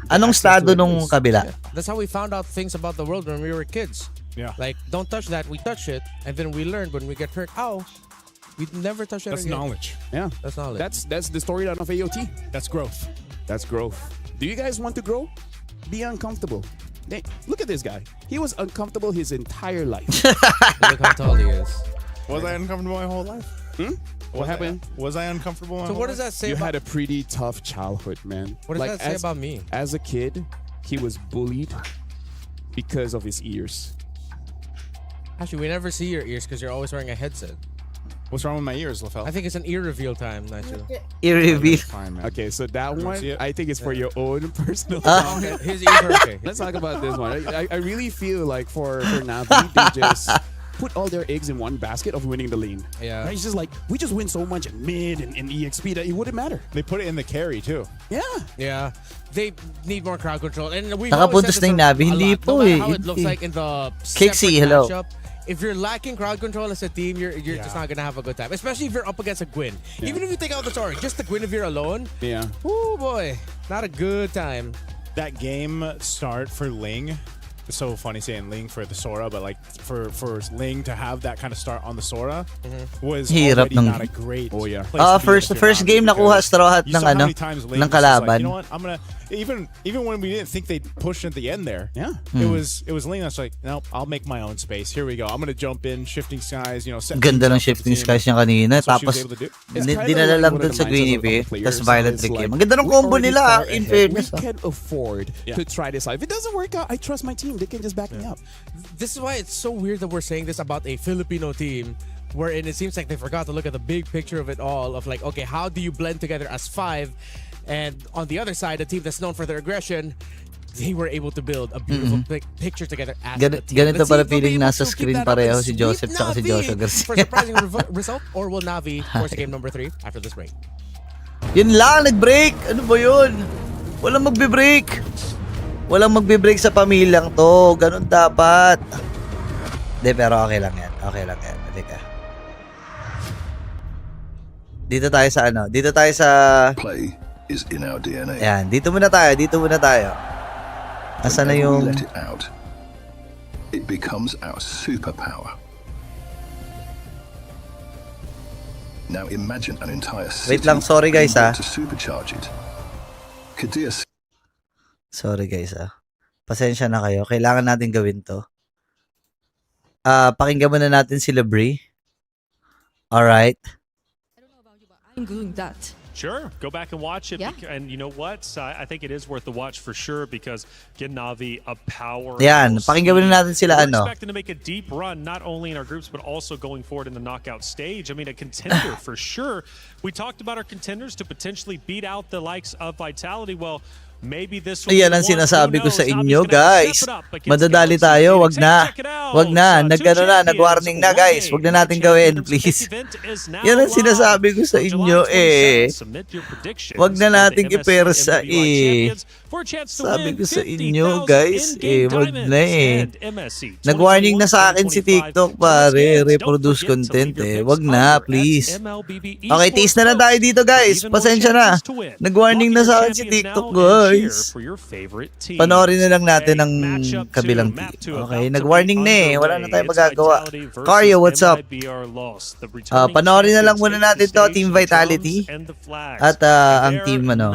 Anong estado nung kabila? That's how we found out things about the world when we were kids. Yeah. Like, don't touch that, we touch it, and then we learned when we get hurt, ow, we never touch that That's again. knowledge. Yeah. That's knowledge. That's the storyline of AOT. That's growth. That's growth. Do you guys want to grow? Be uncomfortable. Look at this guy. He was uncomfortable his entire life. Look how tall he is. Was I uncomfortable my whole life? What happened? Was I uncomfortable? So what does that say You about... had a pretty tough childhood, man. What does that say about me? As a kid, he was bullied because of his ears. Actually, we never see your ears because you're always wearing a headset. What's wrong with my ears, LaFell? I think it's an ear reveal time, Nigel. Ear reveal. Fine, man. Okay, so that You wanna one, see it? I think it's for your own personal. Okay, his ears are okay. Let's talk about this one. I really feel like for Navi, they just put all their eggs in one basket of winning the lane. Yeah. Right? It's just like, we just win so much in mid and EXP that it wouldn't matter. They put it in the carry too. Yeah. Yeah. They need more crowd control. And we've Nakapuntos na yung Navi, hindi po no matter eh. how it looks Hindi. like in the Kixie, separate hello. matchup, if you're lacking crowd control as a team, you're just not gonna have a good time. Especially if you're up against a Gwyn. Yeah. Even if you take out the story, just the Guinevere alone. Yeah. Oh boy, not a good time. That game start for Ling it's so funny saying Ling for the Sora, but like for Ling to have that kind of start on the Sora was Hirap already ng not a great place to be in first game nakuha straw hat you ng saw how ano many times Ling ng was just like, kalaban. you know what, I'm gonna even when we didn't think they'd push at the end there, it Hmm. was Ling that's like, nope, I'll make my own space. Here we go. I'm gonna jump in, shifting skies, you know, set Ganda ng things up for the shifting team. skies niya kanina. That's what she was Tapos, able to do. dinala lang dun sa Greeny Bay. Tapos Violet Trick. Ang ganda ng combo nila, in fairness. We can afford to try this out. If it doesn't work out, I trust my team. They can just back me up. This is why it's so weird that we're saying this about a Filipino team, wherein it seems like they forgot to look at the big picture of it all, of like, okay, how do you blend together as five? And on the other side, a team that's known for their aggression, they were able to build a beautiful picture together as a team. Ganito Let's see pala if they'll be feeling able nasa to keep screen that up pareho and si sweep Joseph tsaka si Navi Joshua Garcia. for surprising result, or will Navi force game number 3 after this break? Yun lang, nag-break. Ano ba yun? Walang magbe-break. Walang magbe-break sa pamilyang to. Ganun dapat. Hindi, pero okay lang yan. Okay lang yan. Halika. Dito tayo sa ano? Dito tayo sa... Play is in our DNA. Yan. Dito muna tayo. Dito muna tayo. Asan na yung... Let it out. It becomes our superpower. Now imagine an entire city. Wait lang, sorry guys to supercharge it. Kadir. Sorry guys Pasensya na kayo. Kailangan natin gawin to. Pakinggan muna natin si Brie. Alright. I'm doing that. Sure, go back and watch it. Yeah. And you know what? I think it is worth the watch for sure because get Navi a power. Yan, pakinggan muna natin sila We're ano. expecting to make a deep run, not only in our groups, but also going forward in the knockout stage. I mean, a contender for sure. We talked about our contenders to potentially beat out the likes of Vitality. Well, maybe this will be Ayan the ang one. sinasabi Who ko sa knows? inyo, Navi's gonna have to guys. step it up against Madadali Galaxy tayo, Phoenix. wag Hey, na. check it out. Wag na, Two nagano na, champions, nag-warning na guys. Wag na natin gawin, please. Yan ang sinasabi ko sa inyo Wag na natin ipersa Sabi ko sa inyo guys, wag na Nag-warning na sa akin si TikTok pare, reproduce content Wag na, please. Okay, tiis na lang tayo dito guys. Pasensya na. Nag-warning na sa akin si TikTok guys. Panoorin na lang natin ang kabilang team. Okay, nag-warning na Wala na tayong magagawa. Karyo, what's up? Panoorin na lang muna natin to, Team Vitality. At ang team ano.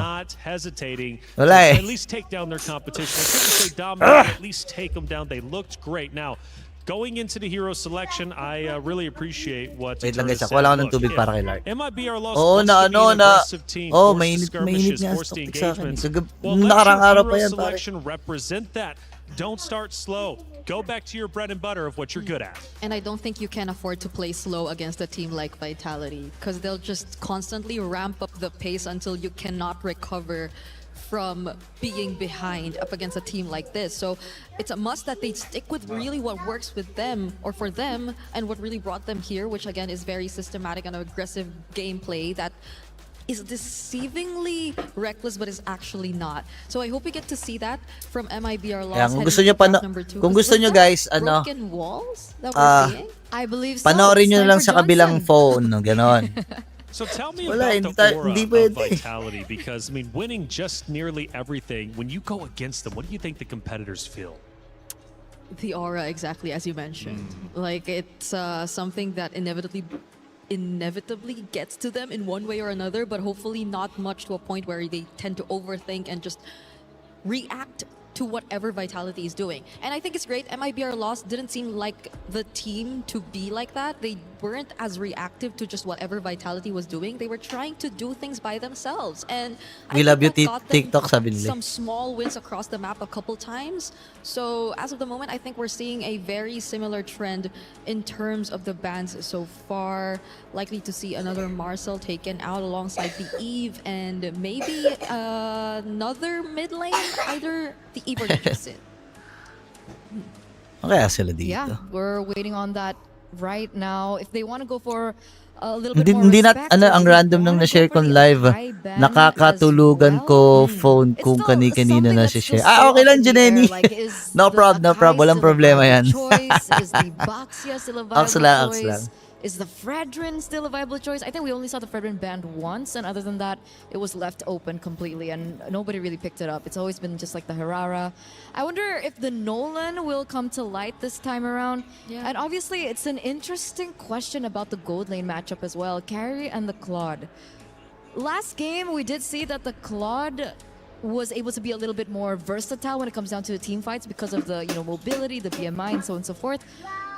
Wala At least take down their competition. I couldn't say dominate, at least take them down. They looked great. Now, going into the hero selection, I really appreciate what. Wait lang guys, wala ko ng tubig para kay Lark. MLBB lost. Oo na ano na. Oh, mainit nga stock sa akin. Nakarang araw pa yan pare. Represent that. Don't start slow. Go back to your bread and butter of what you're good at. And I don't think you can afford to play slow against a team like Vitality because they'll just constantly ramp up the pace until you cannot recover from being behind up against a team like this. So it's a must that they stick with really what works with them or for them and what really brought them here, which again is very systematic and aggressive gameplay that is deceivingly reckless but is actually not. So I hope we get to see that from MIBR Lost. Kung gusto nyo kung gusto nyo guys broken walls that we're seeing? I believe so. Panoorin nyo It's na time lang for sa kabilang Johnson. phone, no, ganon. So tell me Wala, about the aura hindi of pwede. Vitality because, I mean, winning just nearly everything, when you go against them, what do you think the competitors feel? The aura, exactly as you mentioned. Like it's something that inevitably gets to them in one way or another, but hopefully not much to a point where they tend to overthink and just react to whatever Vitality is doing. And I think it's great. MIBR Lost didn't seem like the team to be like that. They weren't as reactive to just whatever Vitality was doing. They were trying to do things by themselves. And We love you, TikTok, sabi nila. some small wins across the map a couple times. So as of the moment, I think we're seeing a very similar trend in terms of the bans so far. Likely to see another Marcel taken out alongside the Eve and maybe another mid lane, either the Eve or the Justin. Kaya sila dito. Yeah, we're waiting on that right now. If they want to go for a little bit more Hindi na, respect, ang they random nang wanna na-share go for kong the live. high ban Nakakatulugan ko phone kung kani-kanina na si-share. Okay lang, Janeni. No problem. Walang problema yan. choice? Is the Baxia still a viable Aks lang. choice? Is the Fredrin still a viable choice? I think we only saw the Fredrin banned once, and other than that, it was left open completely, and nobody really picked it up. It's always been just like the Harara. I wonder if the Nolan will come to light this time around. Yeah. And obviously, it's an interesting question about the gold lane matchup as well. Carry and the Claude. Last game, we did see that the Claude was able to be a little bit more versatile when it comes down to the team fights because of the mobility, the BMI, and so on and so forth.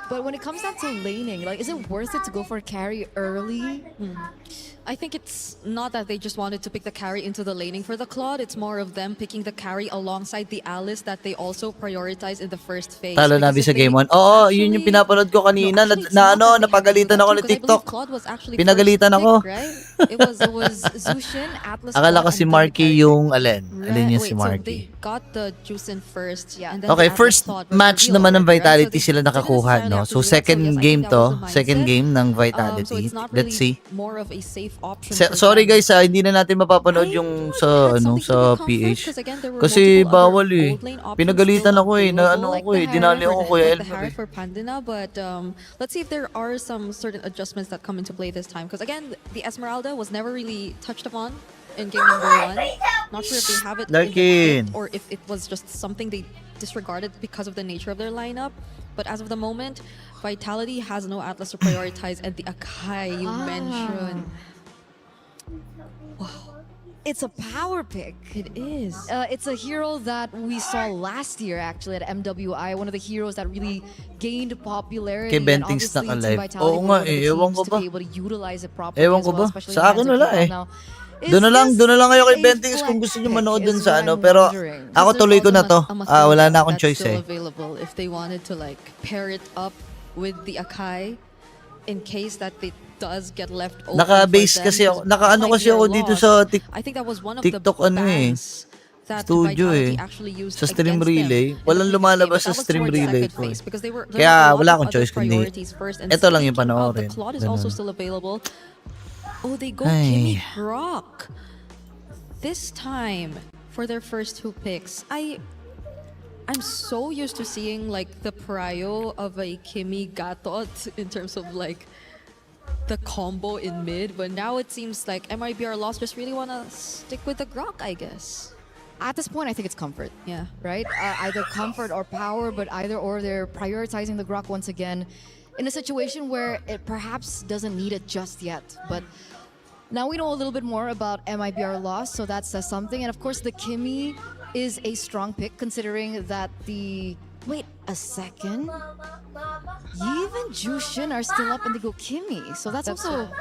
But when it comes down to laning, like, is it worth it to go for a carry early? I think it's not that they just wanted to pick the carry into the laning for the Claude. It's more of them picking the carry alongside the Alice that they also prioritize in the first phase. Talo namin sa game 1. Oo, yun yung pinapanood ko kanina. Napagalitan ako ng TikTok. Pinagalitan ako. It was Zushin, Atlas. Akala ko si Marky yung alin. Alin yung si So Marky. they got the Juicin first. And then Okay, the first Atlas Claude was match revealed, naman ng right? Vitality So sila they nakakuha, didn't no? necessarily So have to react. second Yes, I game think that was to. the Second mindset. game ng So Vitality. it's not Let's really see. more of a safe option for Sorry them. guys, hindi na natin mapapanood yung sa sa PH. Kasi bawal eh. Pinagalitan ako eh. Na ano ako eh. Dinali ako Kuya The Elmer Harry eh. for Pandina, but let's see if there are some certain adjustments that come into play this time. Because again, the Esmeralda was never really touched upon in game number 1. Not sure if they have it in Larkin. the kit or if it was just something they disregarded because of the nature of their lineup. But as of the moment, Vitality has no Atlas to prioritize, and the Akai you mentioned. It's a power pick. It is. It's a hero that we saw last year actually at MWI. One of the heroes that really gained popularity. Kay and Bentings na obviously ka-live. Team Vitality Oo were nga one of the eh. Ewan teams ko to ba? be able to utilize it properly Ewan as ko well, ba? especially Sa in akin hands of wala people eh. now. Doon na lang kayo kay Bentings kung gusto niyo manood dun sa ano. Pero ako tuloy ko na to. Wala na akong choice eh. Available if they wanted to like pair it up with the Akai in case that it does get left open. Naka-base kasi ako. Naka-ano kasi ako dito sa I think that was one of TikTok the ano eh. bans that Studio Vitality eh. actually used Sa stream against relay. them in Walang the previous lumalabas game. sa That was stream towards the relay second ko eh. phase because there were Kaya a lot wala of akong other choice kundi priorities first. And ito lang yung speaking of, panoorin. The Claude is also Ganun. still available. Oh, they go Ay. Kimmy Brock. This time for their first 2 picks. I'm so used to seeing like the prio of a Kimmy Gatot in terms of like the combo in mid, but now it seems like MIBR Lost just really want to stick with the Grok, I guess. At this point, I think it's comfort. Yeah. Right? Either comfort or power, but either or they're prioritizing the Grok once again in a situation where it perhaps doesn't need it just yet. But now we know a little bit more about MIBR Lost, so that says something. And of course, the Kimmy is a strong pick considering that the... Wait a second. Yiv and Jushin are still up and they go Kimmy. So that's also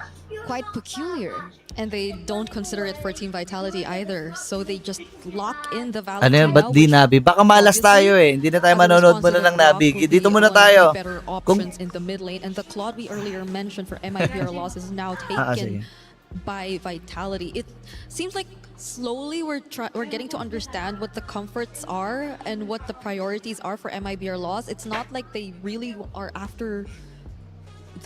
quite peculiar. And they don't consider it for Team Vitality either. So they just lock in the Ano yan? Valentina, Ba't di which Nabi? Baka malas tayo eh. Hindi na tayo as a manonood response muna to the ng Grok Nabi. will Dito be muna one of the tayo. better Kung options in the mid lane. And the Claude we earlier mentioned for MIBR Loss is now taken sige. by Vitality. It seems like slowly we're getting to understand what the comforts are and what the priorities are for MIBR Loss. It's not like they really are after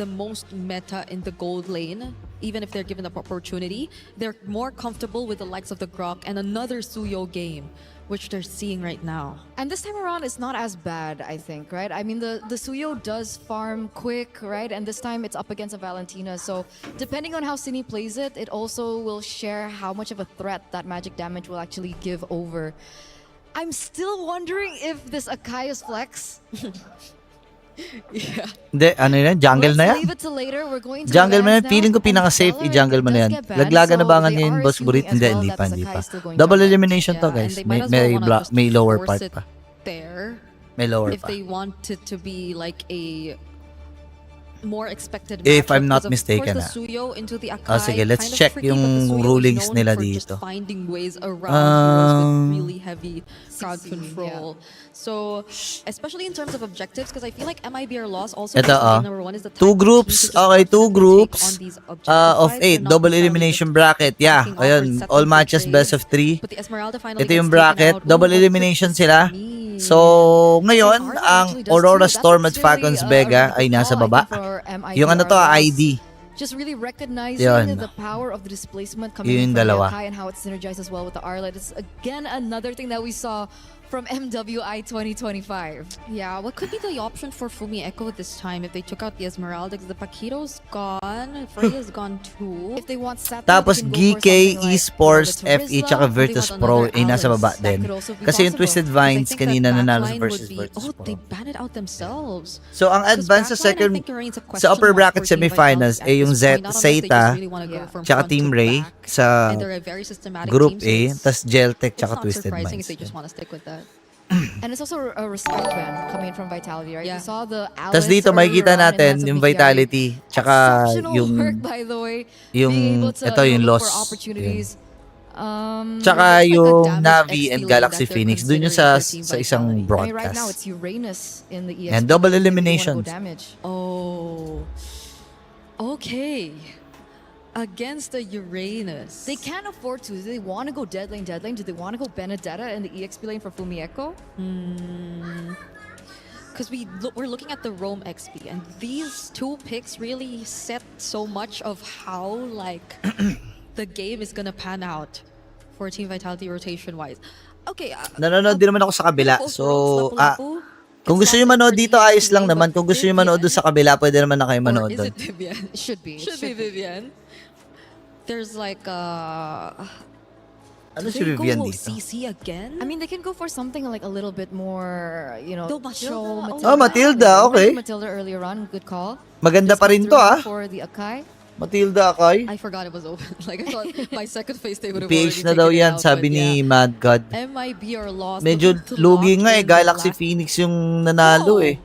the most meta in the gold lane, even if they're given the opportunity. They're more comfortable with the likes of the Grok and another Suyo game, which they're seeing right now. And this time around, it's not as bad, I think, right? I mean, the Suyo does farm quick, right? And this time it's up against a Valentina. So depending on how Cine plays it, it also will share how much of a threat that magic damage will actually give over. I'm still wondering if this Akai's flex... Hindi, ano yan? Jungle na yan? Leave it to later. We're going to Jungle mo yan. Lance Feeling ko now, and pinaka-safe Stella, i-jungle mo it na does yan. get banned, Laglagan na so ba nga they ngayon, are Boss Burit? assuming as Hindi, well hindi that pa. Sakai is still going Double down. elimination to, Yeah, guys. and they May, might as well wanna just may lower force part it pa. there. May lower If pa. they want it to be like a more expected If matchup, I'm not because of mistaken, course, the Suyo into the Akai, Oh, sige, let's kind of check tricky, yung but the Suyo is rulings known nila for dito. just finding ways around heroes with really heavy crowd CC, control. So, especially in terms of objectives, because I feel like MIBR Loss also Ito, knows number 1 is the type two of groups, team to just okay, two take groups on these objective of fights. 8, They're not double necessarily elimination just bracket. Yeah, backing off or ayun, settling all for matches trade. best of 3. But the Esmeralda finally Ito gets yung taken bracket, out. double Ooh, elimination sila. So, ngayon, ang Aurora Storm at Falcons Vega ay nasa baba. Yung ano to, ID. Just really recognizing Yun. the power of the displacement Yun coming yung from the dalawa. Akai and how it synergizes well with the Arlet. It's again another thing that we saw from MWI 2025. Yeah, what could be the option for Fumi Echo this time if they took out the Esmeralda? Because the Paquito's gone, Freya's gone too. If they want Saturn, Tapos they can go for GK, something like Esports, Florida FE, Turisla, tsaka moving Virtus on Pro another ay nasa Alice. baba That din. could also be Kasi yung possible. Twisted Because I Vines think kanina that nanalo sa backline Versus would be, Virtus oh, Pro. they banned it out themselves. So ang 'Cause advance sa backline, I second think remains a sa question upper mark bracket for Team semifinals Vitality ay at yung this point. Not unless they Zeta, just really wanna go from tsaka front Team to Ray back. sa And they're a very systematic Group team, A, tas Geltec it's tsaka not Twisted surprising Minds. if they just want to stick with that. And it's also a respect win coming in from Vitality, right? Yeah. You saw the Alice Tas dito makikita earlier on in natin hands of yung Mikiari. Vitality tsaka Exceptional yung work, by the way. yung Being able to, ito yung look loss. for opportunities. Tsaka Looks like the yung damage Navi X and ceiling Galaxy that they're Phoenix dun yung considering sa for Team sa isang Vitality. I mean, right now broadcast. it's Uranus in the EXP. And double if they really wanna go eliminations. damage. Oh, okay. Against the Uranus. They can't afford to. Do they want to go dead lane? Do they want to go Benedetta in the EXP lane for Fumieko? Because we're looking at the Rome XP, and these two picks really set so much of how like the game is gonna pan out for Team Vitality rotation wise. Okay. Nanonood din naman ako sa kabila. both So, worlds, lapu-lapu. kung gusto nyo manood dito, ayos lang naman. Kung gusto nyo manood doon sa kabila, pwede naman na kayo Or manood is doon. it Vivian? Should be. Should be Vivian. There's like Ano do si they Vivian go dito? CC again? I mean, they can go for something like a little bit more, you know, No, Matilda. show Oh, Matilda, They okay. mentioned Matilda earlier on, good call. Maganda pa rin to, ah. For the Akai. Matilda Akay. I forgot it was open. Like I thought by second phase they would have PH already na daw taken it yan, out, sabi but ni yeah. Mad God. MIB are lost. Medyo Looking to lugi lock nga in the Galaxy last Phoenix yung nanalo eh.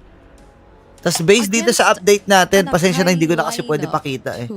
Tapos based dito sa update natin, pasensya na hindi ko na kasi pwede pakita eh.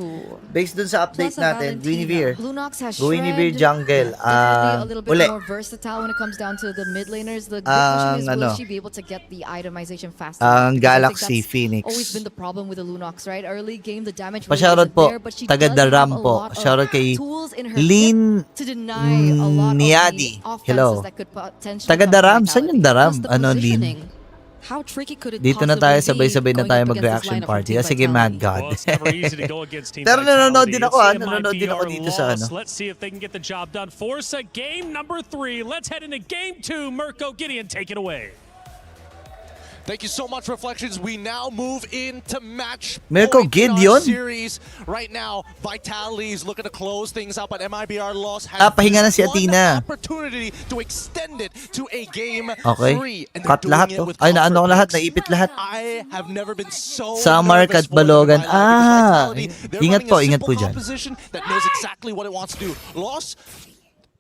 Based dun sa update natin, Guinevere, Lunox has Guinevere Shred. Jungle, Definitely a little bit uli. more versatile when it comes down to the mid laners. The good question is, will she be able to get the itemization faster? Ang Because I think Galaxy that's Phoenix. always been the problem with the Lunox, right? Early game, the damage really Pa-shoutout wasn't po, there, but she taga does have Daram a po. lot of Shoutout kay tools in her Lin kit to deny a lot of the Niadi. offenses Hello. that could potentially Taga come from Daram? Saan Vitality. yung Daram? Plus the Ano, positioning. Lin? How tricky could it Dito na possibly tayo, be sabay-sabay na going tayo up against this mag-reaction lineup from party. Team Ah, sige, Mad Vitality? God. Well, it's never easy to go against Team Pero nanonood Vitality. din ako, It's nanonood din ako MIBR dito sa ano. loss. Let's see if they can get the job done. Forza, game number 3. Let's head into game 2. Mirko, Gideon, take it away. Thank you so much, Reflections. We now move into match Mirko point in our Gideon? series. Right now, Vitality is looking to close things up, but MIBR loss has pahinga na si one Athena. opportunity to extend it to a game Okay. 3. And they're Cut lahat doing it to. with Ay, naano ko comfort lahat, picks. naipit lahat. I have never been so Samar nervous at for them Balogan. in my life because Ah, Vitality, they're ingat running po, a ingat po simple dyan. composition that knows exactly what it wants to do. Loss,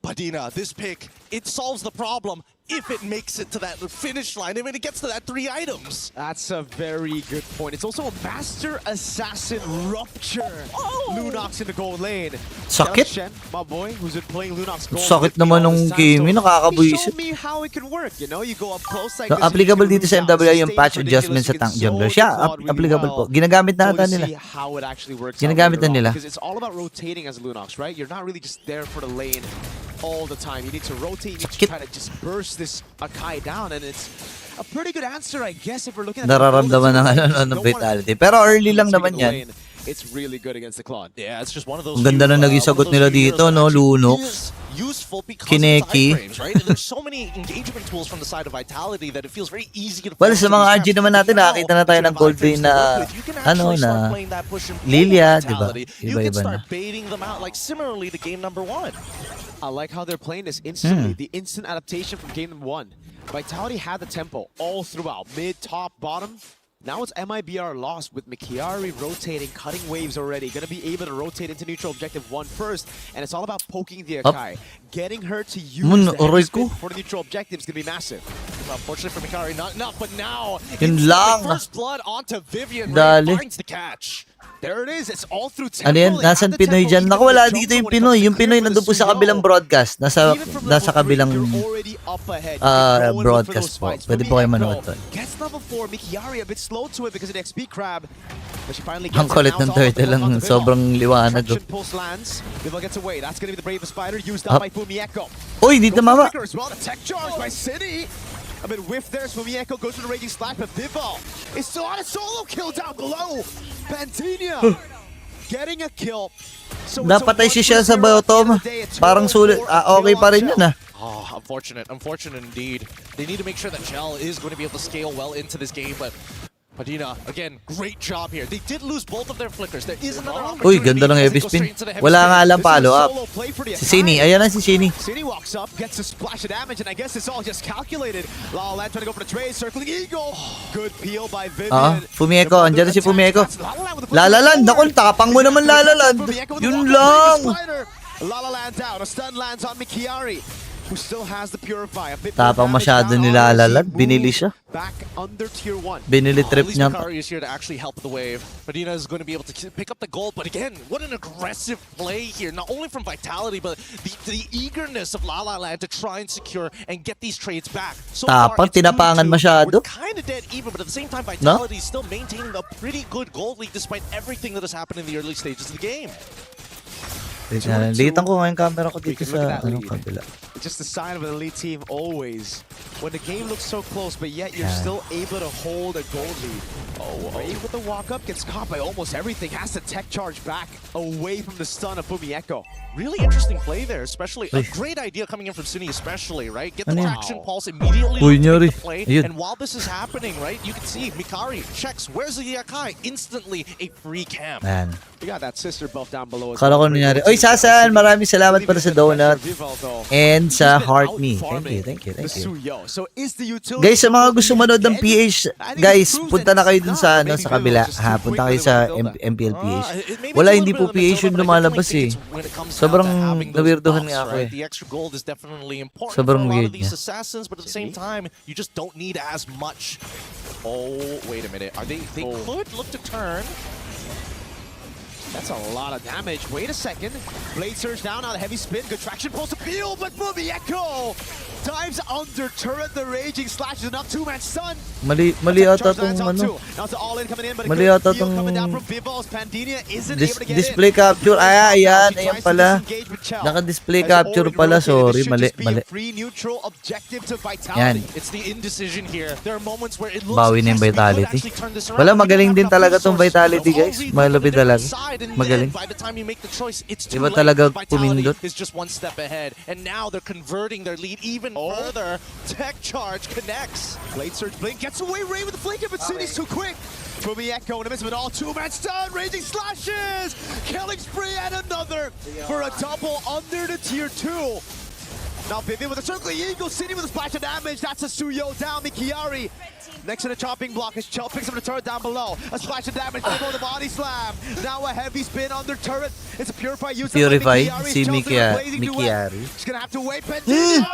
Padina, this pick, it solves the problem if it makes it to that finish line, if it gets to that 3 items. That's a very good point. It's also a Master Assassin Rupture. Lunox in the gold lane. Sakit. Shen, my boy, who's been playing Lunox gold. Sakit with me naman all nung this time, game, so nakakabuisit. he showed me how it can work. You know, you go up close like So, this. applicable dito sa MWI yung patch adjustment sa tank jungler. Siya, applicable po. Ginagamit na ata nila. How it actually works Ginagamit na out later on, nila. because it's all about rotating as Lunox, right? You're not really just there for the lane all the time. You need to rotate, you need to try to just burst this Akai down, and it's a pretty good answer, I guess, if we're looking at the Nararamdaman ng build, ano ng Vitality. Pero early lang naman yan. It's really good against the Claude. Yeah, it's just one of those. Ang ganda na naging sagot nila dito, no? Lunox, Useful because Kineki. of the iframes, right? And there's so many engagement tools from the side of Vitality that it feels very easy to. Well, sa mga RG naman natin, nakakita na tayo ng gold vein na, ano, na Lilia, di ba? You can Iba-iba na. start baiting them out like similarly to game number 1. I like how they're playing this instantly. The instant adaptation from game 1. Vitality had the tempo all throughout, mid, top, bottom. Now it's MIBR lost with Mikiari rotating, cutting waves already. Gonna be able to rotate into neutral objective 1 first, and it's all about poking the Akai. Getting her to use the aray headspin ko. for the neutral objective is gonna be massive. Unfortunately for Mikari, not enough, but now Yun it's lang. first blood onto Vivian. Dali. Finds the catch. There it is. It's all through tempo. Ano yan? They have Nasaan the Pinoy tempo, dyan? even Naku, if wala they dito jump yung when it Pinoy. comes to Yung Pinoy clear for nandun po the sa kabilang Suyo. broadcast. Nasa Even from level 3, kabilang you're already up ahead. You're going for broadcast those po. fights. Pwede po kayo manood Fumieko doon. Gets level 4. Mikiari a bit slow to it because of the XP crab. But she finally gets Ang kulit it. ng Now it's all turtle lang. up to Bill. Sobrang liwanag. Traction pulse lands. Bill gets away. That's gonna be the bravest spider used Up. up by Fumieko. Uy, dito mama. As well, the tech charge by City. A bit whiff there. Fumieko goes for the raging slash, but Vival is still on a solo kill down below. Pantinia getting a kill. So it's a Napatay si siya 1-0 sa bottom. at the end of the day. It's Parang 2-0 sulit. for Okay pa rin yun ah. Oh, a unfortunate indeed. They need to make sure that Gel is going to be able to scale well into this game, but Padina, again, great job here. They did lose both of their flickers. There is another Uy, opportunity. ganda ng heavy spin. Wala nga alam follow up. Si Sini, ayan na si Sini. City walks up, gets a splash of damage, and I guess it's all just calculated. La La Land trying to go for the trade, circling Eagle. Good peel by Vivian. Fumieko, andyan na si Fumieko. La La Land, naku, takapang mo naman La La Land. Yun lang. La La Land down, a stun lands on Mikiari, who still has the Purify. Tapang masyado ni La La Land, binili siya. Back under tier 1. Binili trip At least niya. Mikari is here to actually help the wave. Padina is going to be able to pick up the gold, but again, what an aggressive play here. Not only from Vitality, but the eagerness of La La Land to try and secure and get these trades back. So Tapang, tinapangan masyado. We're kind of dead even, but at the same time, Vitality is still maintaining a pretty good gold lead despite everything that has happened in the early stages of the game. Litan ko nga yung camera ko dito sa kabila. It's just a sign of an elite team always. When the game looks so close, but yet you're still able to hold a gold lead. Ray with the walk up gets caught by almost everything. Has to tech charge back away from the stun of Fumieko. Really interesting play there, especially a great idea coming in from Cine, especially, right? Get the traction pulse immediately to the play, and while this is happening, right, you can see Mikari checks, where's the Yakai? Instantly a free camp. Man. We got that sister buff down below. Kala ko nangyari. Oy, Sasan, maraming salamat para sa donut. And sa heart me. Thank you. Guys, sa mga gusto manood ng PH, guys, punta na kayo dun sa sa kabila. Punta kayo sa MPL PH. Wala, hindi po PH yung lumalabas eh. Sobrang nawirdohan nga ako eh. The extra gold is definitely important Sobrang for a lot weird of these niya. assassins, but at the same time, you just don't need as much. Oh, wait a minute. They could look to turn. That's a lot of damage. Wait a second. Blade surge down, now the heavy spin. Good traction, pulse appeal, but Fumieko dives under turret. The raging slash is enough. Two-man stun. Mali ata tong ano. Mali ata tong display capture. Ayan pala. Naka-display capture pala. Sorry, mali. Yan. It's the indecision here. There are moments where it looks Bawi na yung Vitality. Wala, magaling din talaga tong Vitality, guys. Malapit talaga. Magaling. By the time you make the choice, it's too Iba late. talaga Vitality pumindot. is just one step ahead, and now they're converting their lead even further. Tech charge connects. Blade surge blink gets away. Ray with the flank, but City's too quick. Fumieko in the midst of it all. Two-man stun. Raging slashes. Killing spree and another for a double under the tier 2. Now Vivian with a circling eagle. City with a splash of damage. That's a Suyo down. Mikiari next to the chopping block as Chell picks up the turret down below. A splash of damage below the body slam. Now a heavy spin under turret. It's a Purify used Purify, si Mikiari. She's gonna have to wait. Pending.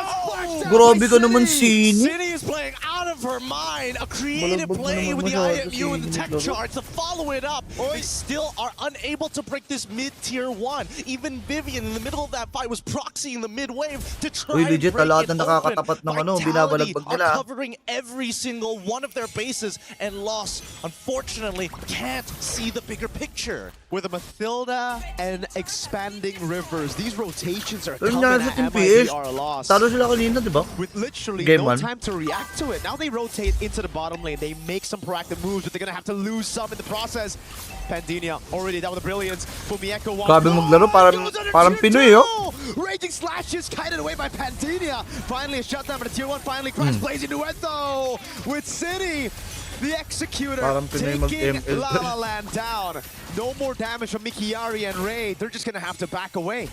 Grabe ka naman, Sini. City is playing out of her mind. A creative play with the IMU and the tech charge to follow it up. They still are unable to break this mid-tier 1. Even Vivian in the middle of that fight was proxying the mid-wave to try and legit, break lahat it na nakakatapat ng open. binabalagbag Vitality nila. are covering every single one of their bases, and Lost, unfortunately, can't see the bigger picture. With a Mathilda and expanding rivers, these rotations are Pero coming nga sa at Team PH, MIBR Lost. talo sila kanina, di ba? With literally Game no 1. time to react to it. Now they rotate into the bottom lane. They make some proactive moves, but they're going to have to lose some in the process. Pandinia already down with the brilliance. Fumieko walks. Grabe maglaro, parang Pinoy, oh. Raging slashes kited away by Pandinia. Finally a shutdown for the tier 1. Finally crash blazing duetto with City. The Executor Parang Pinoy taking mag-ML. La La Land down. No more damage from Mikiari and Ray. They're just going to have to back away.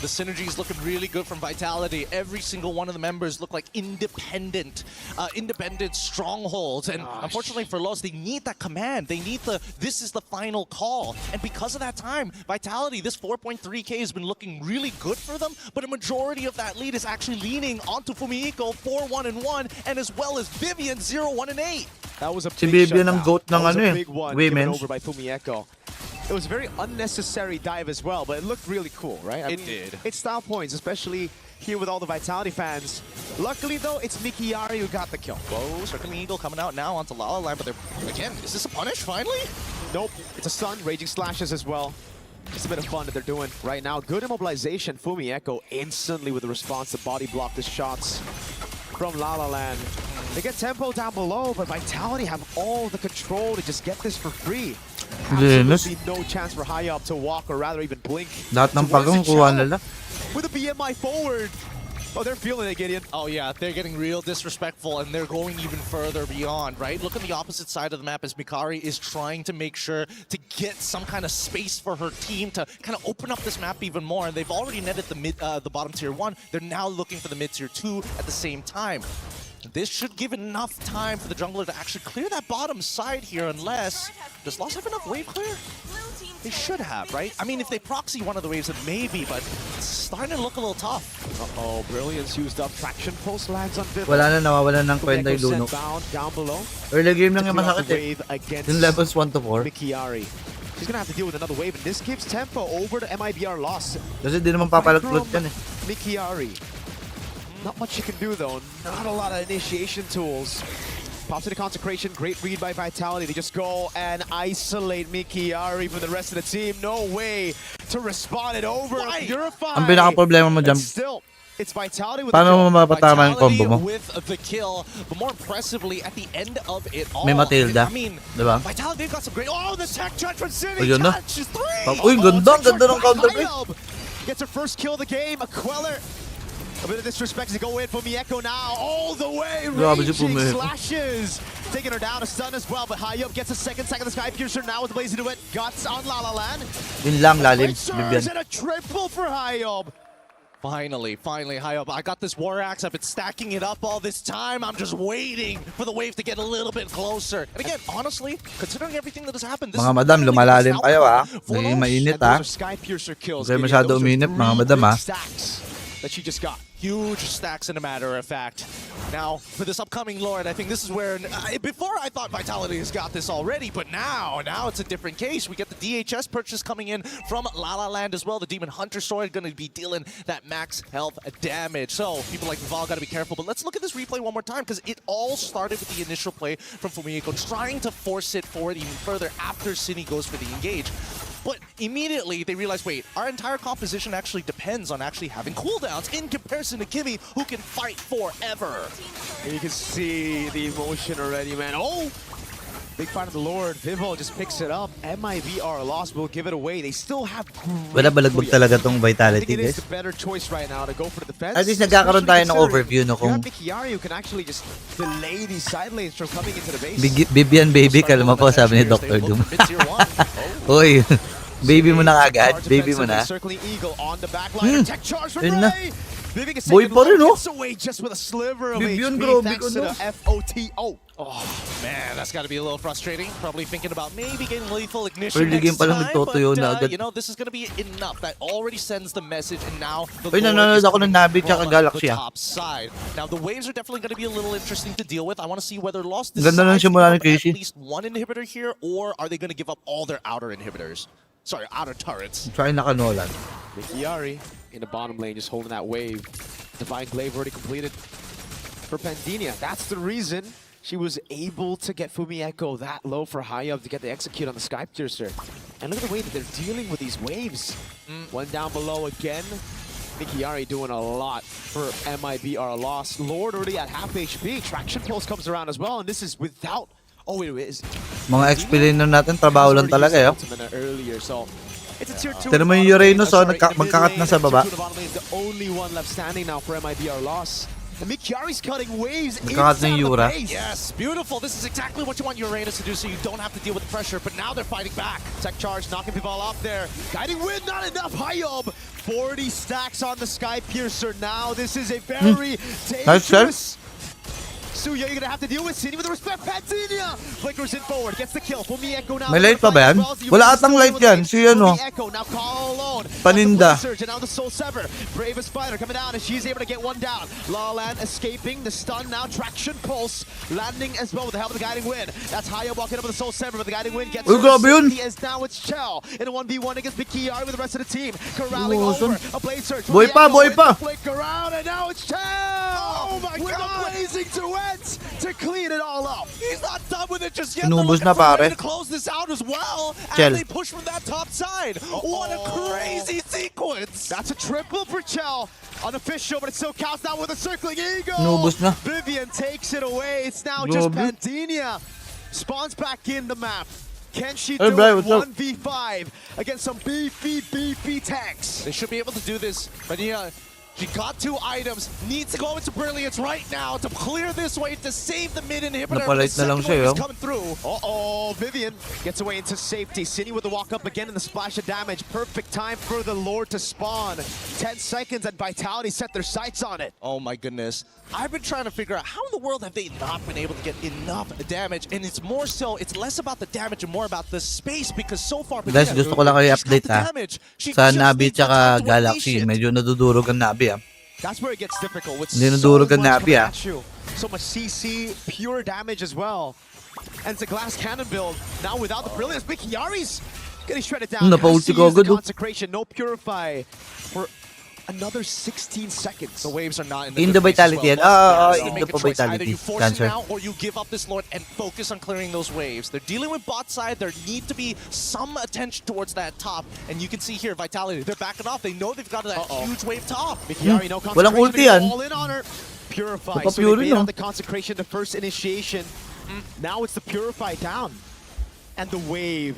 The synergy is looking really good from Vitality. Every single one of the members look like independent strongholds. And unfortunately for Lost, they need that command. They need this is the final call. And because of that time, Vitality, this 4.3k has been looking really good for them, but a majority of that lead is actually leaning onto Fumieko 4-1-1, and as well as Vivian 0-1-8. That was a Si big Vivian ang shutdown. goat ng That was ano a eh, big one women's. given over by Fumieko. It was a very unnecessary dive as well, but it looked really cool, right? It did. It's style points, especially here with all the Vitality fans. Luckily, though, it's Mikiari who got the kill. Whoa, Circling Eagle coming out now onto La La Land, but they're, again, is this a punish finally? Nope, it's a stun, raging slashes as well. It's a bit of fun that they're doing right now. Good immobilization. Fumieko instantly with the response to body block the shots from La La Land. They get tempo down below, but Vitality have all the control to just get this for free. Absolutely no chance for Hayab to walk or rather even blink. Lahat ng pagong kuha nila. With a BMI forward. Oh, they're feeling it, Gideon. Oh yeah, they're getting real disrespectful and they're going even further beyond, right? Look on the opposite side of the map as Mikari is trying to make sure to get some kind of space for her team to kind of open up this map even more. And they've already netted the bottom tier 1. They're now looking for the mid tier 2 at the same time. This should give enough time for the jungler to actually clear that bottom side here, unless... Does Lost have enough wave clear? They should have, right? I mean, if they proxy one of the waves, then maybe, but it's starting to look a little tough. Uh-oh, Brilliance used up. Traction Pulse lands on Vivo. Wala na, nawawalan ng kwenta yung Luno. Down below. Early game lang yung masakit eh. Yung levels 1 to 4. Mikiari. She's gonna have to deal with another wave, and this gives tempo over to MIBR Lost. Kasi di naman papalot-plot yan eh. Mikiari. Not much you can do though. Not a lot of initiation tools. Pops into Consecration. Great read by Vitality. They just go and isolate Mikiari from the rest of the team. No way to respond it over. Purify. Ang pinaka-problema mo dyan, Still, it's Vitality with paano mo mapatama yung combo mo? With the kill, but more impressively, at the end of it all, May Matilda, I mean, diba? Vitality, they've got some great... Oh, the tech charge from City! Ayun na. Catches 3! Uy, ganda ng counter pick. Gets her first kill of the game. A Queller. A bit of disrespect to go in for Mieko now. All the way. Raging slashes. Taking her down. A stun as well. But Hayop gets a second of the Sky Piercer now with the Blazing Duet. Guts on La La Land. Yun lang, lalim. And a triple for Hayop. Finally, Hayop. I got this War Axe. I've been stacking it up all this time. I'm just waiting for the wave to get a little bit closer. And again, honestly, considering everything that has happened, this mga madam, lumalalim kayo ha. Naging mainit ha. Sky Piercer kills. Huwag kayo masyado uminit mga madam ha. That she just got. Huge stacks, in a matter of fact. Now, for this upcoming Lord, I think this is where... before, I thought Vitality has got this already, but now it's a different case. We get the DHS purchase coming in from La La Land as well. The Demon Hunter Sword going to be dealing that max health damage. So, people like Val got to be careful. But let's look at this replay one more time, because it all started with the initial play from Fumieko, trying to force it forward even further after Cine goes for the engage. But immediately they realize, wait, our entire composition actually depends on actually having cooldowns in comparison to Kimmy, who can fight forever. You can see the emotion already, man. Oh! Big fight of the Lord. Vivo just picks it up. MIBR Lost will give it away. They still have Wala balagbog talaga tong Vitality, I think it is guys. the better choice right now to go for the defense. At least nagkakaroon tayo ng overview no kung Mikiari who can actually just delay these side lanes from coming into the base. Bibian baby, kalma po, sabi ni Dr. Doom. Uy, baby mo na kagad, baby mo na. Circling Eagle on the back line. Tech charge from Yun na. Ray. Boy pa rin, oh. Gets away just with a sliver of Bibian, HP grabe thanks ko, to no? the FOTO. Oh, man, that's got to be a little frustrating. Probably thinking about maybe getting lethal ignition Early game next pa lang time, nagtotuyo na but, agad. you know, this is going to be enough. That already sends the message, and now the Uy, Lord nanonood is ako ng coming Navi from tsaka Galaxy, the ah. top side. Now, the waves are definitely going to be a little interesting to deal with. I want to see whether Lost Ganda ng decides to give simula up ni at Casey. least one inhibitor here, or are they going to give up all their outer inhibitors? Sorry, outer turrets. Try nakanolan. Mikiari in the bottom lane just holding that wave. Divine Glaive already completed for Pandinia. That's the reason she was able to get Fumieko that low for Hayab to get the execute on the Sky Piercer. And look at the way that they're dealing with these waves. One down below again. Mikiari doing a lot for MIBR Lost. Lord already at half HP. Traction Pulse comes around as well, and this is without... Oh, wait, is... Mga XP laner natin, trabaho lang talaga eh. Earlier, so it's a tier 2. Tignan mo yung Uranus, oh, magkakat na sa baba. The only one left standing now for MIBR Loss. And Mikiari's cutting waves Magkakat na yung Yura. Yes, beautiful. This is exactly what you want Uranus to do, so you don't have to deal with the pressure. But now they're fighting back. Tech charge, knocking people off there. Guiding wind, not enough. Hayob, 40 stacks on the Sky Piercer now. This is a very dangerous... Suya, you're gonna have to deal with Cine with the respect. Pandinia flickers in forward, gets the kill. Fumieko now. May light pa ba yan? Wala atang light yan. Si ano? Now call alone. Paninda. And now the Soul Sever. Bravest fighter coming down, and she's able to get one down. La Land escaping. The stun now. Traction Pulse landing as well with the help of the Guiding Wind. That's Haya walking up with the Soul Sever, but the Guiding Wind gets He is now it's Chell in a 1v1 against Mikiari with the rest of the team. Corralling over. A Blade Surge. Boy pa! Flick around, and now it's Chell! Oh my with God! With a blazing duet to clean it all up. He's not done with it just yet. Inubos They're na, looking for a way pare. to close this out as well. Chell. And they push from that top side. What a crazy sequence. That's a triple for Chell. Unofficial, but it still counts now with a circling eagle. Inubos na. Vivian takes it away. It's now just Pandinia. Spawns back in the map. Can she do it 1v5 against some beefy tanks? They should be able to do this. But yeah, She got 2 items, needs to go into Brilliance right now to clear this way to save the mid inhibitor. Napalit na lang siya, coming through. Uh-oh, Vivian gets away into safety. Cine with the walk up again in the splash of damage. Perfect time for the Lord to spawn. 10 seconds and Vitality set their sights on it. Oh my goodness. I've been trying to figure out how in the world have they not been able to get enough damage, and it's more so, it's less about the damage and more about the space, because so far... Guys, gusto ko lang kayo i-update sa Navi tsaka Galaxy. Medyo nadudurog ang Navi That's where it gets difficult with Hindi so nadurog much ang Navi coming at you. So much CC, pure damage as well. And it's a glass cannon build. Now without the brilliance, Big Yari's getting shredded down. Napaulti ko agad. Consecration, no purify for another 16 seconds. The waves are not in the Vitality yan. In the Vitality. Either you force Cancer. it now or you give up this Lord and focus on clearing those waves. They're dealing with bot side. There need to be some attention towards that top. And you can see here, Vitality, they're backing off. They know they've got that huge wave top. Mikiari, no Walang ulti yan. all in on her. Purify. So Pure they made no? out the consecration, the first initiation. Now it's the purify down. And the wave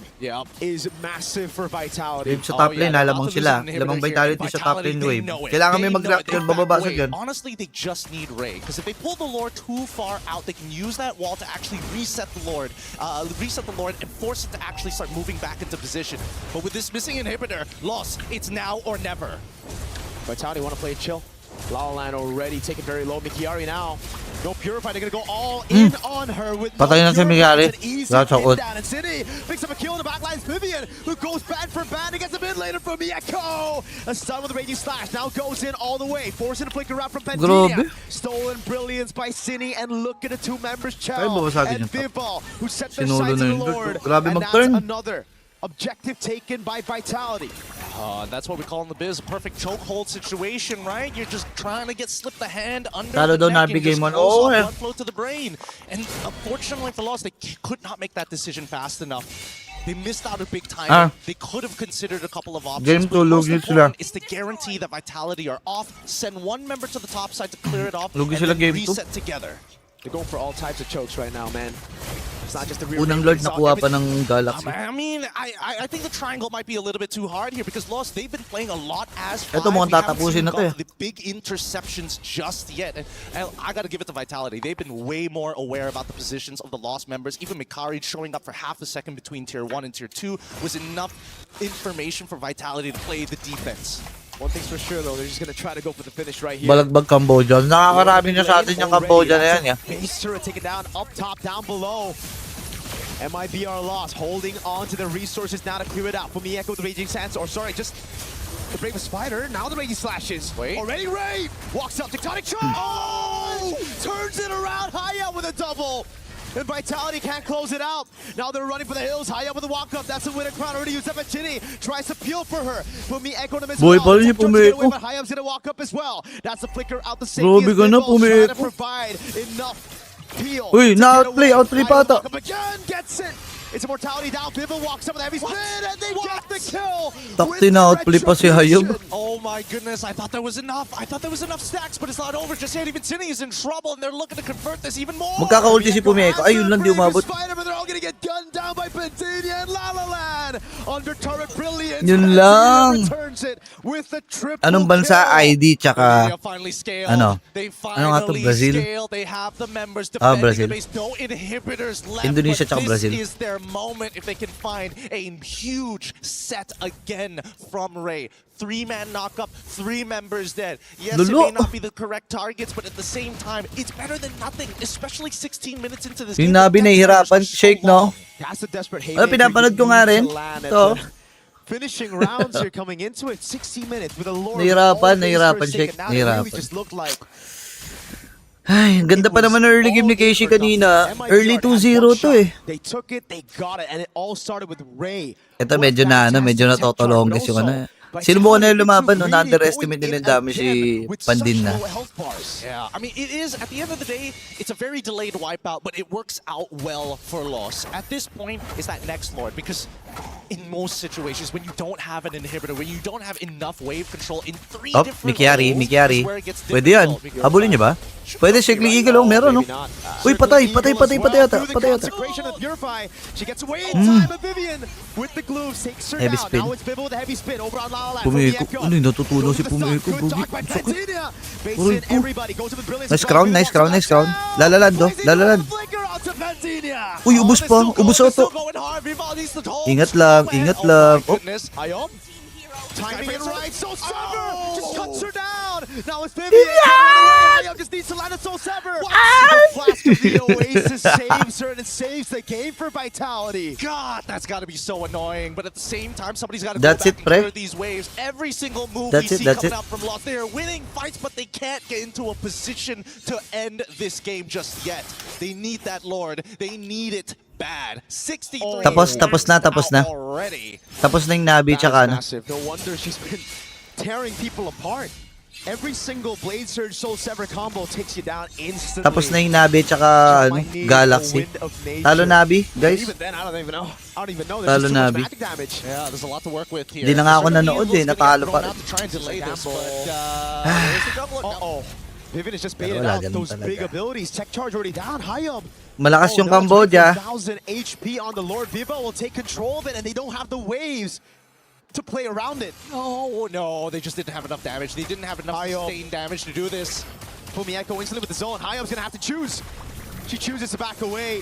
is massive for Vitality. Wave sa top lane, alamang sila. Lamang Vitality sa top lane wave. Kailangan may mag-react yun, bababa sa dyan. Honestly, they just need Ray. Because if they pull the Lord too far out, they can use that wall to actually reset the Lord. And force it to actually start moving back into position. But with this missing inhibitor, loss, it's now or never. Vitality want to play it chill. Lalalan already taken very low. Mikiari now. No purify. They're going to go all in on her with Patay na si Mikiari. That's all. down. And City picks up a kill in the backlines. Vivian, who goes bad for bad. He gets a mid later from Mieko. A stun with a raging slash. Now goes in all the way. Forcing a flicker out from Pentinia. Stolen brilliance by Cine. And look at the 2 members, Chell and Vivol, who set their sights on the Lord. And that's another objective taken by Vitality. That's what we call in the biz a perfect chokehold situation, right? You're just trying to get slip the hand under Talo the daw neck and nabigay just mo. close off blood flow to the brain. And unfortunately for loss, they could not make that decision fast enough. They missed out a big time. They could have considered a couple of options. Game But most lugi sila. important is to guarantee that Vitality are off. Send 1 member to the top side to clear it off. Lugi And sila then game 2. reset together. They're going for all types of chokes right now, man. It's not just the rear. Unang Lord nakuha pa ng Galaxy. I mean, I think the triangle might be a little bit too hard here because Lost, they've been playing a lot as 5. Ito mukhang tatapusin na to The big interceptions just yet. And I got to give it to Vitality. They've been way more aware about the positions of the Lost members. Even Mikari showing up for half a second between Tier 1 and Tier 2 was enough information for Vitality to play the defense. One thing's for sure though, they're just gonna try to go for the finish right here. Balagbag Cambodia. Nakakarami na sa atin yung Cambodia na yan. Base turret taken down, up top, down below. MIB are lost, holding on to the resources now to clear it out. For Mieko with the Raging Sands, or sorry, just the Brave Spider. Now the Raging Slashes. Wait. Already Ray walks up, Tectonic Charge. Oh! Turns it around, high out with a double. And Vitality can't close it out. Now they're running for the hills, high up with the walk-up. That's a winner crown already used up at Chinny. Tries to peel for her. But Mieko to miss Boy, well. pala niya pumeko. But Hayam's gonna walk up as well. That's a flicker out the safety. Grabe ka na, Trying to pumeko. provide enough peel. Uy, na-outplay, outplay pa ata. Again, gets it. It's Immortality down. Bibble walks up with a heavy spin, and they get the kill. Takti na outplay pa si Hayab. Oh my goodness, I thought there was enough. I thought there was enough stacks, but it's not over just yet. Even Cine is in trouble, and they're looking to convert this even more. Magkaka-ulti si Pumeko. Ayun lang, di umabot. Spider, but they're all gonna get gunned down by Pentinia and Lalalan. Under turret brilliance. Yun lang. Returns it with the triple Anong bansa? kill. ID tsaka ano? They Ano nga to? Brazil? scale. They have the members defending Brazil. the base. No inhibitors left. Indonesia but tsaka this Brazil. is their moment if they can find a huge set again from Ray. 3-man knockup, 3 members dead. Yes, it may not be the correct targets, but at the same time, it's better than nothing, especially 16 minutes into this game. Yung Nabi nahihirapan, shake, no? That's a desperate hate. Ano, pinapanood ko nga rin. Ito. Finishing rounds here coming into it. 60 minutes with a Lord. Nahihirapan, shake. Nahihirapan. Just looked like Ay, ang ganda pa naman ng early game ni Casey kanina. Early 2-0 to eh. They took it, they got it, and it all started with Ray. Ito medyo natotolongis yung ano. Sinubukan na yung lumaban, no? Na-underestimate nila yung dami si Pandin na. Yeah, I mean, it is, at the end of the day, it's a very delayed wipeout, but it works out well for Loss. At this point, it's that next Lord, because in most situations when you don't have an inhibitor, when you don't have enough wave control in 3 Oh, different Mikiari, roles, Mikiari. is where it gets Pwede yan. difficult. Habulin niyo ba? Pwede Shakely Eagle, oh, meron, no? Uy, patay yata. Patay yata. She gets away in time, but Vivian with the glue takes her Heavy down. spin. Now it's Vivo with a heavy spin over on Lala Land. Pumiko. Ano yung natutunan si Pumiko? Uy, nice crown, nice crown, nice crown. Lalaland, oh. Lalaland. Uy, ubus pa. Ubus auto. Ingat lang, ingat lang. Oh. Timing it right, Soul Sever just cuts her down. Now it's Vivian. Just needs to land a Soul Sever. The flask of the Oasis saves her, and it saves the game for Vitality. God, that's got to be so annoying. But at the same time, somebody's got to That's go back it, pre. and clear these waves. Every single move That's we it, see that's coming it. out from Lost, they are winning fights, but they can't get into a position to end this game just yet. They need that Lord. They need it bad. 63 Tapos na. already. Tapos na yung Nabi, tsaka ano. Massive. No wonder she's been tearing people apart. Every single Blade Surge Soul Sever combo takes you down instantly. Tapos na yung Nabi, tsaka ano, Galaxy. Talo Nabi, guys. Even then, I don't even know. Talo There's just too much Nabi. magic damage. Yeah, there's a lot to work with here. Di na nga ako nanood eh, natalo pa. Trying to delay this, but Uh-oh. Vivian is just Pero baited wala, out ganun those big talaga. abilities. Tech charge already down. Hayab. Malakas yung now Cambodia. 1000 HP on the Lord. Vivo will take control of it, and they don't have the waves to play around it. No, they just didn't have enough damage. They didn't have enough sustained damage to do this. Fumieko instantly with the zone. Hayab's gonna have to choose. She chooses to back away.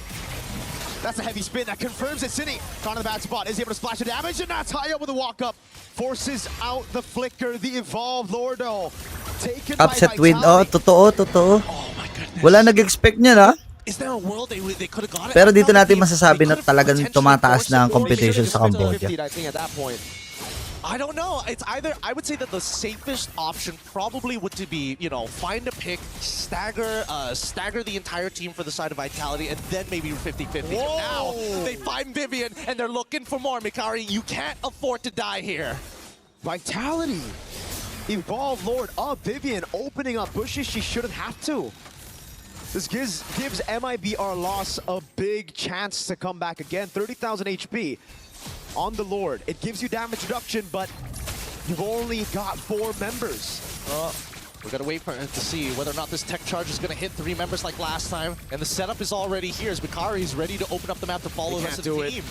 That's a heavy spin that confirms that Cine caught in the bad spot. Is able to splash the damage, and that's Hayab with a walk up. Forces out the flicker, the evolved Lordo. Taken Upset by win. Oh, totoo. Wala nag-expect niya na. Is there a world they could have got it? Pero dito natin masasabi na talagang tumataas na ang competition sa Cambodia. I think at that point. I don't know. It's either, I would say that the safest option probably would to be, you know, find a pick, stagger the entire team for the side of Vitality, and then maybe 50-50. Now, they find Vivian, and they're looking for more. Mikari, you can't afford to die here. Vitality. Evolved Lord up. Vivian opening up bushes she shouldn't have to. This gives MIBR loss a big chance to come back again. 30,000 HP on the Lord. It gives you damage reduction, but you've only got 4 members. We gotta wait for to see whether or not this tech charge is gonna hit 3 members like last time. And the setup is already here as Mikari is ready to open up the map to follow the rest of the team.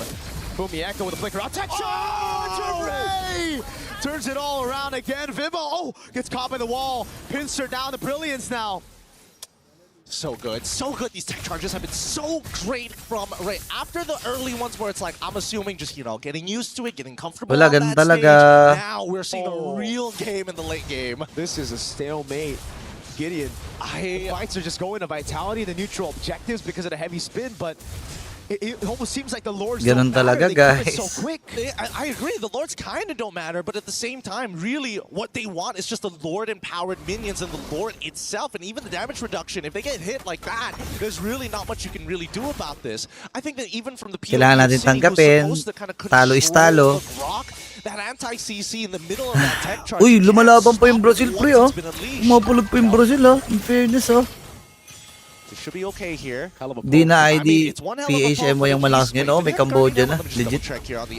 Fumieko with a flicker out. Tech charge! Hooray! Turns it all around again. Vivo, gets caught by the wall. Pins her down. The Brilliance now. So good, so good. These tech charges have been so great from right after the early ones where it's like, I'm assuming just, you know, getting used to it, getting comfortable Wala, on ganun that talaga. stage. Now we're seeing a real game in the late game. This is a stalemate. Gideon, the fights are just going to Vitality, the neutral objectives because of the heavy spin, but it almost seems like the Lords Ganun don't matter. talaga, They come in guys. so quick. I agree, the Lords kind of don't matter, but at the same time, really, what they want is just the Lord-empowered minions and the Lord itself, and even the damage reduction. If they get hit like that, there's really not much you can really do about this. I think that even from the POV Kailangan natin of City, who's tanggapin. supposed to kind of Talo is talo. control the rock, that anti-CC in the middle of that tech charge. Uy, you can't lumalaban pa stop yung it Brazil, once pre, oh. it's been unleashed. Umapulog pa yung Brazil, oh. In fairness, oh. It should be okay here. Di na ID PHM mo yung malakas ngayon, oh. May Cambodia na. Legit.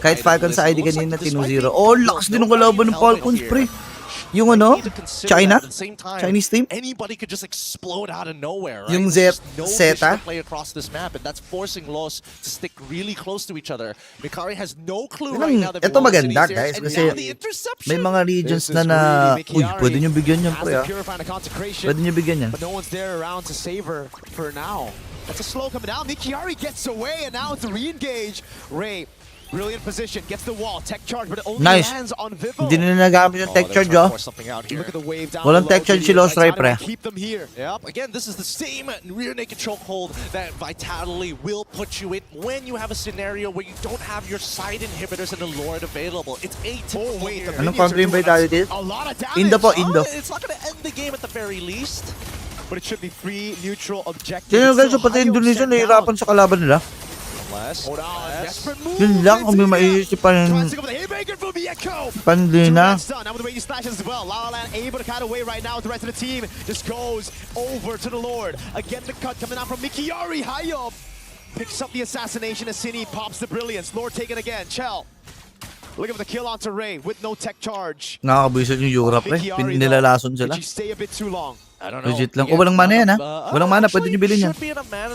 Kahit Falcons sa ID kanina, 2-0. Oh, lakas din ng kalaban ng Falcons, pre. Yung ano? China? Chinese team? Anybody could just explode out of nowhere, right? Yung There's just no Zeta? vision to play across this map, and that's forcing Los to stick really close to each other. Mikari has no clue right now that Ito Veloz maganda, City's guys, there, kasi and now the interception. may mga regions This is na really uy, Mikiari pwede nyo bigyan yan, has pre, the ah. Purify and the Consecration, Pwede nyo bigyan yan. but no one's there around to save her for now. That's a slow coming down. Mikiari gets away, and now it's a re-engage. Ray, brilliant position, gets the wall, tech charge, but it only Nice. lands on Vivo. Hindi na nagamit yung tech charge, oh. Look at the wave down Walang below. tech charge si Lost Ray, pre. Keep them here. Yep, again, this is the same rear naked chokehold that Vitality will put you in when you have a scenario where you don't have your side inhibitors and the Lord available. It's atypical here. Anong country yung Vitality? A lot of damage. Indo po, Indo. It's not going to end the game at the very least. But it should be free, neutral, objective. Tignan nyo, guys, Still pati Hayab Indonesia sent down. nahihirapan sa kalaban nila. Hold on, desperate move. Yun lang, kung may maiisipan Tries to go for the haymaker from Mieko. Pandina. Now with the way he slashes as well. Lala Land able to cut away right now with the rest of the team. Just goes over to the Lord. Again, the cut coming out from Mikiari. Hayab picks up the assassination as Cine pops the Brilliance. Lord taken again. Chell Looking for the kill onto Ray with no tech charge. Nakakabwisit yung Yura, pre. Nilalason sila. Did you stay a bit too long? I don't know. Legit lang. Oh, walang mana yan, ha? Walang mana, pwede nyo bilhin yan.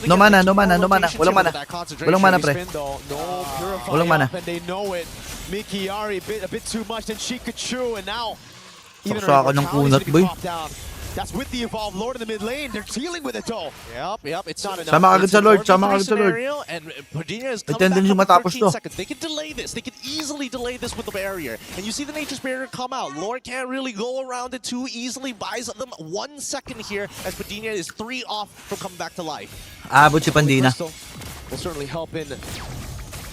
No mana, no mana, no mana. Walang mana. Walang mana, pre. Walang mana. And they know it. Mikiari a bit too much, and Chikachu, and now even Saksakan ng kunat, boy. That's with the evolved Lord in the mid lane. They're dealing with it though. Yep. It's not enough. Sama agad sa Lord, sama agad sa Lord. And Padilla is Ito yung matapos to. seconds. They can delay this. They can easily delay this with the barrier. And you see the Nature's Barrier come out. Lord can't really go around it too easily. Buys them 1 second here as Padilla is 3 off from coming back to life. Abot si Pandina. Will certainly help in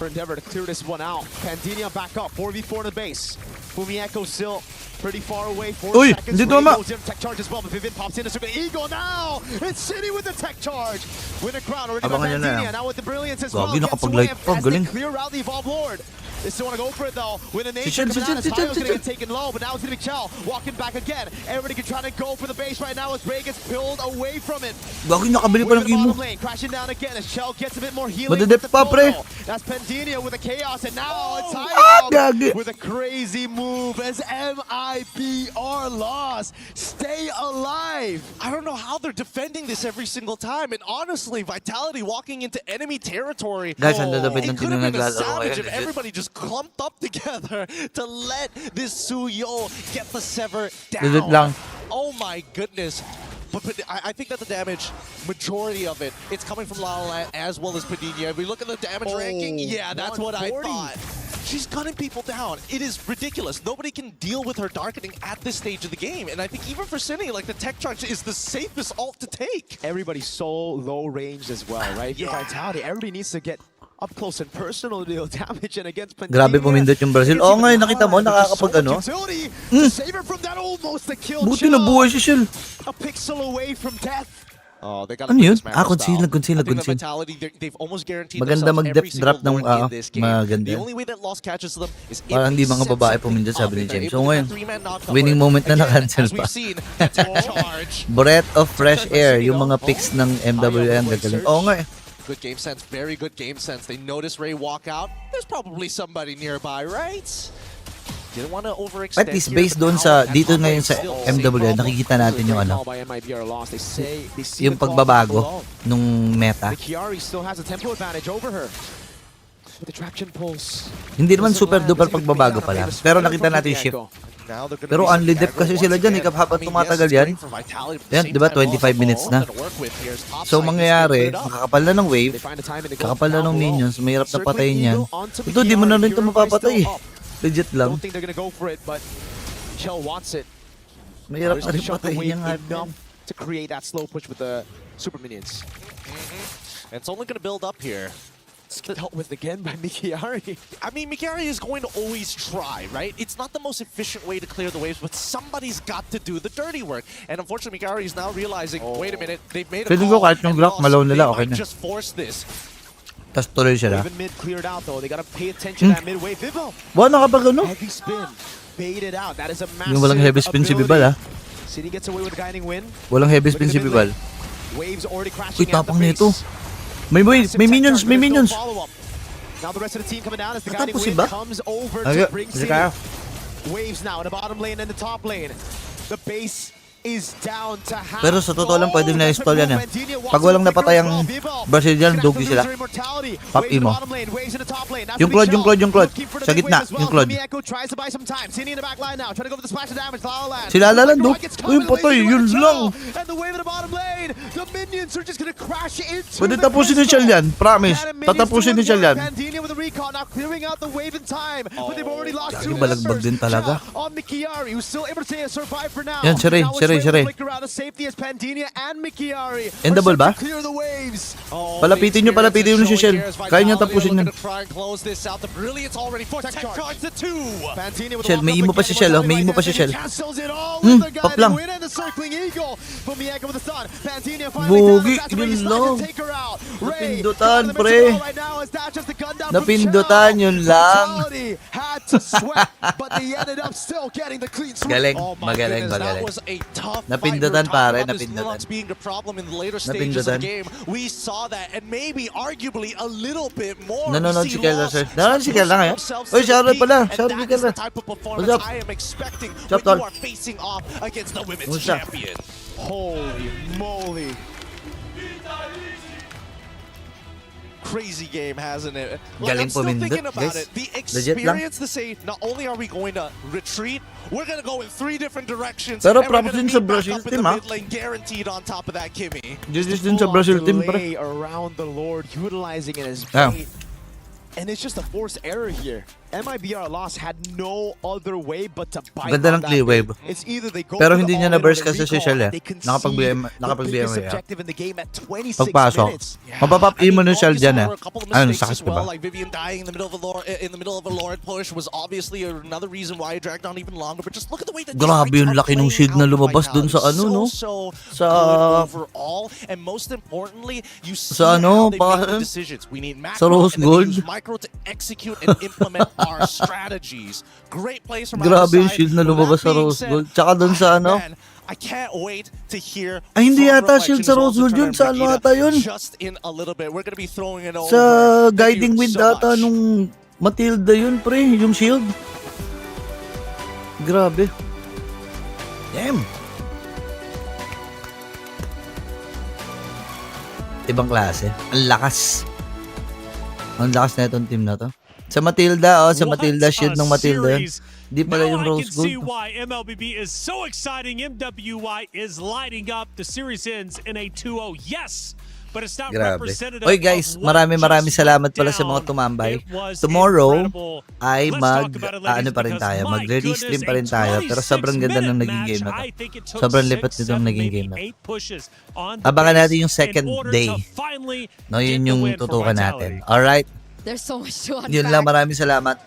for Endeavor to clear this one out. Pandina back up, 4v4 in the base. Fumieko still pretty far away. 4 Uy, seconds. hindi tama. Tech charge as well, but Vivian pops in. It's going to Eagle now. It's City with the tech charge. Win a crown already by Abangan nyo na Pandina. yan. Now with the brilliance as well. Gagi, Gets nakapag-light away pa. as they Galing. clear out the evolved Lord. They still want to go for it though. With a nature Chill, coming out, chill, Tayo's chill, going to get taken low, but now it's going to be Chell walking back again. Everybody can try to go for the base right now as Ray gets pulled away from it. Gagi, nakabili pa ng imo. Crashing down again as Chell gets a bit more healing. Madadep with the pa, pre. photo. That's Pendinia with the chaos, and now it's Gagi. with a crazy move as MIBR lost. Stay alive. I don't know how they're defending this every single time. And honestly, Vitality walking into enemy territory. Guys, ang lalapit It ng could team have na been a naglalaro savage ngayon. if everybody just clumped up together to let this Suyo get the Sever Legit down. lang. Oh my goodness. But I think that the damage, majority of it, it's coming from La La as well as Padilla. If we look at the damage ranking, yeah, that's what I thought. She's gunning people down. It is ridiculous. Nobody can deal with her darkening at this stage of the game. And I think even for Cine, like the tech charge is the safest ult to take. Everybody's so low ranged as well, right? If you're Vitality, everybody needs to get up close and personal to deal damage, and against Pandina. Grabe pumindot yung Brazil. Oo nga, nakita mo, nakakapag ano. Save her from that almost the kill. Buti na buhay si Shell. A pixel away from death. Oh, they got Ano yun? Conceal. They've almost guaranteed maganda mag-depth drop ng maganda. The only way that loss catches them is if parang hindi mga babae pumindot, sabi ni James. So ngayon, winning moment na na-cancel pa. Breath of fresh air, yung mga picks ng MWN. Oo nga eh. Good game sense, very good game sense. They notice Ray walk out. There's probably somebody nearby, right? Didn't want to overextend. At least based doon sa dito ngayon sa MWN, nakikita natin yung ano, yung pagbabago nung meta. Chiari still has a tempo advantage over her. With the traction pulse. Hindi naman super duper pagbabago pala, pero nakita natin yung shift. Pero only depth kasi sila dyan, habang tumatagal yan. Yan, di ba, 25 minutes na. So, mangyayari, makakapal na ng wave, kakapal na ng minions, mahirap na patayin yan. Ito, di mo na rin ito mapapatay. Legit lang. Mahirap na rin patayin yan. To create that slow push with the super minions. And it's only going to build up here. Dealt with again by Mikiari. I mean, Mikiari is going to always try, right? It's not the most efficient way to clear the waves, but somebody's got to do the dirty work. And unfortunately, Mikiari is now realizing, wait a minute, they've made a Feeling ko call. kahit yung Glock, malaw nila, okay na. Just force this. Tapos tuloy sila. Even mid cleared out though. They gotta pay attention to that midway. Vivo. Buwan nakapag ano? Heavy spin. Baited out. That is a massive Yung walang heavy spin si Bibal, ha? City gets away with the guiding win. Walang heavy spin si Bibal. Waves already crashing. Uy, tapang nito. May minions, may minions. Now the rest of the team coming down as the guiding Natapos win ba? comes over Okay, to bring sige City. tayo. Waves now in the bottom lane and the top lane. The base is down to half. Pero sa totoo lang, pwede na-install yan eh. Pag walang napatay ang Brazilian, dugi sila. Pop emo. Yung Claude. Sa gitna, yung Claude. Si Lalaland, do. Uy, patay, yun lang. Pwede tapusin ni Shell yan, promise. Tatapusin ni Shell yan. Gagi, balagbag din talaga. Yan, si Ray. Endable ba? Palapitin nyo si Shell. Kaya niya tapusin yan. Shell, may imo pa si Shell, may imo pa si Shell. Pop lang. Bugi, yun lang. Napindutan, pre. Napindutan, yun lang. Vitality had to sweat, but they ended up still getting the clean sweep. Galing, Oh my magaling, goodness, that magaling. was a tough Napindutan, fight. We were pare, talking about this napindutan. Lux being the problem in the later stages of Napindutan. the game. We saw that, and maybe arguably a little bit more. Nanonood We si see Kelda, Lux sir. Nanonood si Kelda ngayon? themselves Uy, to the shoutout peak, pala. and Shoutout that kay is Kelda. the type of What's performance up? I am expecting What's when up, tol? you are facing off against the women's What's up? champion. Holy moly. Crazy game, hasn't it? Galing I'm still pumindot, thinking about guys. it. The Legit lang. experience to say, not only are we going to retreat, we're going to go in 3 different directions. Pero and we're props gonna din sa meet back Brazil up in team, the ah. mid lane, guaranteed on top of that, Kimmy. Just din sa Brazil team, pre. Delay around the Lord, utilizing it as Yeah. bait. And it's just a forced error here. MIBR lost had no other way but to bite Ganda on ng that clear bait. wave. It's either they go Pero for the hindi niya all-in or na-burst they kasi si recall. Shell, eh. They concede Nakapag-BM the biggest eh. objective in the game at 26 Pagpasok. minutes. Mapapap-E mo na Shell We dyan, saw eh. a couple of Ayun, mistakes sakit as ka well, ba? like Vivian dying in the middle of a Lord push was obviously another reason why it dragged on even longer. But just look at the way that these Grabe fights yung are laki ng playing shield na out for lumabas dun sa Vitality. ano, no? So Sa- good overall, and most importantly, you see Sa ano, how they make baka- the decisions. We need sa macro, Rose and then Gold. we use micro to execute and implement our strategies. Great plays from Grabe either yung side. shield na With lumabas that sa being Rose said, Gold. Tsaka dun sa ano. man, I can't wait to hear. Ay, hindi from yata Reflection shield sa as well Rose to Gold Turner yun. and Sa ano Brigida ata yun? Just in a little bit. We're gonna be throwing it over. Sa Thank guiding you wind so ata much. nung Matilda yun, pre. Yung shield. Grabe. Damn. Ibang klase. Ang lakas. Ang lakas na itong team na to. Sa Matilda, sa Matilda, shield ng Matilda yun. Di pala yung Rose I can see Gold. why MLBB is so exciting. MWI is lighting up. The series ends in a 2-0. Yes, but it's not Grabe. representative. Oy guys, of what maraming just salamat went pala sa mga down. tumambay. It was Tomorrow incredible. ay Let's mag talk about it, ladies, ano pa rin because tayo, my magre-restream pa rin goodness, tayo. a Pero sobrang ganda ng 26-minute naging game na match. to. I think it took Sobrang 6, lipat nitong 7, naging maybe game na to. 8 pushes on the Abangan base natin yung in second order day. to finally No, get yun the yung win for tutukan Vitality. natin. Alright? There's so much to unpack. Yun lang, maraming salamat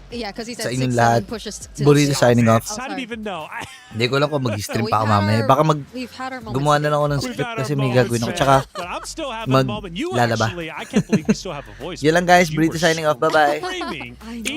Yeah, because he sa said inyong 6, lahat. 7 pushes to Burrito signing off. I didn't even know. Hindi ko lang kung mag-stream We've pa ako had mamaya. our- Baka we've had our moments gumawa na lang ako ng We've script had kasi our may moments, gagawin ako. man. Tsaka But I'm still having a moment. You maglalaba. actually, I can't believe you still have a voice. Yun lang guys, You Burrito were signing off. Bye-bye. screaming I know.